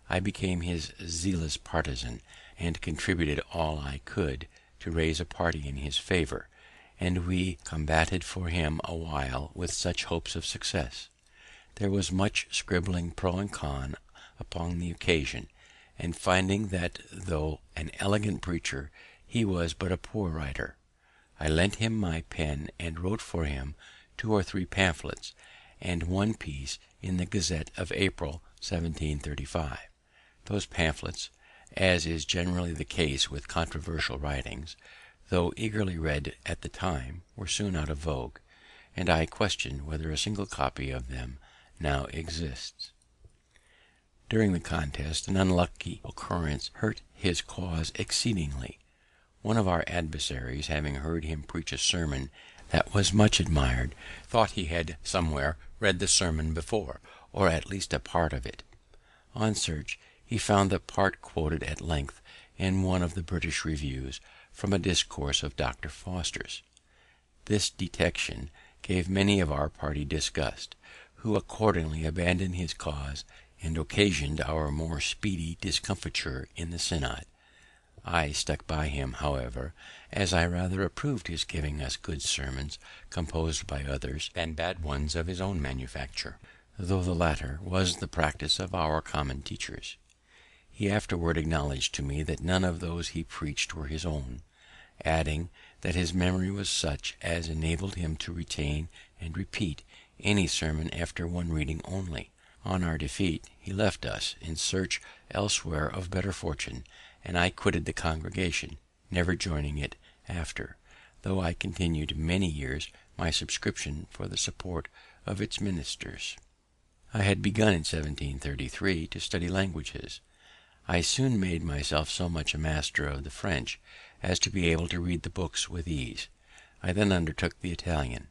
[SPEAKER 2] I became his zealous partisan, and contributed all I could to raise a party in his favour, and we combated for him a while with such hopes of success. There was much scribbling pro and con upon the occasion, and finding that though an elegant preacher he was but a poor writer, I lent him my pen and wrote for him 2 or 3 pamphlets and one piece in the Gazette of April 1735. Those pamphlets, as is generally the case with controversial writings, though eagerly read at the time, were soon out of vogue, and I question whether a single copy of them now exists. During the contest an unlucky occurrence hurt his cause exceedingly. One of our adversaries, having heard him preach a sermon that was much admired, thought he had somewhere read the sermon before, or at least a part of it. On search, he found the part quoted at length in one of the British reviews from a discourse of Dr. Foster's. This detection gave many of our party disgust, who accordingly abandoned his cause, and occasioned our more speedy discomfiture in the synod. I stuck by him, however, as I rather approved his giving us good sermons composed by others than bad ones of his own manufacture, though the latter was the practice of our common teachers. He afterward acknowledged to me that none of those he preached were his own, adding that his memory was such as enabled him to retain and repeat any sermon after one reading only. On our defeat he left us in search elsewhere of better fortune, and I quitted the congregation, never joining it after, though I continued many years my subscription for the support of its ministers. I had begun in 1733 to study languages. I soon made myself so much a master of the French as to be able to read the books with ease. I then undertook the Italian.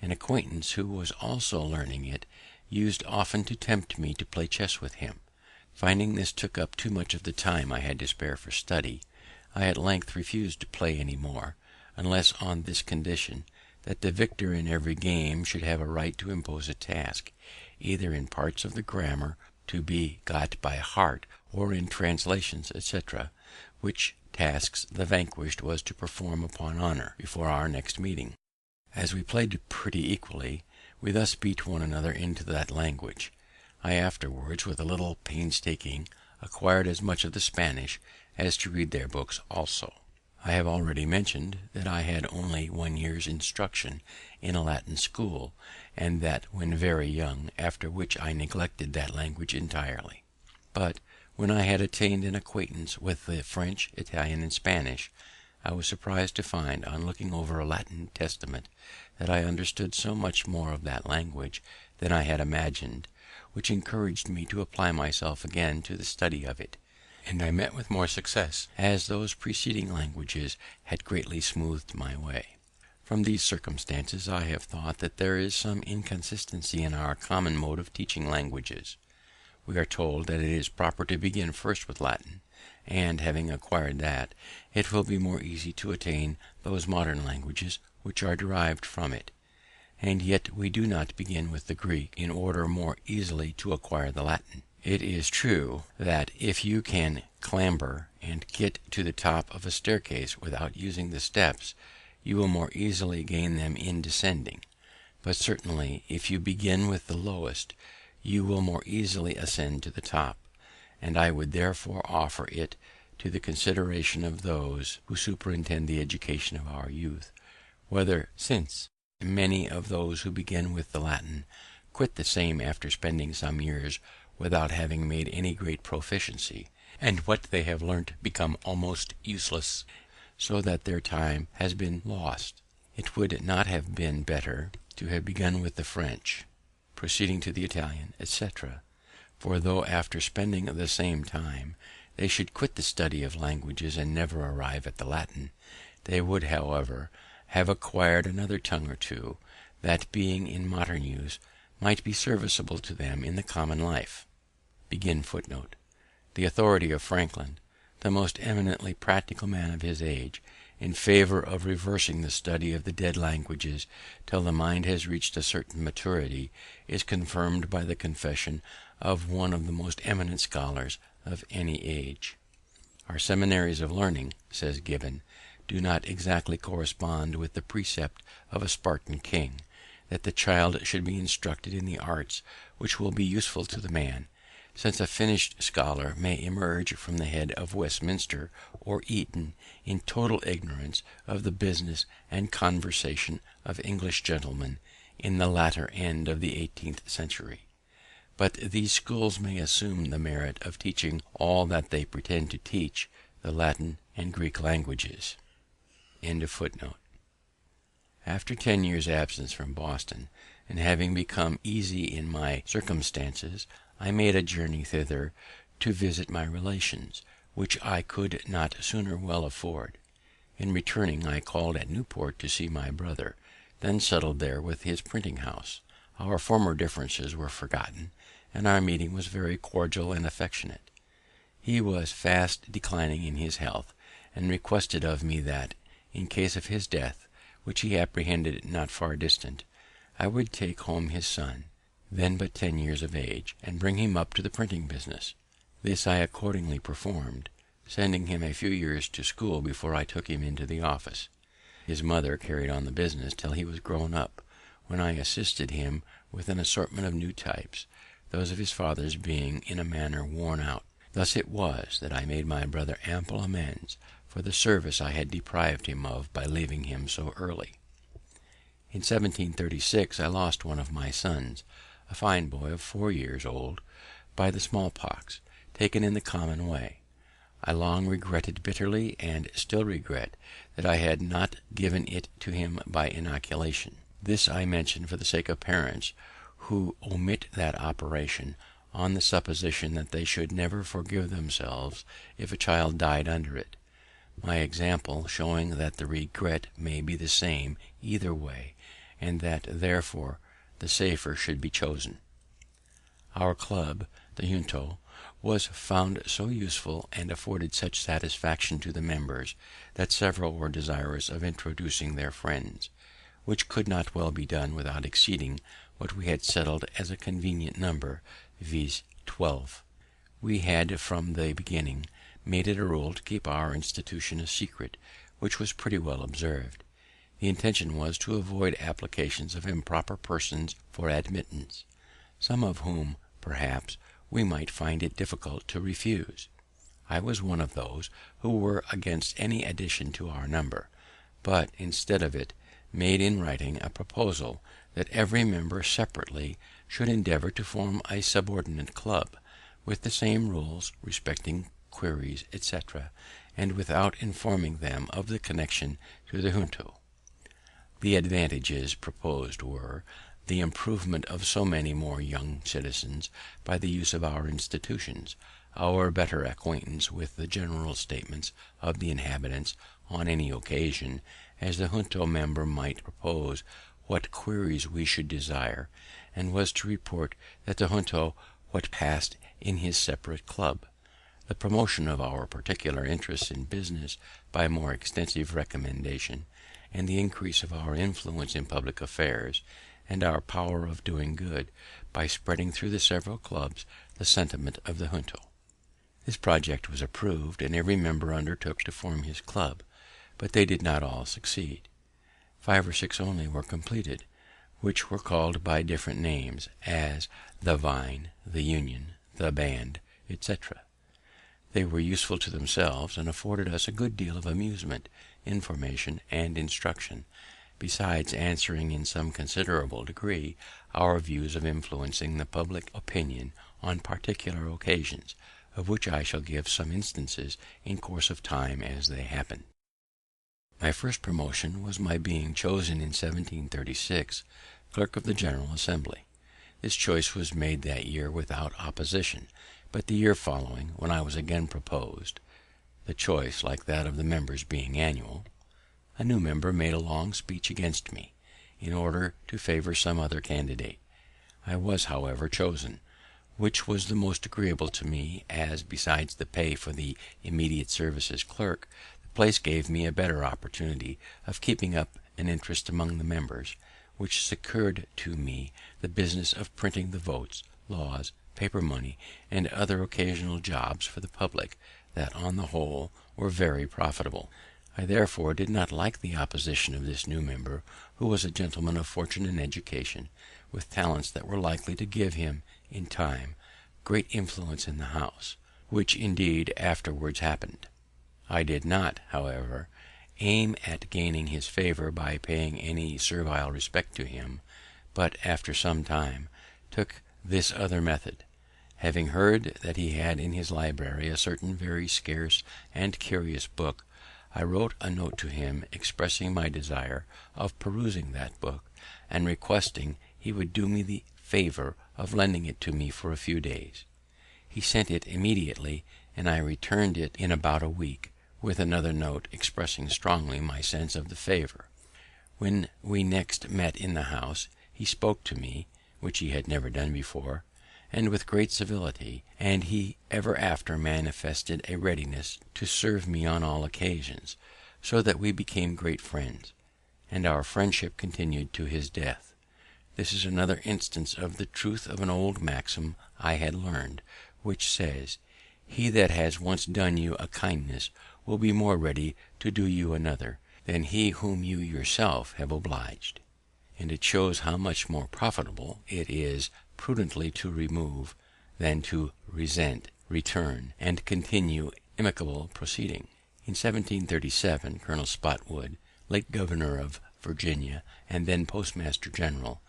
[SPEAKER 2] An acquaintance who was also learning it used often to tempt me to play chess with him. Finding this took up too much of the time I had to spare for study, I at length refused to play any more, unless on this condition, that the victor in every game should have a right to impose a task, either in parts of the grammar to be got by heart, or in translations, etc., which tasks the vanquished was to perform upon honour before our next meeting. As we played pretty equally, we thus beat one another into that language. I afterwards, with a little painstaking, acquired as much of the Spanish as to read their books also. I have already mentioned that I had only 1 year's instruction in a Latin school, and that when very young, after which I neglected that language entirely. But when I had attained an acquaintance with the French, Italian, and Spanish, I was surprised to find, on looking over a Latin Testament, that I understood so much more of that language than I had imagined, which encouraged me to apply myself again to the study of it, and I met with more success, as those preceding languages had greatly smoothed my way. From these circumstances I have thought that there is some inconsistency in our common mode of teaching languages. We are told that it is proper to begin first with Latin, and, having acquired that, it will be more easy to attain those modern languages which are derived from it. And yet we do not begin with the Greek in order more easily to acquire the Latin. It is true that if you can clamber and get to the top of a staircase without using the steps, you will more easily gain them in descending; but certainly if you begin with the lowest, you will more easily ascend to the top, and I would therefore offer it to the consideration of those who superintend the education of our youth, whether, since many of those who begin with the Latin quit the same after spending some years without having made any great proficiency, and what they have learnt become almost useless, so that their time has been lost, it would not have been better to have begun with the French, proceeding to the Italian, etc. For though after spending the same time they should quit the study of languages and never arrive at the Latin, they would, however, have acquired another tongue or two, that, being in modern use, might be serviceable to them in the common life. The authority of Franklin, the most eminently practical man of his age, in favour of reversing the study of the dead languages till the mind has reached a certain maturity, is confirmed by the confession of one of the most eminent scholars of any age. Our seminaries of learning, says Gibbon, do not exactly correspond with the precept of a Spartan king, that the child should be instructed in the arts which will be useful to the man, since a finished scholar may emerge from the head of Westminster or Eton in total ignorance of the business and conversation of English gentlemen in the latter end of the 18th century. But these schools may assume the merit of teaching all that they pretend to teach, the Latin and Greek languages. After 10 years' absence from Boston, and having become easy in my circumstances, I made a journey thither to visit my relations, which I could not sooner well afford. In returning, I called at Newport to see my brother, then settled there with his printing house. Our former differences were forgotten, and our meeting was very cordial and affectionate. He was fast declining in his health, and requested of me that, in case of his death, which he apprehended not far distant, I would take home his son, then but 10 years of age, and bring him up to the printing business. This I accordingly performed, sending him a few years to school before I took him into the office. His mother carried on the business till he was grown up, when I assisted him with an assortment of new types, those of his father's being in a manner worn out. Thus it was that I made my brother ample amends for the service I had deprived him of by leaving him so early. In 1736 I lost one of my sons, a fine boy of 4 years old, by the smallpox, taken in the common way. I long regretted bitterly, and still regret, that I had not given it to him by inoculation. This I mention for the sake of parents who omit that operation, on the supposition that they should never forgive themselves if a child died under it; my example showing that the regret may be the same either way, and that therefore the safer should be chosen. Our club, the Junto, was found so useful and afforded such satisfaction to the members, that several were desirous of introducing their friends, which could not well be done without exceeding what we had settled as a convenient number, viz. 12. We had from the beginning made it a rule to keep our institution a secret, which was pretty well observed. The intention was to avoid applications of improper persons for admittance, some of whom, perhaps, we might find it difficult to refuse. I was one of those who were against any addition to our number, but, instead of it, made in writing a proposal that every member separately should endeavour to form a subordinate club, with the same rules respecting queries, etc., and without informing them of the connection to the Junto. The advantages proposed were, the improvement of so many more young citizens by the use of our institutions, our better acquaintance with the general statements of the inhabitants on any occasion, as the Junto member might propose what queries we should desire, and was to report at the Junto what passed in his separate club; the promotion of our particular interests in business by more extensive recommendation, and the increase of our influence in public affairs, and our power of doing good, by spreading through the several clubs the sentiment of the Junto. This project was approved, and every member undertook to form his club, but they did not all succeed. 5 or 6 only were completed, which were called by different names, as the Vine, the Union, the Band, etc. They were useful to themselves, and afforded us a good deal of amusement, information, and instruction, besides answering in some considerable degree our views of influencing the public opinion on particular occasions, of which I shall give some instances in course of time as they happened. My first promotion was my being chosen in 1736 clerk of the General Assembly. This choice was made that year without opposition, but the year following, when I was again proposed, the choice, like that of the members, being annual, a new member made a long speech against me, in order to favour some other candidate. I was, however, chosen, which was the most agreeable to me, as, besides the pay for the immediate service as clerk, the place gave me a better opportunity of keeping up an interest among the members, which secured to me the business of printing the votes, laws, paper money, and other occasional jobs for the public, that, on the whole, were very profitable. I therefore did not like the opposition of this new member, who was a gentleman of fortune and education, with talents that were likely to give him, in time, great influence in the House, which indeed afterwards happened. I did not, however, aim at gaining his favour by paying any servile respect to him, but, after some time, took this other method. Having heard that he had in his library a certain very scarce and curious book, I wrote a note to him expressing my desire of perusing that book, and requesting he would do me the favour of lending it to me for a few days. He sent it immediately, and I returned it in about a week, with another note expressing strongly my sense of the favour. When we next met in the House, he spoke to me, which he had never done before, and with great civility, and he ever after manifested a readiness to serve me on all occasions, so that we became great friends, and our friendship continued to his death. This is another instance of the truth of an old maxim I had learned, which says, "He that has once done you a kindness will be more ready to do you another than he whom you yourself have obliged." And it shows how much more profitable it is prudently to remove than to resent, return, and continue amicable proceeding. In 1737, Colonel Spotswood, late governor of Virginia, and then postmaster general,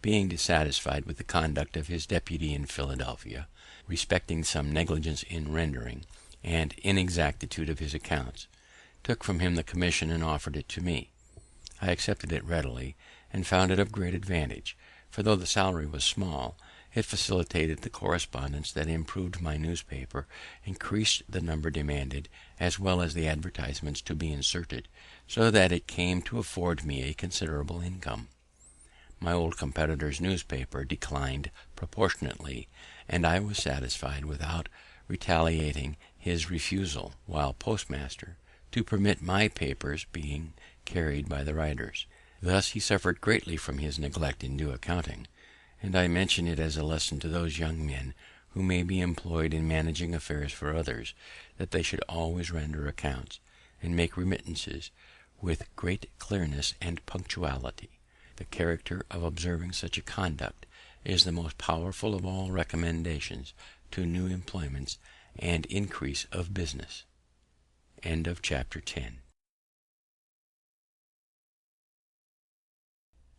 [SPEAKER 2] being dissatisfied with the conduct of his deputy in Philadelphia, respecting some negligence in rendering, and inexactitude of his accounts, took from him the commission and offered it to me. I accepted it readily, and found it of great advantage; for though the salary was small, it facilitated the correspondence that improved my newspaper, increased the number demanded, as well as the advertisements to be inserted, so that it came to afford me a considerable income. My old competitor's newspaper declined proportionately, and I was satisfied, without retaliating his refusal, while postmaster, to permit my papers being carried by the writers. Thus he suffered greatly from his neglect in due accounting, and I mention it as a lesson to those young men who may be employed in managing affairs for others, that they should always render accounts, and make remittances, with great clearness and punctuality. The character of observing such a conduct is the most powerful of all recommendations to new employments and increase of business.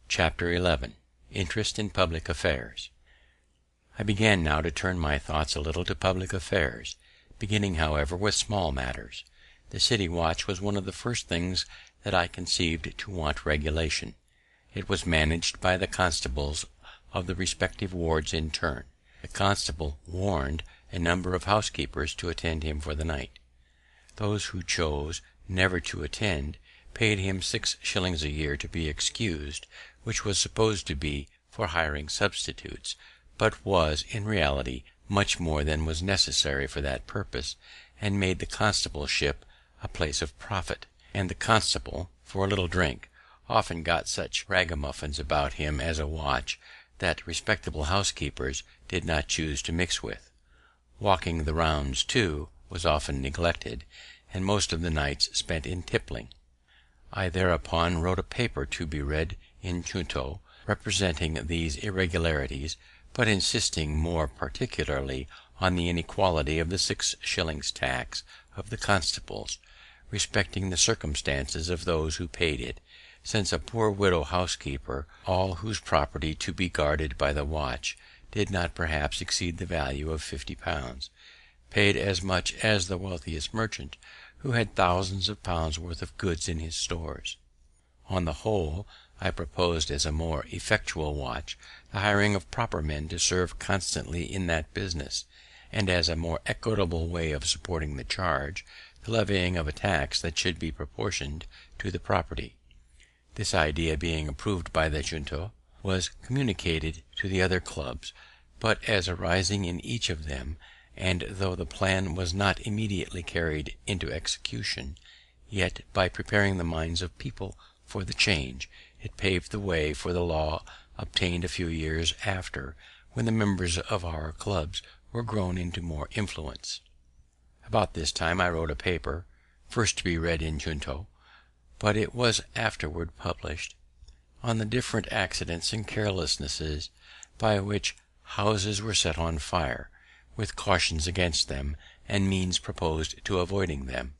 [SPEAKER 2] Chapter 11. Interest in public affairs. I began now to turn my thoughts a little to public affairs, beginning, however, with small matters. The city watch was one of the first things that I conceived to want regulation. It was managed by the constables of the respective wards in turn. The constable warned a number of housekeepers to attend him for the night. Those who chose never to attend paid him 6 shillings a year to be excused, which was supposed to be for hiring substitutes, but was in reality much more than was necessary for that purpose, and made the constableship a place of profit. And the constable, for a little drink, often got such ragamuffins about him as a watch that respectable housekeepers did not choose to mix with. Walking the rounds, too, was often neglected, and most of the nights spent in tippling. I thereupon wrote a paper to be read in junto, representing these irregularities, but insisting more particularly on the inequality of the 6 shillings tax of the constables, respecting the circumstances of those who paid it, since a poor widow housekeeper, all whose property to be guarded by the watch did not perhaps exceed the value of £50, paid as much as the wealthiest merchant, who had thousands of pounds worth of goods in his stores. On the whole, I proposed as a more effectual watch the hiring of proper men to serve constantly in that business, and as a more equitable way of supporting the charge, the levying of a tax that should be proportioned to the property. This idea being approved by the junto, was communicated to the other clubs, but as arising in each of them, and though the plan was not immediately carried into execution, yet by preparing the minds of people for the change, it paved the way for the law obtained a few years after, when the members of our clubs were grown into more influence. About this time I wrote a paper, first to be read in junto, but it was afterward published, on the different accidents and carelessnesses by which houses were set on fire, with cautions against them, and means proposed to avoiding them.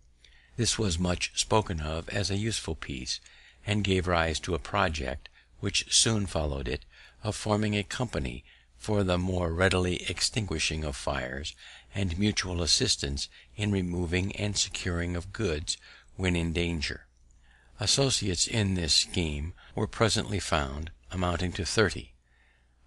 [SPEAKER 2] This was much spoken of as a useful piece, and gave rise to a project, which soon followed it, of forming a company for the more readily extinguishing of fires, and mutual assistance in removing and securing of goods when in danger. Associates in this scheme were presently found, amounting to 30.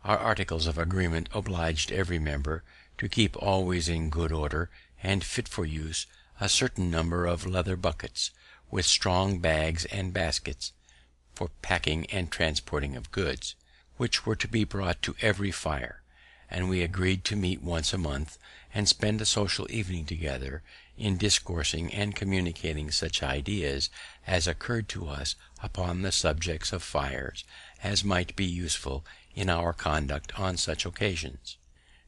[SPEAKER 2] Our articles of agreement obliged every member to keep always in good order and fit for use a certain number of leather buckets, with strong bags and baskets, for packing and transporting of goods, which were to be brought to every fire; and we agreed to meet once a month, and spend a social evening together, in discoursing and communicating such ideas as occurred to us upon the subjects of fires, as might be useful in our conduct on such occasions.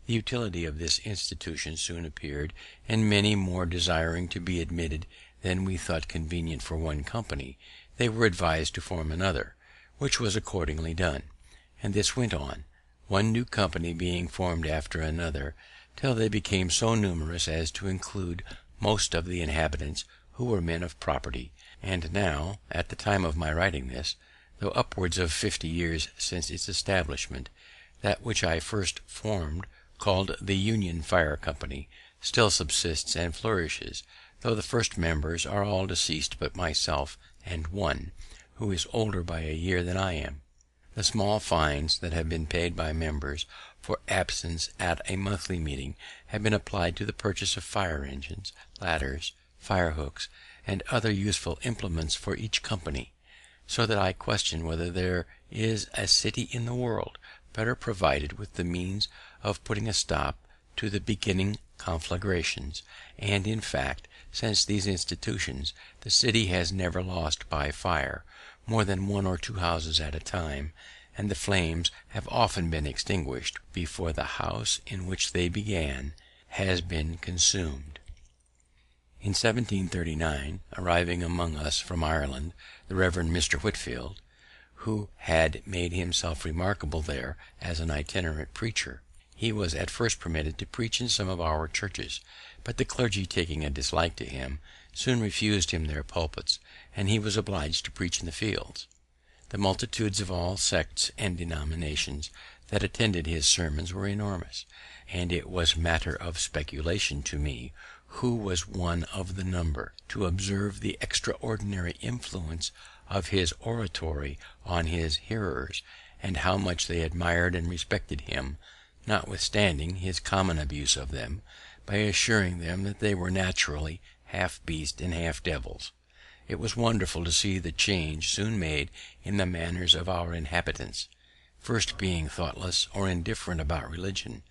[SPEAKER 2] The utility of this institution soon appeared, and many more desiring to be admitted than we thought convenient for one company, they were advised to form another, which was accordingly done, and this went on, one new company being formed after another, till they became so numerous as to include most of the inhabitants who were men of property. And now, at the time of my writing this, though upwards of 50 years since its establishment, that which I first formed, called the Union Fire Company, still subsists and flourishes, though the first members are all deceased but myself and one, who is older by a year than I am. The small fines that have been paid by members for absence at a monthly meeting have been applied to the purchase of fire engines, ladders, fire hooks, and other useful implements for each company, so that I question whether there is a city in the world better provided with the means of putting a stop to the beginning conflagrations; and, in fact, since these institutions, the city has never lost by fire more than one or two houses at a time, and the flames have often been extinguished before the house in which they began has been consumed. In 1739, arriving among us from Ireland the Reverend Mr. Whitefield, who had made himself remarkable there as an itinerant preacher, he was at first permitted to preach in some of our churches, but the clergy, taking a dislike to him, soon refused him their pulpits, and he was obliged to preach in the fields. The multitudes of all sects and denominations that attended his sermons were enormous, and it was matter of speculation to me, who was one of the number, to observe the extraordinary influence of his oratory on his hearers, and how much they admired and respected him, notwithstanding his common abuse of them, by assuring them that they were naturally half beasts and half devils. It was wonderful to see the change soon made in the manners of our inhabitants. First being thoughtless or indifferent about religion,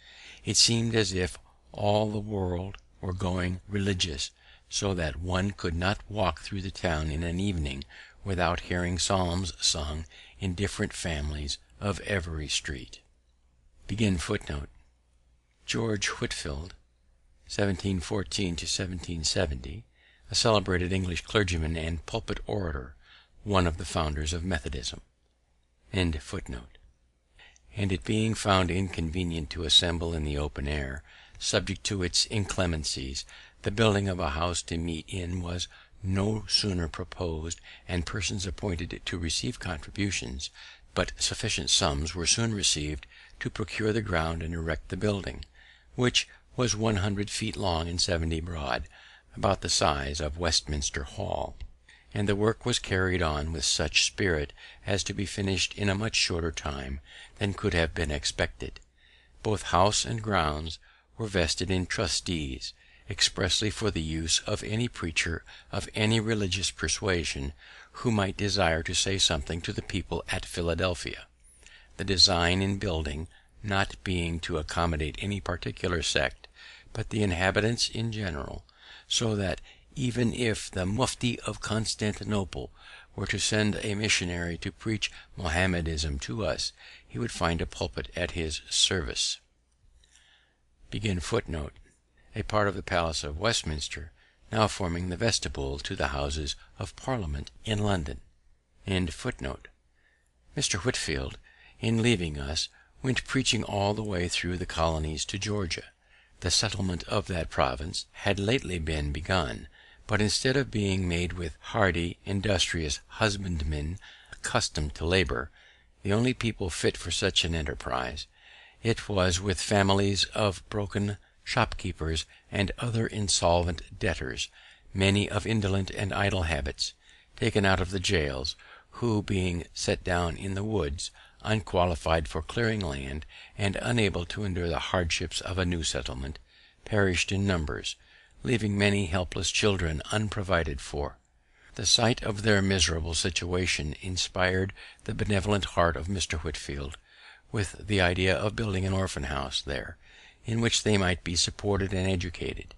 [SPEAKER 2] it seemed as if all the world were going religious, so that one could not walk through the town in an evening without hearing psalms sung in different families of every street. George Whitefield, 1714 to 1770, a celebrated English clergyman and pulpit orator, one of the founders of Methodism. And it being found inconvenient to assemble in the open air, subject to its inclemencies, the building of a house to meet in was no sooner proposed, and persons appointed to receive contributions, but sufficient sums were soon received to procure the ground and erect the building, which was 100 feet long and 70 broad, about the size of Westminster Hall, and the work was carried on with such spirit as to be finished in a much shorter time than could have been expected. Both house and grounds were vested in trustees, expressly for the use of any preacher of any religious persuasion who might desire to say something to the people at Philadelphia, the design in building not being to accommodate any particular sect, but the inhabitants in general, so that even if the Mufti of Constantinople were to send a missionary to preach Mohammedanism to us, he would find a pulpit at his service. A part of the Palace of Westminster, now forming the vestibule to the Houses of Parliament in London. Mr. Whitefield, in leaving us, went preaching all the way through the colonies to Georgia. The settlement of that province had lately been begun, but instead of being made with hardy, industrious husbandmen accustomed to labor, the only people fit for such an enterprise, it was with families of broken shopkeepers and other insolvent debtors, many of indolent and idle habits, taken out of the jails, who, being set down in the woods, unqualified for clearing land, and unable to endure the hardships of a new settlement, perished in numbers, leaving many helpless children unprovided for. The sight of their miserable situation inspired the benevolent heart of Mr. Whitefield with the idea of building an orphan house there, in which they might be supported and educated.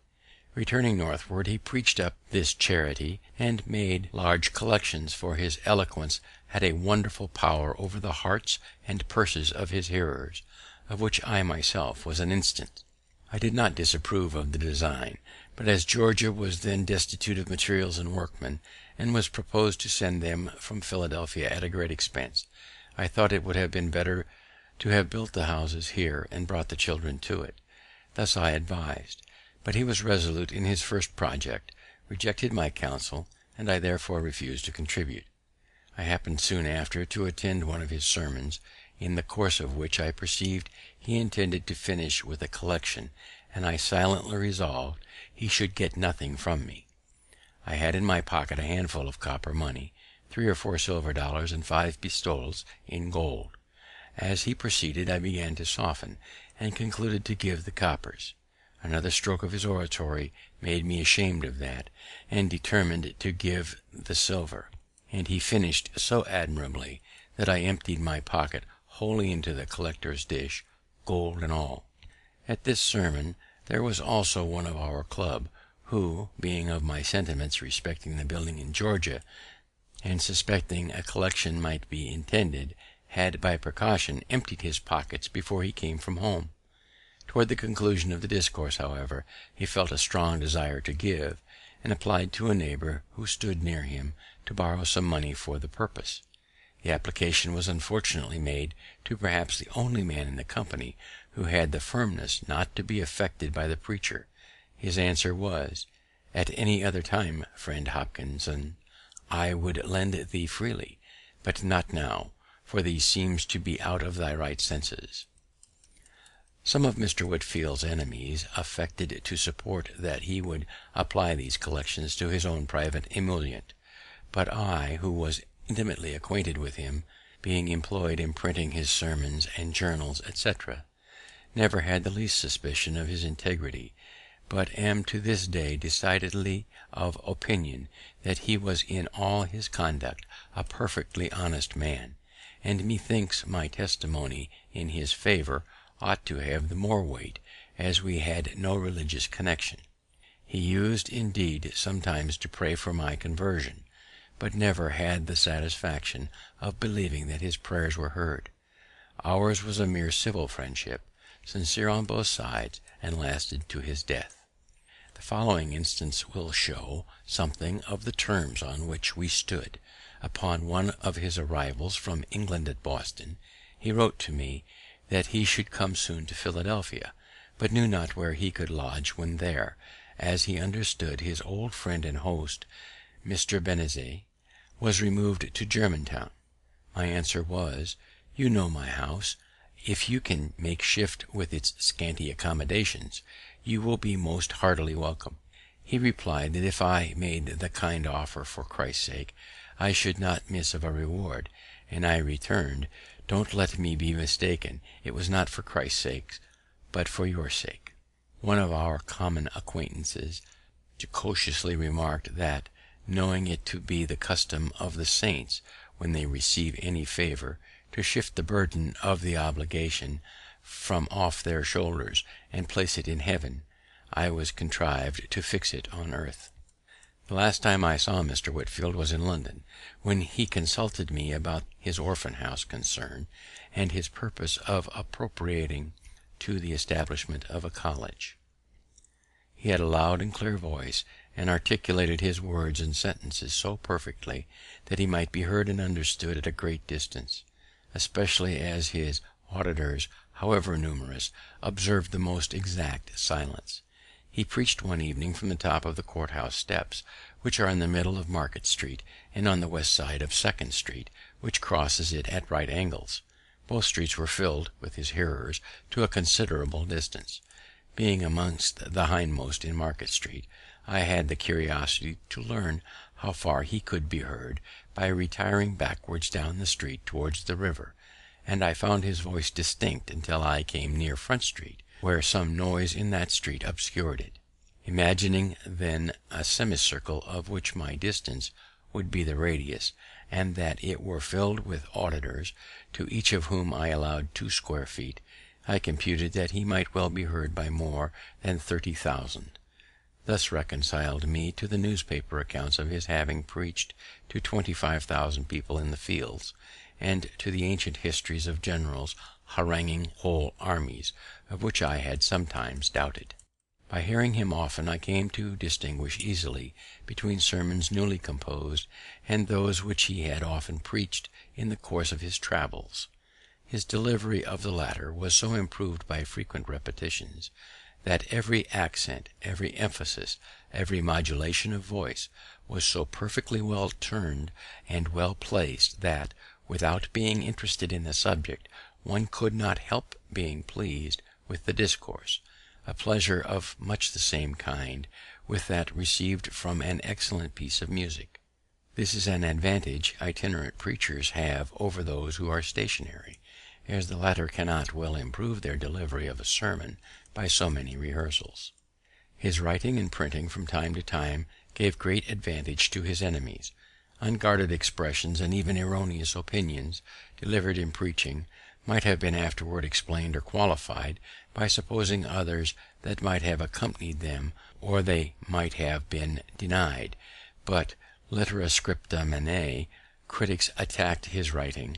[SPEAKER 2] Returning northward, he preached up this charity, and made large collections, for his eloquence had a wonderful power over the hearts and purses of his hearers, of which I myself was an instance. I did not disapprove of the design, but as Georgia was then destitute of materials and workmen, and was proposed to send them from Philadelphia at a great expense, I thought it would have been better to have built the houses here and brought the children to it. Thus I advised, but he was resolute in his first project, rejected my counsel, and I therefore refused to contribute. I happened soon after to attend one of his sermons, in the course of which I perceived he intended to finish with a collection, and I silently resolved he should get nothing from me. I had in my pocket a handful of copper money, 3 or 4 silver dollars, and 5 pistoles in gold. As he proceeded, I began to soften, and concluded to give the coppers. Another stroke of his oratory made me ashamed of that, and determined to give the silver; and he finished so admirably that I emptied my pocket wholly into the collector's dish, gold and all. At this sermon there was also one of our club, who, being of my sentiments respecting the building in Georgia, and suspecting a collection might be intended, had by precaution emptied his pockets before he came from home. Toward the conclusion of the discourse, however, he felt a strong desire to give, and applied to a neighbor who stood near him to borrow some money for the purpose. The application was unfortunately made to perhaps the only man in the company who had the firmness not to be affected by the preacher. His answer was, "At any other time, friend Hopkinson, I would lend thee freely, but not now, for thee seems to be out of thy right senses." Some of Mr. Whitefield's enemies affected to suppose that he would apply these collections to his own private emolument; but I, who was intimately acquainted with him, being employed in printing his sermons and journals, etc., never had the least suspicion of his integrity, but am to this day decidedly of opinion that he was in all his conduct a perfectly honest man, and methinks my testimony in his favour ought to have the more weight, as we had no religious connection. He used, indeed, sometimes to pray for my conversion, but never had the satisfaction of believing that his prayers were heard. Ours was a mere civil friendship, sincere on both sides, and lasted to his death. The following instance will show something of the terms on which we stood. Upon one of his arrivals from England at Boston, he wrote to me that he should come soon to Philadelphia, but knew not where he could lodge when there, as he understood his old friend and host, Mr. Benezet, was removed to Germantown. My answer was, "You know my house; if you can make shift with its scanty accommodations, you will be most heartily welcome." He replied that if I made the kind offer for Christ's sake, I should not miss of a reward; and I returned, "Don't let me be mistaken; it was not for Christ's sake, but for your sake." One of our common acquaintances jocosely remarked that, knowing it to be the custom of the saints, when they receive any favour, to shift the burden of the obligation from off their shoulders, and place it in heaven, I was contrived to fix it on earth. The last time I saw Mr. Whitefield was in London, when he consulted me about his orphan house concern, and his purpose of appropriating to the establishment of a college. He had a loud and clear voice, and articulated his words and sentences so perfectly that he might be heard and understood at a great distance, especially as his auditors, however numerous, observed the most exact silence. He preached one evening from the top of the courthouse steps, which are in the middle of Market street, and on the west side of Second street, which crosses it at right angles. Both streets were filled with his hearers to a considerable distance. Being amongst the hindmost in Market street, I had the curiosity to learn how far he could be heard by retiring backwards down the street towards the river, and I found his voice distinct until I came near Front street, where some noise in that street obscured it. Imagining then a semicircle of which my distance would be the radius, and that it were filled with auditors, to each of whom I allowed 2 square feet, I computed that he might well be heard by more than 30,000. Thus reconciled me to the newspaper accounts of his having preached to 25,000 people in the fields, and to the ancient histories of generals haranguing whole armies, of which I had sometimes doubted. By hearing him often, I came to distinguish easily between sermons newly composed and those which he had often preached in the course of his travels. His delivery of the latter was so improved by frequent repetitions, that every accent, every emphasis, every modulation of voice was so perfectly well turned and well placed, that, without being interested in the subject, one could not help being pleased with the discourse. a pleasure of much the same kind with that received from an excellent piece of music. This is an advantage itinerant preachers have over those who are stationary, as the latter cannot well improve their delivery of a sermon by so many rehearsals. His writing and printing from time to time gave great advantage to his enemies. Unguarded expressions and even erroneous opinions delivered in preaching might have been afterward explained or qualified by supposing others that might have accompanied them, or they might have been denied; but litera scripta manet, critics attacked his writing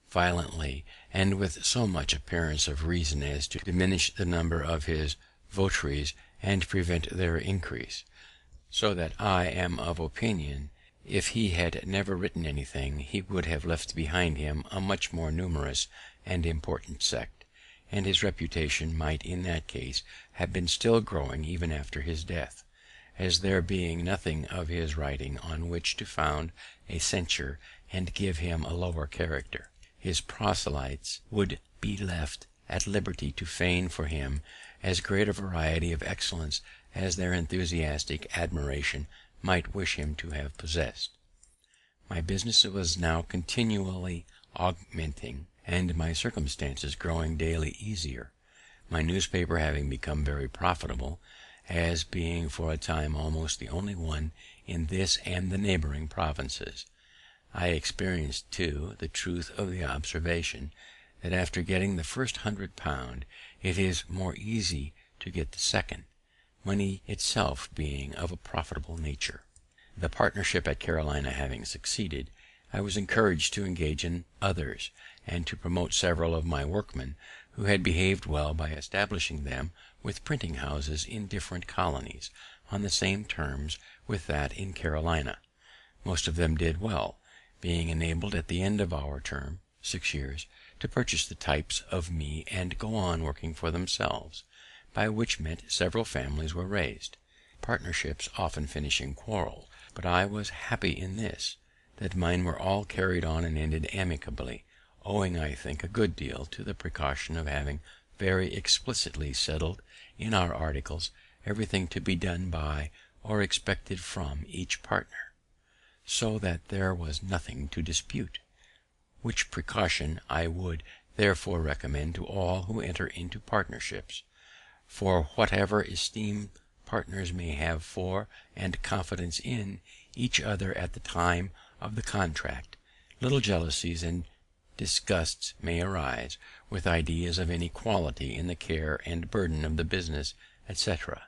[SPEAKER 2] violently, and with so much appearance of reason as to diminish the number of his votaries and prevent their increase; so that I am of opinion, if he had never written anything, he would have left behind him a much more numerous and important sect, and his reputation might in that case have been still growing even after his death, as there being nothing of his writing on which to found a censure and give him a lower character, his proselytes would be left at liberty to feign for him as great a variety of excellence as their enthusiastic admiration might wish him to have possessed. My business was now continually augmenting, and my circumstances growing daily easier, my newspaper having become very profitable, as being for a time almost the only one in this and the neighbouring provinces. I experienced, too, the truth of the observation, that after getting the first £100, it is more easy to get the second, money itself being of a profitable nature. The partnership at Carolina having succeeded, I was encouraged to engage in others, and to promote several of my workmen who had behaved well by establishing them with printing houses in different colonies, on the same terms with that in Carolina. Most of them did well, being enabled at the end of our term, 6 years, to purchase the types of me and go on working for themselves, by which meant several families were raised. Partnerships often finish in quarrels, but I was happy in this, that mine were all carried on and ended amicably, owing, I think, a good deal to the precaution of having very explicitly settled in our articles everything to be done by or expected from each partner, so that there was nothing to dispute; which precaution I would therefore recommend to all who enter into partnerships; for whatever esteem partners may have for and confidence in each other at the time of the contract, little jealousies and disgusts may arise, with ideas of inequality in the care and burden of the business, etc.,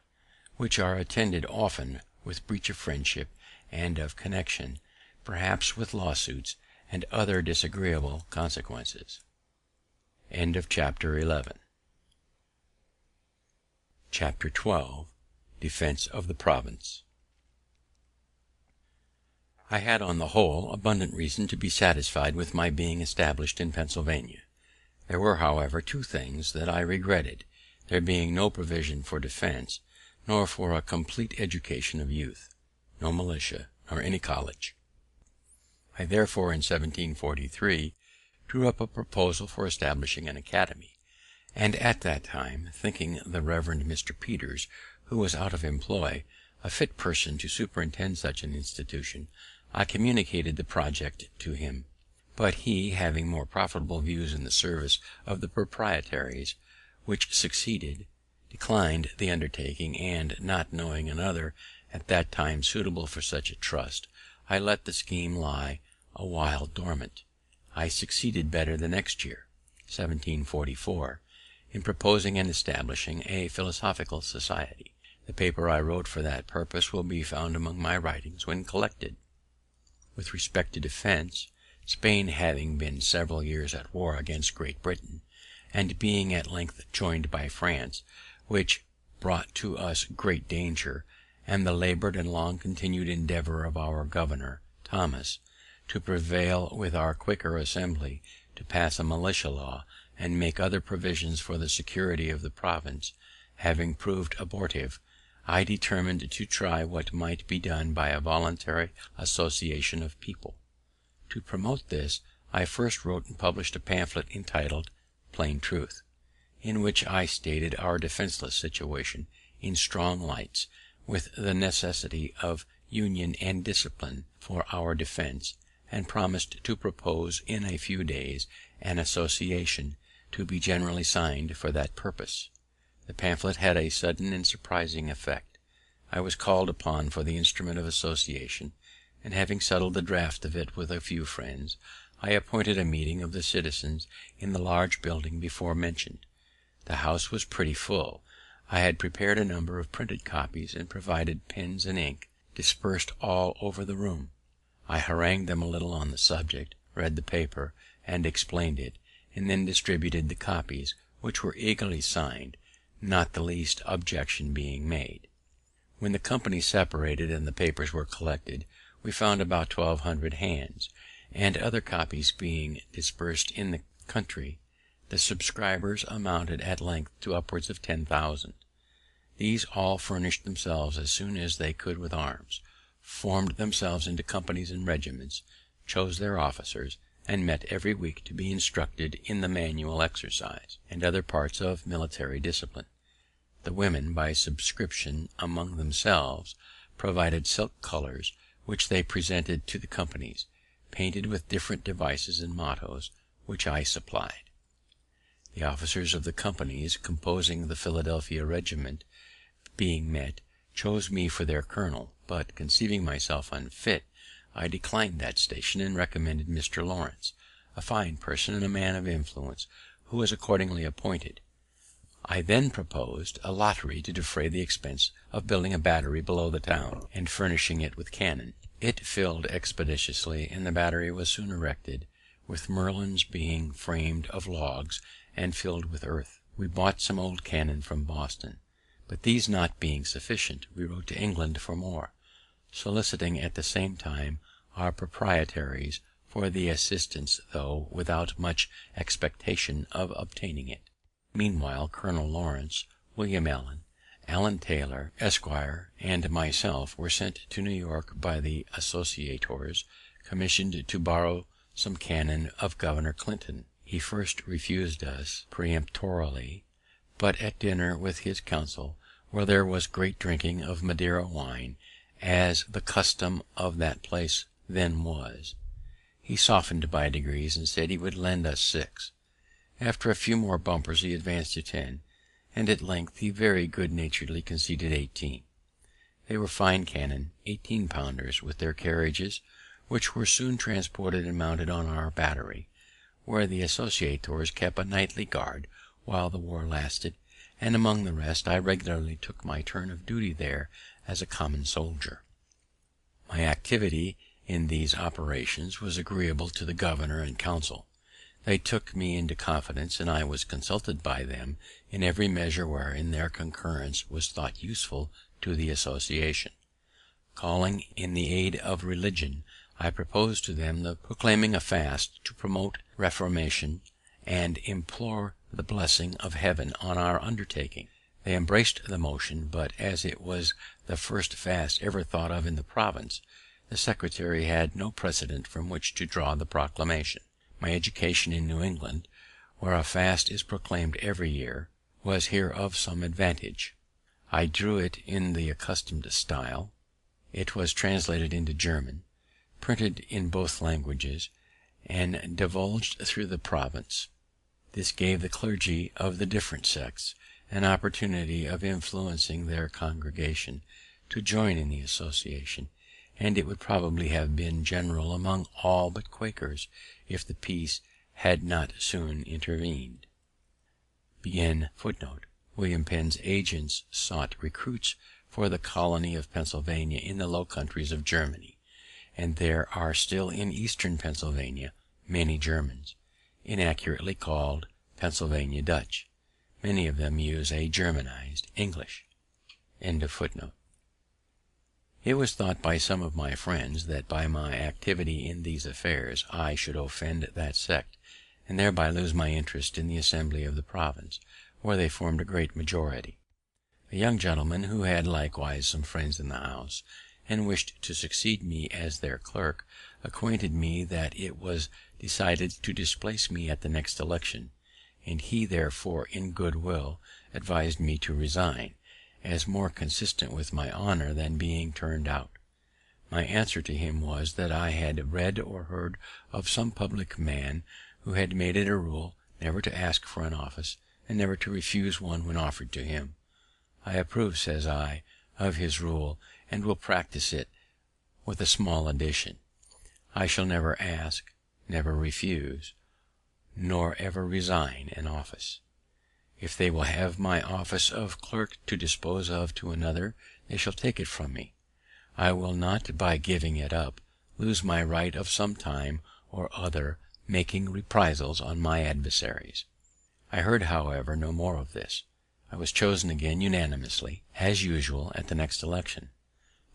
[SPEAKER 2] which are attended often with breach of friendship and of connection, perhaps with lawsuits and other disagreeable consequences. Chapter 12. Defense of the province. I had on the whole abundant reason to be satisfied with my being established in Pennsylvania. There were, however, two things that I regretted, there being no provision for defense, nor for a complete education of youth, no militia, nor any college. I therefore in 1743 drew up a proposal for establishing an academy, and at that time, thinking the Reverend Mr. Peters, who was out of employ, a fit person to superintend such an institution, I communicated the project to him; but he, having more profitable views in the service of the proprietaries, which succeeded, declined the undertaking, and, not knowing another at that time suitable for such a trust, I let the scheme lie a while dormant. I succeeded better the next year, 1744, in proposing and establishing a philosophical society. The paper I wrote for that purpose will be found among my writings when collected. With respect to defense, Spain having been several years at war against Great Britain, and being at length joined by France, which brought to us great danger, and the laboured and long continued endeavour of our governor, Thomas, to prevail with our Quaker Assembly to pass a militia law and make other provisions for the security of the province, having proved abortive, I determined to try what might be done by a voluntary association of people. To promote this, I first wrote and published a pamphlet entitled Plain Truth. in which I stated our defenceless situation in strong lights, with the necessity of union and discipline for our defense, and promised to propose in a few days an association to be generally signed for that purpose. The pamphlet had a sudden and surprising effect. I was called upon for the instrument of association, and having settled the draft of it with a few friends, I appointed a meeting of the citizens in the large building before mentioned. The house was pretty full. I had prepared a number of printed copies, and provided pens and ink dispersed all over the room. I harangued them a little on the subject, read the paper, and explained it, and then distributed the copies, which were eagerly signed, not the least objection being made. When the company separated and the papers were collected, we found about 1200 hands, and other copies being dispersed in the country, the subscribers amounted at length to upwards of 10,000. These all furnished themselves as soon as they could with arms, formed themselves into companies and regiments, chose their officers, and met every week to be instructed in the manual exercise, and other parts of military discipline. The women, by subscription among themselves, provided silk colours, which they presented to the companies, painted with different devices and mottos, which I supplied. The officers of the companies composing the Philadelphia regiment, being met, chose me for their colonel, but, conceiving myself unfit, I declined that station, and recommended Mr. Lawrence, a fine person and a man of influence, who was accordingly appointed. I then proposed a lottery to defray the expense of building a battery below the town, and furnishing it with cannon. It filled expeditiously, and the battery was soon erected, with merlons being framed of logs and filled with earth. We bought some old cannon from Boston, but these not being sufficient, we wrote to England for more, soliciting at the same time our proprietaries for the assistance, though without much expectation of obtaining it. Meanwhile, Colonel Lawrence, William Allen Taylor, Esquire, and myself were sent to New York by the associators, commissioned to borrow some cannon of Governor Clinton. He first refused us peremptorily, but at dinner with his council, where there was great drinking of Madeira wine, as the custom of that place then was, he softened by degrees, and said he would lend us 6. After a few more bumpers he advanced to 10, and at length he very good naturedly conceded 18. They were fine cannon, 18-pounders, with their carriages, which were soon transported and mounted on our battery, where the associators kept a nightly guard while the war lasted, and among the rest I regularly took my turn of duty there as a common soldier. My activity in these operations was agreeable to the governor and council. They took me into confidence, and I was consulted by them in every measure wherein their concurrence was thought useful to the association. Calling in the aid of religion, I proposed to them the proclaiming a fast to promote reformation, and implore the blessing of heaven on our undertaking. They embraced the motion, but as it was the first fast ever thought of in the province, the secretary had no precedent from which to draw the proclamation. My education in New England, where a fast is proclaimed every year, was here of some advantage. I drew it in the accustomed style. It was translated into German, printed in both languages, and divulged through the province. This gave the clergy of the different sects an opportunity of influencing their congregation to join in the association, and it would probably have been general among all but Quakers if the peace had not soon intervened. William Penn's agents sought recruits for the colony of Pennsylvania in the Low Countries of Germany, and there are still in eastern Pennsylvania many Germans, inaccurately called Pennsylvania Dutch. Many of them use a Germanized English. It was thought by some of my friends that by my activity in these affairs I should offend that sect, and thereby lose my interest in the assembly of the province, where they formed a great majority. A young gentleman, who had likewise some friends in the house, and wished to succeed me as their clerk, acquainted me that it was decided to displace me at the next election, and he therefore in good will advised me to resign, as more consistent with my honour than being turned out. My answer to him was, that I had read or heard of some public man who had made it a rule never to ask for an office, and never to refuse one when offered to him. I approve, says I, of his rule, and will practice it, with a small addition. I shall never ask, never refuse, nor ever resign an office. If they will have my office of clerk to dispose of to another, they shall take it from me. I will not, by giving it up, lose my right of some time or other making reprisals on my adversaries. I heard, however, no more of this. I was chosen again unanimously, as usual, at the next election.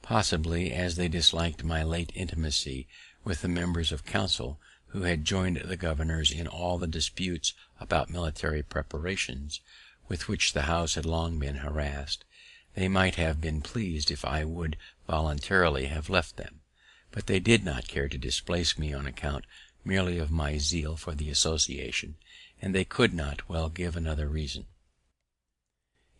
[SPEAKER 2] Possibly as they disliked my late intimacy with the members of council who had joined the governors in all the disputes about military preparations with which the House had long been harassed, they might have been pleased if I would voluntarily have left them, but they did not care to displace me on account merely of my zeal for the association, and they could not well give another reason.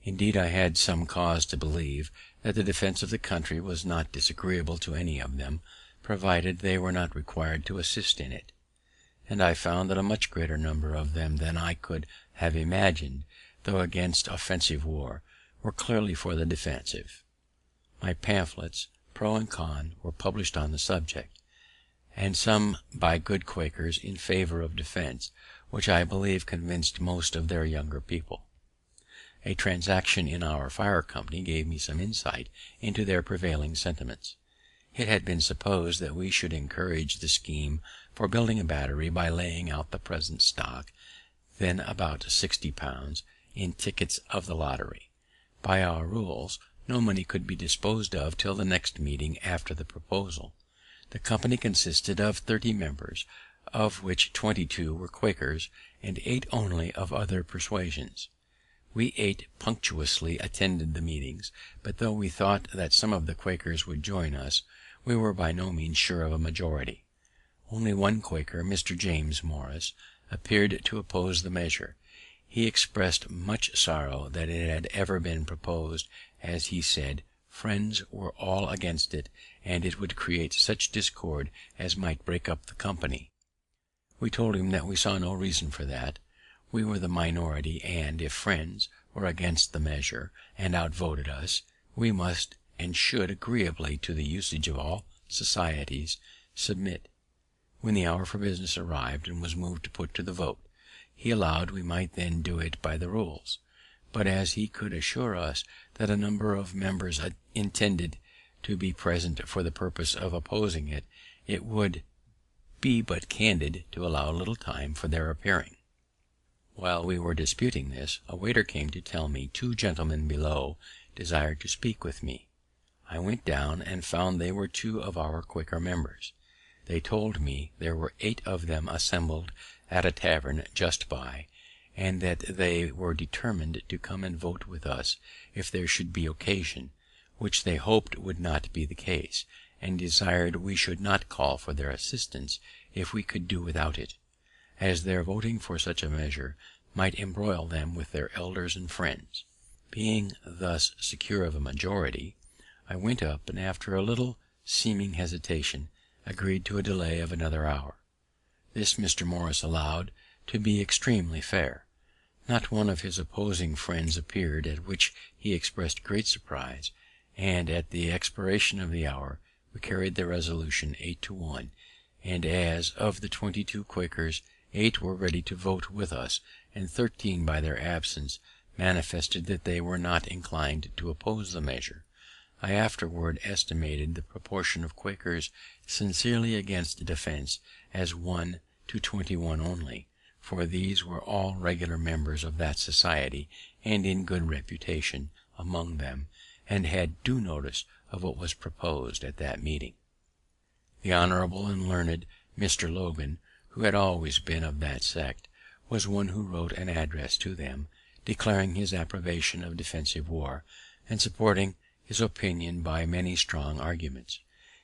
[SPEAKER 2] Indeed, I had some cause to believe that the defense of the country was not disagreeable to any of them, provided they were not required to assist in it, and I found that a much greater number of them than I could have imagined, though against offensive war, were clearly for the defensive. My pamphlets, pro and con, were published on the subject, and some by good Quakers in favour of defense, which I believe convinced most of their younger people. A transaction in our fire company gave me some insight into their prevailing sentiments. It had been supposed that we should encourage the scheme for building a battery by laying out the present stock, then about £60, in tickets of the lottery. By our rules, no money could be disposed of till the next meeting after the proposal. The company consisted of 30 members, of which 22 were Quakers, and 8 only of other persuasions. We 8 punctuously attended the meetings, but though we thought that some of the Quakers would join us, we were by no means sure of a majority. Only one Quaker, Mr. James Morris, appeared to oppose the measure. He expressed much sorrow that it had ever been proposed, as he said, friends were all against it, and it would create such discord as might break up the company. We told him that we saw no reason for that. We were the minority, and if friends were against the measure and outvoted us, we must and should, agreeably to the usage of all societies, submit. When the hour for business arrived, and was moved to put to the vote, he allowed we might then do it by the rules; but as he could assure us that a number of members intended to be present for the purpose of opposing it, it would be but candid to allow little time for their appearing. While we were disputing this, a waiter came to tell me 2 gentlemen below desired to speak with me. I went down, and found they were 2 of our Quaker members. They told me there were 8 of them assembled at a tavern just by, and that they were determined to come and vote with us if there should be occasion, which they hoped would not be the case, and desired we should not call for their assistance if we could do without it, as their voting for such a measure might embroil them with their elders and friends. Being thus secure of a majority, I went up, and after a little seeming hesitation, agreed to a delay of another hour. This Mr. Morris allowed to be extremely fair. Not one of his opposing friends appeared, at which he expressed great surprise, and at the expiration of the hour we carried the resolution 8 to 1, and as of the 22 Quakers 8 were ready to vote with us, and 13 by their absence manifested that they were not inclined to oppose the measure. I afterward estimated the proportion of Quakers sincerely against defense as 1 to 21 only, for these were all regular members of that society, and in good reputation among them, and had due notice of what was proposed at that meeting. The honourable and learned Mr. Logan, who had always been of that sect, was one who wrote an address to them, declaring his approbation of defensive war, and supporting his opinion by many strong arguments.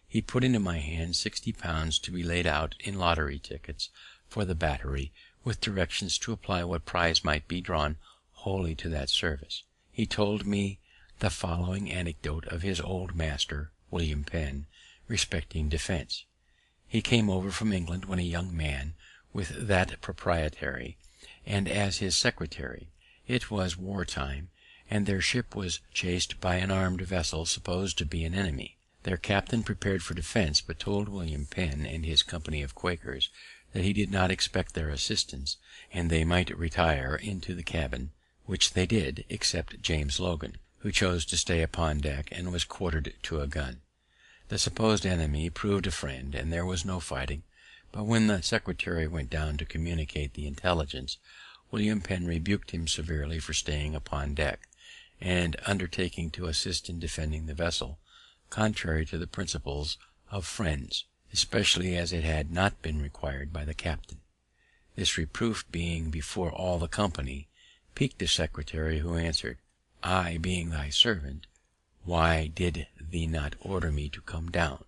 [SPEAKER 2] He put into my hands £60 to be laid out in lottery tickets for the battery, with directions to apply what prize might be drawn wholly to that service. He told me the following anecdote of his old master, William Penn, respecting defense. He came over from England when a young man, with that proprietary, and as his secretary. It was war time, and their ship was chased by an armed vessel supposed to be an enemy. Their captain prepared for defense, but told William Penn and his company of Quakers that he did not expect their assistance, and they might retire into the cabin, which they did, except James Logan, who chose to stay upon deck and was quartered to a gun. The supposed enemy proved a friend, and there was no fighting, but when the secretary went down to communicate the intelligence, William Penn rebuked him severely for staying upon deck, and undertaking to assist in defending the vessel, contrary to the principles of friends, especially as it had not been required by the captain. This reproof being before all the company, piqued the secretary, who answered, "I being thy servant, why did thee not order me to come down?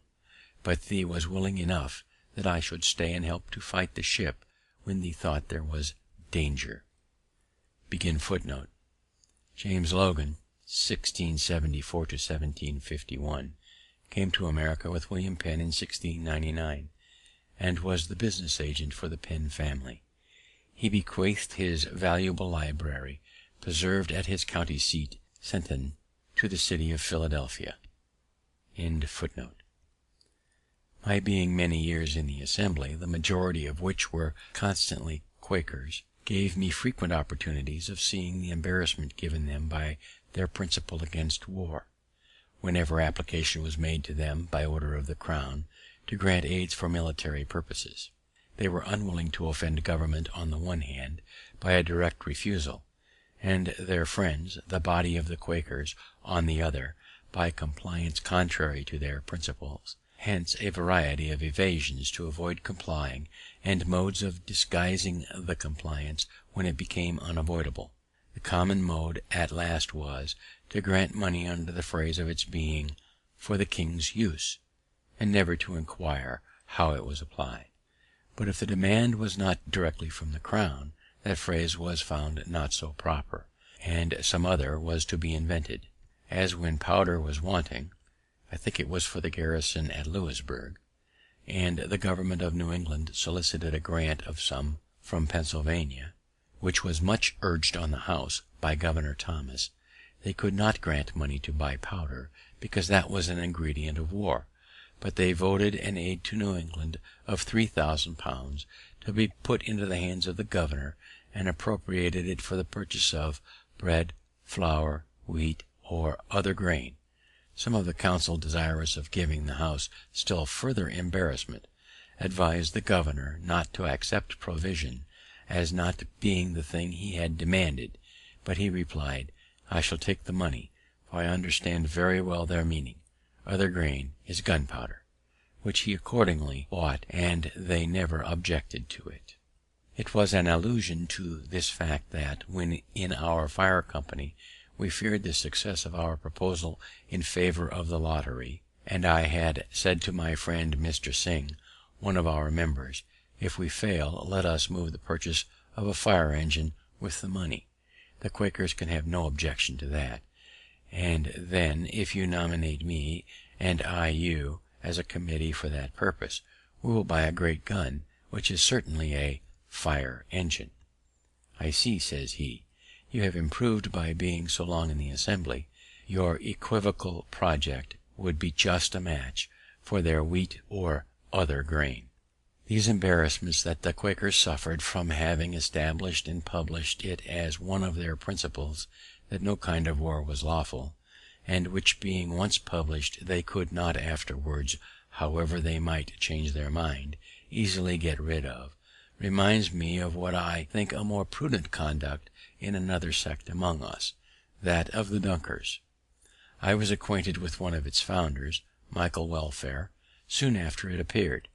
[SPEAKER 2] But thee was willing enough that I should stay and help to fight the ship when thee thought there was danger." James Logan, 1674 to 1751, came to America with William Penn in 1699, and was the business agent for the Penn family. He bequeathed his valuable library, preserved at his county seat, Centon, to the city of Philadelphia. My being many years in the Assembly, the majority of which were constantly Quakers, gave me frequent opportunities of seeing the embarrassment given them by their principle against war. Whenever application was made to them, by order of the Crown, to grant aids for military purposes, they were unwilling to offend government on the one hand by a direct refusal, and their friends, the body of the Quakers, on the other, by compliance contrary to their principles. Hence a variety of evasions to avoid complying, and modes of disguising the compliance when it became unavoidable. The common mode at last was, to grant money under the phrase of its being for the king's use, and never to inquire how it was applied. But if the demand was not directly from the Crown, that phrase was found not so proper, and some other was to be invented, as when powder was wanting, I think it was for the garrison at Louisburg, and the government of New England solicited a grant of some from Pennsylvania, which was much urged on the House by Governor Thomas. They could not grant money to buy powder, because that was an ingredient of war, but they voted an aid to New England of 3,000 pounds to be put into the hands of the governor, and appropriated it for the purchase of bread, flour, wheat, or other grain. Some of the council, desirous of giving the House still further embarrassment, advised the governor not to accept provision, as not being the thing he had demanded, but he replied, "I shall take the money, for I understand very well their meaning. Other grain is gunpowder," which he accordingly bought, and they never objected to it. It was an allusion to this fact that, when in our fire company, we feared the success of our proposal in favour of the lottery, and I had said to my friend Mr. Sing, one of our members, "If we fail, let us move the purchase of a fire engine with the money. The Quakers can have no objection to that, and then, if you nominate me, and I you, as a committee for that purpose, we will buy a great gun, which is certainly a fire engine." "I see," says he, "you have improved by being so long in the Assembly. Your equivocal project would be just a match for their wheat or other grain." These embarrassments that the Quakers suffered from having established and published it as one of their principles that no kind of war was lawful, and which being once published they could not afterwards, however they might change their mind, easily get rid of, reminds me of what I think a more prudent conduct in another sect among us, that of the Dunkers. I was acquainted with one of its founders, Michael Welfare, soon after it appeared.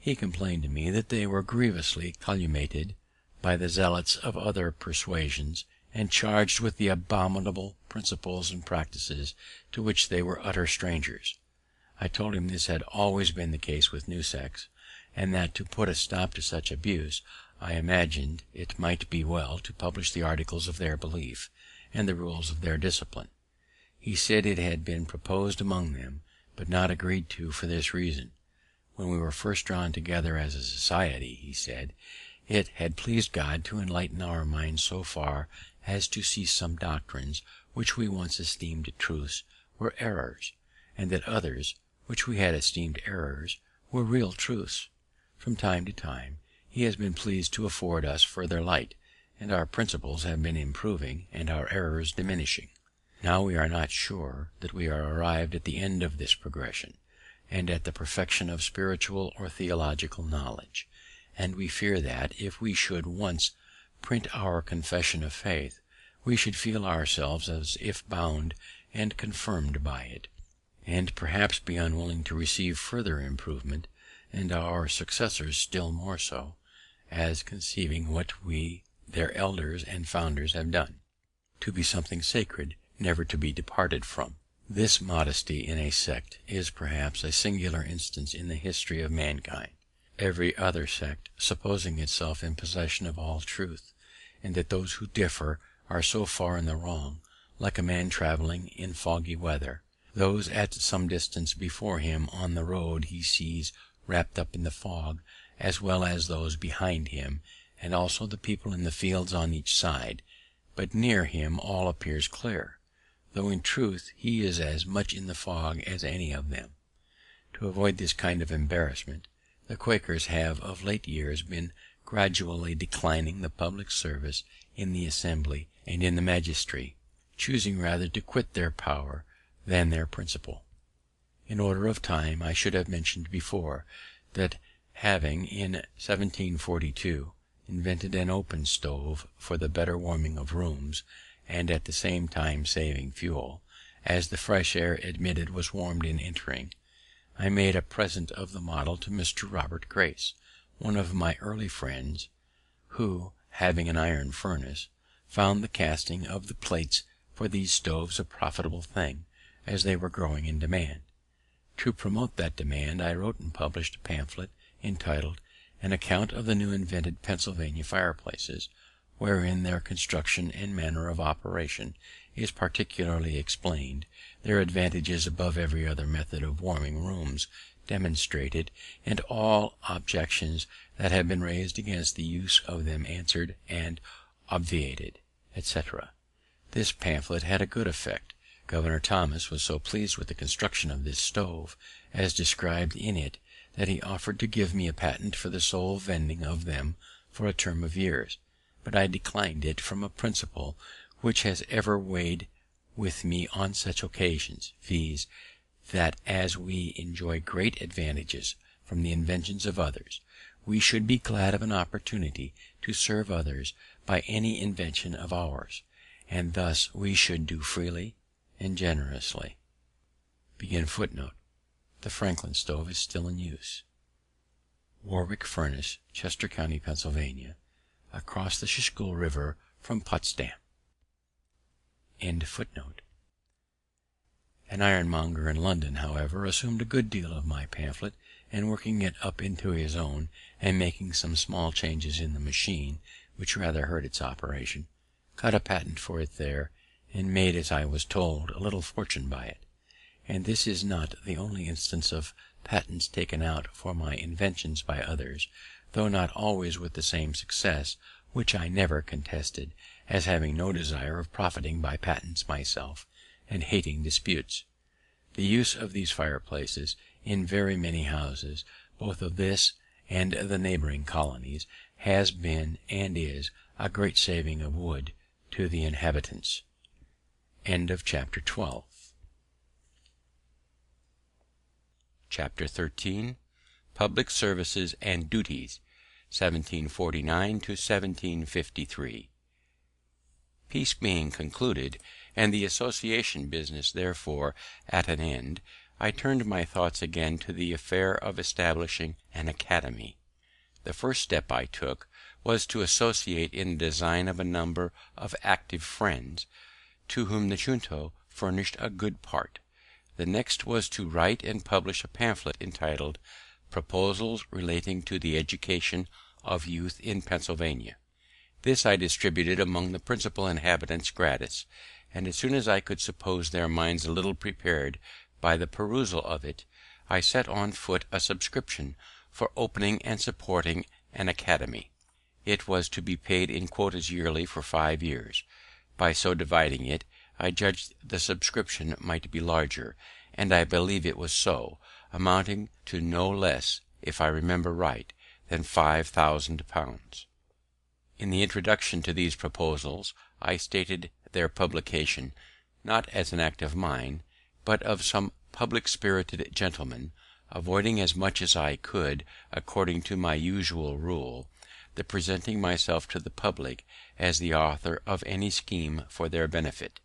[SPEAKER 2] He complained to me that they were grievously calumniated by the zealots of other persuasions, and charged with the abominable principles and practices to which they were utter strangers. I told him this had always been the case with new sects, and that to put a stop to such abuse, I imagined it might be well to publish the articles of their belief, and the rules of their discipline. He said it had been proposed among them, but not agreed to for this reason: when we were first drawn together as a society, he said, it had pleased God to enlighten our minds so far as to see some doctrines which we once esteemed truths were errors, and that others, which we had esteemed errors, were real truths. From time to time he has been pleased to afford us further light, and our principles have been improving and our errors diminishing. Now we are not sure that we are arrived at the end of this progression, and at the perfection of spiritual or theological knowledge, and we fear that, if we should once print our confession of faith, we should feel ourselves as if bound and confirmed by it, and perhaps be unwilling to receive further improvement, and our successors still more so, as conceiving what we their elders and founders have done, to be something sacred, never to be departed from. This modesty in a sect is perhaps a singular instance in the history of mankind. Every other sect, supposing itself in possession of all truth, and that those who differ are so far in the wrong, like a man travelling in foggy weather, those at some distance before him on the road he sees wrapped up in the fog, as well as those behind him, and also the people in the fields on each side, but near him all appears clear, though in truth he is as much in the fog as any of them. To avoid this kind of embarrassment, the Quakers have of late years been gradually declining the public service in the assembly and in the magistracy, choosing rather to quit their power than their principle. In order of time, I should have mentioned before that, having in 1742 invented an open stove for the better warming of rooms, and at the same time saving fuel, as the fresh air admitted was warmed in entering, I made a present of the model to Mr. Robert Grace, one of my early friends, who, having an iron furnace, found the casting of the plates for these stoves a profitable thing, as they were growing in demand. To promote that demand, I wrote and published a pamphlet entitled An Account of the New Invented Pennsylvania Fireplaces, wherein their construction and manner of operation is particularly explained, their advantages above every other method of warming rooms demonstrated, and all objections that have been raised against the use of them answered and obviated, etc. This pamphlet had a good effect. Governor Thomas was so pleased with the construction of this stove, as described in it, that he offered to give me a patent for the sole vending of them for a term of years, but I declined it from a principle which has ever weighed with me on such occasions, viz., that as we enjoy great advantages from the inventions of others, we should be glad of an opportunity to serve others by any invention of ours, and thus we should do freely and generously. The Franklin stove is still in use. Warwick Furnace, Chester County, Pennsylvania, across the Schuylkill River from Potsdam. An ironmonger in London, however, assumed a good deal of my pamphlet, and working it up into his own, and making some small changes in the machine, which rather hurt its operation, got a patent for it there, and made, as I was told, a little fortune by it. And this is not the only instance of patents taken out for my inventions by others, though not always with the same success, which I never contested, as having no desire of profiting by patents myself, and hating disputes. The use of these fireplaces in very many houses, both of this and the neighbouring colonies, has been and is a great saving of wood to the inhabitants. Chapter 12. Chapter 13. Public Services and Duties, 1749 to 1753. Peace being concluded, and the association business therefore at an end, I turned my thoughts again to the affair of establishing an academy. The first step I took was to associate in the design of a number of active friends, to whom the Junto furnished a good part. The next was to write and publish a pamphlet entitled Proposals relating to the Education
[SPEAKER 1] of Youth in Pennsylvania. This I distributed among the principal inhabitants gratis, and as soon as I could suppose their minds a little prepared by the perusal of it, I set on foot a subscription for opening and supporting an academy. It was to be paid in quotas yearly for 5 years. By so dividing it, I judged the subscription might be larger, and I believe it was so, amounting to no less, if I remember right, than £5,000. In the introduction to these proposals, I stated their publication, not as an act of mine, but of some public-spirited gentleman, avoiding as much as I could, according to my usual rule, the presenting myself to the public as the author of any scheme for their benefit.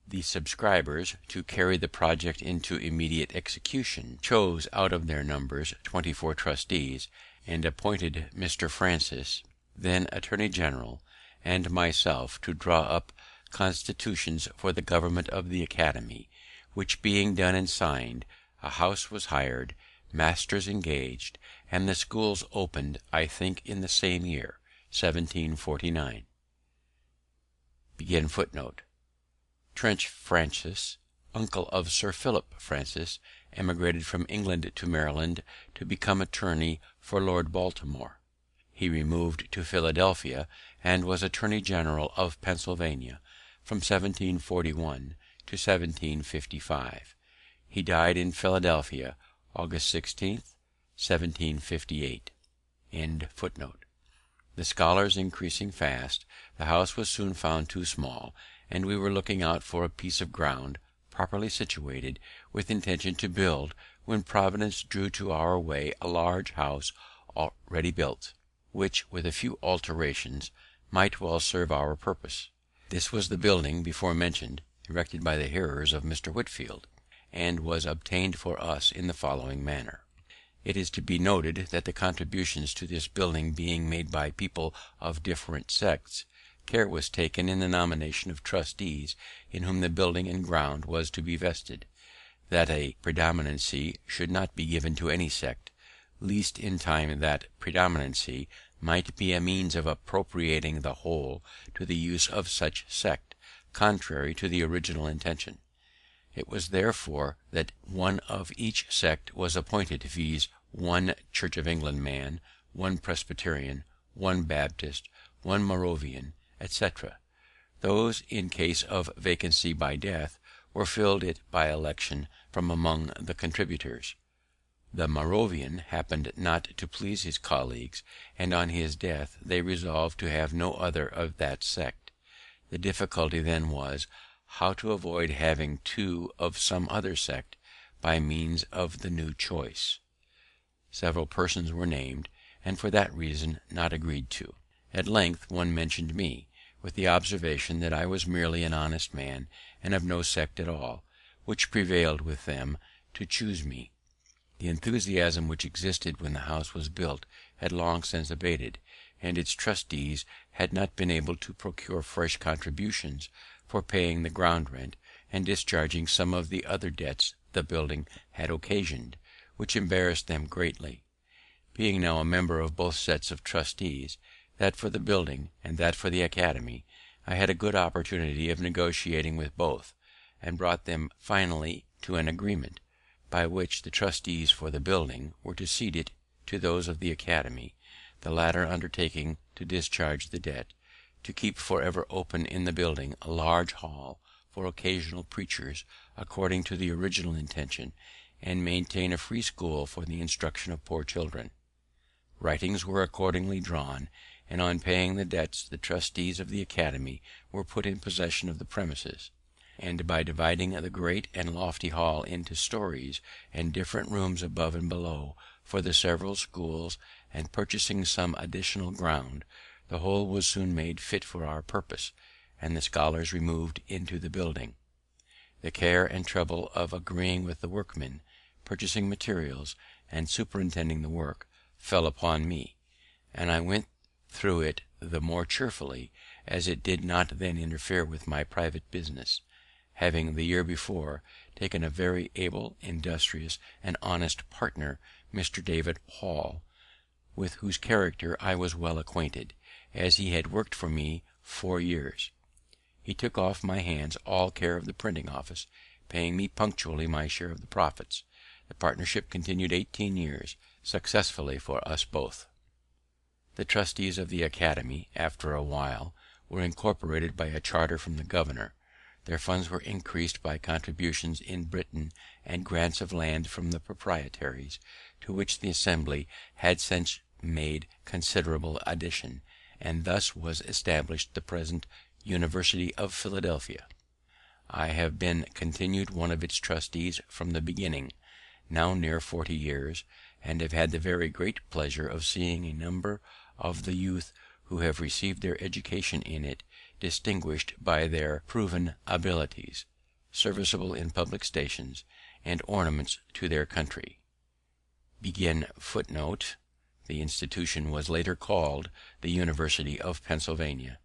[SPEAKER 1] The subscribers, to carry the project into immediate execution, chose out of their numbers 24 trustees, and appointed Mr. Francis, then Attorney General, and myself to draw up constitutions for the government of the Academy, which being done and signed, a house was hired, masters engaged, and the schools opened, I think, in the same year, 1749. Trench Francis, uncle of Sir Philip Francis, emigrated from England to Maryland to become attorney for Lord Baltimore. He removed to Philadelphia, and was Attorney General of Pennsylvania from 1741 to 1755. He died in Philadelphia, August 16th, 1758. The scholars increasing fast, the house was soon found too small, and we were looking out for a piece of ground properly situated, with intention to build, when Providence drew to our way a large house already built, which, with a few alterations, might well serve our purpose. This was the building before mentioned, erected by the hearers of Mr. Whitefield, and was obtained for us in the following manner. It is to be noted that the contributions to this building being made by people of different sects, care was taken in the nomination of trustees in whom the building and ground was to be vested, that a predominancy should not be given to any sect, lest in time that predominancy might be a means of appropriating the whole to the use of such sect, contrary to the original intention. It was therefore that one of each sect was appointed, viz., 1 Church of England man, 1 Presbyterian, 1 Baptist, 1 Moravian, etc. Those in case of vacancy by death were filled it by election from among the contributors. The Moravian happened not to please his colleagues, and on his death they resolved to have no other of that sect. The difficulty then was, how to avoid having 2 of some other sect by means of the new choice. Several persons were named, and for that reason not agreed to. At length one mentioned me, with the observation that I was merely an honest man, and of no sect at all, which prevailed with them to choose me. The enthusiasm which existed when the house was built had long since abated, and its trustees had not been able to procure fresh contributions for paying the ground rent and discharging some of the other debts the building had occasioned, which embarrassed them greatly. Being now a member of both sets of trustees, that for the building and that for the Academy, I had a good opportunity of negotiating with both, and brought them finally to an agreement, by which the trustees for the building were to cede it to those of the Academy, the latter undertaking to discharge the debt, to keep for ever open in the building a large hall for occasional preachers according to the original intention, and maintain a free school for the instruction of poor children. Writings were accordingly drawn, and on paying the debts the trustees of the Academy were put in possession of the premises, and by dividing the great and lofty hall into stories and different rooms above and below for the several schools, and purchasing some additional ground, the whole was soon made fit for our purpose, and the scholars removed into the building. The care and trouble of agreeing with the workmen, purchasing materials, and superintending the work, fell upon me, and I went through it the more cheerfully, as it did not then interfere with my private business, having the year before taken a very able, industrious, and honest partner, Mr. David Hall,
[SPEAKER 2] with whose character I was well acquainted, as he had worked for me 4 years. He took off my hands all care of the printing office, paying me punctually my share of the profits. The partnership continued 18 years, successfully for us both. The trustees of the Academy, after a while, were incorporated by a charter from the governor. Their funds were increased by contributions in Britain and grants of land from the proprietaries, to which the Assembly had since made considerable addition, and thus was established the present University of Philadelphia. I have been continued one of its trustees from the beginning, now near 40 years, and have had the very great pleasure of seeing a number of the youth who have received their education in it distinguished by their proven abilities, serviceable in public stations, and ornaments to their country. The institution was later called the University of Pennsylvania.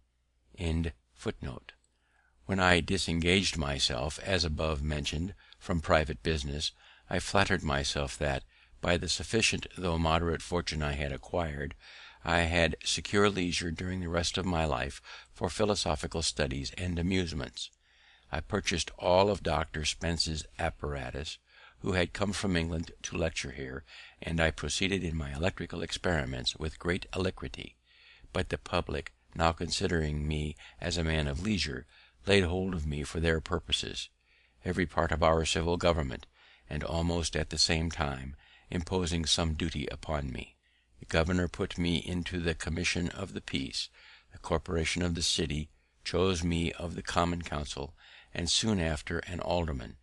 [SPEAKER 2] When I disengaged myself, as above mentioned, from private business, I flattered myself that, by the sufficient though moderate fortune I had acquired, I had secure leisure during the rest of my life for philosophical studies and amusements. I purchased all of Dr. Spence's apparatus, who had come from England to lecture here, and I proceeded in my electrical experiments with great alacrity; but the public, now considering me as a man of leisure, laid hold of me for their purposes, every part of our civil government, and almost at the same time imposing some duty upon me. The governor put me into the commission of the peace, the corporation of the city chose me of the common council, and soon after an alderman,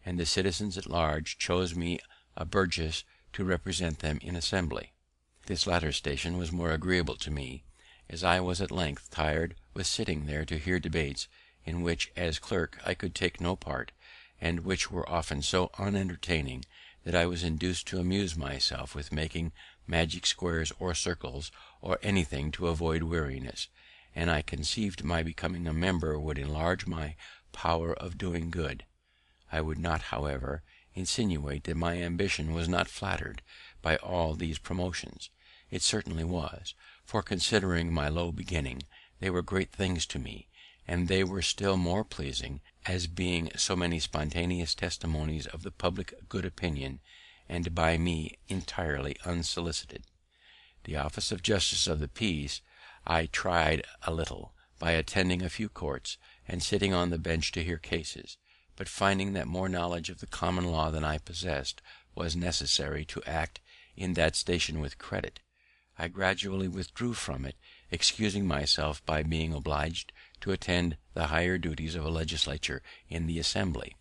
[SPEAKER 2] and the citizens at large chose me a burgess to represent them in assembly. This latter station was more agreeable to me, as I was at length tired with sitting there to hear debates in which, as clerk, I could take no part, and which were often so unentertaining that I was induced to amuse myself with making magic squares or circles, or anything to avoid weariness, and I conceived my becoming a member would enlarge my power of doing good. I would not, however, insinuate that my ambition was not flattered by all these promotions. It certainly was, for, considering my low beginning, they were great things to me, and they were still more pleasing, as being so many spontaneous testimonies of the public good opinion, and by me entirely unsolicited. The office of justice of the peace I tried a little, by attending a few courts, and sitting on the bench to hear cases; but finding that more knowledge of the common law than I possessed was necessary to act in that station with credit, I gradually withdrew from it, excusing myself by being obliged to attend the higher duties of a legislature in the Assembly.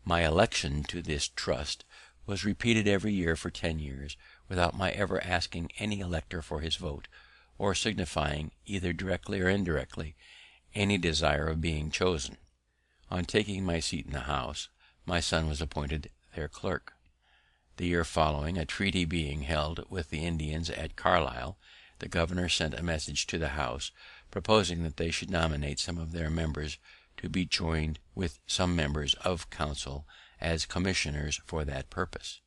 [SPEAKER 2] My election to this trust was repeated every year for 10 years, without my ever asking any elector for his vote, or signifying, either directly or indirectly, any desire of being chosen. On taking my seat in the House, my son was appointed their clerk. The year following, a treaty being held with the Indians at Carlisle, the governor sent a message to the House, proposing that they should nominate some of their members to be joined with some members of council as commissioners for that purpose.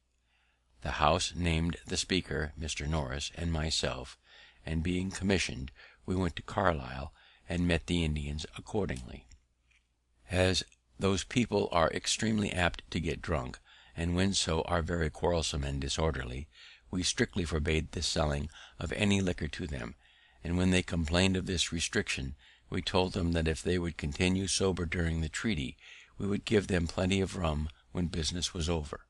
[SPEAKER 2] The House named the Speaker, Mr. Norris, and myself, and being commissioned, we went to Carlisle and met the Indians accordingly. As those people are extremely apt to get drunk, and when so are very quarrelsome and disorderly, we strictly forbade the selling of any liquor to them, and when they complained of this restriction, we told them that if they would continue sober during the treaty, we would give them plenty of rum when business was over.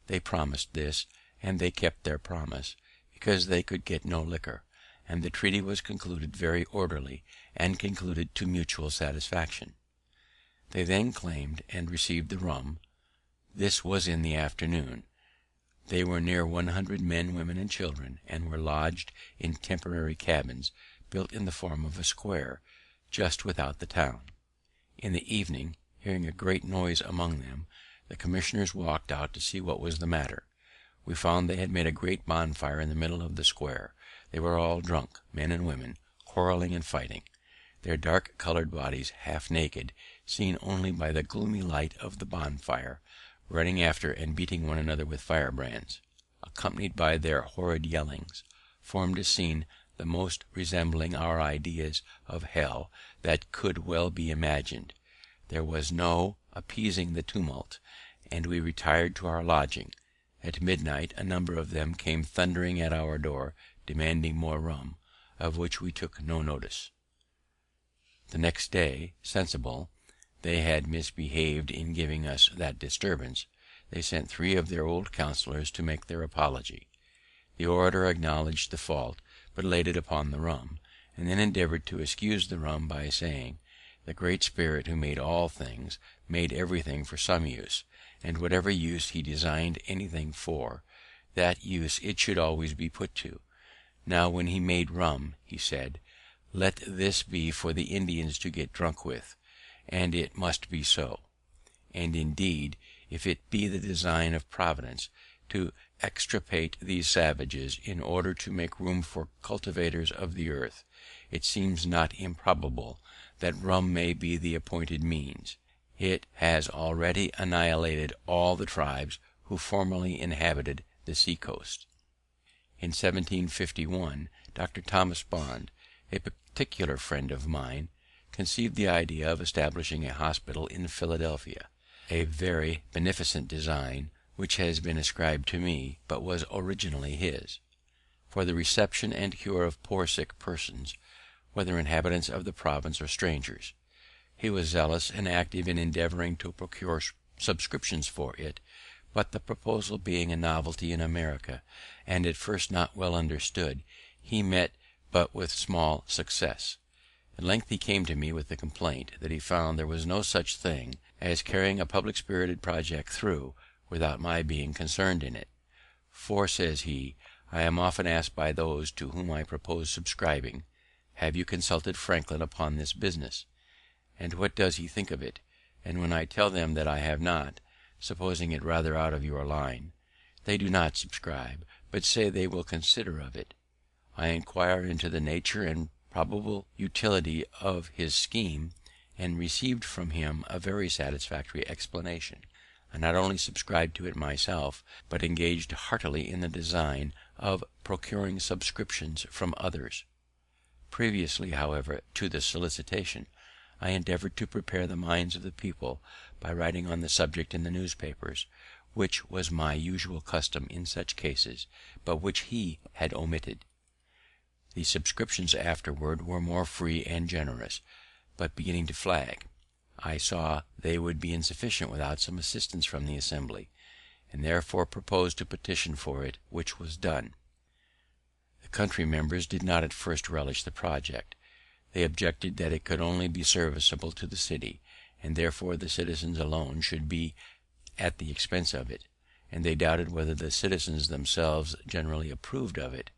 [SPEAKER 2] They promised this, and they kept their promise, because they could get no liquor, and the treaty was concluded very orderly, and concluded to mutual satisfaction. They then claimed and received the rum. This was in the afternoon. They were near 100 men, women, and children, and were lodged in temporary cabins, built in the form of a square, just without the town. In the evening, hearing a great noise among them, the commissioners walked out to see what was the matter. We found they had made a great bonfire in the middle of the square. They were all drunk, men and women, quarrelling and fighting, their dark colored bodies, half naked, seen only by the gloomy light of the bonfire, running after and beating one another with firebrands, accompanied by their horrid yellings, formed a scene the most resembling our ideas of hell that could well be imagined. There was no appeasing the tumult, and we retired to our lodging. At midnight a number of them came thundering at our door, demanding more rum, of which we took no notice. The next day, sensible they had misbehaved in giving us that disturbance, they sent 3 of their old counsellors to make their apology. The orator acknowledged the fault, but laid it upon the rum, and then endeavoured to excuse the rum by saying, the Great Spirit who made all things made everything for some use, and whatever use he designed anything for, that use it should always be put to. Now when he made rum, he said, let this be for the Indians to get drunk with, and it must be so. And indeed, if it be the design of Providence to extirpate these savages in order to make room for cultivators of the earth, it seems not improbable that rum may be the appointed means. It has already annihilated all the tribes who formerly inhabited the sea coast. In 1751, Dr. Thomas Bond, a particular friend of mine, conceived the idea of establishing a hospital in Philadelphia, a very beneficent design, which has been ascribed to me, but was originally his, for the reception and cure of poor sick persons, whether inhabitants of the province or strangers. He was zealous and active in endeavouring to procure subscriptions for it, but the proposal being a novelty in America, and at first not well understood, he met but with small success. At length he came to me with the complaint that he found there was no such thing as carrying a public spirited project through without my being concerned in it. For, says he, I am often asked by those to whom I propose subscribing, have you consulted Franklin upon this business, and what does he think of it? And when I tell them that I have not, supposing it rather out of your line, they do not subscribe, but say they will consider of it. I inquire into the nature and probable utility of his scheme, and received from him a very satisfactory explanation. I not only subscribed to it myself, but engaged heartily in the design of procuring subscriptions from others. Previously, however, to the solicitation, I endeavoured to prepare the minds of the people by writing on the subject in the newspapers, which was my usual custom in such cases, but which he had omitted. The subscriptions afterward were more free and generous, but beginning to flag. I saw they would be insufficient without some assistance from the Assembly, and therefore proposed to petition for it, which was done. The country members did not at first relish the project. They objected that it could only be serviceable to the city, and therefore the citizens alone should be at the expense of it, and they doubted whether the citizens themselves generally approved of it.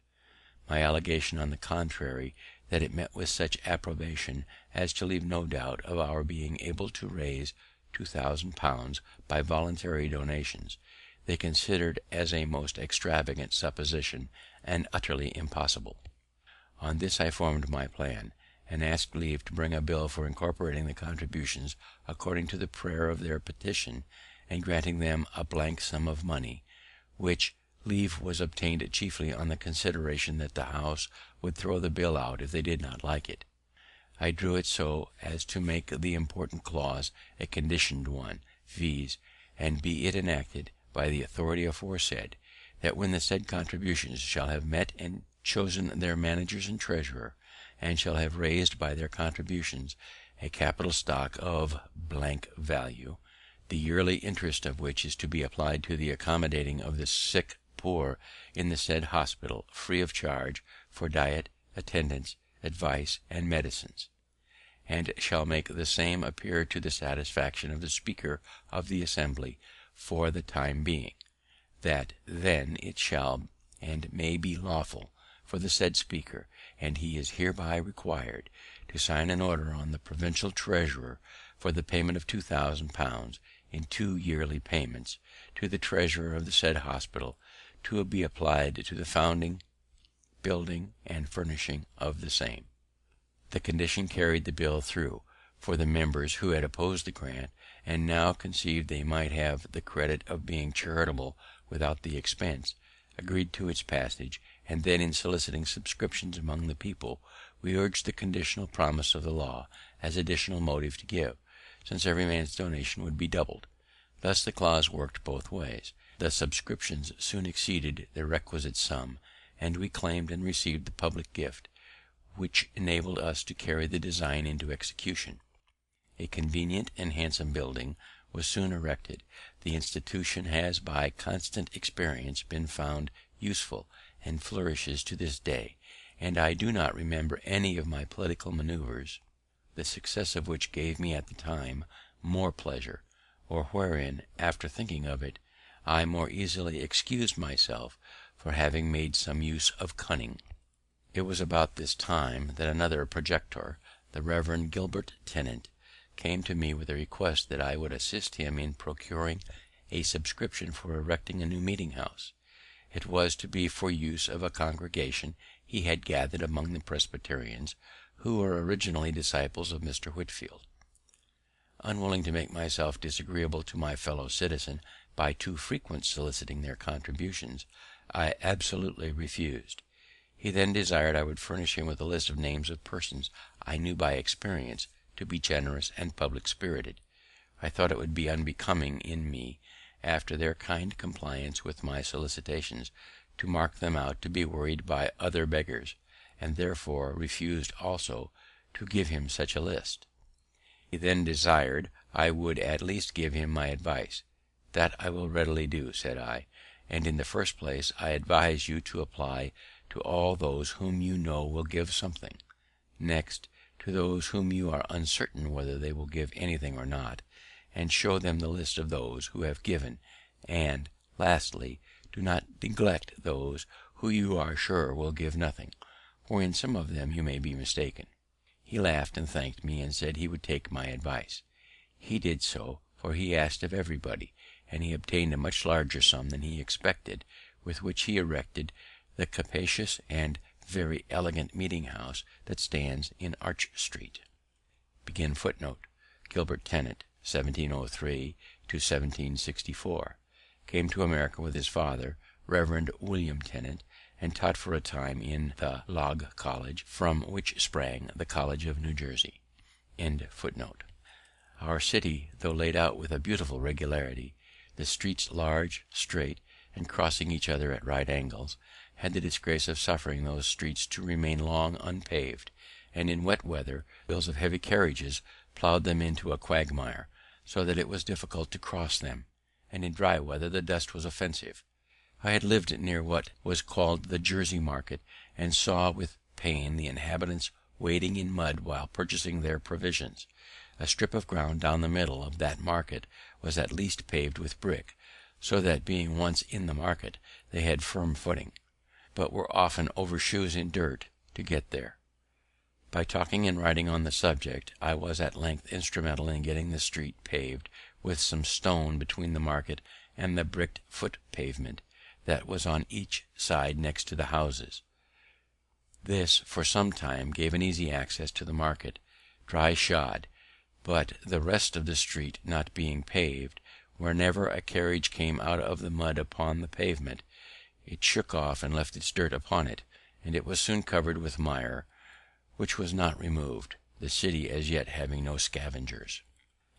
[SPEAKER 2] My allegation, on the contrary, that it met with such approbation as to leave no doubt of our being able to raise £2,000 by voluntary donations, they considered as a most extravagant supposition and utterly impossible. On this I formed my plan, and asked leave to bring a bill for incorporating the contributions according to the prayer of their petition, and granting them a blank sum of money, which leave was obtained chiefly on the consideration that the House would throw the bill out if they did not like it. I drew it so as to make the important clause a conditioned one, viz., and be it enacted by the authority aforesaid, that when the said contributions shall have met and chosen their managers and treasurer, and shall have raised by their contributions a capital stock of blank value, the yearly interest of which is to be applied to the accommodating of the sick poor in the said hospital, free of charge, for diet, attendance, advice, and medicines, and shall make the same appear to the satisfaction of the Speaker of the Assembly for the time being, that then it shall and may be lawful for the said Speaker, and he is hereby required, to sign an order on the provincial treasurer for the payment of £2,000 in 2 yearly payments to the treasurer of the said hospital, to be applied to the founding, building, and furnishing of the same. The condition carried the bill through, for the members who had opposed the grant, and now conceived they might have the credit of being charitable without the expense, agreed to its passage, and then in soliciting subscriptions among the people, we urged the conditional promise of the law as additional motive to give, since every man's donation would be doubled. Thus the clause worked both ways. The subscriptions soon exceeded the requisite sum, and we claimed and received the public gift, which enabled us to carry the design into execution. A convenient and handsome building was soon erected. The institution has by constant experience been found useful, and flourishes to this day, and I do not remember any of my political manoeuvres, the success of which gave me at the time more pleasure, or wherein, after thinking of it, I more easily excused myself for having made some use of cunning. It was about this time that another projector, the Rev. Gilberd Tennant, came to me with a request that I would assist him in procuring a subscription for erecting a new meeting house. It was to be for use of a congregation he had gathered among the Presbyterians, who were originally disciples of Mr. Whitefield. Unwilling to make myself disagreeable to my fellow citizens by too frequently soliciting their contributions, I absolutely refused. He then desired I would furnish him with a list of names of persons I knew by experience to be generous and public spirited. I thought it would be unbecoming in me, after their kind compliance with my solicitations, to mark them out to be worried by other beggars, and therefore refused also to give him such a list. He then desired I would at least give him my advice. "That I will readily do," said I, "and in the first place I advise you to apply to all those whom you know will give something; next, to those whom you are uncertain whether they will give anything or not, and show them the list of those who have given; and, lastly, do not neglect those who you are sure will give nothing, for in some of them you may be mistaken." He laughed and thanked me, and said he would take my advice. He did so, for he asked of everybody, and he obtained a much larger sum than he expected, with which he erected the capacious and very elegant meeting house that stands in Arch Street. Gilberd Tennant, 1703 to 1764, came to America with his father, Rev. William Tennant, and taught for a time in the Log College, from which sprang the College of New Jersey. Our city, though laid out with a beautiful regularity, the streets large, straight, and crossing each other at right angles, had the disgrace of suffering those streets to remain long unpaved, and in wet weather wheels of heavy carriages ploughed them into a quagmire, so that it was difficult to cross them, and in dry weather the dust was offensive. I had lived near what was called the Jersey Market, and saw with pain the inhabitants wading in mud while purchasing their provisions. A strip of ground down the middle of that market was at least paved with brick, so that being once in the market they had firm footing, but were often over shoes in dirt to get there. By talking and writing on the subject, I was at length instrumental in getting the street paved with some stone between the market and the bricked foot pavement that was on each side next to the houses. This for some time gave an easy access to the market, dry shod, but the rest of the street not being paved, whenever a carriage came out of the mud upon the pavement, it shook off and left its dirt upon it, and it was soon covered with mire, which was not removed, the city as yet having no scavengers.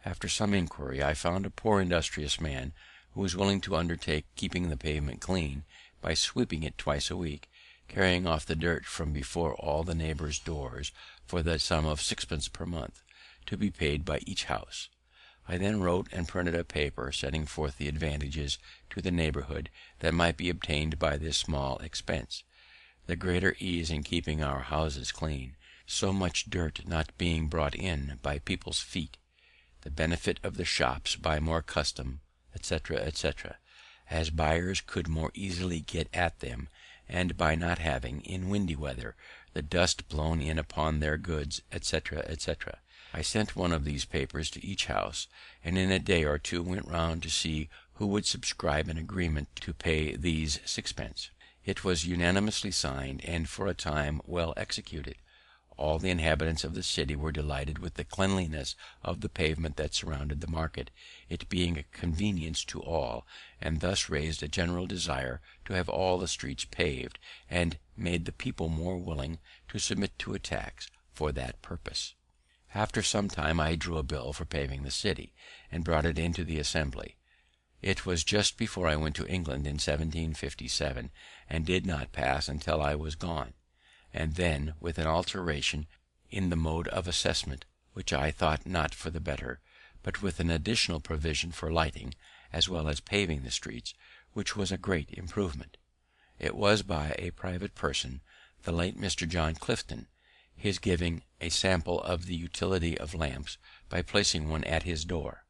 [SPEAKER 2] After some inquiry, I found a poor industrious man who was willing to undertake keeping the pavement clean by sweeping it twice a week, carrying off the dirt from before all the neighbours' doors for the sum of 6d. per month, to be paid by each house. I then wrote and printed a paper setting forth the advantages to the neighbourhood that might be obtained by this small expense, the greater ease in keeping our houses clean, so much dirt not being brought in by people's feet, the benefit of the shops by more custom, etc., etc., as buyers could more easily get at them, and by not having, in windy weather, the dust blown in upon their goods, etc., etc. I sent one of these papers to each house, and in a day or two went round to see who would subscribe an agreement to pay these 6d. It was unanimously signed, and for a time well executed. All the inhabitants of the city were delighted with the cleanliness of the pavement that surrounded the market, it being a convenience to all, and thus raised a general desire to have all the streets paved, and made the people more willing to submit to a tax for that purpose. After some time I drew a bill for paving the city, and brought it into the Assembly. It was just before I went to England in 1757, and did not pass until I was gone, and then with an alteration in the mode of assessment, which I thought not for the better, but with an additional provision for lighting, as well as paving the streets, which was a great improvement. It was by a private person, the late Mr. John Clifton, his giving a sample of the utility of lamps by placing one at his door,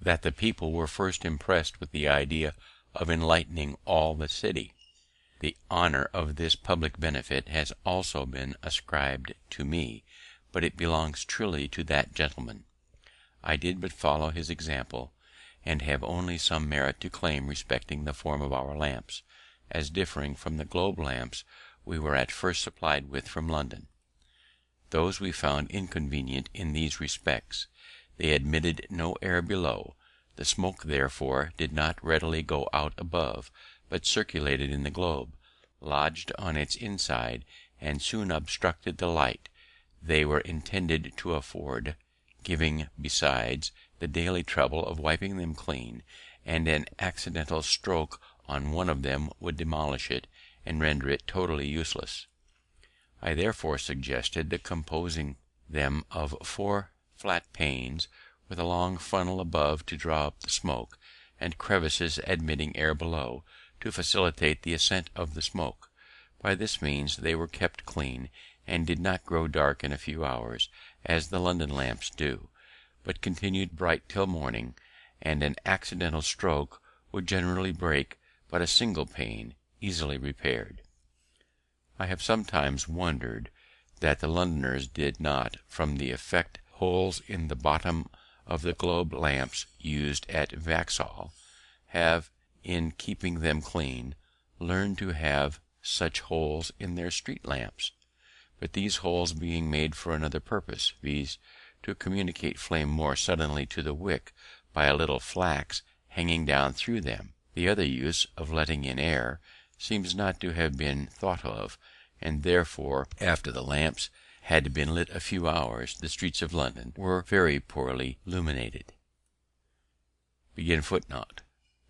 [SPEAKER 2] that the people were first impressed with the idea of enlightening all the city. The honour of this public benefit has also been ascribed to me, but it belongs truly to that gentleman. I did but follow his example, and have only some merit to claim respecting the form of our lamps, as differing from the globe lamps we were at first supplied with from London. Those we found inconvenient in these respects. They admitted no air below; the smoke therefore did not readily go out above, but circulated in the globe, lodged on its inside, and soon obstructed the light they were intended to afford, giving, besides, the daily trouble of wiping them clean, and an accidental stroke on one of them would demolish it, and render it totally useless. I therefore suggested the composing them of 4 flat panes, with a long funnel above to draw up the smoke, and crevices admitting air below, to facilitate the ascent of the smoke. By this means they were kept clean, and did not grow dark in a few hours, as the London lamps do, but continued bright till morning, and an accidental stroke would generally break but a single pane, easily repaired. I have sometimes wondered that the Londoners did not, from the effect holes in the bottom of the globe lamps used at Vauxhall, have, in keeping them clean, learned to have such holes in their street lamps; but these holes being made for another purpose, viz., to communicate flame more suddenly to the wick by a little flax hanging down through them, the other use, of letting in air, seems not to have been thought of, and therefore, after the lamps had been lit a few hours, the streets of London were very poorly illuminated.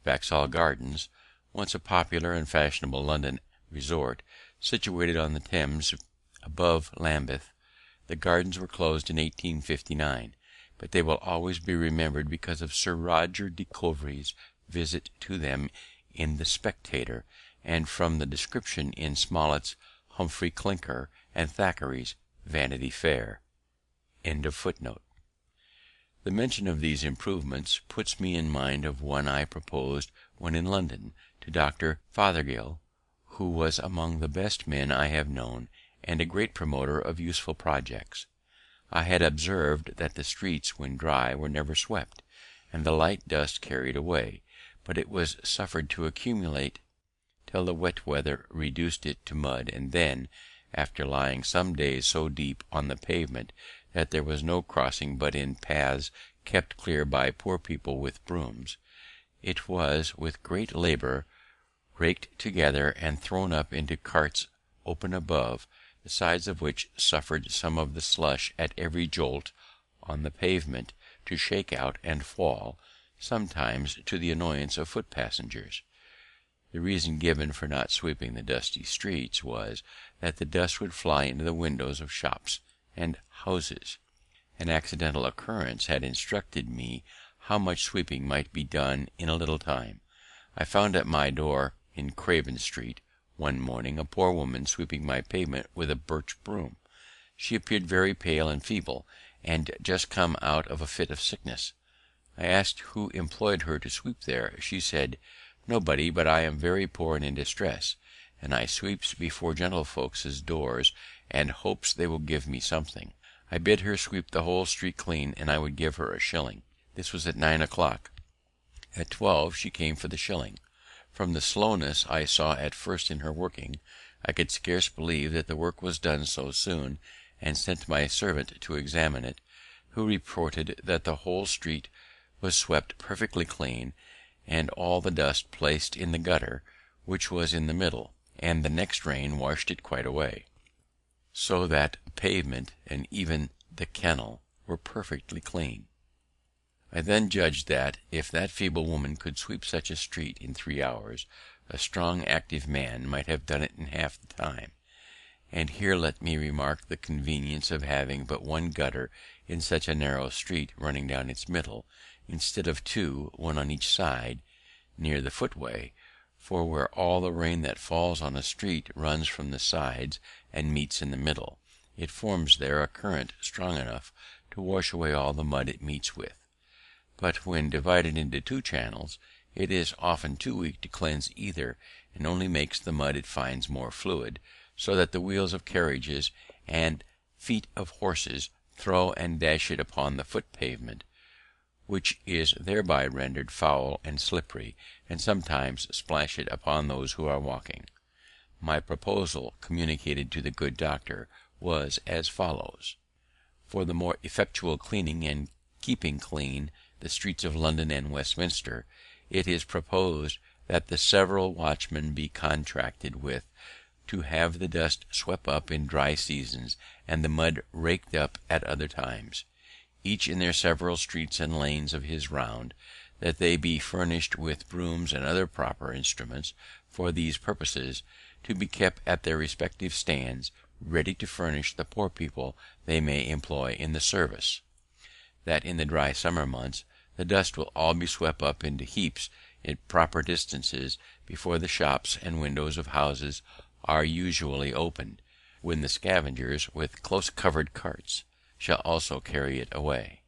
[SPEAKER 2] Vauxhall Gardens, once a popular and fashionable London resort, situated on the Thames above Lambeth. The gardens were closed in 1859, but they will always be remembered because of Sir Roger de Coverley's visit to them in the Spectator, and from the description in Smollett's Humphrey Clinker and Thackeray's Vanity Fair. The mention of these improvements puts me in mind of one I proposed when in London to Dr. Fothergill, who was among the best men I have known, and a great promoter of useful projects. I had observed that the streets, when dry, were never swept, and the light dust carried away, but it was suffered to accumulate till the wet weather reduced it to mud, and then, after lying some days so deep on the pavement that there was no crossing but in paths kept clear by poor people with brooms, it was with great labour raked together and thrown up into carts open above, the sides of which suffered some of the slush at every jolt on the pavement to shake out and fall, sometimes to the annoyance of foot passengers. The reason given for not sweeping the dusty streets was, that the dust would fly into the windows of shops and houses. An accidental occurrence had instructed me how much sweeping might be done in a little time. I found at my door in Craven Street one morning a poor woman sweeping my pavement with a birch broom. She appeared very pale and feeble, and just come out of a fit of sickness. I asked who employed her to sweep there. She said, "Nobody, but I am very poor and in distress, and I sweeps before gentlefolks' doors, and hopes they will give me something." I bid her sweep the whole street clean, and I would give her a shilling. This was at 9 o'clock. At 12 she came for the shilling. From the slowness I saw at first in her working, I could scarce believe that the work was done so soon, and sent my servant to examine it, who reported that the whole street was swept perfectly clean, and all the dust placed in the gutter, which was in the middle, and the next rain washed it quite away, so that the pavement and even the kennel were perfectly clean. I then judged that, if that feeble woman could sweep such a street in 3 hours, a strong active man might have done it in half the time. And here let me remark the convenience of having but one gutter in such a narrow street running down its middle, instead of two, one on each side, near the footway; for where all the rain that falls on a street runs from the sides and meets in the middle, it forms there a current strong enough to wash away all the mud it meets with. But when divided into two channels, it is often too weak to cleanse either, and only makes the mud it finds more fluid, so that the wheels of carriages and feet of horses throw and dash it upon the foot pavement, which is thereby rendered foul and slippery, and sometimes splash it upon those who are walking. My proposal, communicated to the good doctor, was as follows: for the more effectual cleaning and keeping clean the streets of London and Westminster, it is proposed that the several watchmen be contracted with to have the dust swept up in dry seasons, and the mud raked up at other times, each in their several streets and lanes of his round; that they be furnished with brooms and other proper instruments for these purposes, to be kept at their respective stands, ready to furnish the poor people they may employ in the service; that in the dry summer months the dust will all be swept up into heaps at proper distances before the shops and windows of houses are usually opened, when the scavengers, with close covered carts, shall also carry it away;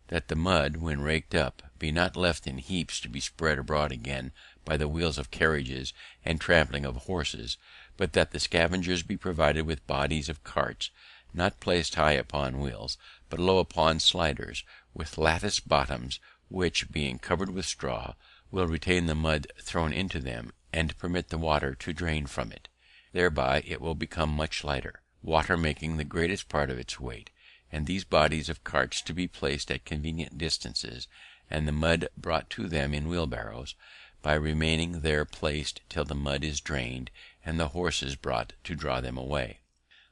[SPEAKER 2] that the mud, when raked up, be not left in heaps to be spread abroad again by the wheels of carriages and trampling of horses, but that the scavengers be provided with bodies of carts, not placed high upon wheels, but low upon sliders, with lattice bottoms, which, being covered with straw, will retain the mud thrown into them, and permit the water to drain from it. Thereby it will become much lighter, water making the greatest part of its weight; and these bodies of carts to be placed at convenient distances, and the mud brought to them in wheelbarrows, by remaining there placed till the mud is drained, and the horses brought to draw them away.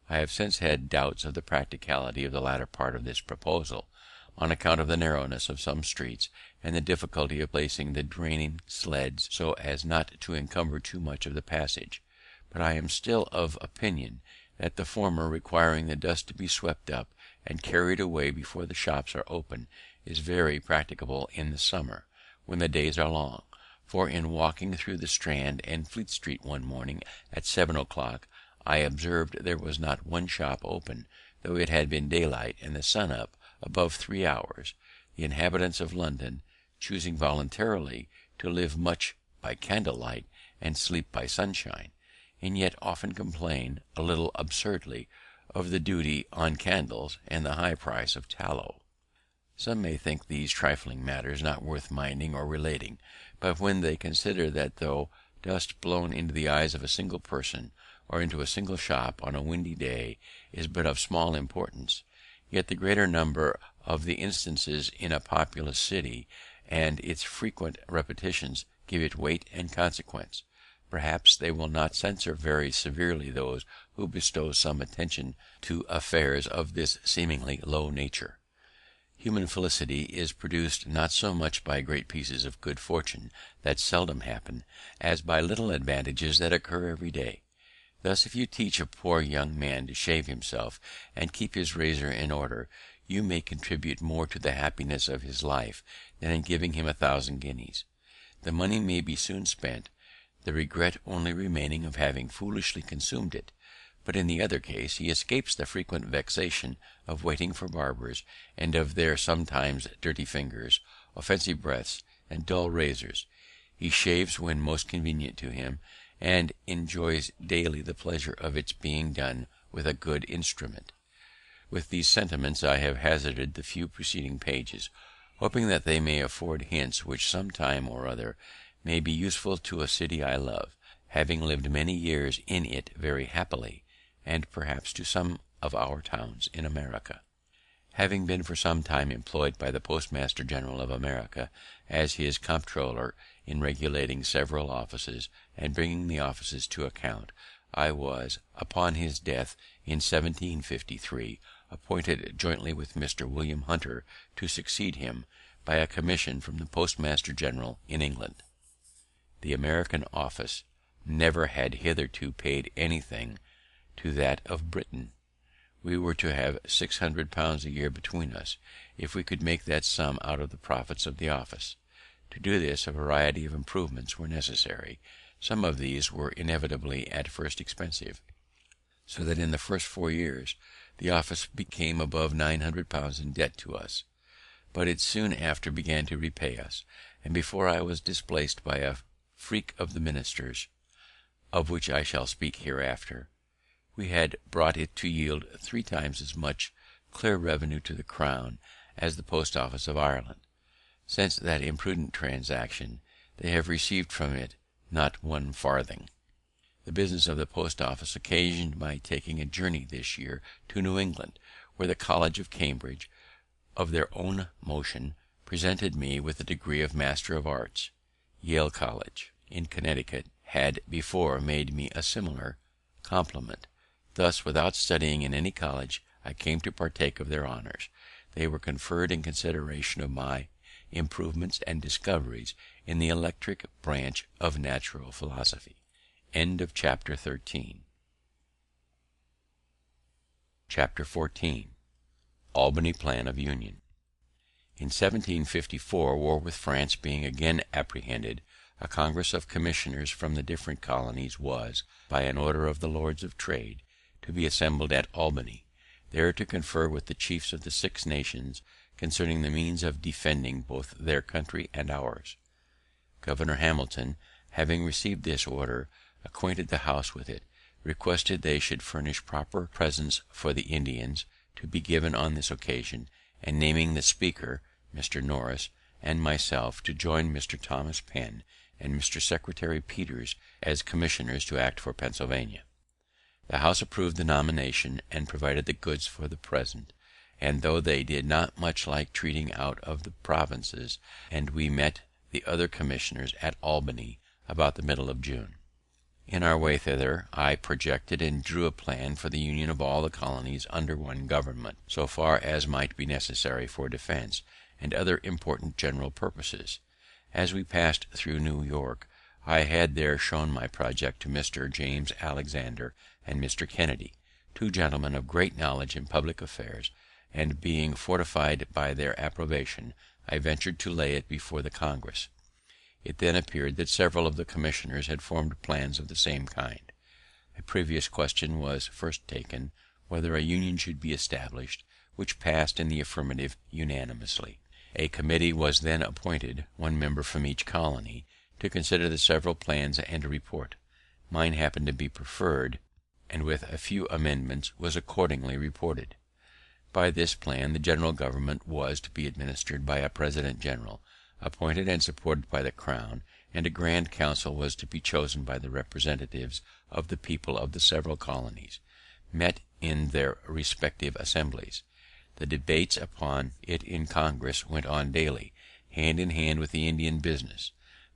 [SPEAKER 2] I have since had doubts of the practicability of the latter part of this proposal, on account of the narrowness of some streets, and the difficulty of placing the draining sleds so as not to encumber too much of the passage; but I am still of opinion that the former, requiring the dust to be swept up and carried away before the shops are open, is very practicable in the summer, when the days are long; for in walking through the Strand and Fleet Street one morning at 7 o'clock, I observed there was not one shop open, though it had been daylight and the sun up above 3 hours. The inhabitants of London, choosing voluntarily to live much by candlelight and sleep by sunshine, and yet often complain, a little absurdly, of the duty on candles and the high price of tallow. Some may think these trifling matters not worth minding or relating; but when they consider that though dust blown into the eyes of a single person, or into a single shop on a windy day, is but of small importance, yet the greater number of the instances in a populous city, and its frequent repetitions, give it weight and consequence, perhaps they will not censure very severely those who bestow some attention to affairs of this seemingly low nature. Human felicity is produced not so much by great pieces of good fortune that seldom happen, as by little advantages that occur every day. Thus, if you teach a poor young man to shave himself and keep his razor in order, you may contribute more to the happiness of his life than in giving him 1,000 guineas. The money may be soon spent, the regret only remaining of having foolishly consumed it; but in the other case he escapes the frequent vexation of waiting for barbers, and of their sometimes dirty fingers, offensive breaths, and dull razors. He shaves when most convenient to him, and enjoys daily the pleasure of its being done with a good instrument. With these sentiments I have hazarded the few preceding pages, hoping that they may afford hints which some time or other may be useful to a city I love, having lived many years in it very happily, and perhaps to some of our towns in America. Having been for some time employed by the Postmaster General of America as his comptroller in regulating several offices and bringing the offices to account, I was, upon his death in 1753, appointed jointly with Mr. William Hunter to succeed him, by a commission from the Postmaster General in England. The American office never had hitherto paid anything to that of Britain. We were to have £600 a year between us, if we could make that sum out of the profits of the office. To do this, a variety of improvements were necessary. Some of these were inevitably at first expensive, so that in the first 4 years the office became above £900 in debt to us. But it soon after began to repay us, and before I was displaced by a freak of the minister's, of which I shall speak hereafter, we had brought it to yield 3 times as much clear revenue to the crown as the post office of Ireland. Since that imprudent transaction, they have received from it not 1 farthing. The business of the post office occasioned my taking a journey this year to New England, where the College of Cambridge, of their own motion, presented me with the degree of Master of Arts. Yale College, in Connecticut, had before made me a similar compliment. Thus, without studying in any college, I came to partake of their honours. They were conferred in consideration of my improvements and discoveries in the electric branch of natural philosophy. Chapter 14. Albany Plan of Union. In 1754, war with France being again apprehended, a Congress of Commissioners from the different colonies was, by an order of the Lords of Trade, to be assembled at Albany, there to confer with the chiefs of the 6 nations concerning the means of defending both their country and ours. Governor Hamilton, having received this order, acquainted the House with it, requested they should furnish proper presents for the Indians to be given on this occasion, and naming the Speaker, Mr. Norris, and myself to join Mr. Thomas Penn and Mr. Secretary Peters as commissioners to act for Pennsylvania. The House approved the nomination, and provided the goods for the present, and though they did not much like treating out of the provinces, and we met the other commissioners at Albany about the middle of June. In our way thither, I projected and drew a plan for the union of all the colonies under one government, so far as might be necessary for defense, and other important general purposes. As we passed through New York, I had there shown my project to Mr. James Alexander and Mr. Kennedy, 2 gentlemen of great knowledge in public affairs, and being fortified by their approbation, I ventured to lay it before the Congress. It then appeared that several of the commissioners had formed plans of the same kind. A previous question was first taken, whether a union should be established, which passed in the affirmative unanimously. A committee was then appointed, 1 member from each colony, to consider the several plans and report. Mine happened to be preferred, and with a few amendments was accordingly reported. By this plan the general government was to be administered by a president general, appointed and supported by the crown, and a grand council was to be chosen by the representatives of the people of the several colonies, met in their respective assemblies. The debates upon it in Congress went on daily, hand in hand with the Indian business.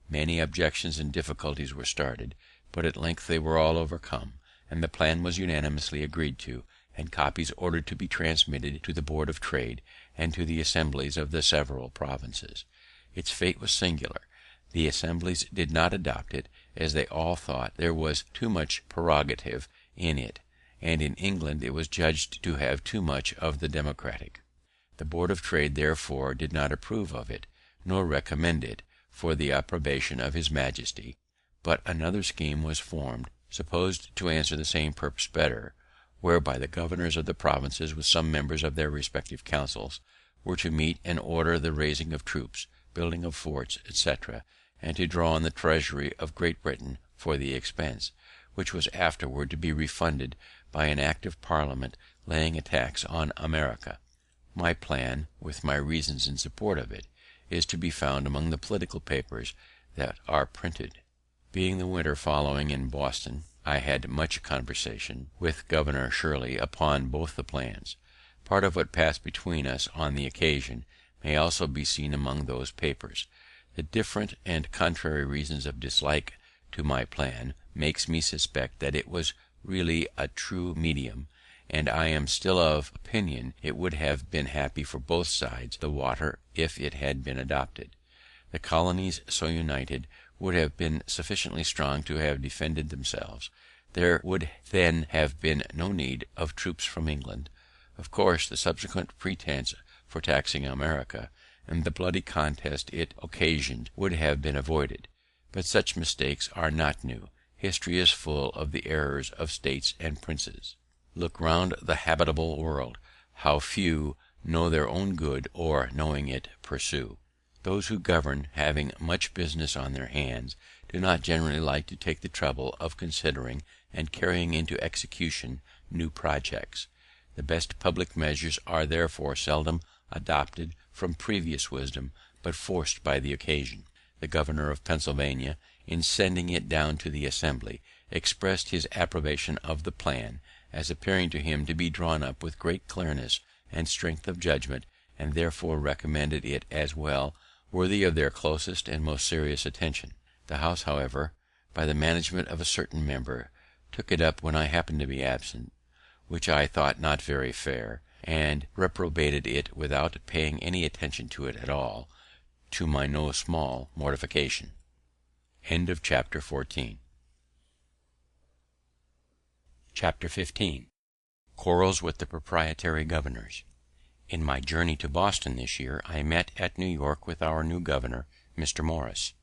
[SPEAKER 2] Many objections and difficulties were started, but at length they were all overcome, and the plan was unanimously agreed to, and copies ordered to be transmitted to the Board of Trade and to the assemblies of the several provinces. Its fate was singular. The assemblies did not adopt it, as they all thought there was too much prerogative in it, and in England it was judged to have too much of the democratic. The Board of Trade therefore did not approve of it, nor recommend it for the approbation of his Majesty, but another scheme was formed, supposed to answer the same purpose better, whereby the governors of the provinces, with some members of their respective councils, were to meet and order the raising of troops, building of forts, etc., and to draw on the treasury of Great Britain for the expense, which was afterward to be refunded by an act of Parliament laying a tax on America. My plan, with my reasons in support of it, is to be found among the political papers that are printed. Being the winter following in Boston, I had much conversation with Governor Shirley upon both the plans. Part of what passed between us on the occasion may also be seen among those papers. The different and contrary reasons of dislike to my plan makes me suspect that it was really a true medium, and I am still of opinion it would have been happy for both sides the water if it had been adopted. The colonies so united would have been sufficiently strong to have defended themselves. There would then have been no need of troops from England. Of course, the subsequent pretence for taxing America, and the bloody contest it occasioned, would have been avoided. But such mistakes are not new. History is full of the errors of states and princes. Look round the habitable world, how few know their own good, or, knowing it, pursue. Those who govern, having much business on their hands, do not generally like to take the trouble of considering and carrying into execution new projects. The best public measures are therefore seldom adopted from previous wisdom, but forced by the occasion. The governor of Pennsylvania, in sending it down to the Assembly, expressed his approbation of the plan, as appearing to him to be drawn up with great clearness and strength of judgment, and therefore recommended it as well worthy of their closest and most serious attention. The House, however, by the management of a certain member, took it up when I happened to be absent, which I thought not very fair, and reprobated it without paying any attention to it at all, to my no small mortification. Chapter 15. Quarrels with the proprietary governors. In my journey to Boston this year, I met at New York with our new governor, Mr. Morris,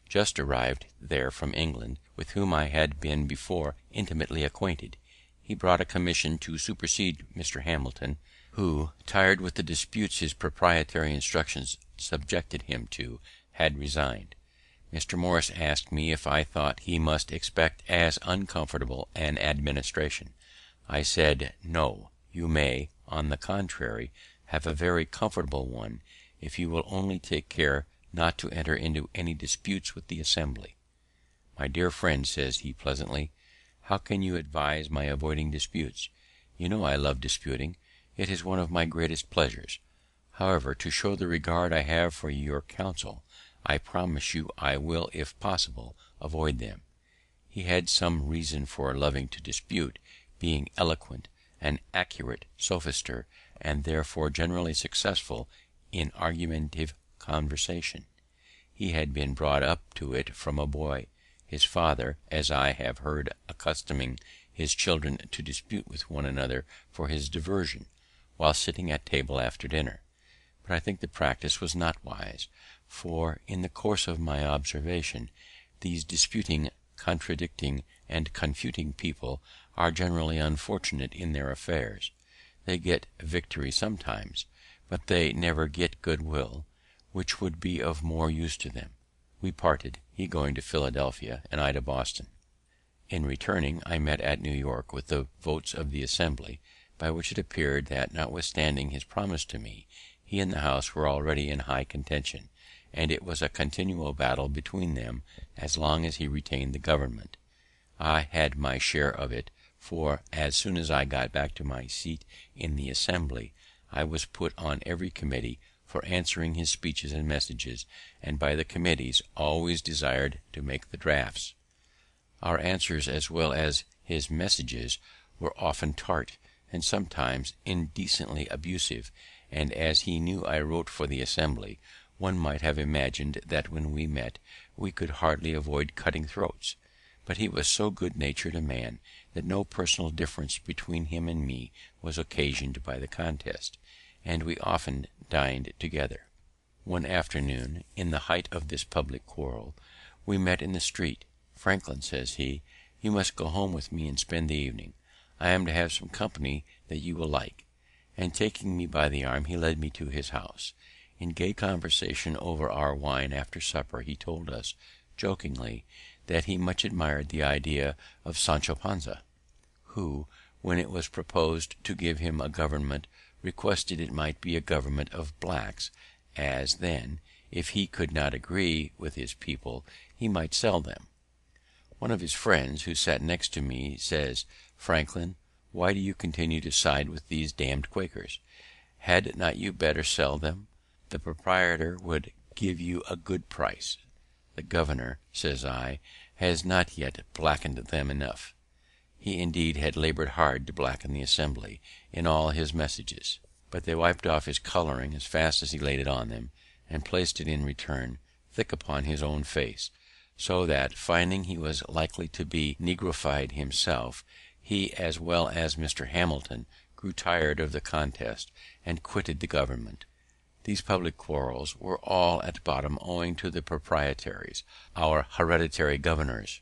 [SPEAKER 2] just arrived there from England, with whom I had been before intimately acquainted. He brought a commission to supersede Mr. Hamilton, who, tired with the disputes his proprietary instructions subjected him to, had resigned. Mr. Morris asked me if I thought he must expect as uncomfortable an administration. I said, no, you may, on the contrary, have a very comfortable one, if you will only take care not to enter into any disputes with the Assembly. My dear friend, says he pleasantly, how can you advise my avoiding disputes? You know I love disputing. It is one of my greatest pleasures. However, to show the regard I have for your counsel, I promise you I will, if possible, avoid them. He had some reason for loving to dispute, being eloquent, an accurate sophister, and therefore generally successful in argumentative conversation. He had been brought up to it from a boy, his father, as I have heard, accustoming his children to dispute with one another for his diversion, while sitting at table after dinner. But I think the practice was not wise, for, in the course of my observation, these disputing, contradicting, and confuting people are generally unfortunate in their affairs. They get victory sometimes, but they never get good will, which would be of more use to them. We parted, he going to Philadelphia, and I to Boston. In returning, I met at New York with the votes of the Assembly, by which it appeared that, notwithstanding his promise to me, he and the House were already in high contention, and it was a continual battle between them as long as he retained the government. I had my share of it, for, as soon as I got back to my seat in the Assembly, I was put on every committee for answering his speeches and messages, and by the committees always desired to make the drafts. Our answers, as well as his messages, were often tart, and sometimes indecently abusive, and as he knew I wrote for the Assembly, one might have imagined that when we met we could hardly avoid cutting throats. But he was so good-natured a man that no personal difference between him and me was occasioned by the contest, and we often dined together. One afternoon, in the height of this public quarrel, we met in the street. Franklin, says he, you must go home with me and spend the evening. I am to have some company that you will like. And taking me by the arm, he led me to his house. In gay conversation over our wine after supper, he told us, jokingly, that he much admired the idea of Sancho Panza, who, when it was proposed to give him a government, requested it might be a government of blacks, as then, if he could not agree with his people, he might sell them. One of his friends, who sat next to me, says, "Franklin, why do you continue to side with these damned Quakers? Had not you better sell them? The proprietor would give you a good price." "The governor," says I, "has not yet blackened them enough." He indeed had laboured hard to blacken the Assembly in all his messages, but they wiped off his colouring as fast as he laid it on them, and placed it in return thick upon his own face; so that, finding he was likely to be negrofied himself, he, as well as Mr. Hamilton, grew tired of the contest, and quitted the government. These public quarrels were all at bottom owing to the proprietaries, our hereditary governors,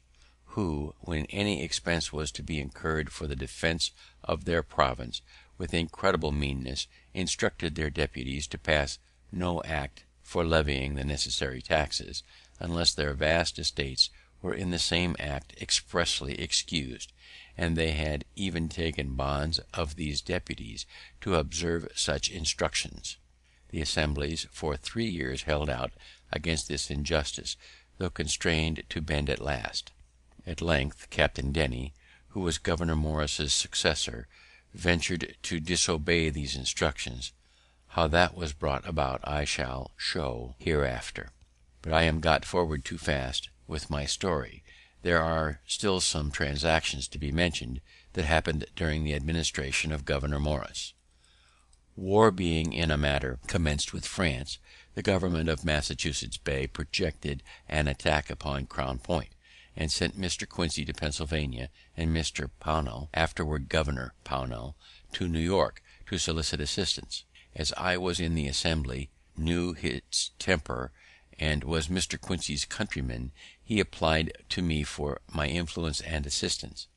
[SPEAKER 2] who, when any expense was to be incurred for the defense of their province, with incredible meanness instructed their deputies to pass no act for levying the necessary taxes, unless their vast estates were in the same act expressly excused; and they had even taken bonds of these deputies to observe such instructions. The assemblies for 3 years held out against this injustice, though constrained to bend at last. At length Captain Denny, who was Governor Morris's successor, ventured to disobey these instructions. How that was brought about I shall show hereafter. But I am got forward too fast with my story. There are still some transactions to be mentioned that happened during the administration of Governor Morris. War being in a manner commenced with France, the government of Massachusetts Bay projected an attack upon Crown Point, and sent Mr. Quincy to Pennsylvania, and Mr. Pownall, afterward Governor Pownall, to New York to solicit assistance. As I was in the Assembly, knew its temper, and was Mr. Quincy's countryman, he applied to me for my influence and assistance.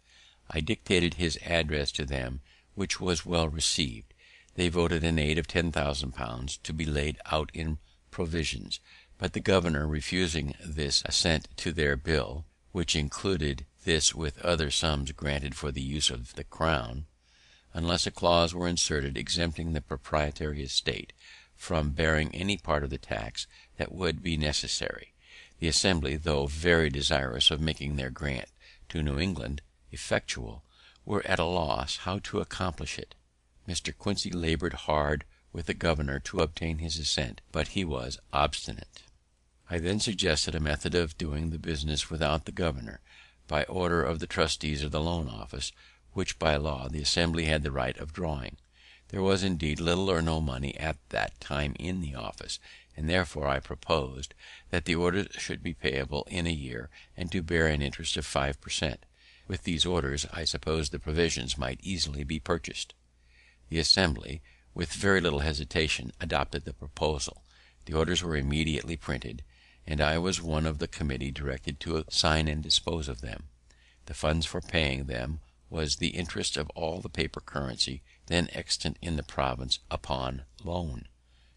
[SPEAKER 2] I dictated his address to them, which was well received. They voted an aid of £10,000 to be laid out in provisions; but the governor refusing this assent to their bill, which included this with other sums granted for the use of the crown, unless a clause were inserted exempting the proprietary estate from bearing any part of the tax that would be necessary, the Assembly, though very desirous of making their grant to New England effectual, were at a loss how to accomplish it. Mr. Quincy laboured hard with the governor to obtain his assent, but he was obstinate. I then suggested a method of doing the business without the governor, by order of the trustees of the loan office, which by law the Assembly had the right of drawing. There was indeed little or no money at that time in the office, and therefore I proposed that the orders should be payable in a year, and to bear an interest of 5 per cent. With these orders I supposed the provisions might easily be purchased. The Assembly, with very little hesitation, adopted the proposal. The orders were immediately printed, and I was one of the committee directed to sign and dispose of them. The funds for paying them was the interest of all the paper currency then extant in the province upon loan,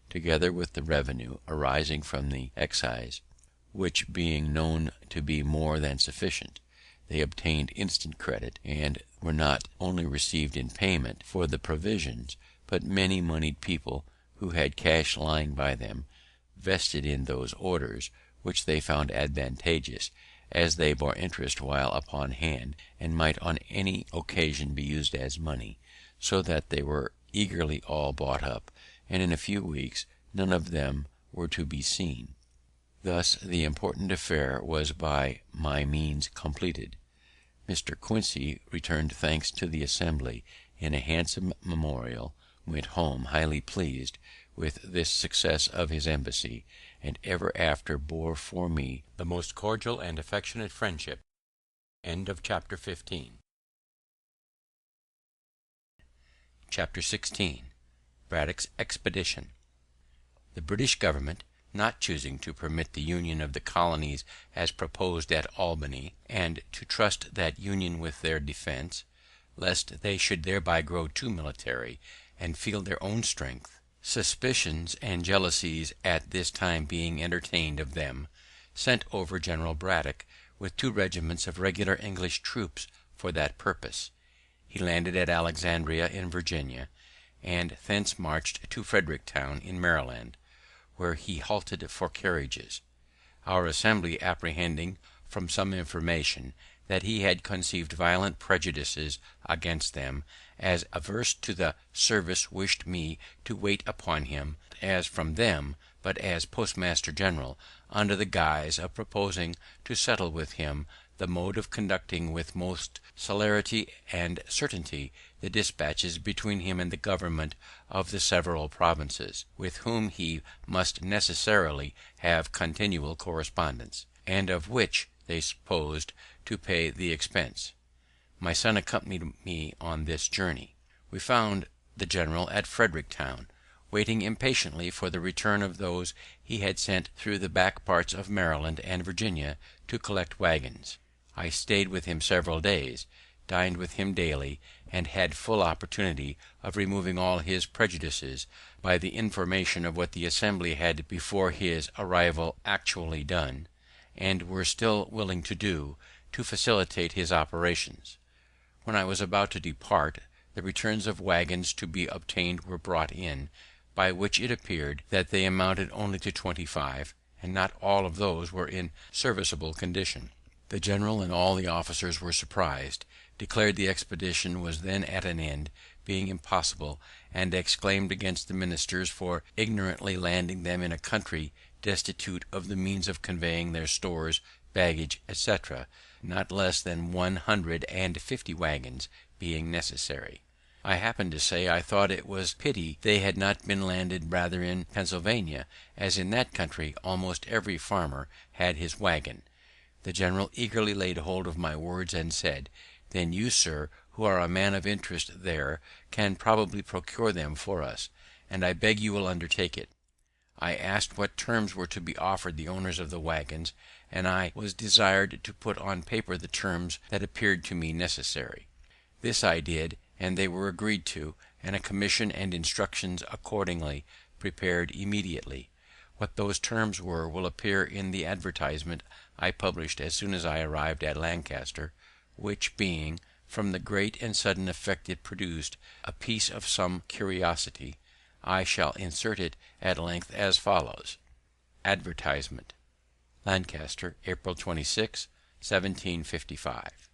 [SPEAKER 2] together with the revenue arising from the excise, which being known to be more than sufficient, they obtained instant credit, and were not only received in payment for the provisions, but many moneyed people who had cash lying by them vested in those orders, which they found advantageous, as they bore interest while upon hand, and might on any occasion be used as money, so that they were eagerly all bought up, and in a few weeks none of them were to be seen. Thus the important affair was by my means completed. Mr. Quincy returned thanks to the Assembly in a handsome memorial, went home highly pleased with this success of his embassy, and ever after bore for me the most cordial and affectionate friendship. End of chapter 15. Chapter 16. Braddock's expedition. The British government, not choosing to permit the union of the colonies as proposed at Albany, and to trust that union with their defense, lest they should thereby grow too military and feel their own strength, suspicions and jealousies at this time being entertained of them, sent over General Braddock with 2 regiments of regular English troops for that purpose. He landed at Alexandria in Virginia, and thence marched to Fredericktown in Maryland, where he halted for carriages. Our Assembly, apprehending from some information, that he had conceived violent prejudices against them, as averse to the service, wished me to wait upon him, as from them, but as postmaster general, under the guise of proposing to settle with him the mode of conducting with most celerity and certainty the dispatches between him and the government of the several provinces, with whom he must necessarily have continual correspondence, and of which they proposed to pay the expense. My son accompanied me on this journey. We found the general at Fredericktown, waiting impatiently for the return of those he had sent through the back parts of Maryland and Virginia to collect waggons. I stayed with him several days, dined with him daily, and had full opportunity of removing all his prejudices by the information of what the Assembly had before his arrival actually done, and were still willing to do, to facilitate his operations. When I was about to depart, the returns of waggons to be obtained were brought in, by which it appeared that they amounted only to 25, and not all of those were in serviceable condition. The general and all the officers were surprised, declared the expedition was then at an end, being impossible, and exclaimed against the ministers for ignorantly landing them in a country destitute of the means of conveying their stores, baggage, etc., not less than 150 waggons being necessary. I happened to say I thought it was pity they had not been landed rather in Pennsylvania, as in that country almost every farmer had his waggon. The general eagerly laid hold of my words, and said, "Then you, sir, who are a man of interest there, can probably procure them for us, and I beg you will undertake it." I asked what terms were to be offered the owners of the waggons, and I was desired to put on paper the terms that appeared to me necessary. This I did, and they were agreed to, and a commission and instructions accordingly prepared immediately. What those terms were will appear in the advertisement I published as soon as I arrived at Lancaster, which being, from the great and sudden effect it produced, a piece of some curiosity, I shall insert it at length as follows. Advertisement. Lancaster, April 26, 1755.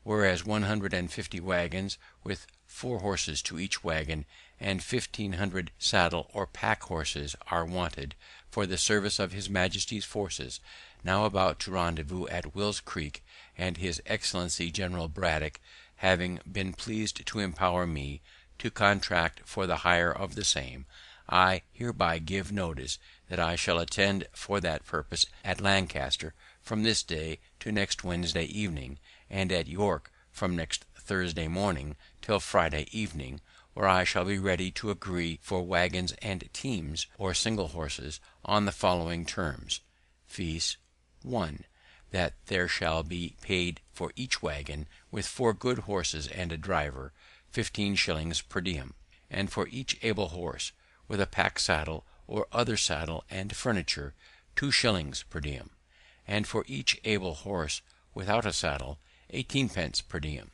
[SPEAKER 2] Whereas 150 waggons, with 4 horses to each waggon, and 1500 saddle or pack horses are wanted for the service of his Majesty's forces, now about to rendezvous at Will's Creek, and his Excellency General Braddock having been pleased to empower me to contract for the hire of the same, I hereby give notice that I shall attend for that purpose at Lancaster from this day to next Wednesday evening, and at York from next Thursday morning till Friday evening, where I shall be ready to agree for waggons and teams, or single horses, on the following terms, viz. 1. That there shall be paid for each waggon, with 4 good horses and a driver, 15 shillings per diem, and for each able horse, with a pack saddle or other saddle and furniture, 2 shillings per diem, and for each able horse without a saddle, 18 pence per diem.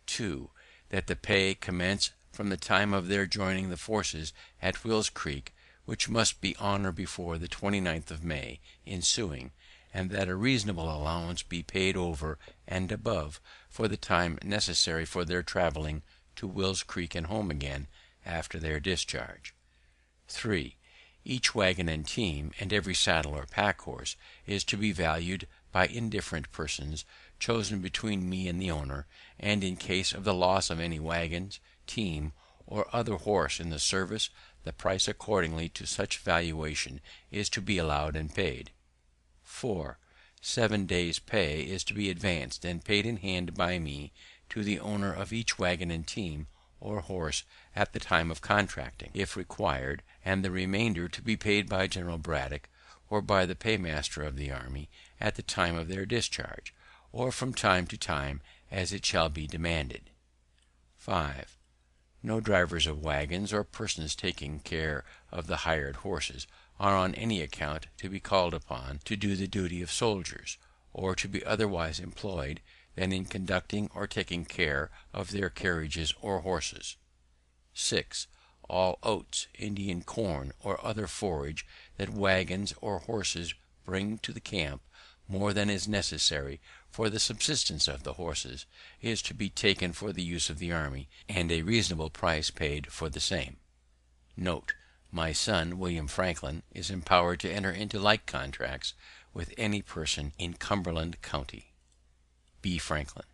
[SPEAKER 2] 2. That the pay commence from the time of their joining the forces at Will's Creek, which must be on or before the 29th of May ensuing, and that a reasonable allowance be paid over and above for the time necessary for their travelling to Will's Creek and home again after their discharge. 3. Each waggon and team, and every saddle or pack horse, is to be valued by indifferent persons, chosen between me and the owner, and in case of the loss of any waggons, team, or other horse in the service, the price accordingly to such valuation is to be allowed and paid. 4. 7 days' pay is to be advanced and paid in hand by me to the owner of each waggon and team, or horse, at the time of contracting, if required, and the remainder to be paid by General Braddock, or by the paymaster of the army, at the time of their discharge, or from time to time as it shall be demanded. 5. No drivers of waggons, or persons taking care of the hired horses, are on any account to be called upon to do the duty of soldiers, or to be otherwise employed than in conducting or taking care of their carriages or horses. 6. All oats, Indian corn, or other forage that waggons or horses bring to the camp, more than is necessary for the subsistence of the horses is to be taken for the use of the army, and a reasonable price paid for the same. Note: my son, William Franklin, is empowered to enter into like contracts with any person in Cumberland county. B. Franklin.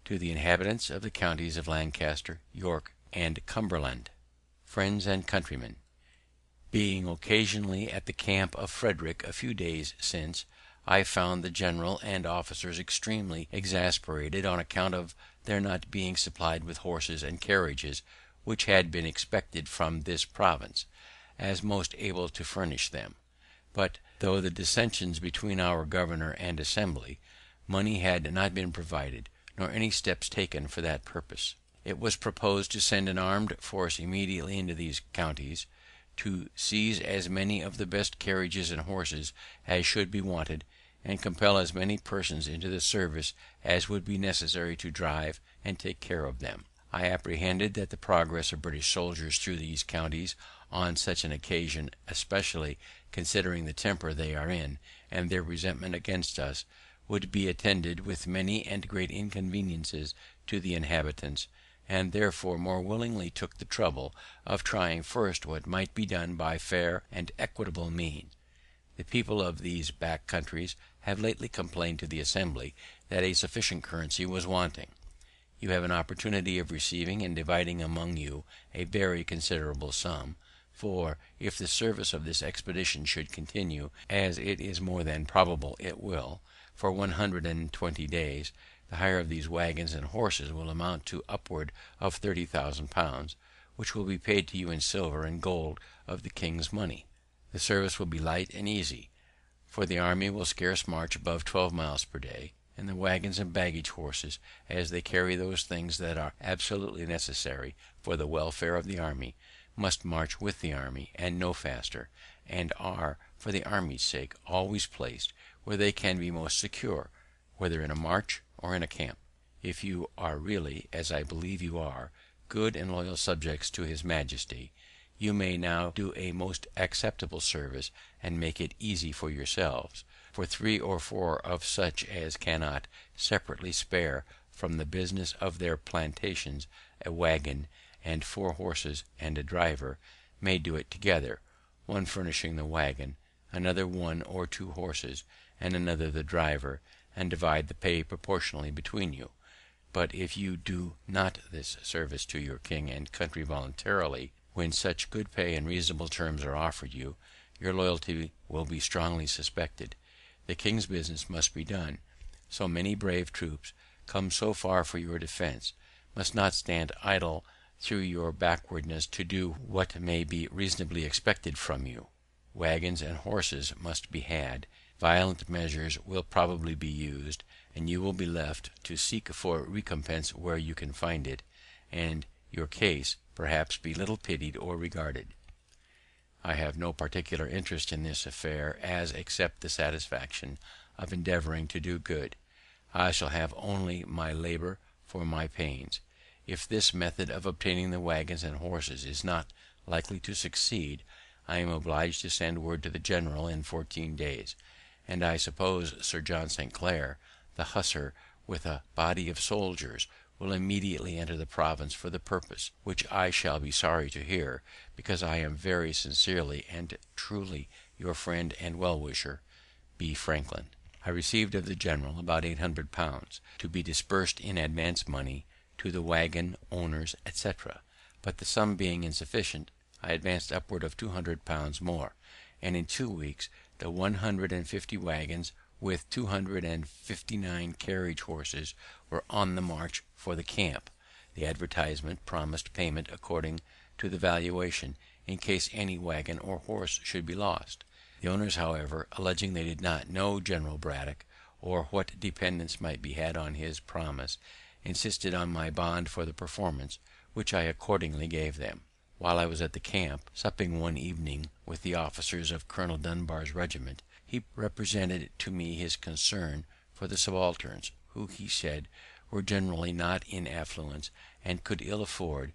[SPEAKER 2] To the inhabitants of the counties of Lancaster, York, and Cumberland, friends and countrymen, being occasionally at the camp of Frederick a few days since, I found the general and officers extremely exasperated on account of their not being supplied with horses and carriages, which had been expected from this province, as most able to furnish them. But, though the dissensions between our governor and assembly, money had not been provided, nor any steps taken for that purpose. It was proposed to send an armed force immediately into these counties, to seize as many of the best carriages and horses as should be wanted, and compel as many persons into the service as would be necessary to drive and take care of them. I apprehended that the progress of British soldiers through these counties on such an occasion, especially considering the temper they are in, and their resentment against us, would be attended with many and great inconveniences to the inhabitants, and therefore more willingly took the trouble of trying first what might be done by fair and equitable means. The people of these back countries have lately complained to the Assembly that a sufficient currency was wanting. You have an opportunity of receiving and dividing among you a very considerable sum, for if the service of this expedition should continue, as it is more than probable it will, for 120 days, the hire of these wagons and horses will amount to upward of 30,000 pounds, which will be paid to you in silver and gold of the king's money. The service will be light and easy, for the army will scarce march above 12 miles per day, and the wagons and baggage horses, as they carry those things that are absolutely necessary for the welfare of the army, must march with the army, and no faster, and are, for the army's sake, always placed where they can be most secure, whether in a march or in a camp. If you are really, as I believe you are, good and loyal subjects to his majesty, you may now do a most acceptable service, and make it easy for yourselves, for 3 or 4 of such as cannot separately spare from the business of their plantations a wagon and 4 horses and a driver, may do it together, one furnishing the wagon, another 1 or 2 horses, and another the driver, and divide the pay proportionally between you. But if you do not this service to your king and country voluntarily, when such good pay and reasonable terms are offered you, your loyalty will be strongly suspected. The king's business must be done. So many brave troops, come so far for your defense, must not stand idle through your backwardness to do what may be reasonably expected from you. Wagons and horses must be had. Violent measures will probably be used, and you will be left to seek for recompense where you can find it, and your case perhaps be little pitied or regarded. I have no particular interest in this affair, as except the satisfaction of endeavouring to do good. I shall have only my labour for my pains. If this method of obtaining the wagons and horses is not likely to succeed, I am obliged to send word to the general in 14 days, and I suppose Sir John St. Clair, the hussar, with a body of soldiers, will immediately enter the province for the purpose, which I shall be sorry to hear, because I am very sincerely and truly your friend and well-wisher, B. Franklin. I received of the general about 800 pounds, to be disbursed in advance money to the wagon owners, etc. But the sum being insufficient, I advanced upward of 200 pounds more, and in 2 weeks the 150 wagons with 259 carriage horses were on the march for the camp. The advertisement promised payment according to the valuation, in case any wagon or horse should be lost. The owners, however, alleging they did not know General Braddock, or what dependence might be had on his promise, insisted on my bond for the performance, which I accordingly gave them. While I was at the camp, supping one evening with the officers of Colonel Dunbar's regiment, he represented to me his concern for the subalterns, who, he said, were generally not in affluence, and could ill afford,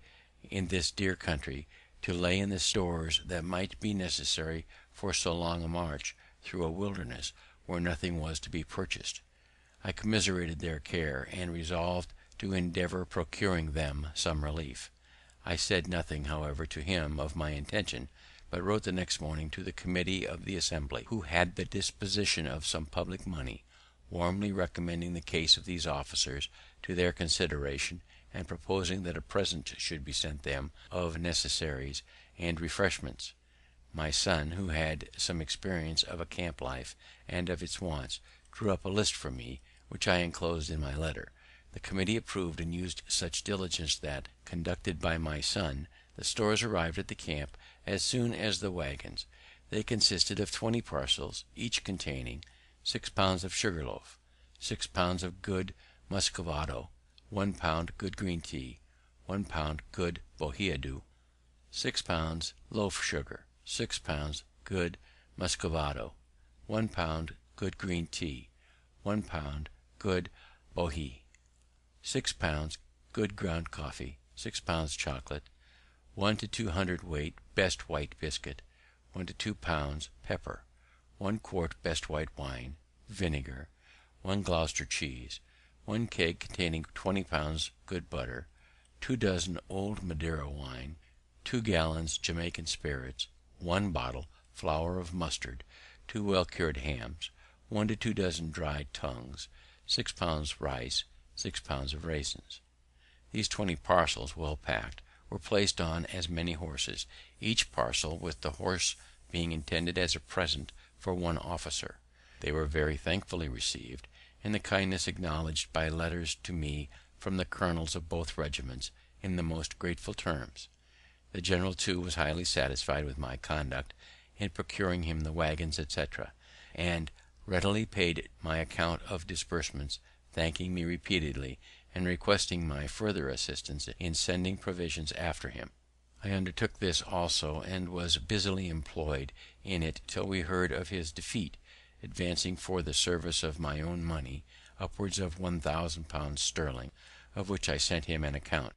[SPEAKER 2] in this dear country, to lay in the stores that might be necessary for so long a march through a wilderness, where nothing was to be purchased. I commiserated their care, and resolved to endeavour procuring them some relief. I said nothing, however, to him of my intention, but wrote the next morning to the committee of the Assembly, who had the disposition of some public money, warmly recommending the case of these officers to their consideration, and proposing that a present should be sent them of necessaries and refreshments. My son, who had some experience of a camp life and of its wants, drew up a list for me, which I enclosed in my letter. The committee approved and used such diligence that, conducted by my son, the stores arrived at the camp as soon as the waggons. They consisted of 20 parcels, each containing 6 pounds of sugar loaf, 6 pounds of good muscovado, 1 pound good green tea, 1 pound good bohiadu, 6 pounds loaf sugar, 6 pounds good muscovado, 1 pound good green tea, 1 pound good bohea, 6 pounds good ground coffee, 6 pounds chocolate, 1 to 2 hundredweight best white biscuit, 1 to 2 pounds pepper, 1 quart best white wine, vinegar, 1 Gloucester cheese, 1 keg containing 20 pounds good butter, 2 dozen old Madeira wine, 2 gallons Jamaican spirits, 1 bottle flour of mustard, 2 well cured hams, 1 to 2 dozen dried tongues, 6 pounds rice, 6 pounds of raisins. These 20 parcels, well packed, were placed on as many horses, each parcel with the horse being intended as a present for 1 officer. They were very thankfully received, and the kindness acknowledged by letters to me from the colonels of both regiments in the most grateful terms. The general, too, was highly satisfied with my conduct in procuring him the waggons, etc., and readily paid my account of disbursements, thanking me repeatedly, and requesting my further assistance in sending provisions after him. I undertook this also, and was busily employed in it till we heard of his defeat, advancing for the service of my own money upwards of 1,000 pounds sterling, of which I sent him an account.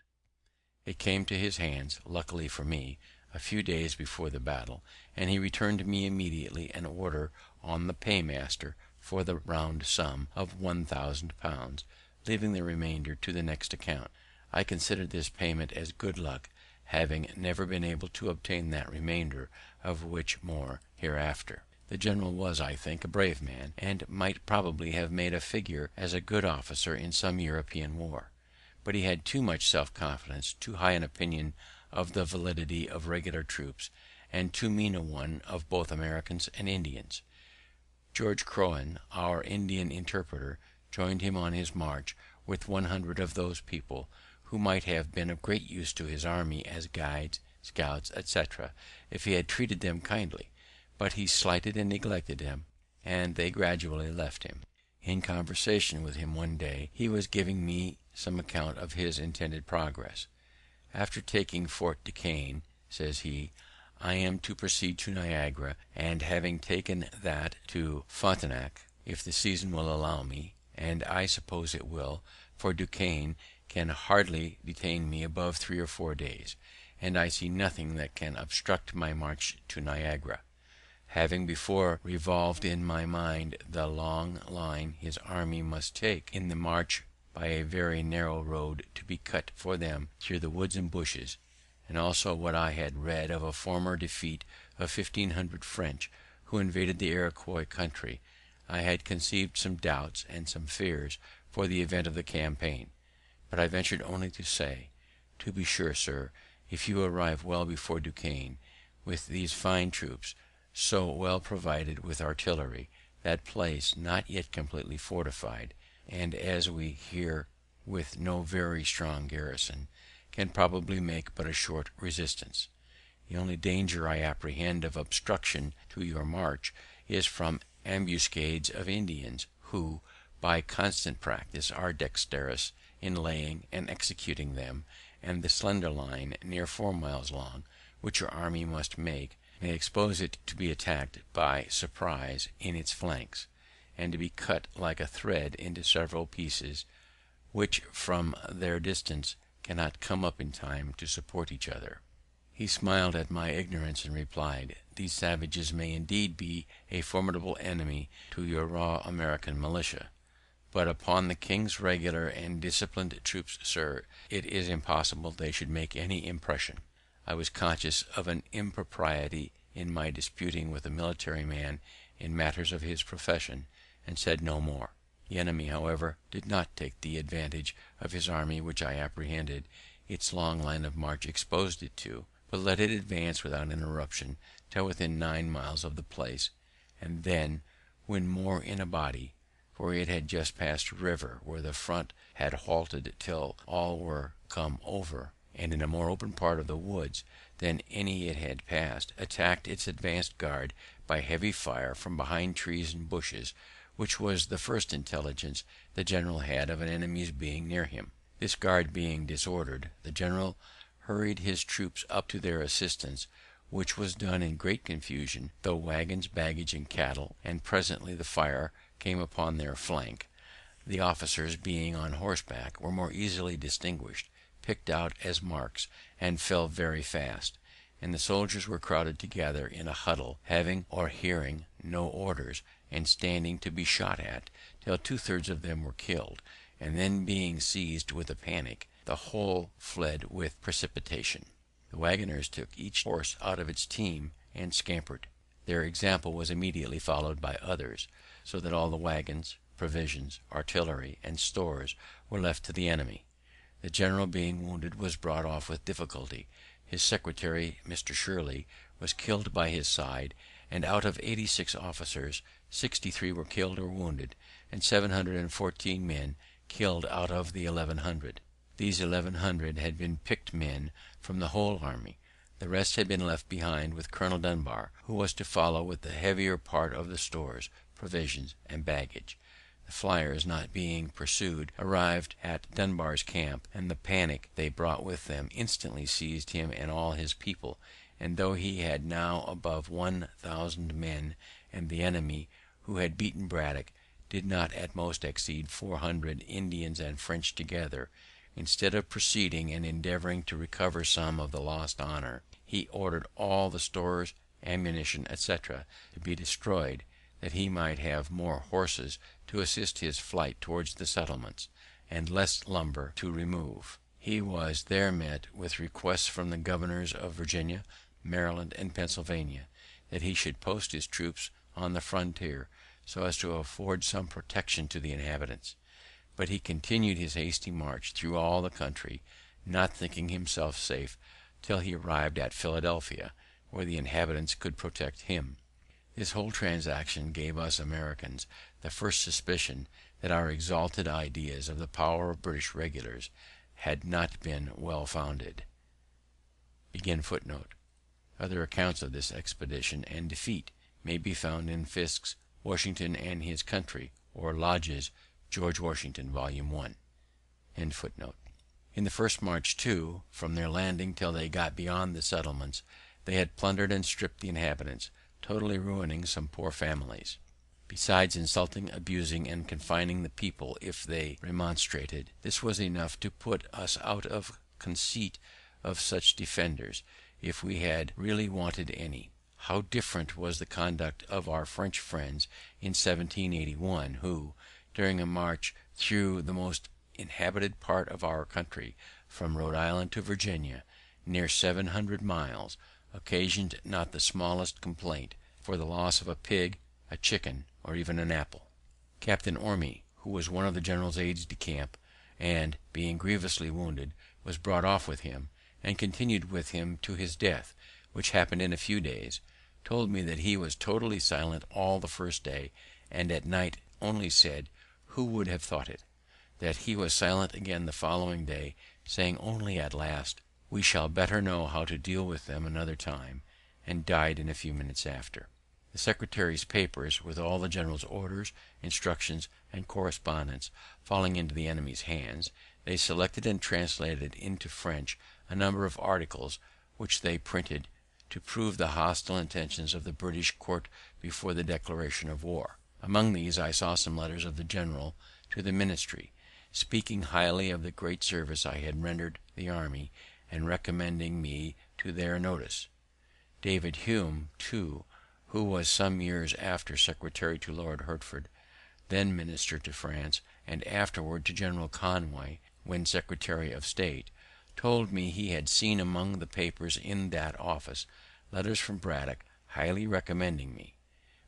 [SPEAKER 2] It came to his hands, luckily for me, a few days before the battle, and he returned me immediately an order on the paymaster for the round sum of 1,000 pounds, leaving the remainder to the next account. I considered this payment as good luck, having never been able to obtain that remainder, of which more hereafter. The general was, I think, a brave man, and might probably have made a figure as a good officer in some European war; but he had too much self-confidence, too high an opinion of the validity of regular troops, and too mean a one of both Americans and Indians. George Crowan, our Indian interpreter, joined him on his march with 100 of those people, who might have been of great use to his army as guides, scouts, etc., if he had treated them kindly; but he slighted and neglected them, and they gradually left him. In conversation with him one day, he was giving me some account of his intended progress. "After taking Fort Duquesne," says he, "I am to proceed to Niagara, and having taken that, to Frontenac, if the season will allow me, and I suppose it will, for Duquesne can hardly detain me above 3 or 4 days, and I see nothing that can obstruct my march to Niagara. Having before revolved in my mind the long line his army must take in the march by a very narrow road to be cut for them through the woods and bushes, and also what I had read of a former defeat of 1,500 French who invaded the Iroquois country, I had conceived some doubts and some fears for the event of the campaign; but I ventured only to say, 'To be sure, sir, if you arrive well before Duquesne, with these fine troops, so well provided with artillery, that place not yet completely fortified, and, as we hear, with no very strong garrison, can probably make but a short resistance. The only danger I apprehend of obstruction to your march is from ambuscades of Indians, who, by constant practice, are dexterous in laying and executing them, and the slender line, near 4 miles long, which your army must make, may expose it to be attacked by surprise in its flanks, and to be cut like a thread into several pieces, which from their distance cannot come up in time to support each other. He smiled at my ignorance and replied, "These savages may indeed be a formidable enemy to your raw American militia, but upon the king's regular and disciplined troops, sir, it is impossible they should make any impression." I was conscious of an impropriety in my disputing with a military man in matters of his profession, and said no more. The enemy, however, did not take the advantage of his army which I apprehended its long line of march exposed it to, but let it advance without interruption till within 9 miles of the place, and then, when more in a body, for it had just passed a river where the front had halted till all were come over, and in a more open part of the woods than any it had passed, attacked its advanced guard by heavy fire from behind trees and bushes, which was the first intelligence the general had of an enemy's being near him. This guard being disordered, the general hurried his troops up to their assistance, which was done in great confusion, through wagons, baggage, and cattle, and presently the fire came upon their flank. The officers, being on horseback, were more easily distinguished, picked out as marks, and fell very fast, and the soldiers were crowded together in a huddle, having or hearing no orders, and standing to be shot at, till 2/3 of them were killed, and then being seized with a panic, the whole fled with precipitation. The wagoners took each horse out of its team and scampered. Their example was immediately followed by others, so that all the wagons, provisions, artillery, and stores were left to the enemy. The general, being wounded, was brought off with difficulty. His secretary, Mr. Shirley, was killed by his side, and out of 86 officers, 63 were killed or wounded, and 714 men killed out of the 1100. These 1100 had been picked men from the whole army. The rest had been left behind with Colonel Dunbar, who was to follow with the heavier part of the stores, provisions, and baggage. The flyers, not being pursued, arrived at Dunbar's camp, and the panic they brought with them instantly seized him and all his people, and though he had now above 1,000 men, and the enemy, who had beaten Braddock, did not at most exceed 400 Indians and French together, instead of proceeding and endeavouring to recover some of the lost honour, he ordered all the stores, ammunition, etc., to be destroyed, that he might have more horses to assist his flight towards the settlements, and less lumber to remove. He was there met with requests from the governors of Virginia, Maryland, and Pennsylvania, that he should post his troops on the frontier, so as to afford some protection to the inhabitants. But he continued his hasty march through all the country, not thinking himself safe till he arrived at Philadelphia, where the inhabitants could protect him. This whole transaction gave us Americans the first suspicion that our exalted ideas of the power of British regulars had not been well founded. Other accounts of this expedition and defeat may be found in Fiske's Washington and His Country, or Lodge's George Washington, Volume 1. In the first march, too, from their landing till they got beyond the settlements, they had plundered and stripped the inhabitants, totally ruining some poor families. Besides insulting, abusing, and confining the people if they remonstrated, this was enough to put us out of conceit of such defenders, if we had really wanted any. How different was the conduct of our French friends in 1781, who, during a march through the most inhabited part of our country, from Rhode Island to Virginia, near 700 miles, occasioned not the smallest complaint for the loss of a pig, a chicken, or even an apple. Captain Orme, who was one of the general's aides de camp, and, being grievously wounded, was brought off with him, and continued with him to his death, which happened in a few days, told me that he was totally silent all the first day, and at night only said, "Who would have thought it?" that he was silent again the following day, saying only at last, "We shall better know how to deal with them another time," and died in a few minutes after. The secretary's papers, with all the general's orders, instructions, and correspondence, falling into the enemy's hands, they selected and translated into French a number of articles, which they printed to prove the hostile intentions of the British court before the declaration of war. Among these I saw some letters of the general to the ministry, speaking highly of the great service I had rendered the army, and recommending me to their notice. David Hume, too, who was some years after secretary to Lord Hertford, then minister to France, and afterward to General Conway when secretary of state, told me he had seen among the papers in that office letters from Braddock highly recommending me;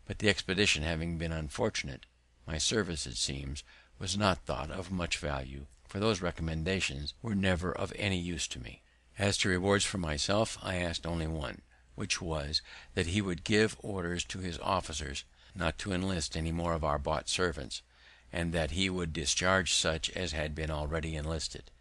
[SPEAKER 2] but the expedition having been unfortunate, my service, it seems, was not thought of much value, for those recommendations were never of any use to me. As to rewards for myself, I asked only one, which was, that he would give orders to his officers not to enlist any more of our bought servants, and that he would discharge such as had been already enlisted.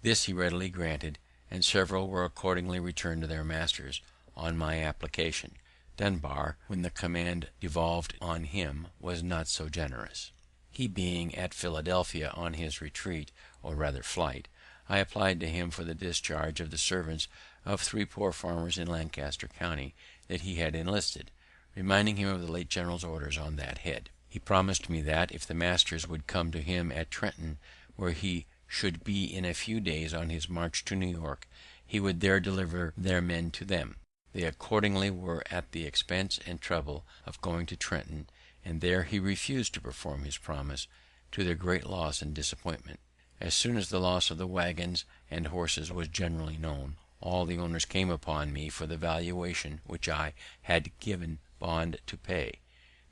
[SPEAKER 2] This he readily granted, and several were accordingly returned to their masters on my application. Dunbar, when the command devolved on him, was not so generous. He being at Philadelphia on his retreat, or rather flight, I applied to him for the discharge of the servants of 3 poor farmers in Lancaster county that he had enlisted, reminding him of the late general's orders on that head. He promised me that, if the masters would come to him at Trenton, where he should be in a few days on his march to New York, he would there deliver their men to them. They accordingly were at the expense and trouble of going to Trenton, and there he refused to perform his promise, to their great loss and disappointment. As soon as the loss of the waggons and horses was generally known, all the owners came upon me for the valuation which I had given bond to pay.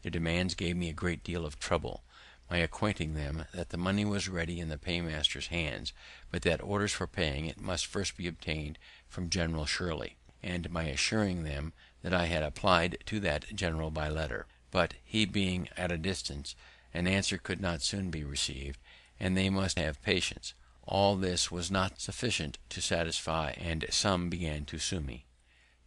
[SPEAKER 2] Their demands gave me a great deal of trouble, my acquainting them that the money was ready in the paymaster's hands, but that orders for paying it must first be obtained from General Shirley, and my assuring them that I had applied to that general by letter, but he being at a distance, an answer could not soon be received, and they must have patience. All this was not sufficient to satisfy, and some began to sue me.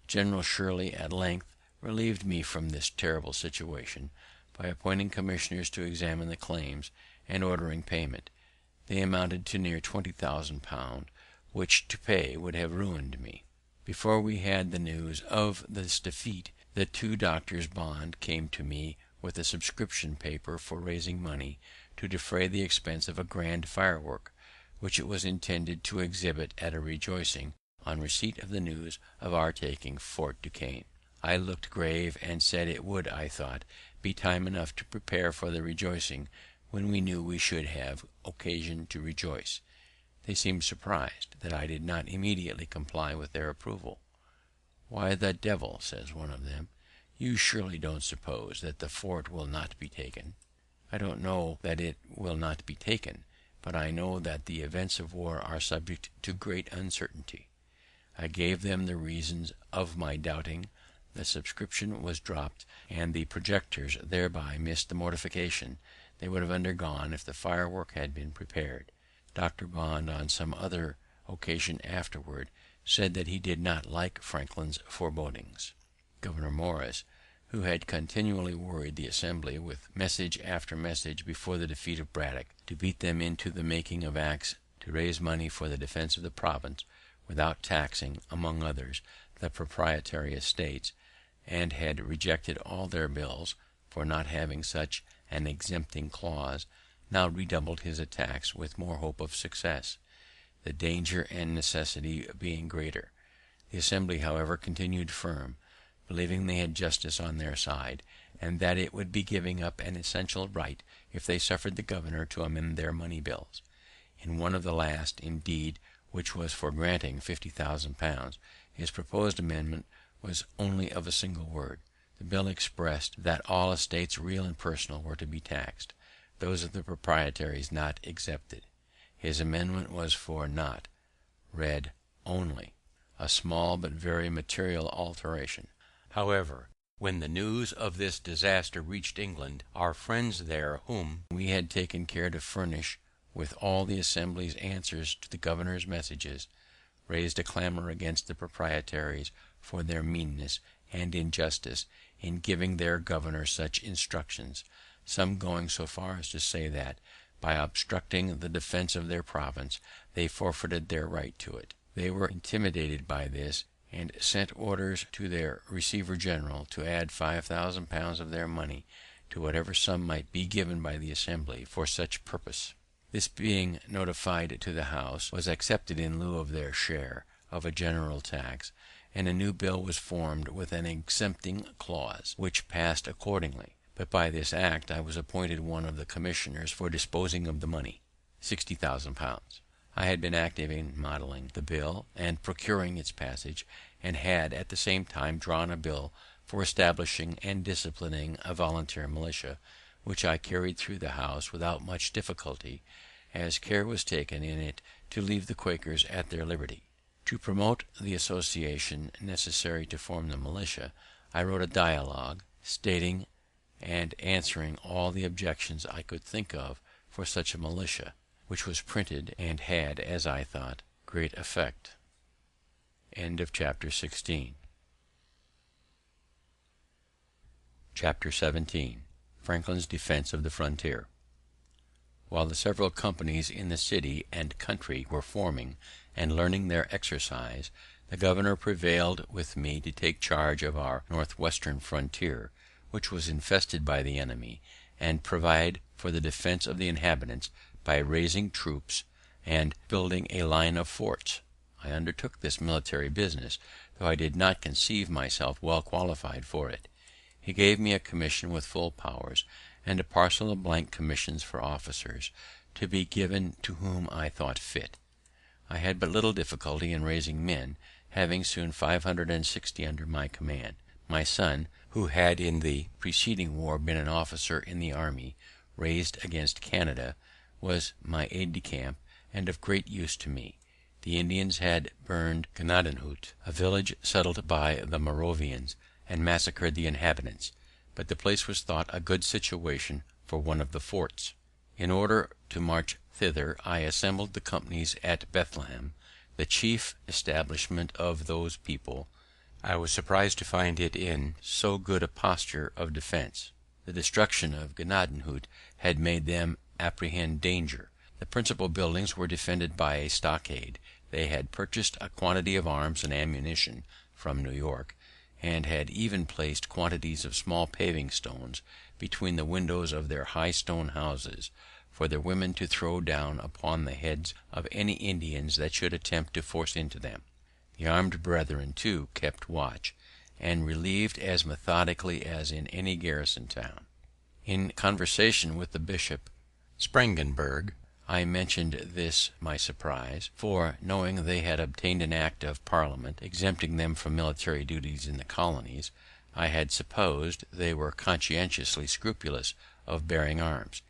[SPEAKER 2] General Shirley at length relieved me from this terrible situation by appointing commissioners to examine the claims and ordering payment. They amounted to near £20,000, which to pay would have ruined me. Before we had the news of this defeat, the 2 doctors' bond came to me with a subscription paper for raising money to defray the expense of a grand firework, which it was intended to exhibit at a rejoicing on receipt of the news of our taking Fort Duquesne. I looked grave, and said it would, I thought, be time enough to prepare for the rejoicing when we knew we should have occasion to rejoice. They seemed surprised that I did not immediately comply with their approval. "Why the devil," says one of them, "you surely don't suppose that the fort will not be taken?" "I don't know that it will not be taken, but I know that the events of war are subject to great uncertainty." I gave them the reasons of my doubting. The subscription was dropped, and the projectors thereby missed the mortification they would have undergone if the firework had been prepared. Dr. Bond, on some other occasion afterward, said that he did not like Franklin's forebodings. Governor Morris, who had continually worried the Assembly with message after message before the defeat of Braddock, to beat them into the making of acts to raise money for the defense of the province, without taxing, among others, the proprietary estates, and had rejected all their bills for not having such an exempting clause, now redoubled his attacks with more hope of success, the danger and necessity being greater. The Assembly, however, continued firm, believing they had justice on their side, and that it would be giving up an essential right if they suffered the governor to amend their money bills. In one of the last, indeed, which was for granting £50,000, his proposed amendment was only of a single word. The bill expressed that all estates, real and personal, were to be taxed, those of the proprietaries not excepted. His amendment was for not, read only, a small but very material alteration. However, when the news of this disaster reached England, our friends there, whom we had taken care to furnish with all the Assembly's answers to the governor's messages, raised a clamour against the proprietaries for their meanness and injustice in giving their governor such instructions, some going so far as to say that, by obstructing the defense of their province, they forfeited their right to it. They were intimidated by this, and sent orders to their receiver general to add £5,000 of their money to whatever sum might be given by the Assembly for such purpose. This being notified to the House, was accepted in lieu of their share, of a general tax, and a new bill was formed with an exempting clause, which passed accordingly. But by this act I was appointed one of the commissioners for disposing of the money, £60,000. I had been active in modelling the bill and procuring its passage, and had at the same time drawn a bill for establishing and disciplining a volunteer militia, which I carried through the House without much difficulty, as care was taken in it to leave the Quakers at their liberty. To promote the association necessary to form the militia, I wrote a dialogue, stating and answering all the objections I could think of for such a militia, which was printed, and had, as I thought, great effect. Chapter 17. Franklin's defense of the frontier. While the several companies in the city and country were forming and learning their exercise, the governor prevailed with me to take charge of our northwestern frontier, which was infested by the enemy, and provide for the defense of the inhabitants by raising troops and building a line of forts. I undertook this military business, though I did not conceive myself well qualified for it. He gave me a commission with full powers, and a parcel of blank commissions for officers, to be given to whom I thought fit. I had but little difficulty in raising men, having soon 560 under my command. My son, who had in the preceding war been an officer in the army raised against Canada, was my aide-de-camp, and of great use to me. The Indians had burned Gnadenhut, a village settled by the Moravians, and massacred the inhabitants, but the place was thought a good situation for one of the forts. In order to march thither, I assembled the companies at Bethlehem, the chief establishment of those people. I was surprised to find it in so good a posture of defense. The destruction of Gnadenhut had made them apprehend danger. The principal buildings were defended by a stockade. They had purchased a quantity of arms and ammunition from New York, and had even placed quantities of small paving stones between the windows of their high stone houses, for their women to throw down upon the heads of any Indians that should attempt to force into them. The armed brethren, too, kept watch, and relieved as methodically as in any garrison town. In conversation with the Bishop Spangenberg, I mentioned this my surprise, for, knowing they had obtained an act of Parliament exempting them from military duties in the colonies, I had supposed they were conscientiously scrupulous of bearing arms.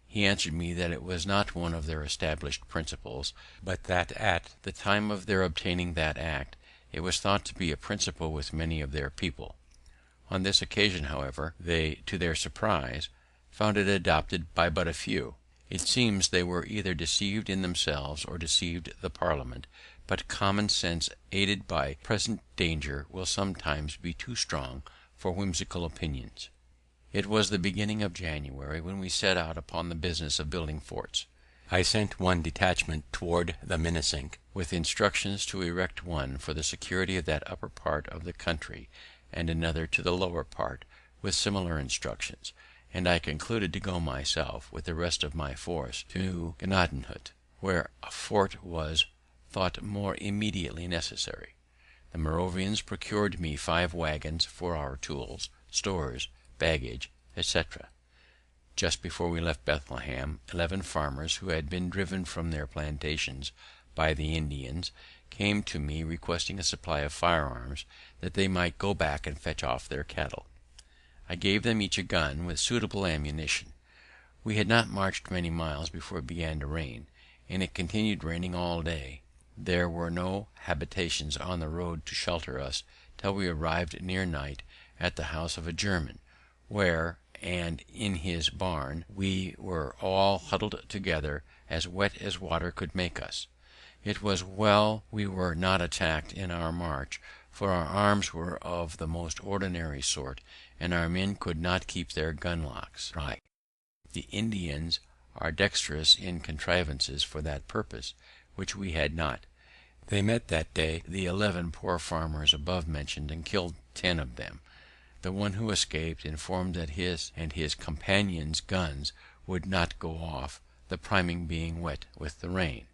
[SPEAKER 2] He answered me that it was not one of their established principles, but that at the time of their obtaining that act it was thought to be a principle with many of their people. On this occasion, however, they, to their surprise, found it adopted by but a few. It seems they were either deceived in themselves or deceived the Parliament, but common sense aided by present danger will sometimes be too strong for whimsical opinions. It was the beginning of January when we set out upon the business of building forts. I sent one detachment toward the Minisink, with instructions to erect one for the security of that upper part of the country, and another to the lower part, with similar instructions, and I concluded to go myself, with the rest of my force, to Gnadenhut, where a fort was thought more immediately necessary. The Moravians procured me 5 wagons for our tools, stores, baggage, etc. Just before we left Bethlehem, 11 farmers, who had been driven from their plantations by the Indians, came to me requesting a supply of firearms, that they might go back and fetch off their cattle. I gave them each a gun with suitable ammunition. We had not marched many miles before it began to rain, and it continued raining all day. There were no habitations on the road to shelter us till we arrived near night at the house of a German, where, and in his barn, we were all huddled together, as wet as water could make us. It was well we were not attacked in our march, for our arms were of the most ordinary sort, and our men could not keep their gun locks right. The Indians are dexterous in contrivances for that purpose, which we had not. They met that day the 11 poor farmers above mentioned, and killed 10 of them. The one who escaped informed that his and his companions' guns would not go off, the priming being wet with the rain.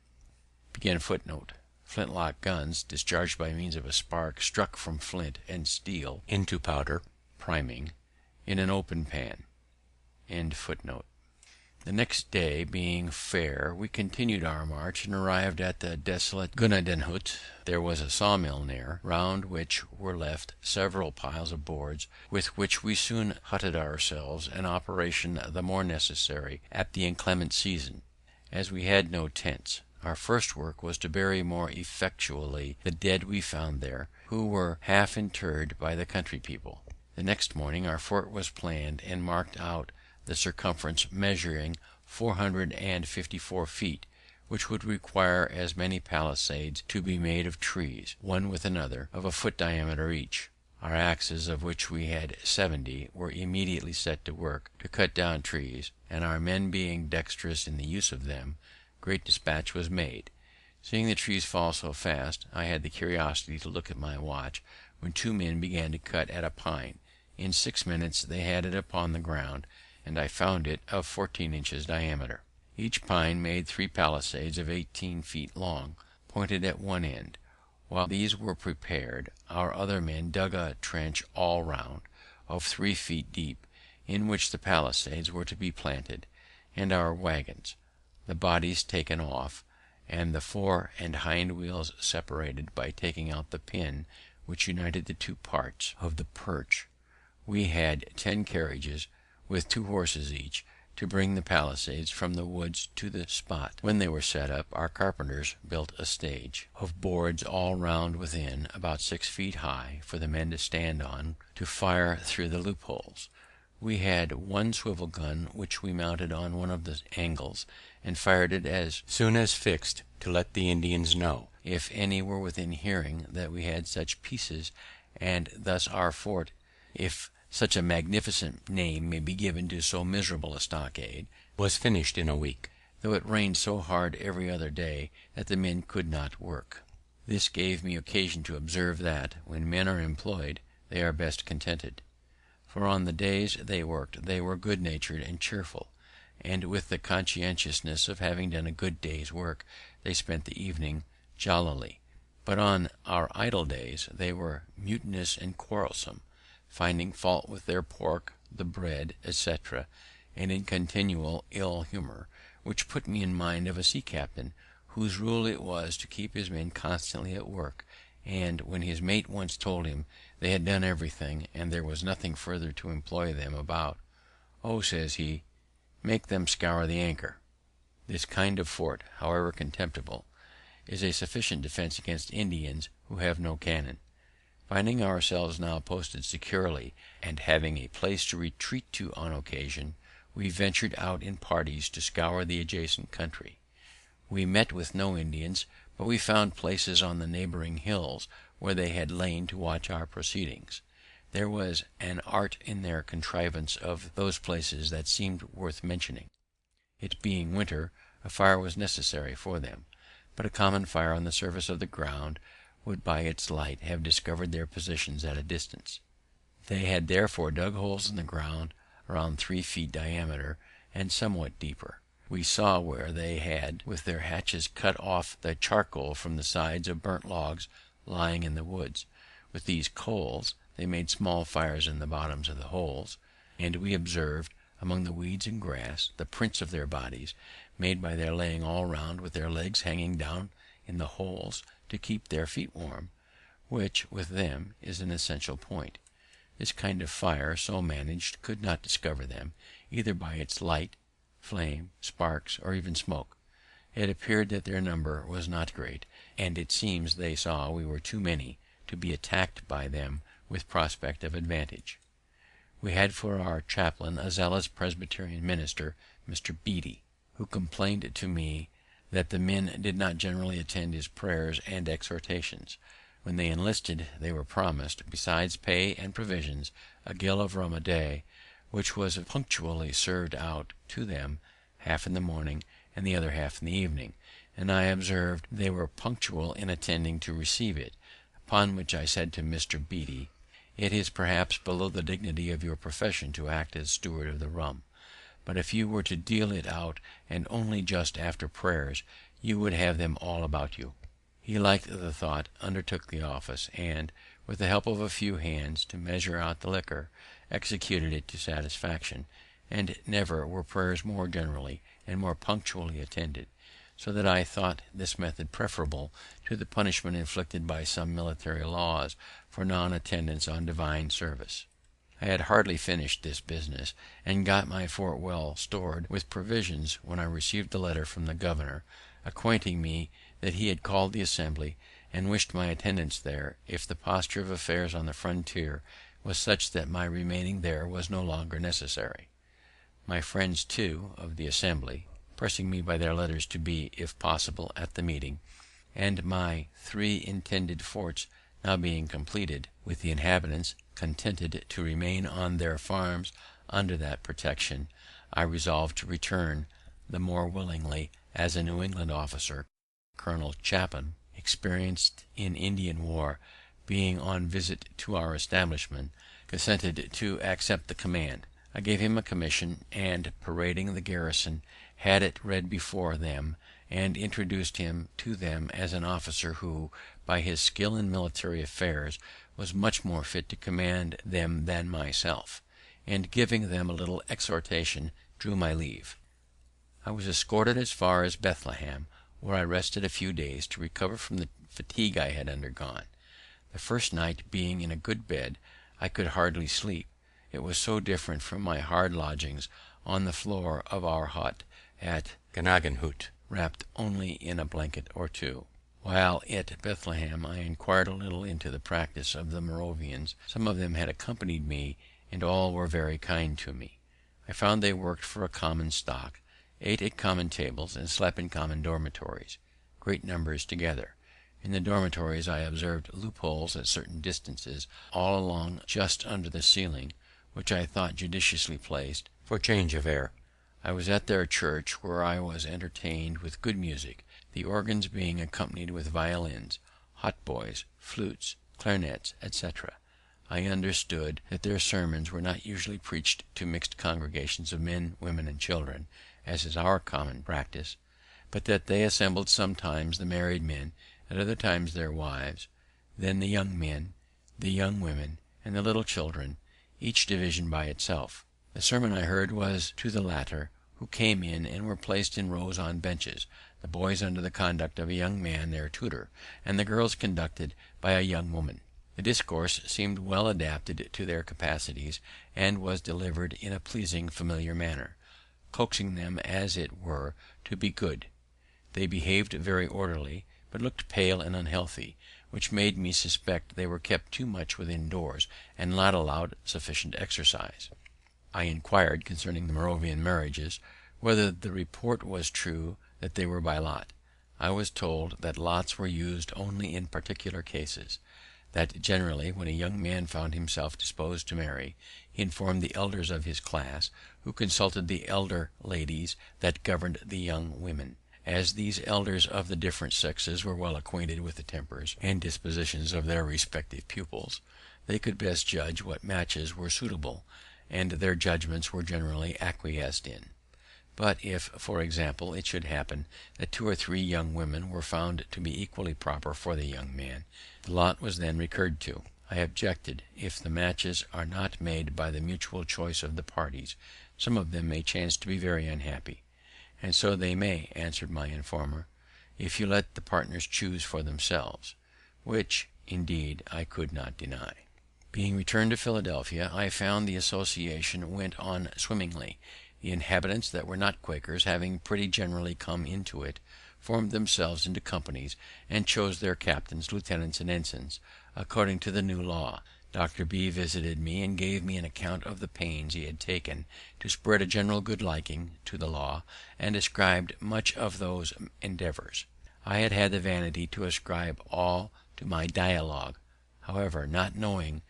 [SPEAKER 2] flintlock guns, discharged by means of a spark struck from flint and steel into powder, priming, in an open pan. The next day being fair, we continued our march, and arrived at the desolate Gnadenhut. There was a sawmill near, round which were left several piles of boards, with which we soon hutted ourselves, an operation the more necessary at the inclement season, as we had no tents. Our first work was to bury more effectually the dead we found there, who were half interred by the country people. The next morning our fort was planned and marked out, the circumference measuring 454 feet, which would require as many palisades to be made of trees, one with another, of a foot diameter each. Our axes, of which we had 70, were immediately set to work to cut down trees, and our men being dexterous in the use of them, great dispatch was made. Seeing the trees fall so fast, I had the curiosity to look at my watch, when two men began to cut at a pine. In 6 minutes they had it upon the ground, and I found it of 14 inches diameter. Each pine made 3 palisades of 18 feet long, pointed at one end. While these were prepared, our other men dug a trench all round, of 3 feet deep, in which the palisades were to be planted, and our wagons, the bodies taken off, and the fore and hind wheels separated by taking out the pin which united the two parts of the perch. We had 10 carriages, with 2 horses each, to bring the palisades from the woods to the spot. When they were set up, our carpenters built a stage of boards all round within, about 6 feet high, for the men to stand on to fire through the loopholes. We had 1 swivel gun, which we mounted on one of the angles, and fired it as soon as fixed, to let the Indians know, if any were within hearing, that we had such pieces, and thus our fort, if such a magnificent name may be given to so miserable a stockade, was finished in a week, though it rained so hard every other day that the men could not work. This gave me occasion to observe that, when men are employed, they are best contented; for on the days they worked they were good natured and cheerful, and with the consciousness of having done a good day's work they spent the evening jollily; but on our idle days they were mutinous and quarrelsome, finding fault with their pork, the bread, etc., and in continual ill humour, which put me in mind of a sea captain, whose rule it was to keep his men constantly at work, and when his mate once told him they had done everything, and there was nothing further to employ them about, "Oh," says he, "make them scour the anchor." This kind of fort, however contemptible, is a sufficient defense against Indians who have no cannon. Finding ourselves now posted securely, and having a place to retreat to on occasion, we ventured out in parties to scour the adjacent country. We met with no Indians, but we found places on the neighbouring hills where they had lain to watch our proceedings. There was an art in their contrivance of those places that seemed worth mentioning. It being winter, a fire was necessary for them, but a common fire on the surface of the ground would by its light have discovered their positions at a distance. They had therefore dug holes in the ground around 3 feet diameter, and somewhat deeper. We saw where they had with their hatchets cut off the charcoal from the sides of burnt logs lying in the woods. With these coals they made small fires in the bottoms of the holes, and we observed, among the weeds and grass, the prints of their bodies, made by their laying all round with their legs hanging down in the holes to keep their feet warm, which, with them, is an essential point. This kind of fire, so managed, could not discover them, either by its light, flame, sparks, or even smoke. It appeared that their number was not great, and it seems they saw we were too many to be attacked by them with prospect of advantage. We had for our chaplain a zealous Presbyterian minister, Mr. Beatty, who complained to me that the men did not generally attend his prayers and exhortations. When they enlisted, they were promised, besides pay and provisions, a gill of rum a day, which was punctually served out to them, half in the morning and the other half in the evening, and I observed they were punctual in attending to receive it; upon which I said to Mr. Beatty, "It is perhaps below the dignity of your profession to act as steward of the rum, but if you were to deal it out and only just after prayers, you would have them all about you." He liked the thought, undertook the office, and, with the help of a few hands to measure out the liquor, executed it to satisfaction, and never were prayers more generally and more punctually attended, so that I thought this method preferable to the punishment inflicted by some military laws for non-attendance on divine service. I had hardly finished this business, and got my fort well stored with provisions, when I received a letter from the governor, acquainting me that he had called the Assembly, and wished my attendance there, if the posture of affairs on the frontier was such that my remaining there was no longer necessary. My friends, too, of the Assembly, pressing me by their letters to be, if possible, at the meeting, and my 3 intended forts now being completed, with the inhabitants contented to remain on their farms under that protection, I resolved to return the more willingly, as a New England officer, Colonel Chapin, experienced in Indian war, being on visit to our establishment, consented to accept the command. I gave him a commission, and, parading the garrison, had it read before them, and introduced him to them as an officer who, by his skill in military affairs, was much more fit to command them than myself, and, giving them a little exhortation, drew my leave. I was escorted as far as Bethlehem, where I rested a few days to recover from the fatigue I had undergone. The first night, being in a good bed, I could hardly sleep, it was so different from my hard lodgings on the floor of our hut at Gnadenhut, wrapped only in a blanket or two. While at Bethlehem, I inquired a little into the practice of the Moravians. Some of them had accompanied me, and all were very kind to me. I found they worked for a common stock, ate at common tables, and slept in common dormitories, great numbers together. In the dormitories I observed loopholes at certain distances all along just under the ceiling, which I thought judiciously placed for change of air. I was at their church, where I was entertained with good music, the organs being accompanied with violins, hautboys, flutes, clarinets, etc. I understood that their sermons were not usually preached to mixed congregations of men, women, and children, as is our common practice, but that they assembled sometimes the married men, at other times their wives, then the young men, the young women, and the little children, each division by itself. The sermon I heard was to the latter, who came in and were placed in rows on benches, the boys under the conduct of a young man their tutor, and the girls conducted by a young woman. The discourse seemed well adapted to their capacities, and was delivered in a pleasing familiar manner, coaxing them, as it were, to be good. They behaved very orderly, but looked pale and unhealthy, which made me suspect they were kept too much within doors, and not allowed sufficient exercise. I inquired concerning the Moravian marriages, whether the report was true that they were by lot. I was told that lots were used only in particular cases; that generally, when a young man found himself disposed to marry, he informed the elders of his class, who consulted the elder ladies that governed the young women. As these elders of the different sexes were well acquainted with the tempers and dispositions of their respective pupils, they could best judge what matches were suitable, and their judgments were generally acquiesced in. But if, for example, it should happen that 2 or 3 young women were found to be equally proper for the young man, the lot was then recurred to. I objected, if the matches are not made by the mutual choice of the parties, some of them may chance to be very unhappy. And so they may, answered my informer, if you let the partners choose for themselves, which, indeed, I could not deny. Being returned to Philadelphia, I found the association went on swimmingly. The inhabitants that were not Quakers, having pretty generally come into it, formed themselves into companies, and chose their captains, lieutenants, and ensigns, according to the new law. Dr. B visited me, and gave me an account of the pains he had taken to spread a general good liking to the law, and ascribed much of those endeavours. I had had the vanity to ascribe all to my dialogue. However, not knowing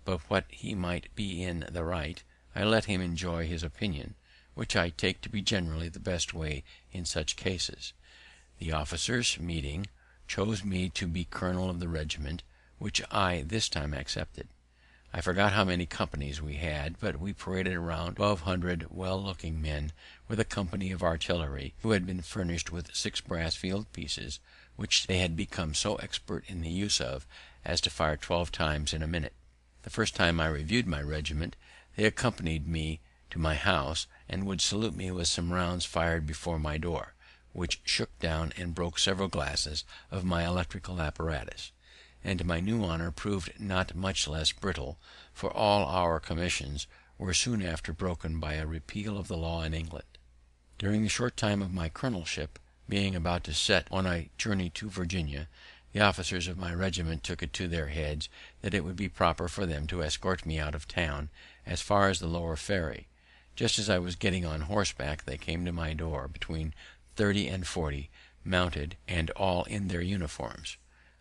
[SPEAKER 2] but what he might be in the right, I let him enjoy his opinion, which I take to be generally the best way in such cases. The officers, meeting, chose me to be colonel of the regiment, which I this time accepted. I forget how many companies we had, but we paraded around 1200 well looking men, with a company of artillery, who had been furnished with 6 brass field pieces, which they had become so expert in the use of as to fire 12 times in a minute. The first time I reviewed my regiment, they accompanied me to my house, and would salute me with some rounds fired before my door, which shook down and broke several glasses of my electrical apparatus; and my new honour proved not much less brittle, for all our commissions were soon after broken by a repeal of the law in England. During the short time of my colonelship, being about to set on a journey to Virginia, the officers of my regiment took it to their heads that it would be proper for them to escort me out of town as far as the lower ferry. Just as I was getting on horseback, they came to my door, between 30 and 40, mounted, and all in their uniforms.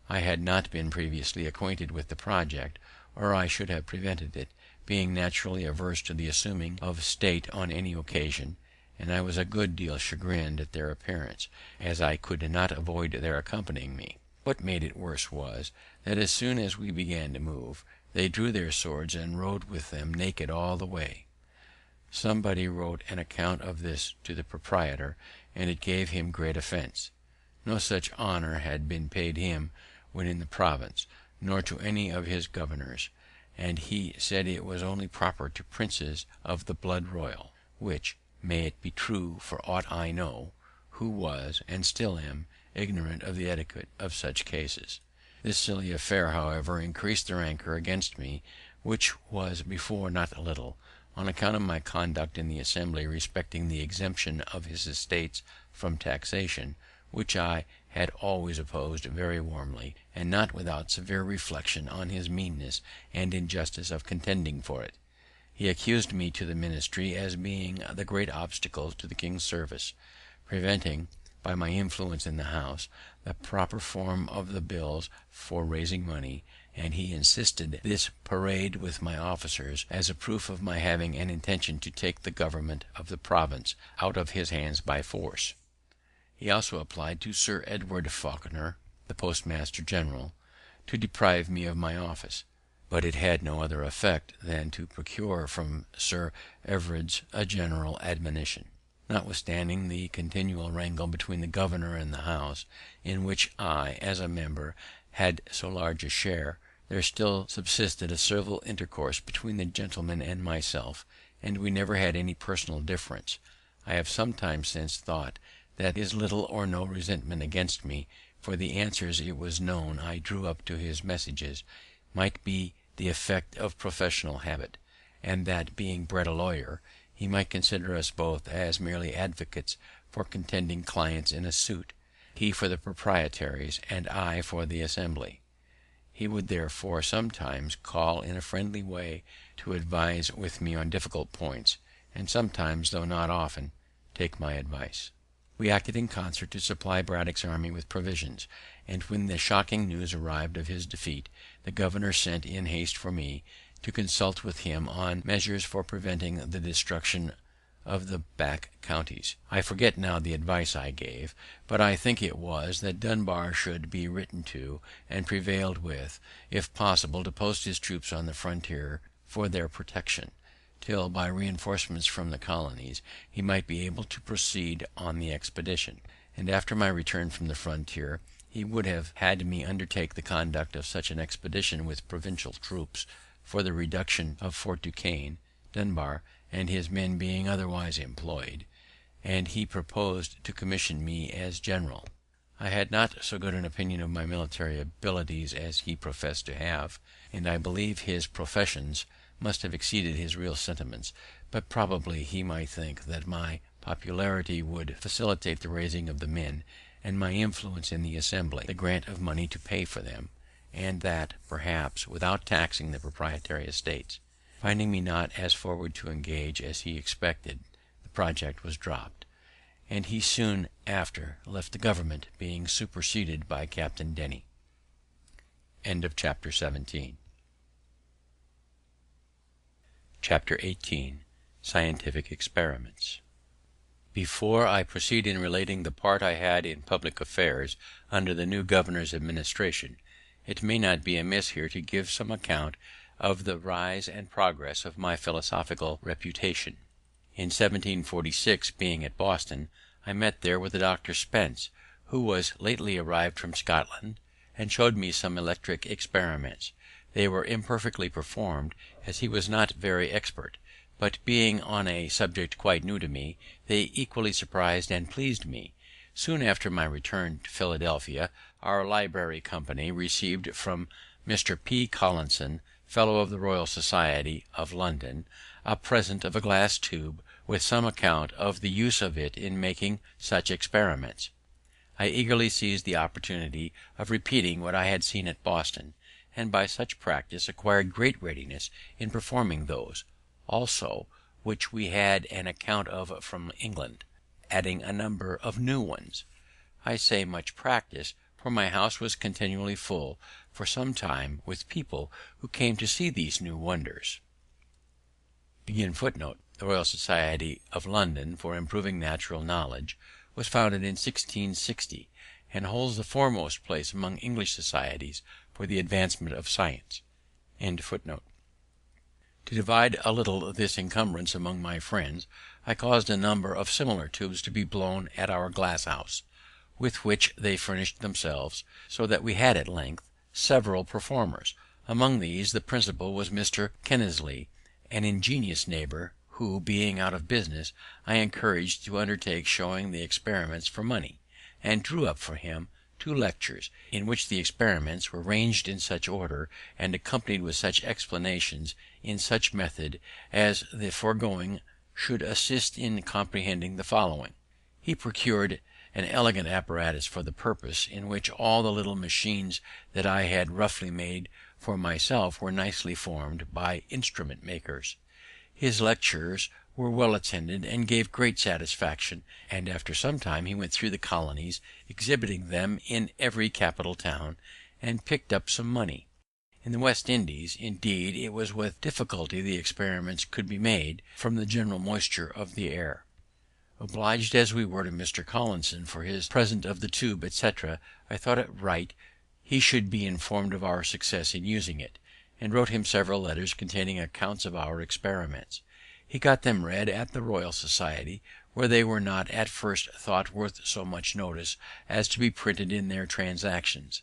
[SPEAKER 2] I had not been previously acquainted with the project, or I should have prevented it, being naturally averse to the assuming of state on any occasion, and I was a good deal chagrined at their appearance, as I could not avoid their accompanying me. What made it worse was, that as soon as we began to move, they drew their swords and rode with them naked all the way. Somebody wrote an account of this to the proprietor, and it gave him great offense. No such honour had been paid him when in the province, nor to any of his governors, and he said it was only proper to princes of the blood royal, which may it be true for aught I know, who was, and still am, ignorant of the etiquette of such cases. This silly affair, however, increased their rancor against me, which was before not a little, on account of my conduct in the Assembly respecting the exemption of his estates from taxation, which I had always opposed very warmly, and not without severe reflection on his meanness and injustice of contending for it. He accused me to the ministry as being the great obstacle to the king's service, preventing, by my influence in the House, the proper form of the bills for raising money, and he insisted this parade with my officers as a proof of my having an intention to take the government of the province out of his hands by force. He also applied to Sir Edward Falconer, the postmaster general, to deprive me of my office, but it had no other effect than to procure from Sir Everard's a general admonition. Notwithstanding the continual wrangle between the governor and the House, in which I, as a member, had so large a share, there still subsisted a civil intercourse between the gentlemen and myself, and we never had any personal difference. I have sometimes since thought that his little or no resentment against me for the answers it was known I drew up to his messages might be the effect of professional habit, and that, being bred a lawyer, he might consider us both as merely advocates for contending clients in a suit, he for the proprietaries, and I for the Assembly. He would therefore sometimes call in a friendly way to advise with me on difficult points, and sometimes, though not often, take my advice. We acted in concert to supply Braddock's army with provisions, and when the shocking news arrived of his defeat, the governor sent in haste for me, to consult with him on measures for preventing the destruction of the back counties. I forget now the advice I gave, but I think it was that Dunbar should be written to and prevailed with, if possible, to post his troops on the frontier for their protection, till, by reinforcements from the colonies, he might be able to proceed on the expedition; and after my return from the frontier, he would have had me undertake the conduct of such an expedition with provincial troops for the reduction of Fort Duquesne, Dunbar and his men being otherwise employed, and he proposed to commission me as general. I had not so good an opinion of my military abilities as he professed to have, and I believe his professions must have exceeded his real sentiments, but probably he might think that my popularity would facilitate the raising of the men, and my influence in the Assembly the grant of money to pay for them, and that, perhaps, without taxing the proprietary estates. Finding me not as forward to engage as he expected, the project was dropped, and he soon after left the government, being superseded by Captain Denny. Chapter 18. Scientific Experiments. Before I proceed in relating the part I had in public affairs under the new governor's administration, it may not be amiss here to give some account of the rise and progress of my philosophical reputation. In 1746, being at Boston, I met there with Dr. Spence, who was lately arrived from Scotland, and showed me some electric experiments. They were imperfectly performed, as he was not very expert, but being on a subject quite new to me, they equally surprised and pleased me. Soon after my return to Philadelphia, our library company received from Mr. P. Collinson, Fellow of the Royal Society of London, a present of a glass tube, with some account of the use of it in making such experiments. I eagerly seized the opportunity of repeating what I had seen at Boston, and by such practice acquired great readiness in performing those also which we had an account of from England, adding a number of new ones. I say much practice, for my house was continually full for some time with people who came to see these new wonders. The Royal Society of London for Improving Natural Knowledge was founded in 1660, and holds the foremost place among English societies for the advancement of science. To divide a little this encumbrance among my friends, I caused a number of similar tubes to be blown at our glass house, with which they furnished themselves, so that we had at length several performers. Among these the principal was Mr. Kinnersley, an ingenious neighbour, who, being out of business, I encouraged to undertake showing the experiments for money, and drew up for him 2 lectures, in which the experiments were ranged in such order, and accompanied with such explanations in such method, as the foregoing should assist in comprehending the following. He procured an elegant apparatus for the purpose, in which all the little machines that I had roughly made for myself were nicely formed by instrument makers. His lectures were well attended and gave great satisfaction, and after some time he went through the colonies, exhibiting them in every capital town, and picked up some money. In the West Indies, indeed, it was with difficulty the experiments could be made, from the general moisture of the air. Obliged as we were to Mr. Collinson for his present of the tube, etc., I thought it right he should be informed of our success in using it, and wrote him several letters containing accounts of our experiments. He got them read at the Royal Society, where they were not at first thought worth so much notice as to be printed in their Transactions.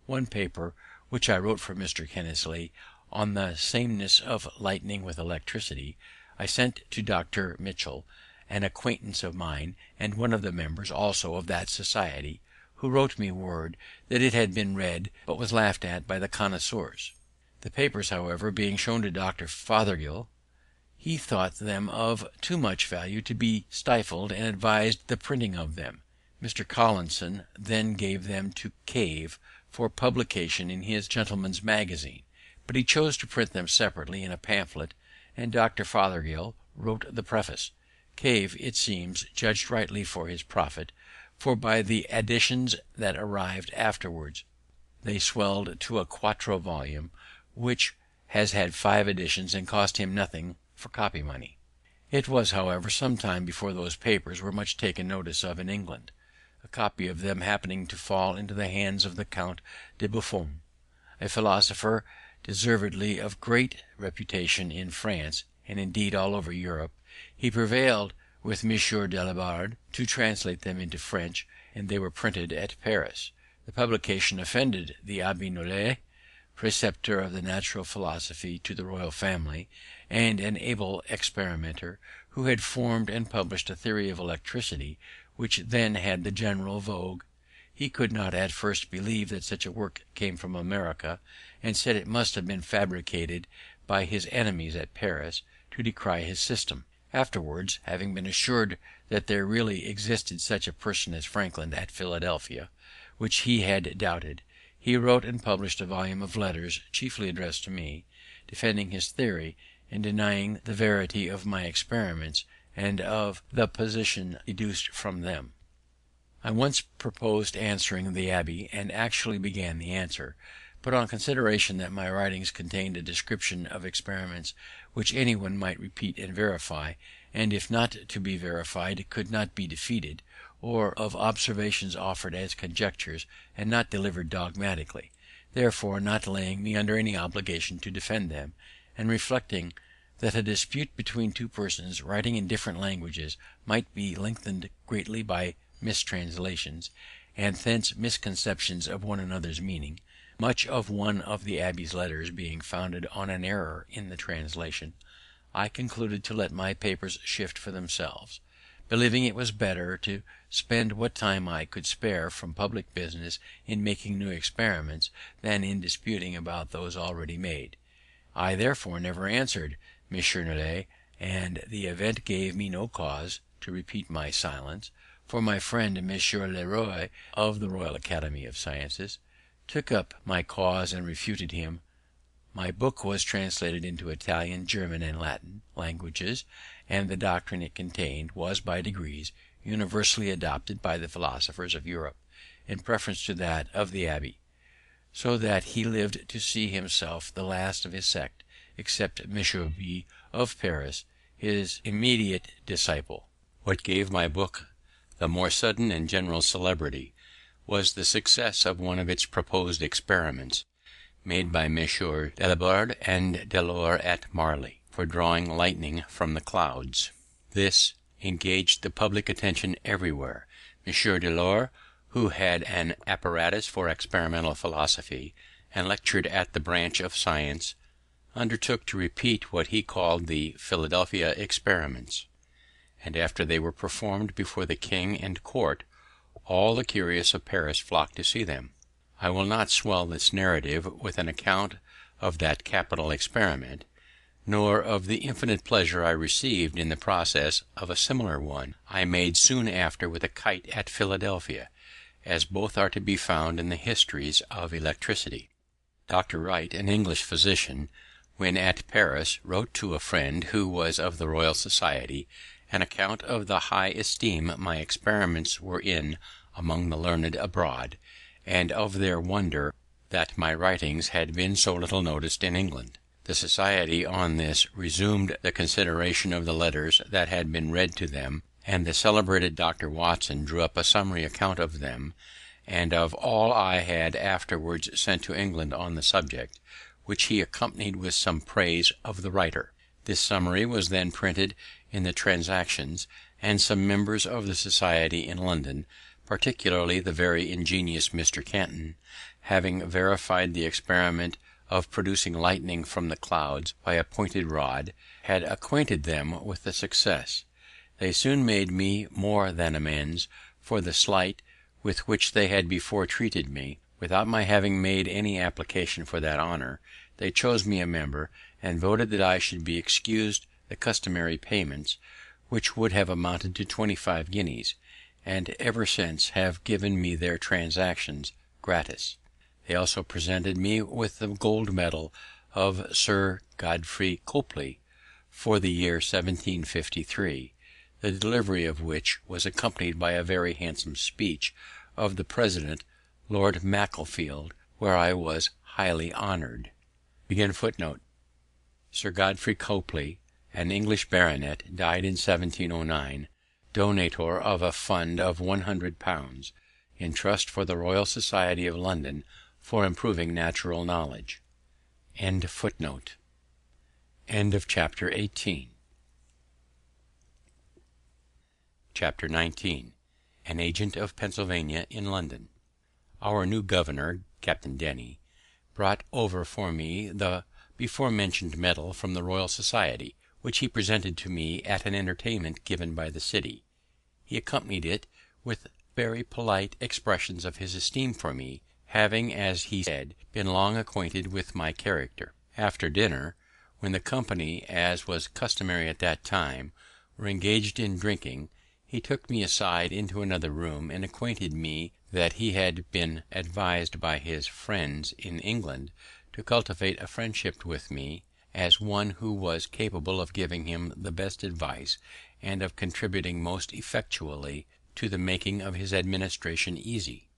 [SPEAKER 2] One paper, which I wrote for Mr. Kinnersley, on the sameness of lightning with electricity, I sent to Dr. Mitchell, an acquaintance of mine, and one of the members also of that society, who wrote me word that it had been read, but was laughed at by the connoisseurs. The papers, however, being shown to Dr. Fothergill, he thought them of too much value to be stifled, and advised the printing of them. Mr. Collinson then gave them to Cave for publication in his Gentleman's Magazine, but he chose to print them separately in a pamphlet, and Dr. Fothergill wrote the preface. Cave, it seems, judged rightly for his profit, for by the additions that arrived afterwards they swelled to a 4vo volume, which has had 5 editions and cost him nothing for copy money. It was, however, some time before those papers were much taken notice of in England, a copy of them happening to fall into the hands of the Count de Buffon, a philosopher deservedly of great reputation in France, and indeed all over Europe. He prevailed with M. Delabard to translate them into French, and they were printed at Paris. The publication offended the Abbé Nollet, preceptor of the natural philosophy to the royal family, and an able experimenter, who had formed and published a theory of electricity, which then had the general vogue. He could not at first believe that such a work came from America, and said it must have been fabricated by his enemies at Paris to decry his system. Afterwards, having been assured that there really existed such a person as Franklin at Philadelphia, which he had doubted, he wrote and published a volume of letters, chiefly addressed to me, defending his theory, and denying the verity of my experiments, and of the position deduced from them. I once proposed answering the abbé, and actually began the answer, but on consideration that my writings contained a description of experiments which any one might repeat and verify, and if not to be verified could not be defeated, or of observations offered as conjectures and not delivered dogmatically, therefore not laying me under any obligation to defend them, and reflecting that a dispute between two persons writing in different languages might be lengthened greatly by mistranslations, and thence misconceptions of one another's meaning, much of one of the abbé's letters being founded on an error in the translation, I concluded to let my papers shift for themselves, believing it was better to spend what time I could spare from public business in making new experiments than in disputing about those already made. I therefore never answered M. Nollet, and the event gave me no cause to repeat my silence, for my friend M. Leroy, of the Royal Academy of Sciences, took up my cause and refuted him. My book was translated into Italian, German, and Latin languages, and the doctrine it contained was by degrees universally adopted by the philosophers of Europe in preference to that of the abbé, so that he lived to see himself the last of his sect, except M. B. of Paris, his immediate disciple. What gave my book the more sudden and general celebrity was the success of one of its proposed experiments made by Messrs. Gilberd and Delort at Marly, for drawing lightning from the clouds. This engaged the public attention everywhere. M. Delort, who had an apparatus for experimental philosophy, and lectured at the branch of science, undertook to repeat what he called the Philadelphia experiments, and after they were performed before the king and court, all the curious of Paris flocked to see them. I will not swell this narrative with an account of that capital experiment, nor of the infinite pleasure I received in the process of a similar one I made soon after with a kite at Philadelphia, as both are to be found in the histories of electricity. Dr. Wright, an English physician, when at Paris, wrote to a friend who was of the Royal Society an account of the high esteem my experiments were in among the learned abroad, and of their wonder that my writings had been so little noticed in England. The Society on this resumed the consideration of the letters that had been read to them, and the celebrated Dr. Watson drew up a summary account of them, and of all I had afterwards sent to England on the subject, which he accompanied with some praise of the writer. This summary was then printed in the Transactions, and some members of the Society in London, particularly the very ingenious Mr. Canton, having verified the experiment of producing lightning from the clouds by a pointed rod, had acquainted them with the success. They soon made me more than amends for the slight with which they had before treated me. Without my having made any application for that honour, they chose me a member, and voted that I should be excused the customary payments, which would have amounted to 25 guineas, and ever since have given me their Transactions gratis. They also presented me with the gold medal of Sir Godfrey Copley for the year 1753, the delivery of which was accompanied by a very handsome speech of the president, Lord Macclesfield, where I was highly honoured. Sir Godfrey Copley, an English baronet, died in 1709, donator of a fund of £100 in trust for the Royal Society of London for improving natural knowledge. Chapter 19. An agent of Pennsylvania in London. Our new governor, Captain Denny, brought over for me the before mentioned medal from the Royal Society, which he presented to me at an entertainment given by the city. He accompanied it with very polite expressions of his esteem for me, having, as he said, been long acquainted with my character. After dinner, when the company, as was customary at that time, were engaged in drinking, he took me aside into another room, and acquainted me that he had been advised by his friends in England to cultivate a friendship with me, as one who was capable of giving him the best advice, and of contributing most effectually to the making of his administration easy;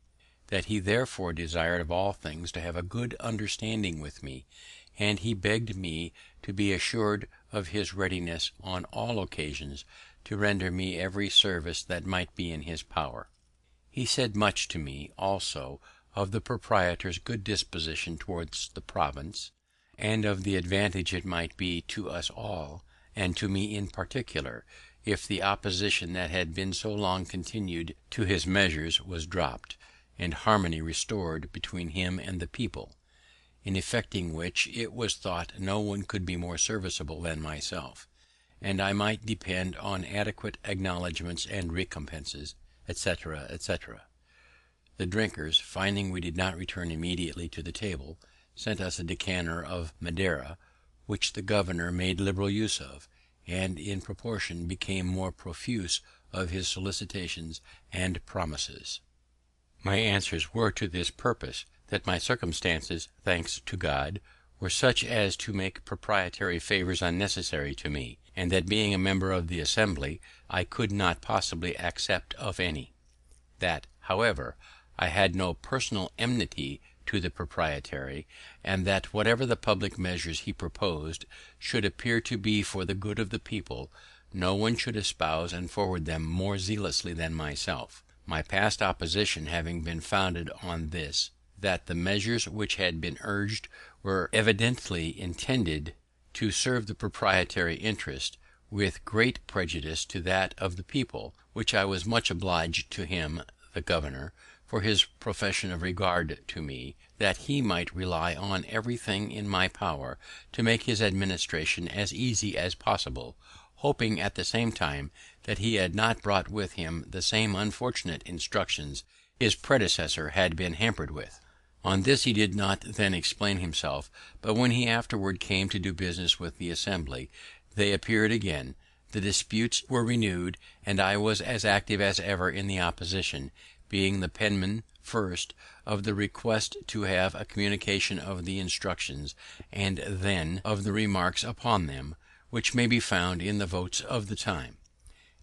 [SPEAKER 2] that he therefore desired of all things to have a good understanding with me, and he begged me to be assured of his readiness on all occasions to render me every service that might be in his power. He said much to me, also, of the proprietor's good disposition towards the province, and of the advantage it might be to us all, and to me in particular, if the opposition that had been so long continued to his measures was dropped, and harmony restored between him and the people, in effecting which it was thought no one could be more serviceable than myself, and I might depend on adequate acknowledgments and recompenses, etc., etc. The drinkers, finding we did not return immediately to the table, sent us a decanter of Madeira, which the governor made liberal use of, and in proportion became more profuse of his solicitations and promises. My answers were to this purpose, that my circumstances, thanks to God, were such as to make proprietary favours unnecessary to me, and that being a member of the Assembly, I could not possibly accept of any; that, however, I had no personal enmity to the proprietary, and that whatever the public measures he proposed should appear to be for the good of the people, no one should espouse and forward them more zealously than myself, my past opposition having been founded on this, that the measures which had been urged were evidently intended to serve the proprietary interest, with great prejudice to that of the people, which I was much obliged to him, the governor, for his profession of regard to me, that he might rely on everything in my power to make his administration as easy as possible, hoping at the same time that he had not brought with him the same unfortunate instructions his predecessor had been hampered with. On this he did not then explain himself, but when he afterward came to do business with the Assembly, they appeared again, the disputes were renewed, and I was as active as ever in the opposition, being the penman, first, of the request to have a communication of the instructions, and then of the remarks upon them, which may be found in the votes of the time,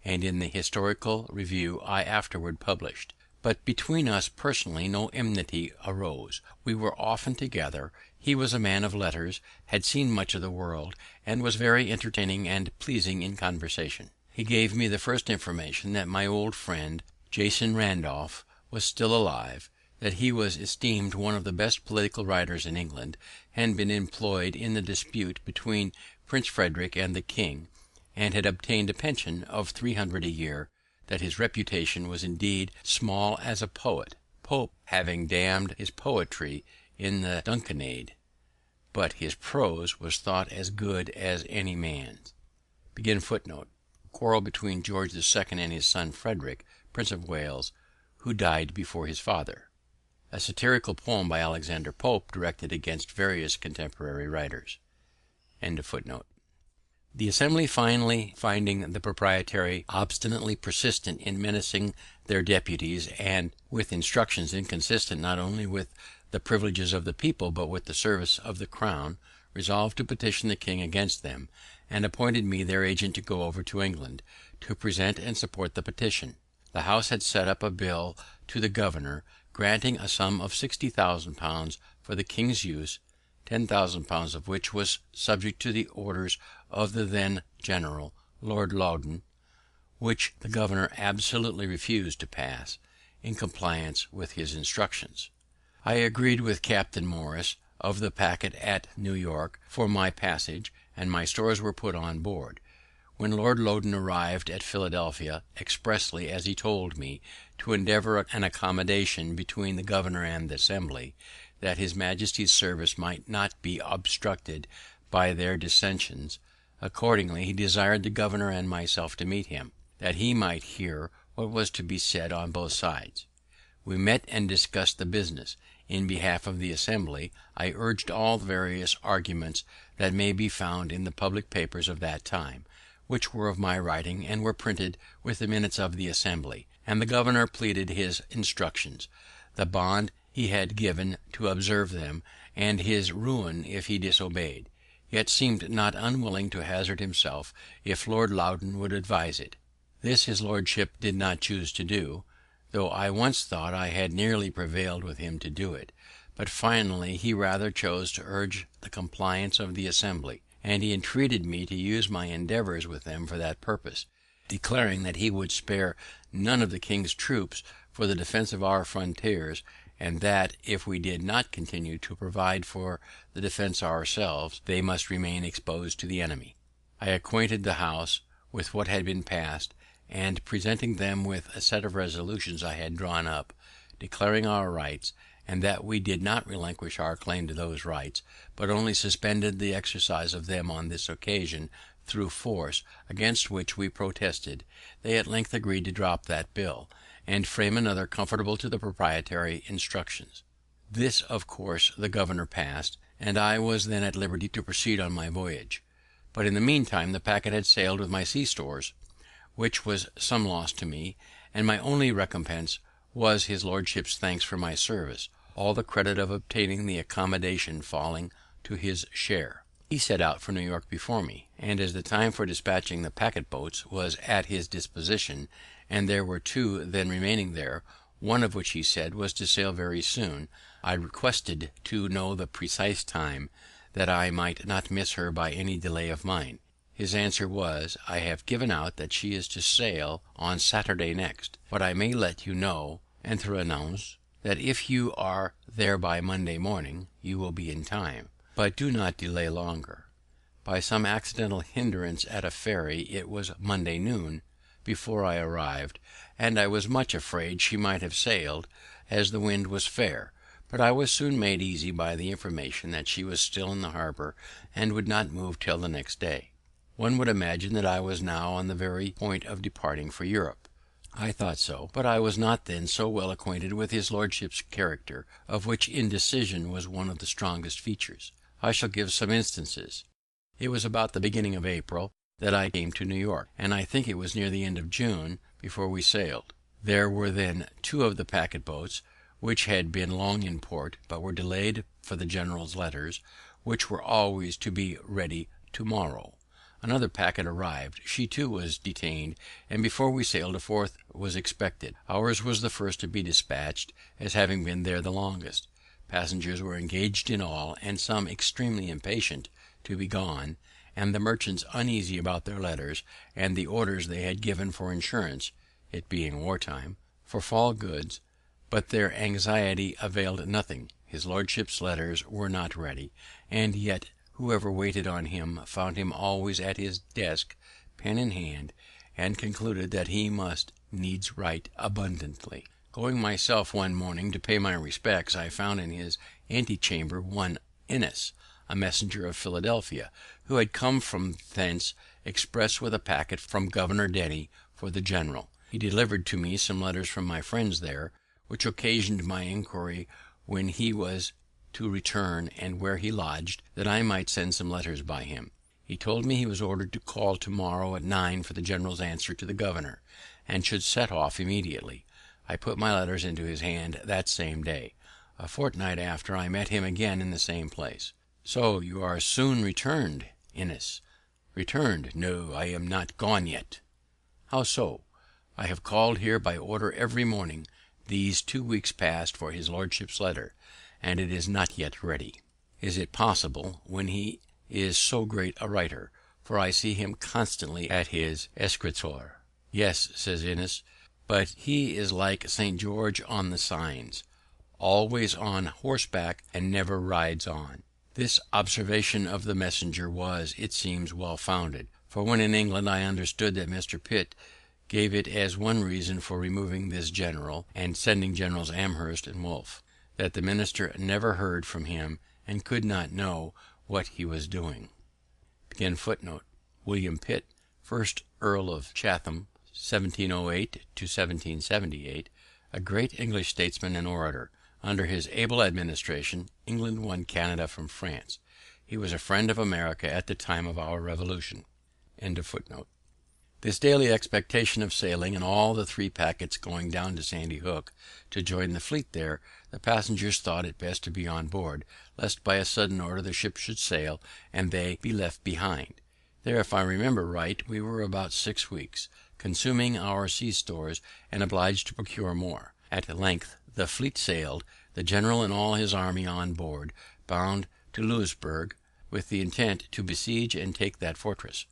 [SPEAKER 2] and in the historical review I afterward published. But between us personally no enmity arose. We were often together. He was a man of letters, had seen much of the world, and was very entertaining and pleasing in conversation. He gave me the first information that my old friend Jason Randolph was still alive, that he was esteemed one of the best political writers in England, had been employed in the dispute between Prince Frederick and the king, and had obtained a pension of 300 a year, that his reputation was indeed small as a poet, Pope having damned his poetry in the Dunciad, but his prose was thought as good as any man's. Quarrel between George II and his son Frederick, Prince of Wales, who died before his father. A satirical poem by Alexander Pope directed against various contemporary writers. The Assembly finally finding the proprietary obstinately persistent in menacing their deputies, and with instructions inconsistent not only with the privileges of the people but with the service of the crown, resolved to petition the king against them, and appointed me their agent to go over to England, to present and support the petition. The House had sent up a bill to the governor, granting a sum of £60,000 for the king's use, £10,000 of which was subject to the orders of the then general, Lord Loudoun, which the governor absolutely refused to pass, in compliance with his instructions. I agreed with Captain Morris, of the packet at New York, for my passage, and my stores were put on board. When Lord Loudoun arrived at Philadelphia, expressly, as he told me, to endeavour an accommodation between the governor and the Assembly, that his Majesty's service might not be obstructed by their dissensions, accordingly he desired the governor and myself to meet him, that he might hear what was to be said on both sides. We met and discussed the business. In behalf of the Assembly, I urged all the various arguments that may be found in the public papers of that time, which were of my writing, and were printed with the minutes of the Assembly, and the governor pleaded his instructions, the bond he had given to observe them, and his ruin if he disobeyed, yet seemed not unwilling to hazard himself if Lord Loudoun would advise it. This his lordship did not choose to do, though I once thought I had nearly prevailed with him to do it, but finally he rather chose to urge the compliance of the Assembly, and he entreated me to use my endeavours with them for that purpose, declaring that he would spare none of the king's troops for the defence of our frontiers, and that if we did not continue to provide for the defense ourselves, they must remain exposed to the enemy. I acquainted the House with what had passed, and presenting them with a set of resolutions I had drawn up, declaring our rights, and that we did not relinquish our claim to those rights, but only suspended the exercise of them on this occasion through force, against which we protested, they at length agreed to drop that bill, and frame another conformable to the proprietary instructions. This of course the governor passed, and I was then at liberty to proceed on my voyage. But in the meantime the packet had sailed with my sea stores, which was some loss to me, and my only recompense was his lordship's thanks for my service, all the credit of obtaining the accommodation falling to his share. He set out for New York before me, and as the time for dispatching the packet boats was at his disposition, and there were 2 then remaining there, one of which he said was to sail very soon, I requested to know the precise time, that I might not miss her by any delay of mine. His answer was, I have given out that she is to sail on Saturday next, but I may let you know, entre nous, that if you are there by Monday morning, you will be in time, but do not delay longer. By some accidental hindrance at a ferry, it was Monday noon before I arrived, and I was much afraid she might have sailed, as the wind was fair, but I was soon made easy by the information that she was still in the harbour, and would not move till the next day. One would imagine that I was now on the very point of departing for Europe. I thought so, but I was not then so well acquainted with his lordship's character, of which indecision was one of the strongest features. I shall give some instances. It was about the beginning of April that I came to New York, and I think it was near the end of June before we sailed. There were then 2 of the packet boats, which had been long in port, but were delayed for the general's letters, which were always to be ready tomorrow. Another packet arrived, she too was detained, and before we sailed a 4th was expected. Ours was the first to be dispatched, as having been there the longest. Passengers were engaged in all, and some extremely impatient to be gone, and the merchants uneasy about their letters, and the orders they had given for insurance, it being war time, for fall goods, but their anxiety availed nothing. His lordship's letters were not ready, and yet whoever waited on him found him always at his desk, pen in hand, and concluded that he must needs write abundantly. Going myself one morning to pay my respects, I found in his antechamber one Innes, a messenger of Philadelphia, who had come from thence express with a packet from Governor Denny for the general. He delivered to me some letters from my friends there, which occasioned my inquiry when he was to return and where he lodged, that I might send some letters by him. He told me he was ordered to call tomorrow at 9 for the general's answer to the governor, and should set off immediately. I put my letters into his hand that same day. A fortnight after I met him again in the same place. So you are soon returned, Innes? Returned? No, I am not gone yet. How so? I have called here by order every morning these 2 weeks past for his lordship's letter, and it is not yet ready. Is it possible, when he is so great a writer? For I see him constantly at his escritoire. Yes, says Innes, but he is like St. George on the signs, always on horseback and never rides on. This observation of the messenger was, it seems, well founded, for when in England I understood that Mr. Pitt gave it as one reason for removing this general, and sending Generals Amherst and Wolfe, that the minister never heard from him, and could not know what he was doing. William Pitt, 1st Earl of Chatham, 1708 to 1778, a great English statesman and orator. Under his able administration, England won Canada from France. He was a friend of America at the time of our Revolution. This daily expectation of sailing, and all the 3 packets going down to Sandy Hook to join the fleet there, the passengers thought it best to be on board, lest by a sudden order the ship should sail, and they be left behind. There, if I remember right, we were about 6 weeks, consuming our sea stores, and obliged to procure more. At length the fleet sailed, the general and all his army on board, bound to Louisburg, with the intent to besiege and take that fortress.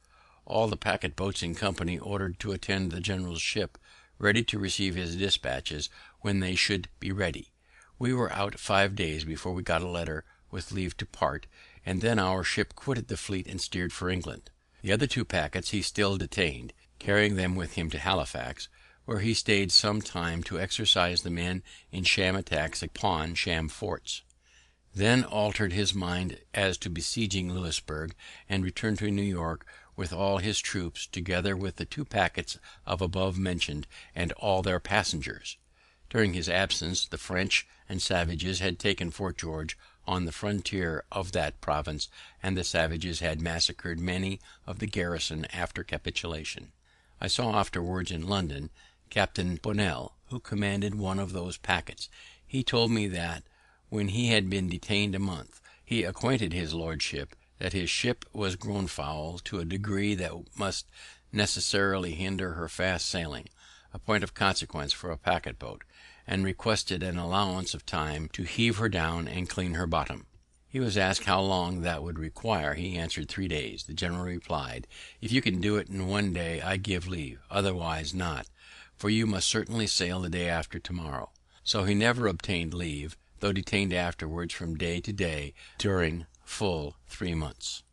[SPEAKER 2] All the packet boats in company ordered to attend the general's ship, ready to receive his dispatches when they should be ready. We were out 5 days before we got a letter with leave to part, and then our ship quitted the fleet and steered for England. The other 2 packets he still detained, carrying them with him to Halifax, where he stayed some time to exercise the men in sham attacks upon sham forts, then altered his mind as to besieging Louisburg, and returned to New York with all his troops, together with the 2 packets of above mentioned and all their passengers. During his absence, the French and savages had taken Fort George on the frontier of that province, and the savages had massacred many of the garrison after capitulation. I saw afterwards in London Captain Bonnell, who commanded one of those packets. He told me that, when he had been detained a month, he acquainted his lordship that his ship was grown foul to a degree that must necessarily hinder her fast sailing, a point of consequence for a packet boat, and requested an allowance of time to heave her down and clean her bottom. He was asked how long that would require. He answered 3 days. The general replied, "If you can do it in 1 day, I give leave; otherwise not, for you must certainly sail the day after tomorrow." So he never obtained leave, though detained afterwards from day to day during full 3 months.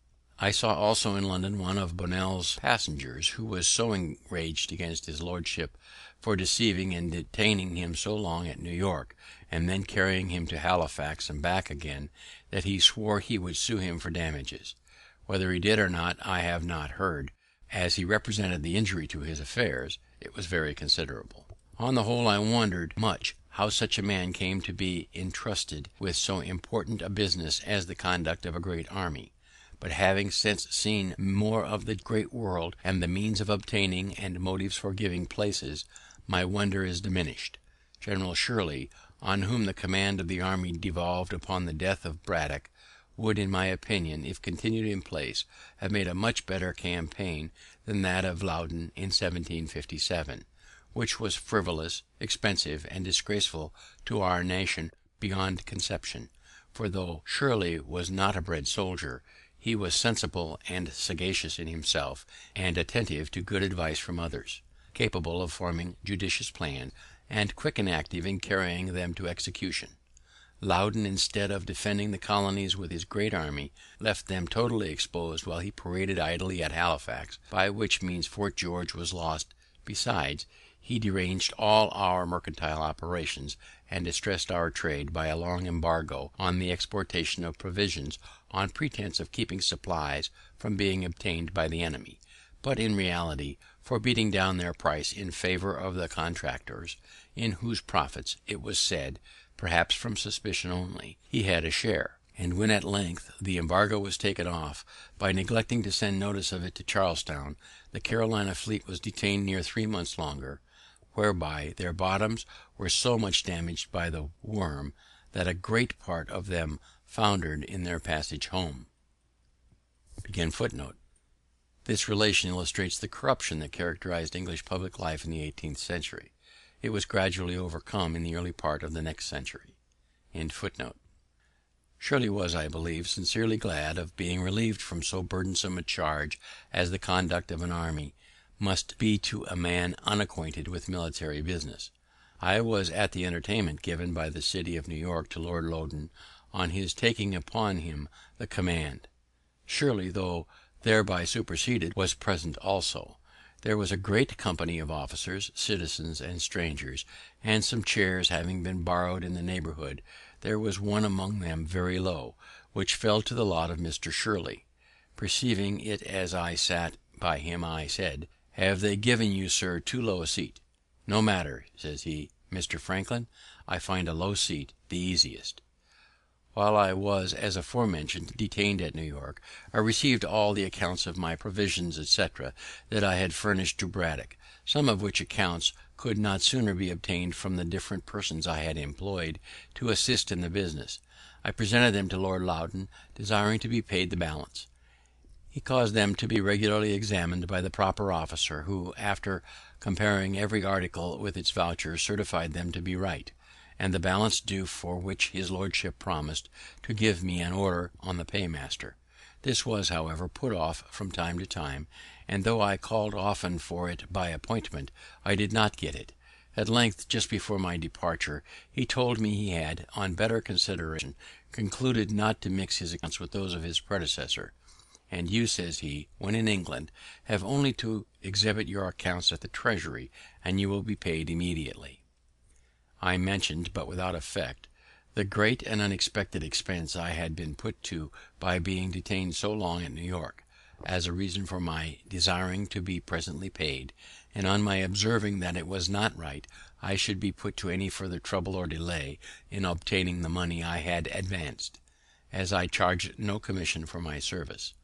[SPEAKER 2] I saw also in London one of Bonnell's passengers, who was so enraged against his lordship for deceiving and detaining him so long at New York, and then carrying him to Halifax and back again, that he swore he would sue him for damages. Whether he did or not I have not heard. As he represented the injury to his affairs, it was very considerable. On the whole, I wondered much how such a man came to be entrusted with so important a business as the conduct of a great army; but having since seen more of the great world, and the means of obtaining and motives for giving places, my wonder is diminished. General Shirley, on whom the command of the army devolved upon the death of Braddock, would, in my opinion, if continued in place, have made a much better campaign than that of Loudon in 1757, which was frivolous, expensive, and disgraceful to our nation beyond conception; for though Shirley was not a bred soldier, he was sensible and sagacious in himself, and attentive to good advice from others, capable of forming judicious plans, and quick and active in carrying them to execution. Loudon, instead of defending the colonies with his great army, left them totally exposed while he paraded idly at Halifax, by which means Fort George was lost. Besides, he deranged all our mercantile operations, and distressed our trade by a long embargo on the exportation of provisions, on pretence of keeping supplies from being obtained by the enemy, but in reality for beating down their price in favour of the contractors, in whose profits, it was said, perhaps from suspicion only, he had a share. And when at length the embargo was taken off, by neglecting to send notice of it to Charlestown, the Carolina fleet was detained near 3 months longer, whereby their bottoms were so much damaged by the worm that a great part of them foundered in their passage home. This relation illustrates the corruption that characterized English public life in the 18th century. It was gradually overcome in the early part of the next century. Shirley was, I believe, sincerely glad of being relieved from so burdensome a charge as the conduct of an army must be to a man unacquainted with military business. I was at the entertainment given by the city of New York to Lord Loudoun on his taking upon him the command. Shirley, though thereby superseded, was present also. There was a great company of officers, citizens, and strangers, and some chairs having been borrowed in the neighbourhood, there was one among them very low, which fell to the lot of Mr. Shirley. Perceiving it as I sat by him, I said, "Have they given you, sir, too low a seat?" "No matter," says he, "Mr. Franklin, I find a low seat the easiest." While I was, as aforementioned, detained at New York, I received all the accounts of my provisions, etc., that I had furnished to Braddock, some of which accounts could not sooner be obtained from the different persons I had employed to assist in the business. I presented them to Lord Loudoun, desiring to be paid the balance. He caused them to be regularly examined by the proper officer, who, after comparing every article with its voucher, certified them to be right, and the balance due, for which his lordship promised to give me an order on the paymaster. This was, however, put off from time to time, and though I called often for it by appointment, I did not get it. At length, just before my departure, he told me he had, on better consideration, concluded not to mix his accounts with those of his predecessor. "And you," says he, "when in England, have only to exhibit your accounts at the Treasury, and you will be paid immediately." I mentioned, but without effect, the great and unexpected expense I had been put to by being detained so long at New York, as a reason for my desiring to be presently paid, and on my observing that it was not right I should be put to any further trouble or delay in obtaining the money I had advanced, as I charged no commission for my service.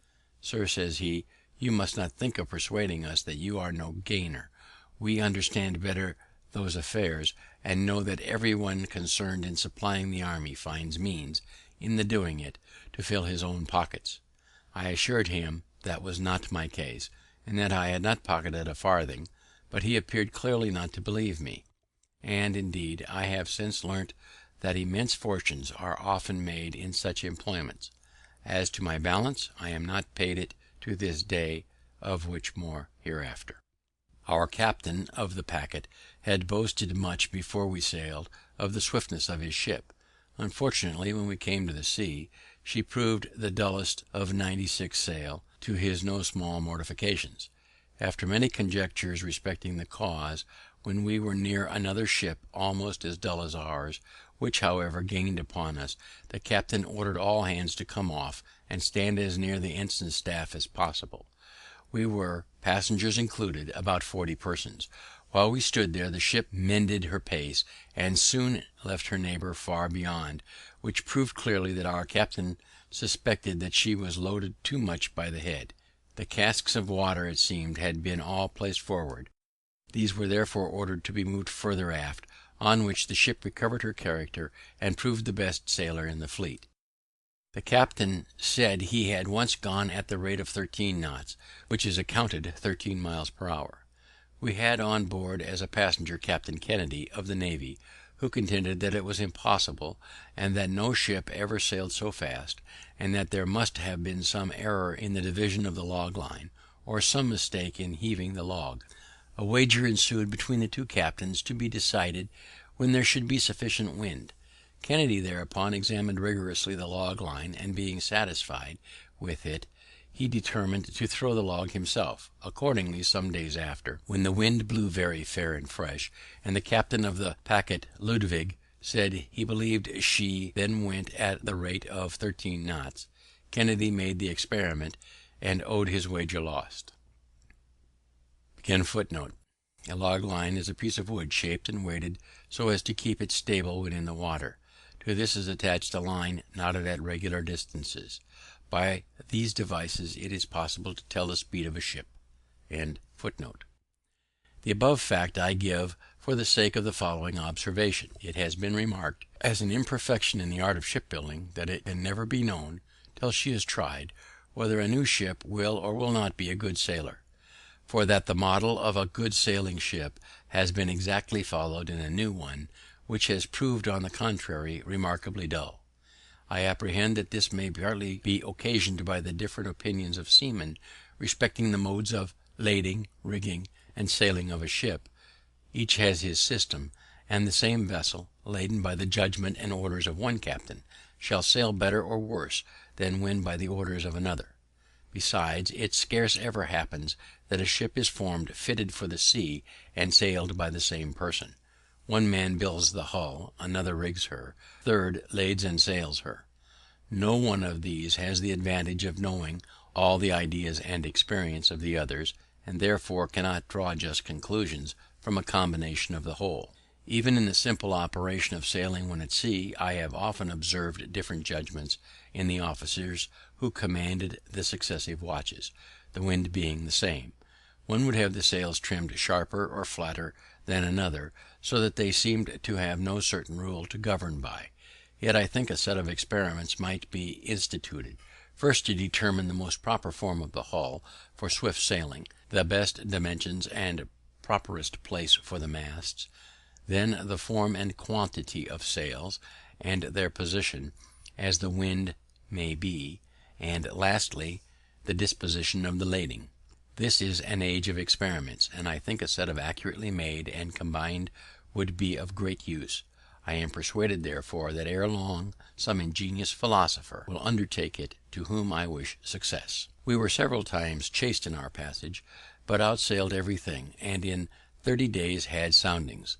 [SPEAKER 2] "Sir," says he, "you must not think of persuading us that you are no gainer. We understand better those affairs, and know that every one concerned in supplying the army finds means, in the doing it, to fill his own pockets." I assured him that was not my case, and that I had not pocketed a farthing, but he appeared clearly not to believe me; and, indeed, I have since learnt that immense fortunes are often made in such employments. As to my balance, I am not paid it to this day, of which more hereafter. Our captain of the packet had boasted much before we sailed of the swiftness of his ship. Unfortunately, when we came to the sea, she proved the dullest of 96 sail, to his no small mortifications. After many conjectures respecting the cause, when we were near another ship almost as dull as ours, which, however, gained upon us, the captain ordered all hands to come off and stand as near the ensign's staff as possible. We were, passengers included, about 40 persons. While we stood there, the ship mended her pace, and soon left her neighbour far beyond, which proved clearly that our captain suspected that she was loaded too much by the head. The casks of water, it seemed, had been all placed forward. These were therefore ordered to be moved further aft, on which the ship recovered her character, and proved the best sailer in the fleet. The captain said he had once gone at the rate of 13 knots, which is accounted 13 miles per hour. We had on board as a passenger Captain Kennedy, of the navy, who contended that it was impossible, and that no ship ever sailed so fast, and that there must have been some error in the division of the log line, or some mistake in heaving the log. A wager ensued between the two captains to be decided when there should be sufficient wind. Kennedy thereupon examined rigorously the log line, and being satisfied with it, he determined to throw the log himself. Accordingly, some days after, when the wind blew very fair and fresh, and the captain of the packet Ludwig said he believed she then went at the rate of 13 knots, Kennedy made the experiment, and owned his wager lost. A log line is a piece of wood shaped and weighted so as to keep it stable when in the water. To this is attached a line knotted at regular distances. By these devices it is possible to tell the speed of a ship. The above fact I give for the sake of the following observation. It has been remarked as an imperfection in the art of shipbuilding that it can never be known, till she is tried, whether a new ship will or will not be a good sailor; for that the model of a good sailing ship has been exactly followed in a new one, which has proved, on the contrary, remarkably dull. I apprehend that this may partly be occasioned by the different opinions of seamen respecting the modes of lading, rigging, and sailing of a ship. Each has his system, and the same vessel, laden by the judgment and orders of one captain, shall sail better or worse than when by the orders of another. Besides, it scarce ever happens that a ship is formed fitted for the sea and sailed by the same person. One man builds the hull, another rigs her, third lades and sails her. No one of these has the advantage of knowing all the ideas and experience of the others, and therefore cannot draw just conclusions from a combination of the whole. Even in the simple operation of sailing when at sea, I have often observed different judgments in the officers who commanded the successive watches, the wind being the same. One would have the sails trimmed sharper or flatter than another, so that they seemed to have no certain rule to govern by. Yet I think a set of experiments might be instituted, first to determine the most proper form of the hull for swift sailing, the best dimensions and properest place for the masts, then the form and quantity of sails, and their position, as the wind may be, and lastly, the disposition of the lading. This is an age of experiments, and I think a set of accurately made and combined would be of great use. I am persuaded, therefore, that ere long some ingenious philosopher will undertake it, to whom I wish success. We were several times chased in our passage, but outsailed everything, and in 30 days had soundings.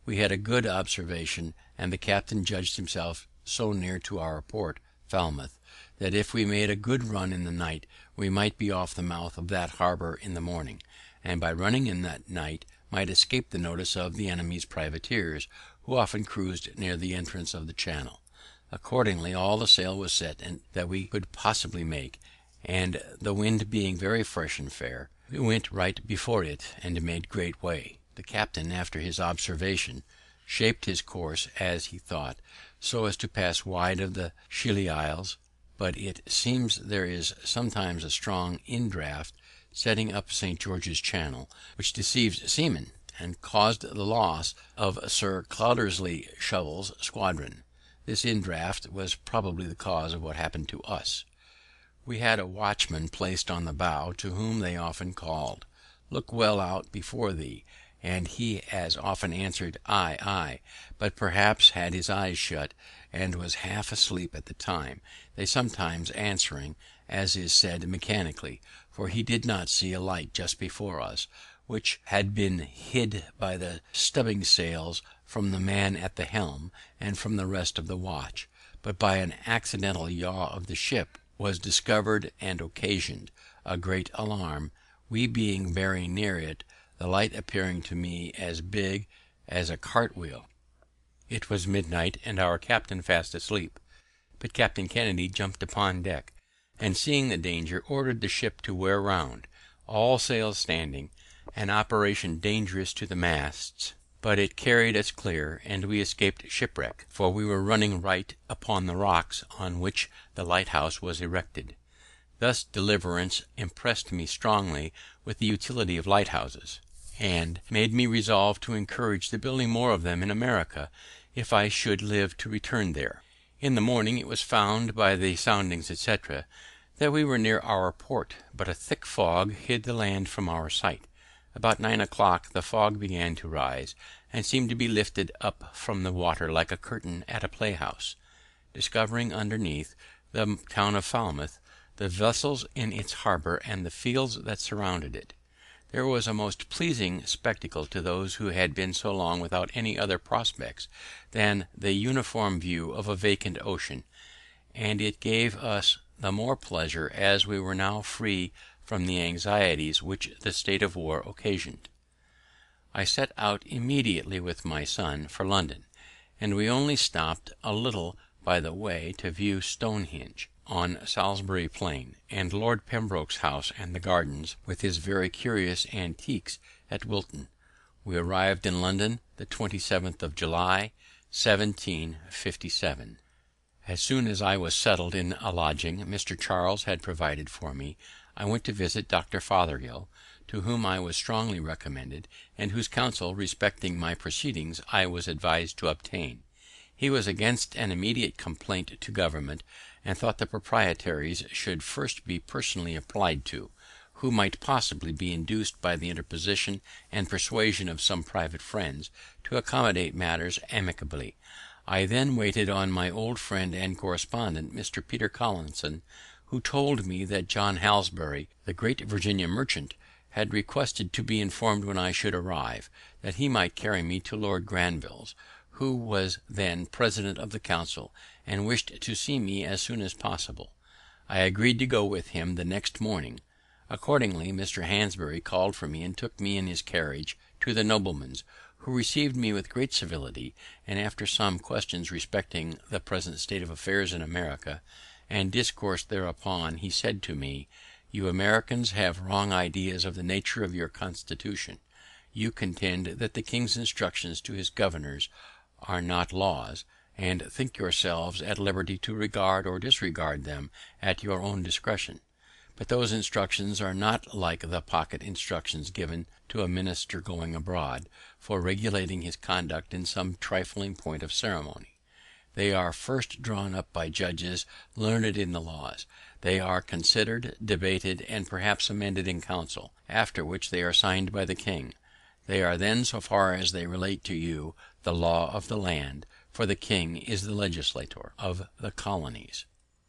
[SPEAKER 2] We had a good observation, and the captain judged himself so near to our port, Falmouth, that if we made a good run in the night we might be off the mouth of that harbour in the morning, and by running in that night might escape the notice of the enemy's privateers, who often cruised near the entrance of the channel. Accordingly all the sail was set that we could possibly make, and the wind being very fresh and fair, we went right before it and made great way. The captain, after his observation, shaped his course, as he thought, so as to pass wide of the Scilly Isles, but it seems there is sometimes a strong indraft setting up St. George's Channel, which deceives seamen, and caused the loss of Sir Cloudesley Shovel's squadron. This indraft was probably the cause of what happened to us. We had a watchman placed on the bow, to whom they often called, "Look well out before thee," and he as often answered, "Aye, aye," but perhaps had his eyes shut, and was half asleep at the time, they sometimes answering, as is said, mechanically, for he did not see a light just before us, which had been hid by the stubbing sails from the man at the helm and from the rest of the watch, but by an accidental yaw of the ship was discovered, and occasioned a great alarm, we being very near it, the light appearing to me as big as a cart wheel. It was midnight, and our captain fast asleep, but Captain Kennedy jumped upon deck, and seeing the danger, ordered the ship to wear round, all sails standing, an operation dangerous to the masts, but it carried us clear, and we escaped shipwreck, for we were running right upon the rocks on which the lighthouse was erected. Thus deliverance impressed me strongly with the utility of lighthouses, and made me resolve to encourage the building more of them in America, if I should live to return there. In the morning it was found by the soundings, etc., that we were near our port, but a thick fog hid the land from our sight. About 9 o'clock the fog began to rise, and seemed to be lifted up from the water like a curtain at a playhouse, discovering underneath the town of Falmouth, the vessels in its harbour, and the fields that surrounded it. There was a most pleasing spectacle to those who had been so long without any other prospects than the uniform view of a vacant ocean, and it gave us the more pleasure as we were now free from the anxieties which the state of war occasioned. I set out immediately with my son for London, and we only stopped a little by the way to view Stonehenge on Salisbury Plain, and Lord Pembroke's house and the gardens, with his very curious antiques, at Wilton. We arrived in London the 27th of July, 1757. As soon as I was settled in a lodging Mr. Charles had provided for me, I went to visit Dr. Fothergill, to whom I was strongly recommended, and whose counsel respecting my proceedings I was advised to obtain. He was against an immediate complaint to government, and thought the proprietaries should first be personally applied to, who might possibly be induced by the interposition and persuasion of some private friends to accommodate matters amicably. I then waited on my old friend and correspondent, Mr. Peter Collinson, who told me that John Halsbury, the great Virginia merchant, had requested to be informed when I should arrive, that he might carry me to Lord Granville's, who was then president of the council, and wished to see me as soon as possible. I agreed to go with him the next morning. Accordingly Mr. Halsbury called for me, and took me in his carriage to the nobleman's, who received me with great civility, and after some questions respecting the present state of affairs in America, and discoursed thereupon, he said to me, "You Americans have wrong ideas of the nature of your constitution. You contend that the king's instructions to his governors are not laws, and think yourselves at liberty to regard or disregard them at your own discretion. But those instructions are not like the pocket instructions given to a minister going abroad, for regulating his conduct in some trifling point of ceremony. They are first drawn up by judges learned in the laws. They are considered, debated, and perhaps amended in council, after which they are signed by the king. They are then, so far as they relate to you, the law of the land, for the king is the legislator of the colonies.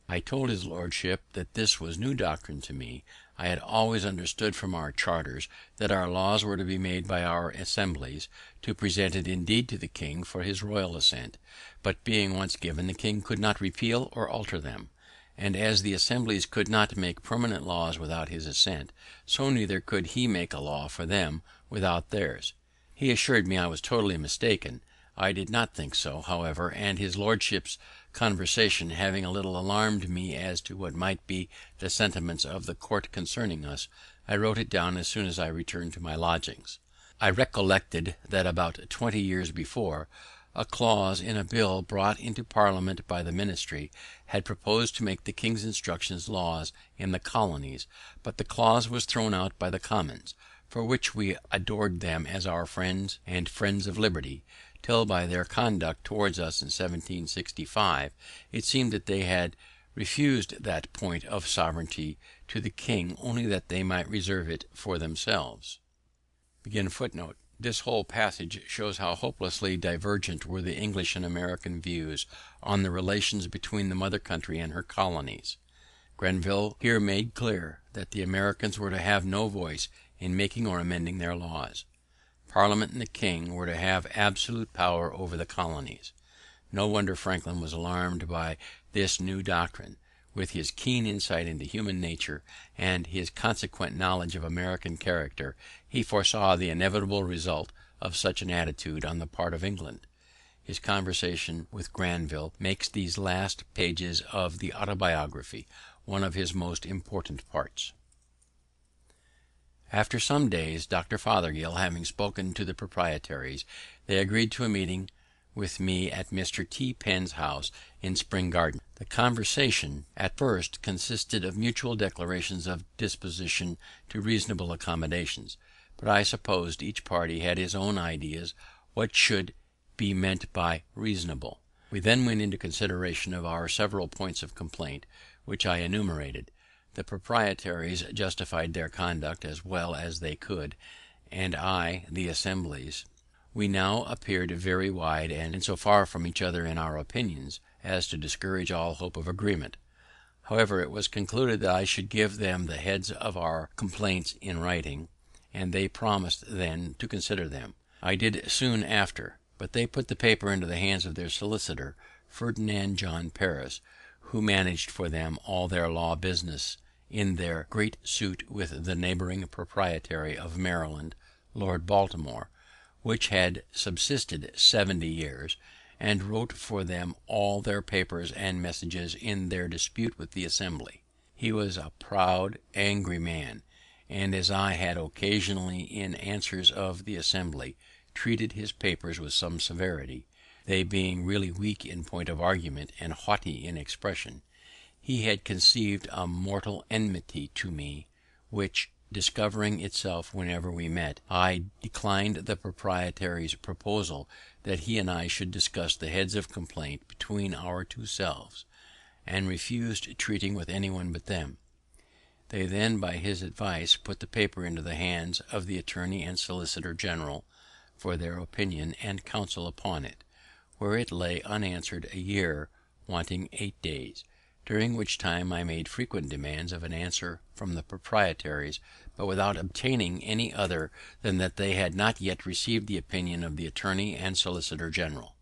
[SPEAKER 2] I told his lordship that this was new doctrine to me. I had always understood from our charters that our laws were to be made by our assemblies, to present it indeed to the king for his royal assent, but being once given, the king could not repeal or alter them. And as the assemblies could not make permanent laws without his assent, so neither could he make a law for them without theirs. He assured me I was totally mistaken. I did not think so, however, and his lordship's conversation having a little alarmed me as to what might be the sentiments of the court concerning us, I wrote it down as soon as I returned to my lodgings. I recollected that about 20 years before, a clause in a bill brought into Parliament by the ministry had proposed to make the king's instructions laws in the colonies, but the clause was thrown out by the Commons, for which we adored them as our friends and friends of liberty, till by their conduct towards us in 1765 it seemed that they had refused that point of sovereignty to the king only that they might reserve it for themselves. This whole passage shows how hopelessly divergent were the English and American views on the relations between the mother country and her colonies. Grenville here made clear that the Americans were to have no voice in making or amending their laws. Parliament and the king were to have absolute power over the colonies. No wonder Franklin was alarmed by this new doctrine. With his keen insight into human nature and his consequent knowledge of American character, he foresaw the inevitable result of such an attitude on the part of England. His conversation with Grenville makes these last pages of the Autobiography one of his most important parts. After some days, Dr. Fothergill having spoken to the proprietaries, they agreed to a meeting with me at Mr. T. Penn's house in Spring Garden. The conversation at first consisted of mutual declarations of disposition to reasonable accommodations, but I supposed each party had his own ideas what should be meant by reasonable. We then went into consideration of our several points of complaint, which I enumerated. The proprietaries justified their conduct as well as they could, and I the assemblies. We now appeared very wide and so far from each other in our opinions as to discourage all hope of agreement. However, it was concluded that I should give them the heads of our complaints in writing, and they promised then to consider them. I did soon after, but they put the paper into the hands of their solicitor, Ferdinand John Paris, who managed for them all their law business in their great suit with the neighbouring proprietary of Maryland, Lord Baltimore, which had subsisted 70 years, and wrote for them all their papers and messages in their dispute with the Assembly. He was a proud, angry man, and as I had occasionally in answers of the Assembly treated his papers with some severity, they being really weak in point of argument and haughty in expression, he had conceived a mortal enmity to me, which, discovering itself whenever we met, I declined the proprietary's proposal that he and I should discuss the heads of complaint between our two selves, and refused treating with anyone but them. They then, by his advice, put the paper into the hands of the attorney and solicitor general for their opinion and counsel upon it, where it lay unanswered a year, wanting 8 days, during which time I made frequent demands of an answer from the proprietaries, but without obtaining any other than that they had not yet received the opinion of the attorney and solicitor general.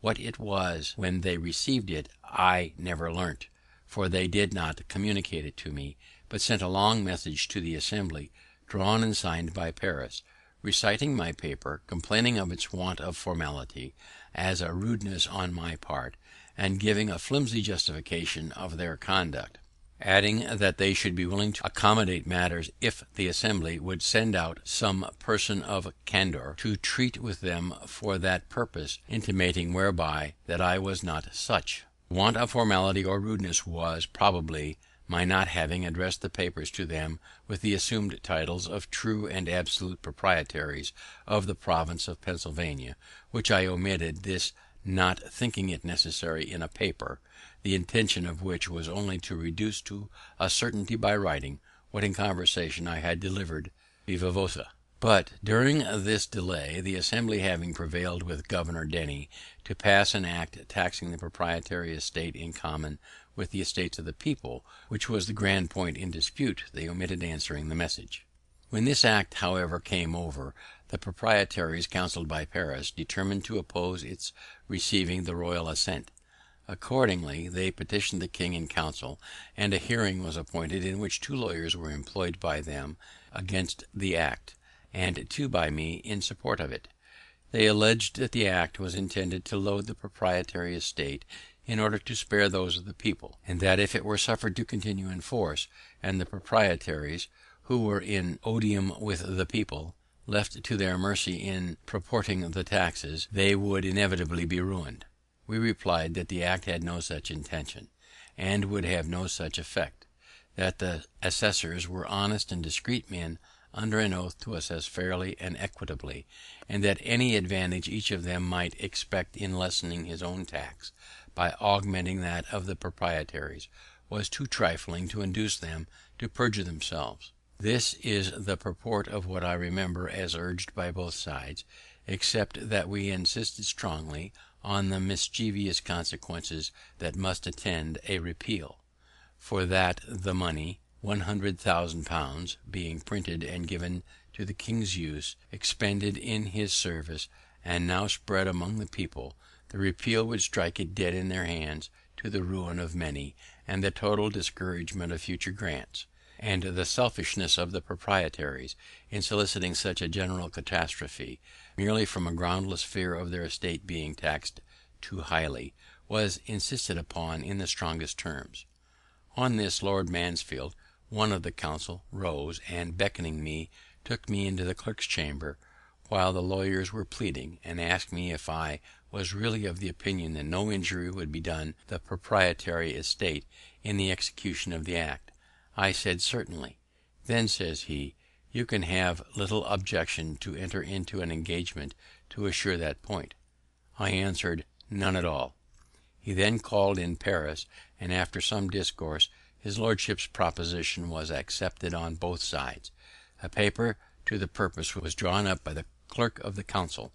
[SPEAKER 2] What it was when they received it I never learnt, for they did not communicate it to me, but sent a long message to the Assembly, drawn and signed by Paris, reciting my paper, complaining of its want of formality, as a rudeness on my part, and giving a flimsy justification of their conduct, adding that they should be willing to accommodate matters if the Assembly would send out some person of candour to treat with them for that purpose, intimating whereby that I was not such. Want of formality or rudeness was, probably, my not having addressed the papers to them with the assumed titles of true and absolute proprietaries of the province of Pennsylvania, which I omitted, this not thinking it necessary in a paper, the intention of which was only to reduce to a certainty by writing what in conversation I had delivered viva voce. But during this delay, the Assembly having prevailed with Governor Denny to pass an act taxing the proprietary estate in common with the estates of the people, which was the grand point in dispute, they omitted answering the message. When this act, however, came over, the proprietaries, counselled by Paris, determined to oppose its receiving the royal assent. Accordingly, they petitioned the king in council, and a hearing was appointed in which 2 lawyers were employed by them against the act, and 2 by me in support of it. They alleged that the act was intended to load the proprietary estate in order to spare those of the people, and that if it were suffered to continue in force, and the proprietaries, who were in odium with the people, left to their mercy in proporting the taxes, they would inevitably be ruined. We replied that the act had no such intention, and would have no such effect; that the assessors were honest and discreet men, under an oath to assess fairly and equitably, and that any advantage each of them might expect in lessening his own tax by augmenting that of the proprietaries was too trifling to induce them to perjure themselves. This is the purport of what I remember as urged by both sides, except that we insisted strongly on the mischievous consequences that must attend a repeal; for that the money, £100,000, being printed and given to the king's use, expended in his service, and now spread among the people, the repeal would strike it dead in their hands, to the ruin of many, and the total discouragement of future grants; and the selfishness of the proprietaries, in soliciting such a general catastrophe, merely from a groundless fear of their estate being taxed too highly, was insisted upon in the strongest terms. On this, Lord Mansfield, one of the council, rose, and beckoning me, took me into the clerk's chamber, while the lawyers were pleading, and asked me if I was really of the opinion that no injury would be done the proprietary estate in the execution of the act. I said certainly. Then, says he, you can have little objection to enter into an engagement to assure that point. I answered, none at all. He then called in Paris, and after some discourse, his lordship's proposition was accepted on both sides. A paper to the purpose was drawn up by the clerk of the council,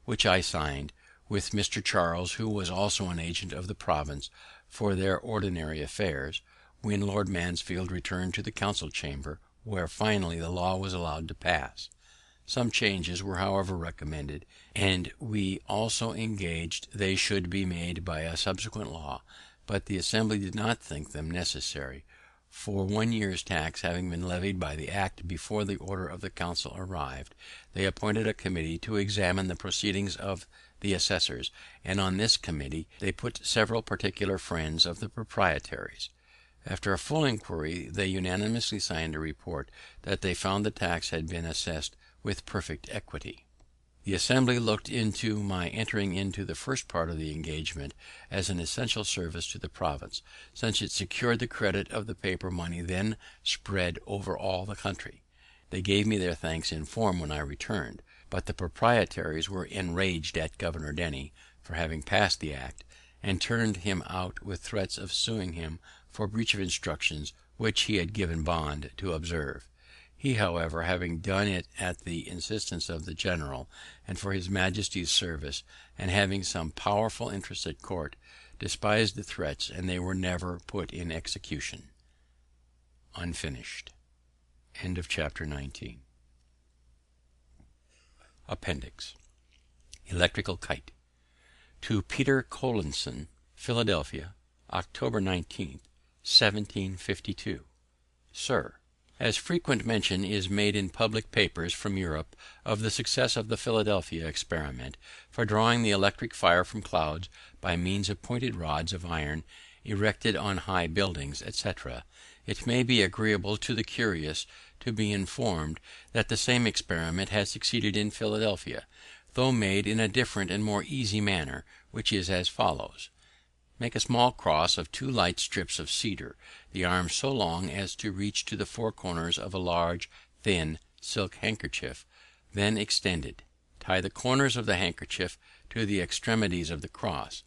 [SPEAKER 2] which I signed, with Mr. Charles, who was also an agent of the province for their ordinary affairs, when Lord Mansfield returned to the council chamber, where finally the law was allowed to pass. Some changes were however recommended, and we also engaged they should be made by a subsequent law, but the Assembly did not think them necessary, for 1 year's tax having been levied by the act before the order of the council arrived, they appointed a committee to examine the proceedings of the assessors, and on this committee they put several particular friends of the proprietaries. After a full inquiry, they unanimously signed a report that they found the tax had been assessed with perfect equity. The Assembly looked into my entering into the first part of the engagement as an essential service to the province, since it secured the credit of the paper money then spread over all the country. They gave me their thanks in form when I returned, but the proprietaries were enraged at Governor Denny for having passed the act, and turned him out with threats of suing him for breach of instructions which he had given bond to observe. He, however, having done it at the instance of the general, and for his majesty's service, and having some powerful interest at court, despised the threats, and they were never put in execution. Unfinished. End of chapter 19. Appendix. Electrical Kite. To Peter Collinson, Philadelphia, October 19th, 1752. Sir, as frequent mention is made in public papers from Europe of the success of the Philadelphia experiment for drawing the electric fire from clouds by means of pointed rods of iron erected on high buildings, etc., it may be agreeable to the curious to be informed that the same experiment has succeeded in Philadelphia, though made in a different and more easy manner, which is as follows. Make a small cross of 2 light strips of cedar, the arms so long as to reach to the 4 corners of a large, thin silk handkerchief, then extended. Tie the corners of the handkerchief to the extremities of the cross,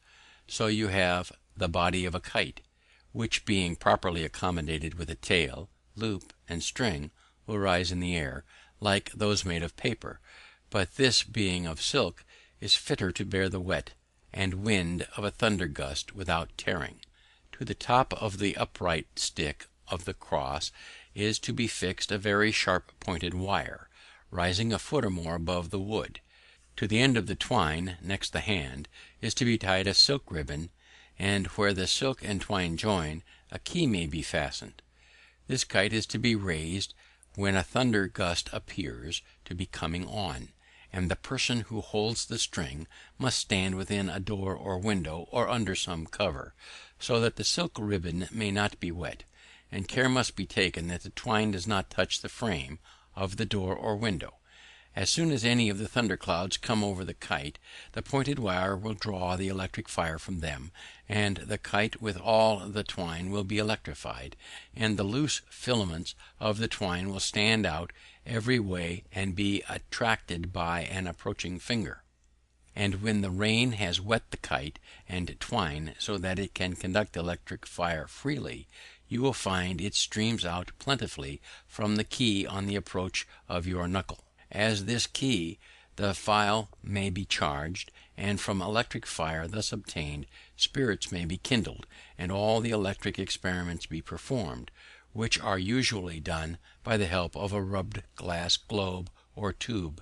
[SPEAKER 2] so you have the body of a kite, which, being properly accommodated with a tail, loop, and string, will rise in the air, like those made of paper, but this, being of silk, is fitter to bear the wet and wind of a thunder gust without tearing. To the top of the upright stick of the cross is to be fixed a very sharp pointed wire, rising a foot or more above the wood. To the end of the twine, next the hand, is to be tied a silk ribbon, and where the silk and twine join, a key may be fastened. This kite is to be raised when a thunder gust appears to be coming on, and the person who holds the string must stand within a door or window or under some cover, so that the silk ribbon may not be wet, and care must be taken that the twine does not touch the frame of the door or window. As soon as any of the thunderclouds come over the kite, the pointed wire will draw the electric fire from them, and the kite with all the twine will be electrified, and the loose filaments of the twine will stand out every way and be attracted by an approaching finger. And when the rain has wet the kite and twine so that it can conduct electric fire freely, you will find it streams out plentifully from the key on the approach of your knuckle. As this key, the file may be charged, and from electric fire thus obtained spirits may be kindled, and all the electric experiments be performed, which are usually done by the help of a rubbed glass globe or tube,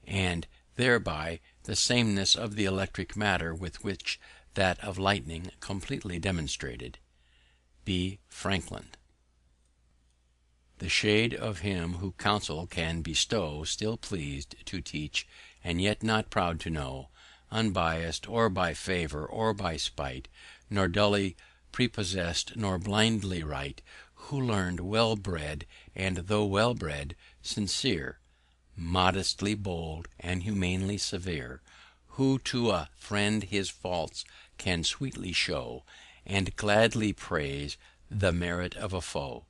[SPEAKER 2] and thereby the sameness of the electric matter with which that of lightning completely demonstrated. B. Franklin. The shade of him who counsel can bestow, still pleased to teach, and yet not proud to know, unbiased, or by favor, or by spite, nor dully prepossessed, nor blindly right, who learned, well bred, and though well bred, sincere, modestly bold, and humanely severe, who to a friend his faults can sweetly show, and gladly praise the merit of a foe.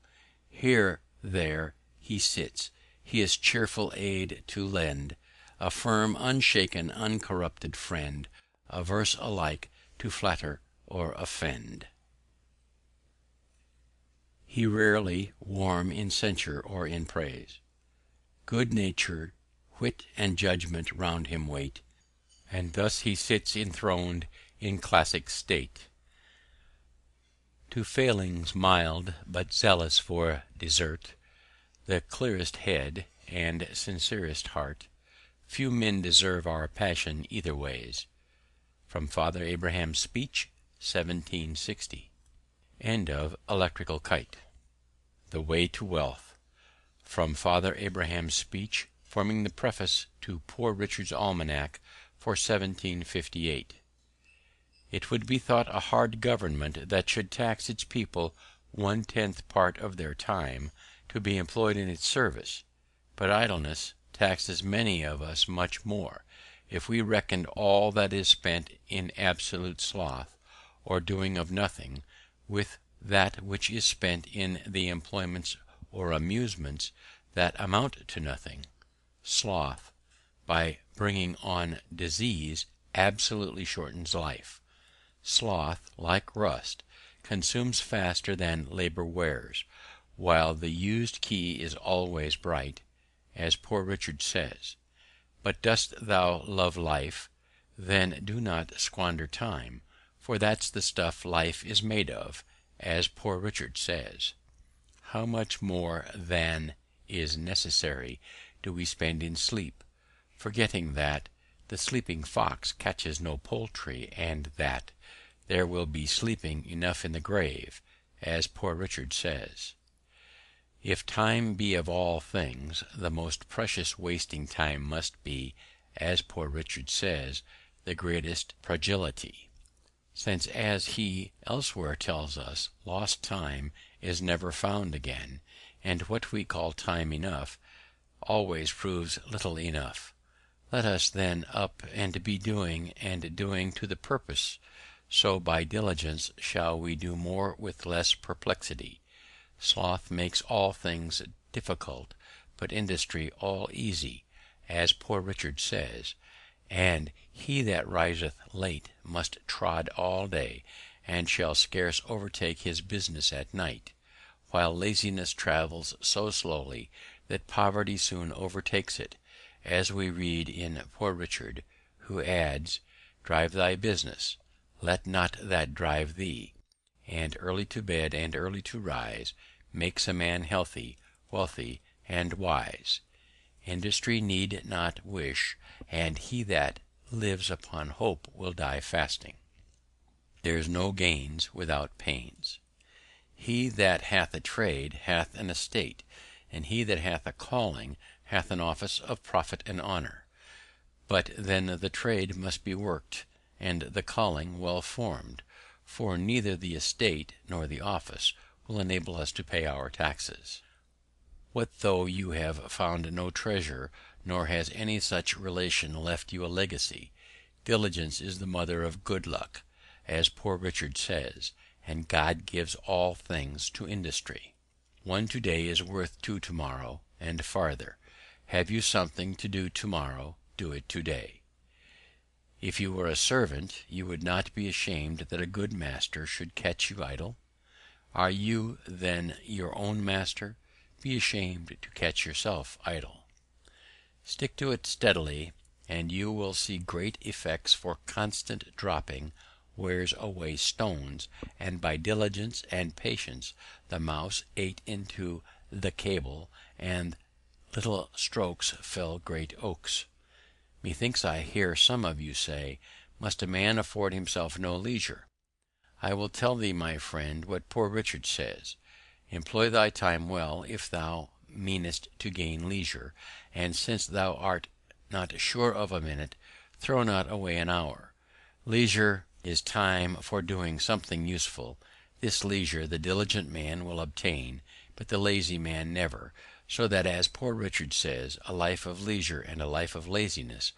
[SPEAKER 2] Here, there he sits, his cheerful aid to lend, a firm, unshaken, uncorrupted friend, averse alike to flatter or offend. He rarely warm in censure or in praise. Good nature, wit, and judgment round him wait, and thus he sits enthroned in classic state. To failings mild, but zealous for desert, the clearest head and sincerest heart, few men deserve our passion either ways. From Father Abraham's speech, 1760. End of Electrical Kite. The Way to Wealth. From Father Abraham's speech, forming the preface to Poor Richard's Almanac for 1758. It would be thought a hard government that should tax its people 1/10 part of their time to be employed in its service, but idleness taxes many of us much more, if we reckoned all that is spent in absolute sloth, or doing of nothing, with that which is spent in the employments or amusements that amount to nothing. Sloth, by bringing on disease, absolutely shortens life. Sloth, like rust, consumes faster than labor wears, while the used key is always bright, as Poor Richard says. But dost thou love life? Then do not squander time, for that's the stuff life is made of, as Poor Richard says. How much more than is necessary do we spend in sleep, forgetting that the sleeping fox catches no poultry, and that there will be sleeping enough in the grave, as Poor Richard says. If time be of all things the most precious, wasting time must be, as Poor Richard says, the greatest prodigality, since, as he elsewhere tells us, lost time is never found again, and what we call time enough always proves little enough. Let us then up and be doing, and doing to the purpose, so by diligence shall we do more with less perplexity. Sloth makes all things difficult, but industry all easy, as Poor Richard says, and he that riseth late must trod all day, and shall scarce overtake his business at night, while laziness travels so slowly that poverty soon overtakes it, as we read in Poor Richard, who adds, "Drive thy business, let not that drive thee, and early to bed and early to rise makes a man healthy, wealthy, and wise. Industry need not wish, and he that lives upon hope will die fasting. There's no gains without pains. He that hath a trade hath an estate, and he that hath a calling hath an office of profit and honour. But then the trade must be worked, and the calling well formed, for neither the estate nor the office will enable us to pay our taxes. What though you have found no treasure, nor has any such relation left you a legacy? Diligence is the mother of good luck, as Poor Richard says, and God gives all things to industry. One today is worth two tomorrow, and farther. Have you something to do tomorrow, do it today. If you were a servant, you would not be ashamed that a good master should catch you idle. Are you then your own master? Be ashamed to catch yourself idle. Stick to it steadily, and you will see great effects, for constant dropping wears away stones, and by diligence and patience the mouse ate into the cable, and little strokes fell great oaks. Methinks I hear some of you say, must a man afford himself no leisure? I will tell thee, my friend, what Poor Richard says. Employ thy time well if thou meanest to gain leisure, and since thou art not sure of a minute, throw not away an hour. Leisure is time for doing something useful. This leisure the diligent man will obtain, but the lazy man never, so that, as Poor Richard says, a life of leisure and a life of laziness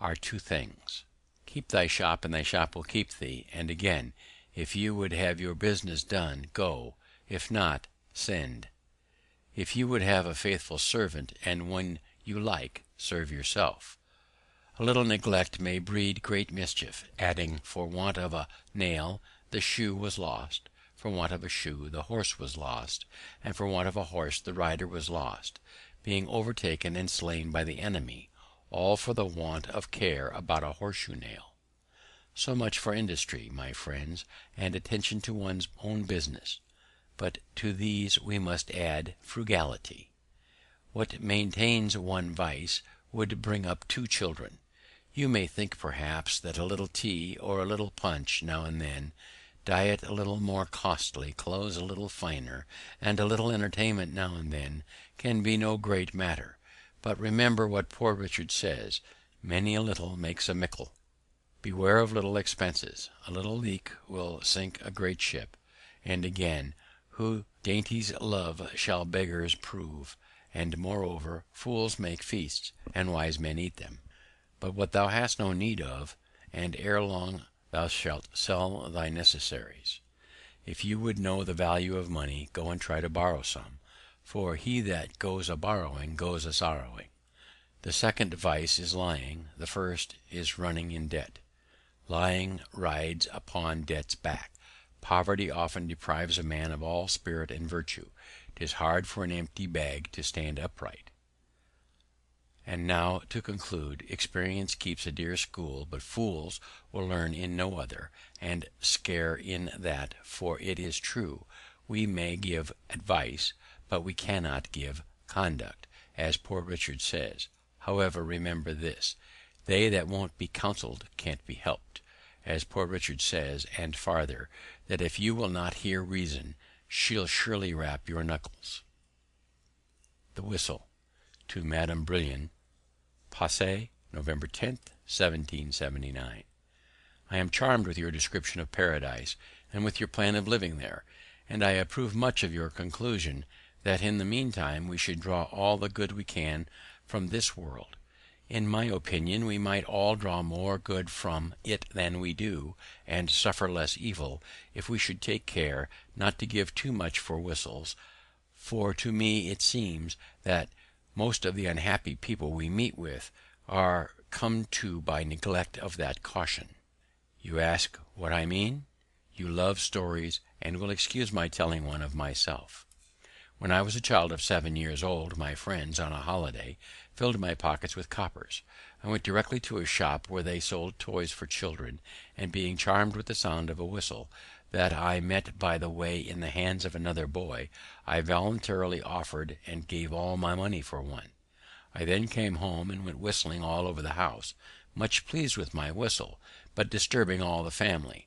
[SPEAKER 2] are two things. Keep thy shop, and thy shop will keep thee. And again, if you would have your business done, go; if not, send. If you would have a faithful servant, and when you like, serve yourself. A little neglect may breed great mischief, adding, for want of a nail the shoe was lost, for want of a shoe the horse was lost, and for want of a horse the rider was lost, being overtaken and slain by the enemy, all for the want of care about a horseshoe nail. So much for industry, my friends, and attention to one's own business. But to these we must add frugality. What maintains one vice would bring up two children. You may think, perhaps, that a little tea or a little punch now and then, diet a little more costly, clothes a little finer, and a little entertainment now and then, can be no great matter. But remember what Poor Richard says, many a little makes a mickle. Beware of little expenses. A little leak will sink a great ship. And again, who dainties love shall beggars prove, and moreover, fools make feasts, and wise men eat them. But what thou hast no need of, and ere long thou shalt sell thy necessaries. If you would know the value of money, go and try to borrow some, for he that goes a borrowing goes a sorrowing. The second vice is lying, the first is running in debt. Lying rides upon debt's back. Poverty often deprives a man of all spirit and virtue. 'Tis hard for an empty bag to stand upright. And now, to conclude, experience keeps a dear school, but fools will learn in no other, and scare in that, for it is true, we may give advice, but we cannot give conduct, as Poor Richard says. However, remember this, they that won't be counselled can't be helped, as Poor Richard says, and farther, that if you will not hear reason, she'll surely rap your knuckles. The Whistle. To Madame Brillon. Passy, November 10th, 1779. I am charmed with your description of paradise, and with your plan of living there, and I approve much of your conclusion that in the meantime we should draw all the good we can from this world. In my opinion, we might all draw more good from it than we do, and suffer less evil, if we should take care not to give too much for whistles, for to me it seems that most of the unhappy people we meet with are come to by neglect of that caution. You ask what I mean? You love stories, and will excuse my telling one of myself. When I was a child of 7 years old, my friends, on a holiday, filled my pockets with coppers. I went directly to a shop where they sold toys for children, and being charmed with the sound of a whistle that I met by the way in the hands of another boy, I voluntarily offered and gave all my money for one. I then came home and went whistling all over the house, much pleased with my whistle, but disturbing all the family.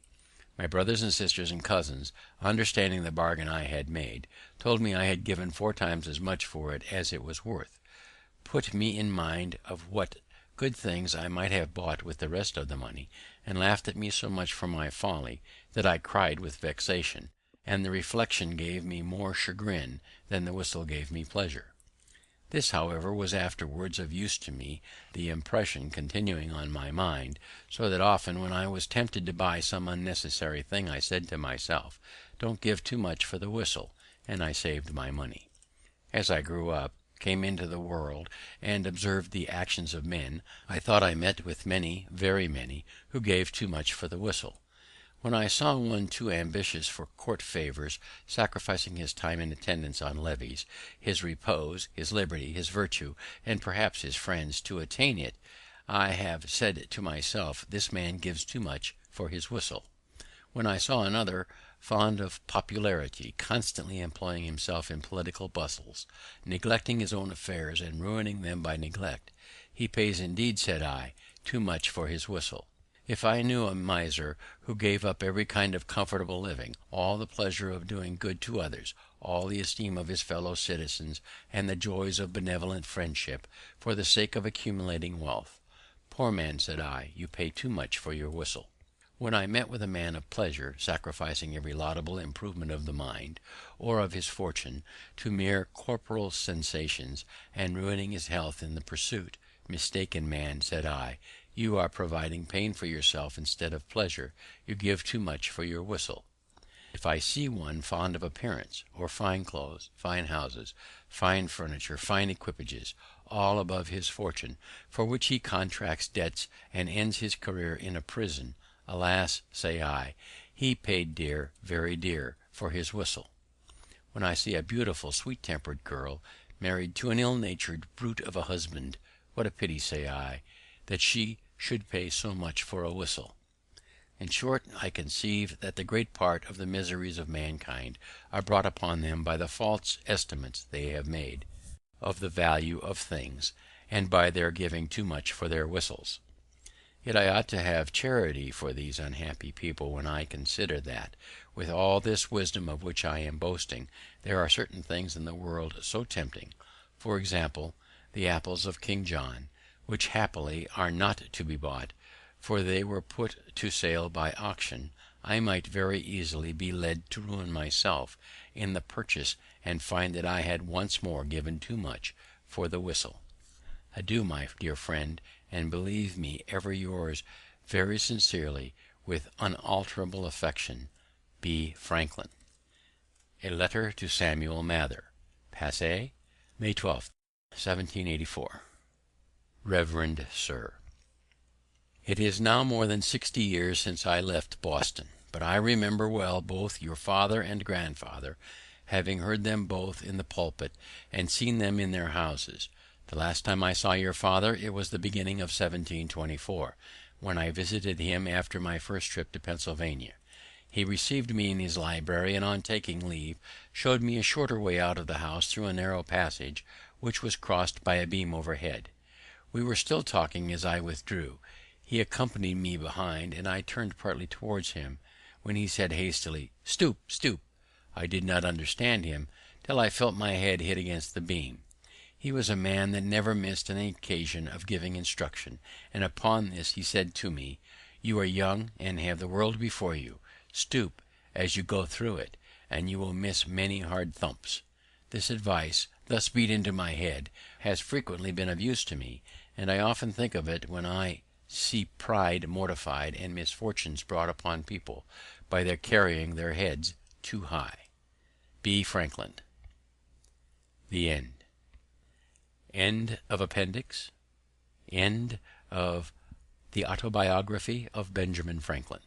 [SPEAKER 2] My brothers and sisters and cousins, understanding the bargain I had made, told me I had given 4 times as much for it as it was worth, put me in mind of what good things I might have bought with the rest of the money, and laughed at me so much for my folly that I cried with vexation, and the reflection gave me more chagrin than the whistle gave me pleasure. This, however, was afterwards of use to me, the impression continuing on my mind, so that often when I was tempted to buy some unnecessary thing I said to myself, "Don't give too much for the whistle," and I saved my money. As I grew up, came into the world, and observed the actions of men, I thought I met with many, very many, who gave too much for the whistle. When I saw one too ambitious for court favours, sacrificing his time and attendance on levees, his repose, his liberty, his virtue, and perhaps his friends, to attain it, I have said to myself, this man gives too much for his whistle. When I saw another, fond of popularity, constantly employing himself in political bustles, neglecting his own affairs and ruining them by neglect, he pays indeed, said I, too much for his whistle. If I knew a miser who gave up every kind of comfortable living, all the pleasure of doing good to others, all the esteem of his fellow citizens, and the joys of benevolent friendship, for the sake of accumulating wealth, poor man, said I, you pay too much for your whistle. When I met with a man of pleasure, sacrificing every laudable improvement of the mind, or of his fortune, to mere corporal sensations, and ruining his health in the pursuit, mistaken man, said I, you are providing pain for yourself instead of pleasure. You give too much for your whistle. If I see one fond of appearance, or fine clothes, fine houses, fine furniture, fine equipages, all above his fortune, for which he contracts debts and ends his career in a prison, alas, say I, he paid dear, very dear, for his whistle. When I see a beautiful, sweet-tempered girl married to an ill-natured brute of a husband, what a pity, say I, that she should pay so much for a whistle. In short, I conceive that the great part of the miseries of mankind are brought upon them by the false estimates they have made of the value of things, and by their giving too much for their whistles. Yet I ought to have charity for these unhappy people when I consider that, with all this wisdom of which I am boasting, there are certain things in the world so tempting, for example, the apples of King John, which happily are not to be bought, for they were put to sale by auction. I might very easily be led to ruin myself in the purchase, and find that I had once more given too much for the whistle. Adieu, my dear friend, and believe me ever yours very sincerely, with unalterable affection, B. Franklin. A letter to Samuel Mather. Passy, May 12th, 1784. Reverend Sir, it is now more than 60 years since I left Boston, but I remember well both your father and grandfather, having heard them both in the pulpit, and seen them in their houses. The last time I saw your father, it was the beginning of 1724, when I visited him after my first trip to Pennsylvania. He received me in his library, and on taking leave, showed me a shorter way out of the house through a narrow passage, which was crossed by a beam overhead. We were still talking as I withdrew. He accompanied me behind, and I turned partly towards him, when he said hastily, "Stoop, stoop." I did not understand him till I felt my head hit against the beam. He was a man that never missed an occasion of giving instruction, and upon this he said to me, "You are young and have the world before you. Stoop as you go through it, and you will miss many hard thumps." This advice, thus beat into my head, has frequently been of use to me, and I often think of it when I see pride mortified and misfortunes brought upon people by their carrying their heads too high. B. Franklin. The End. End of Appendix. End of the Autobiography of Benjamin Franklin.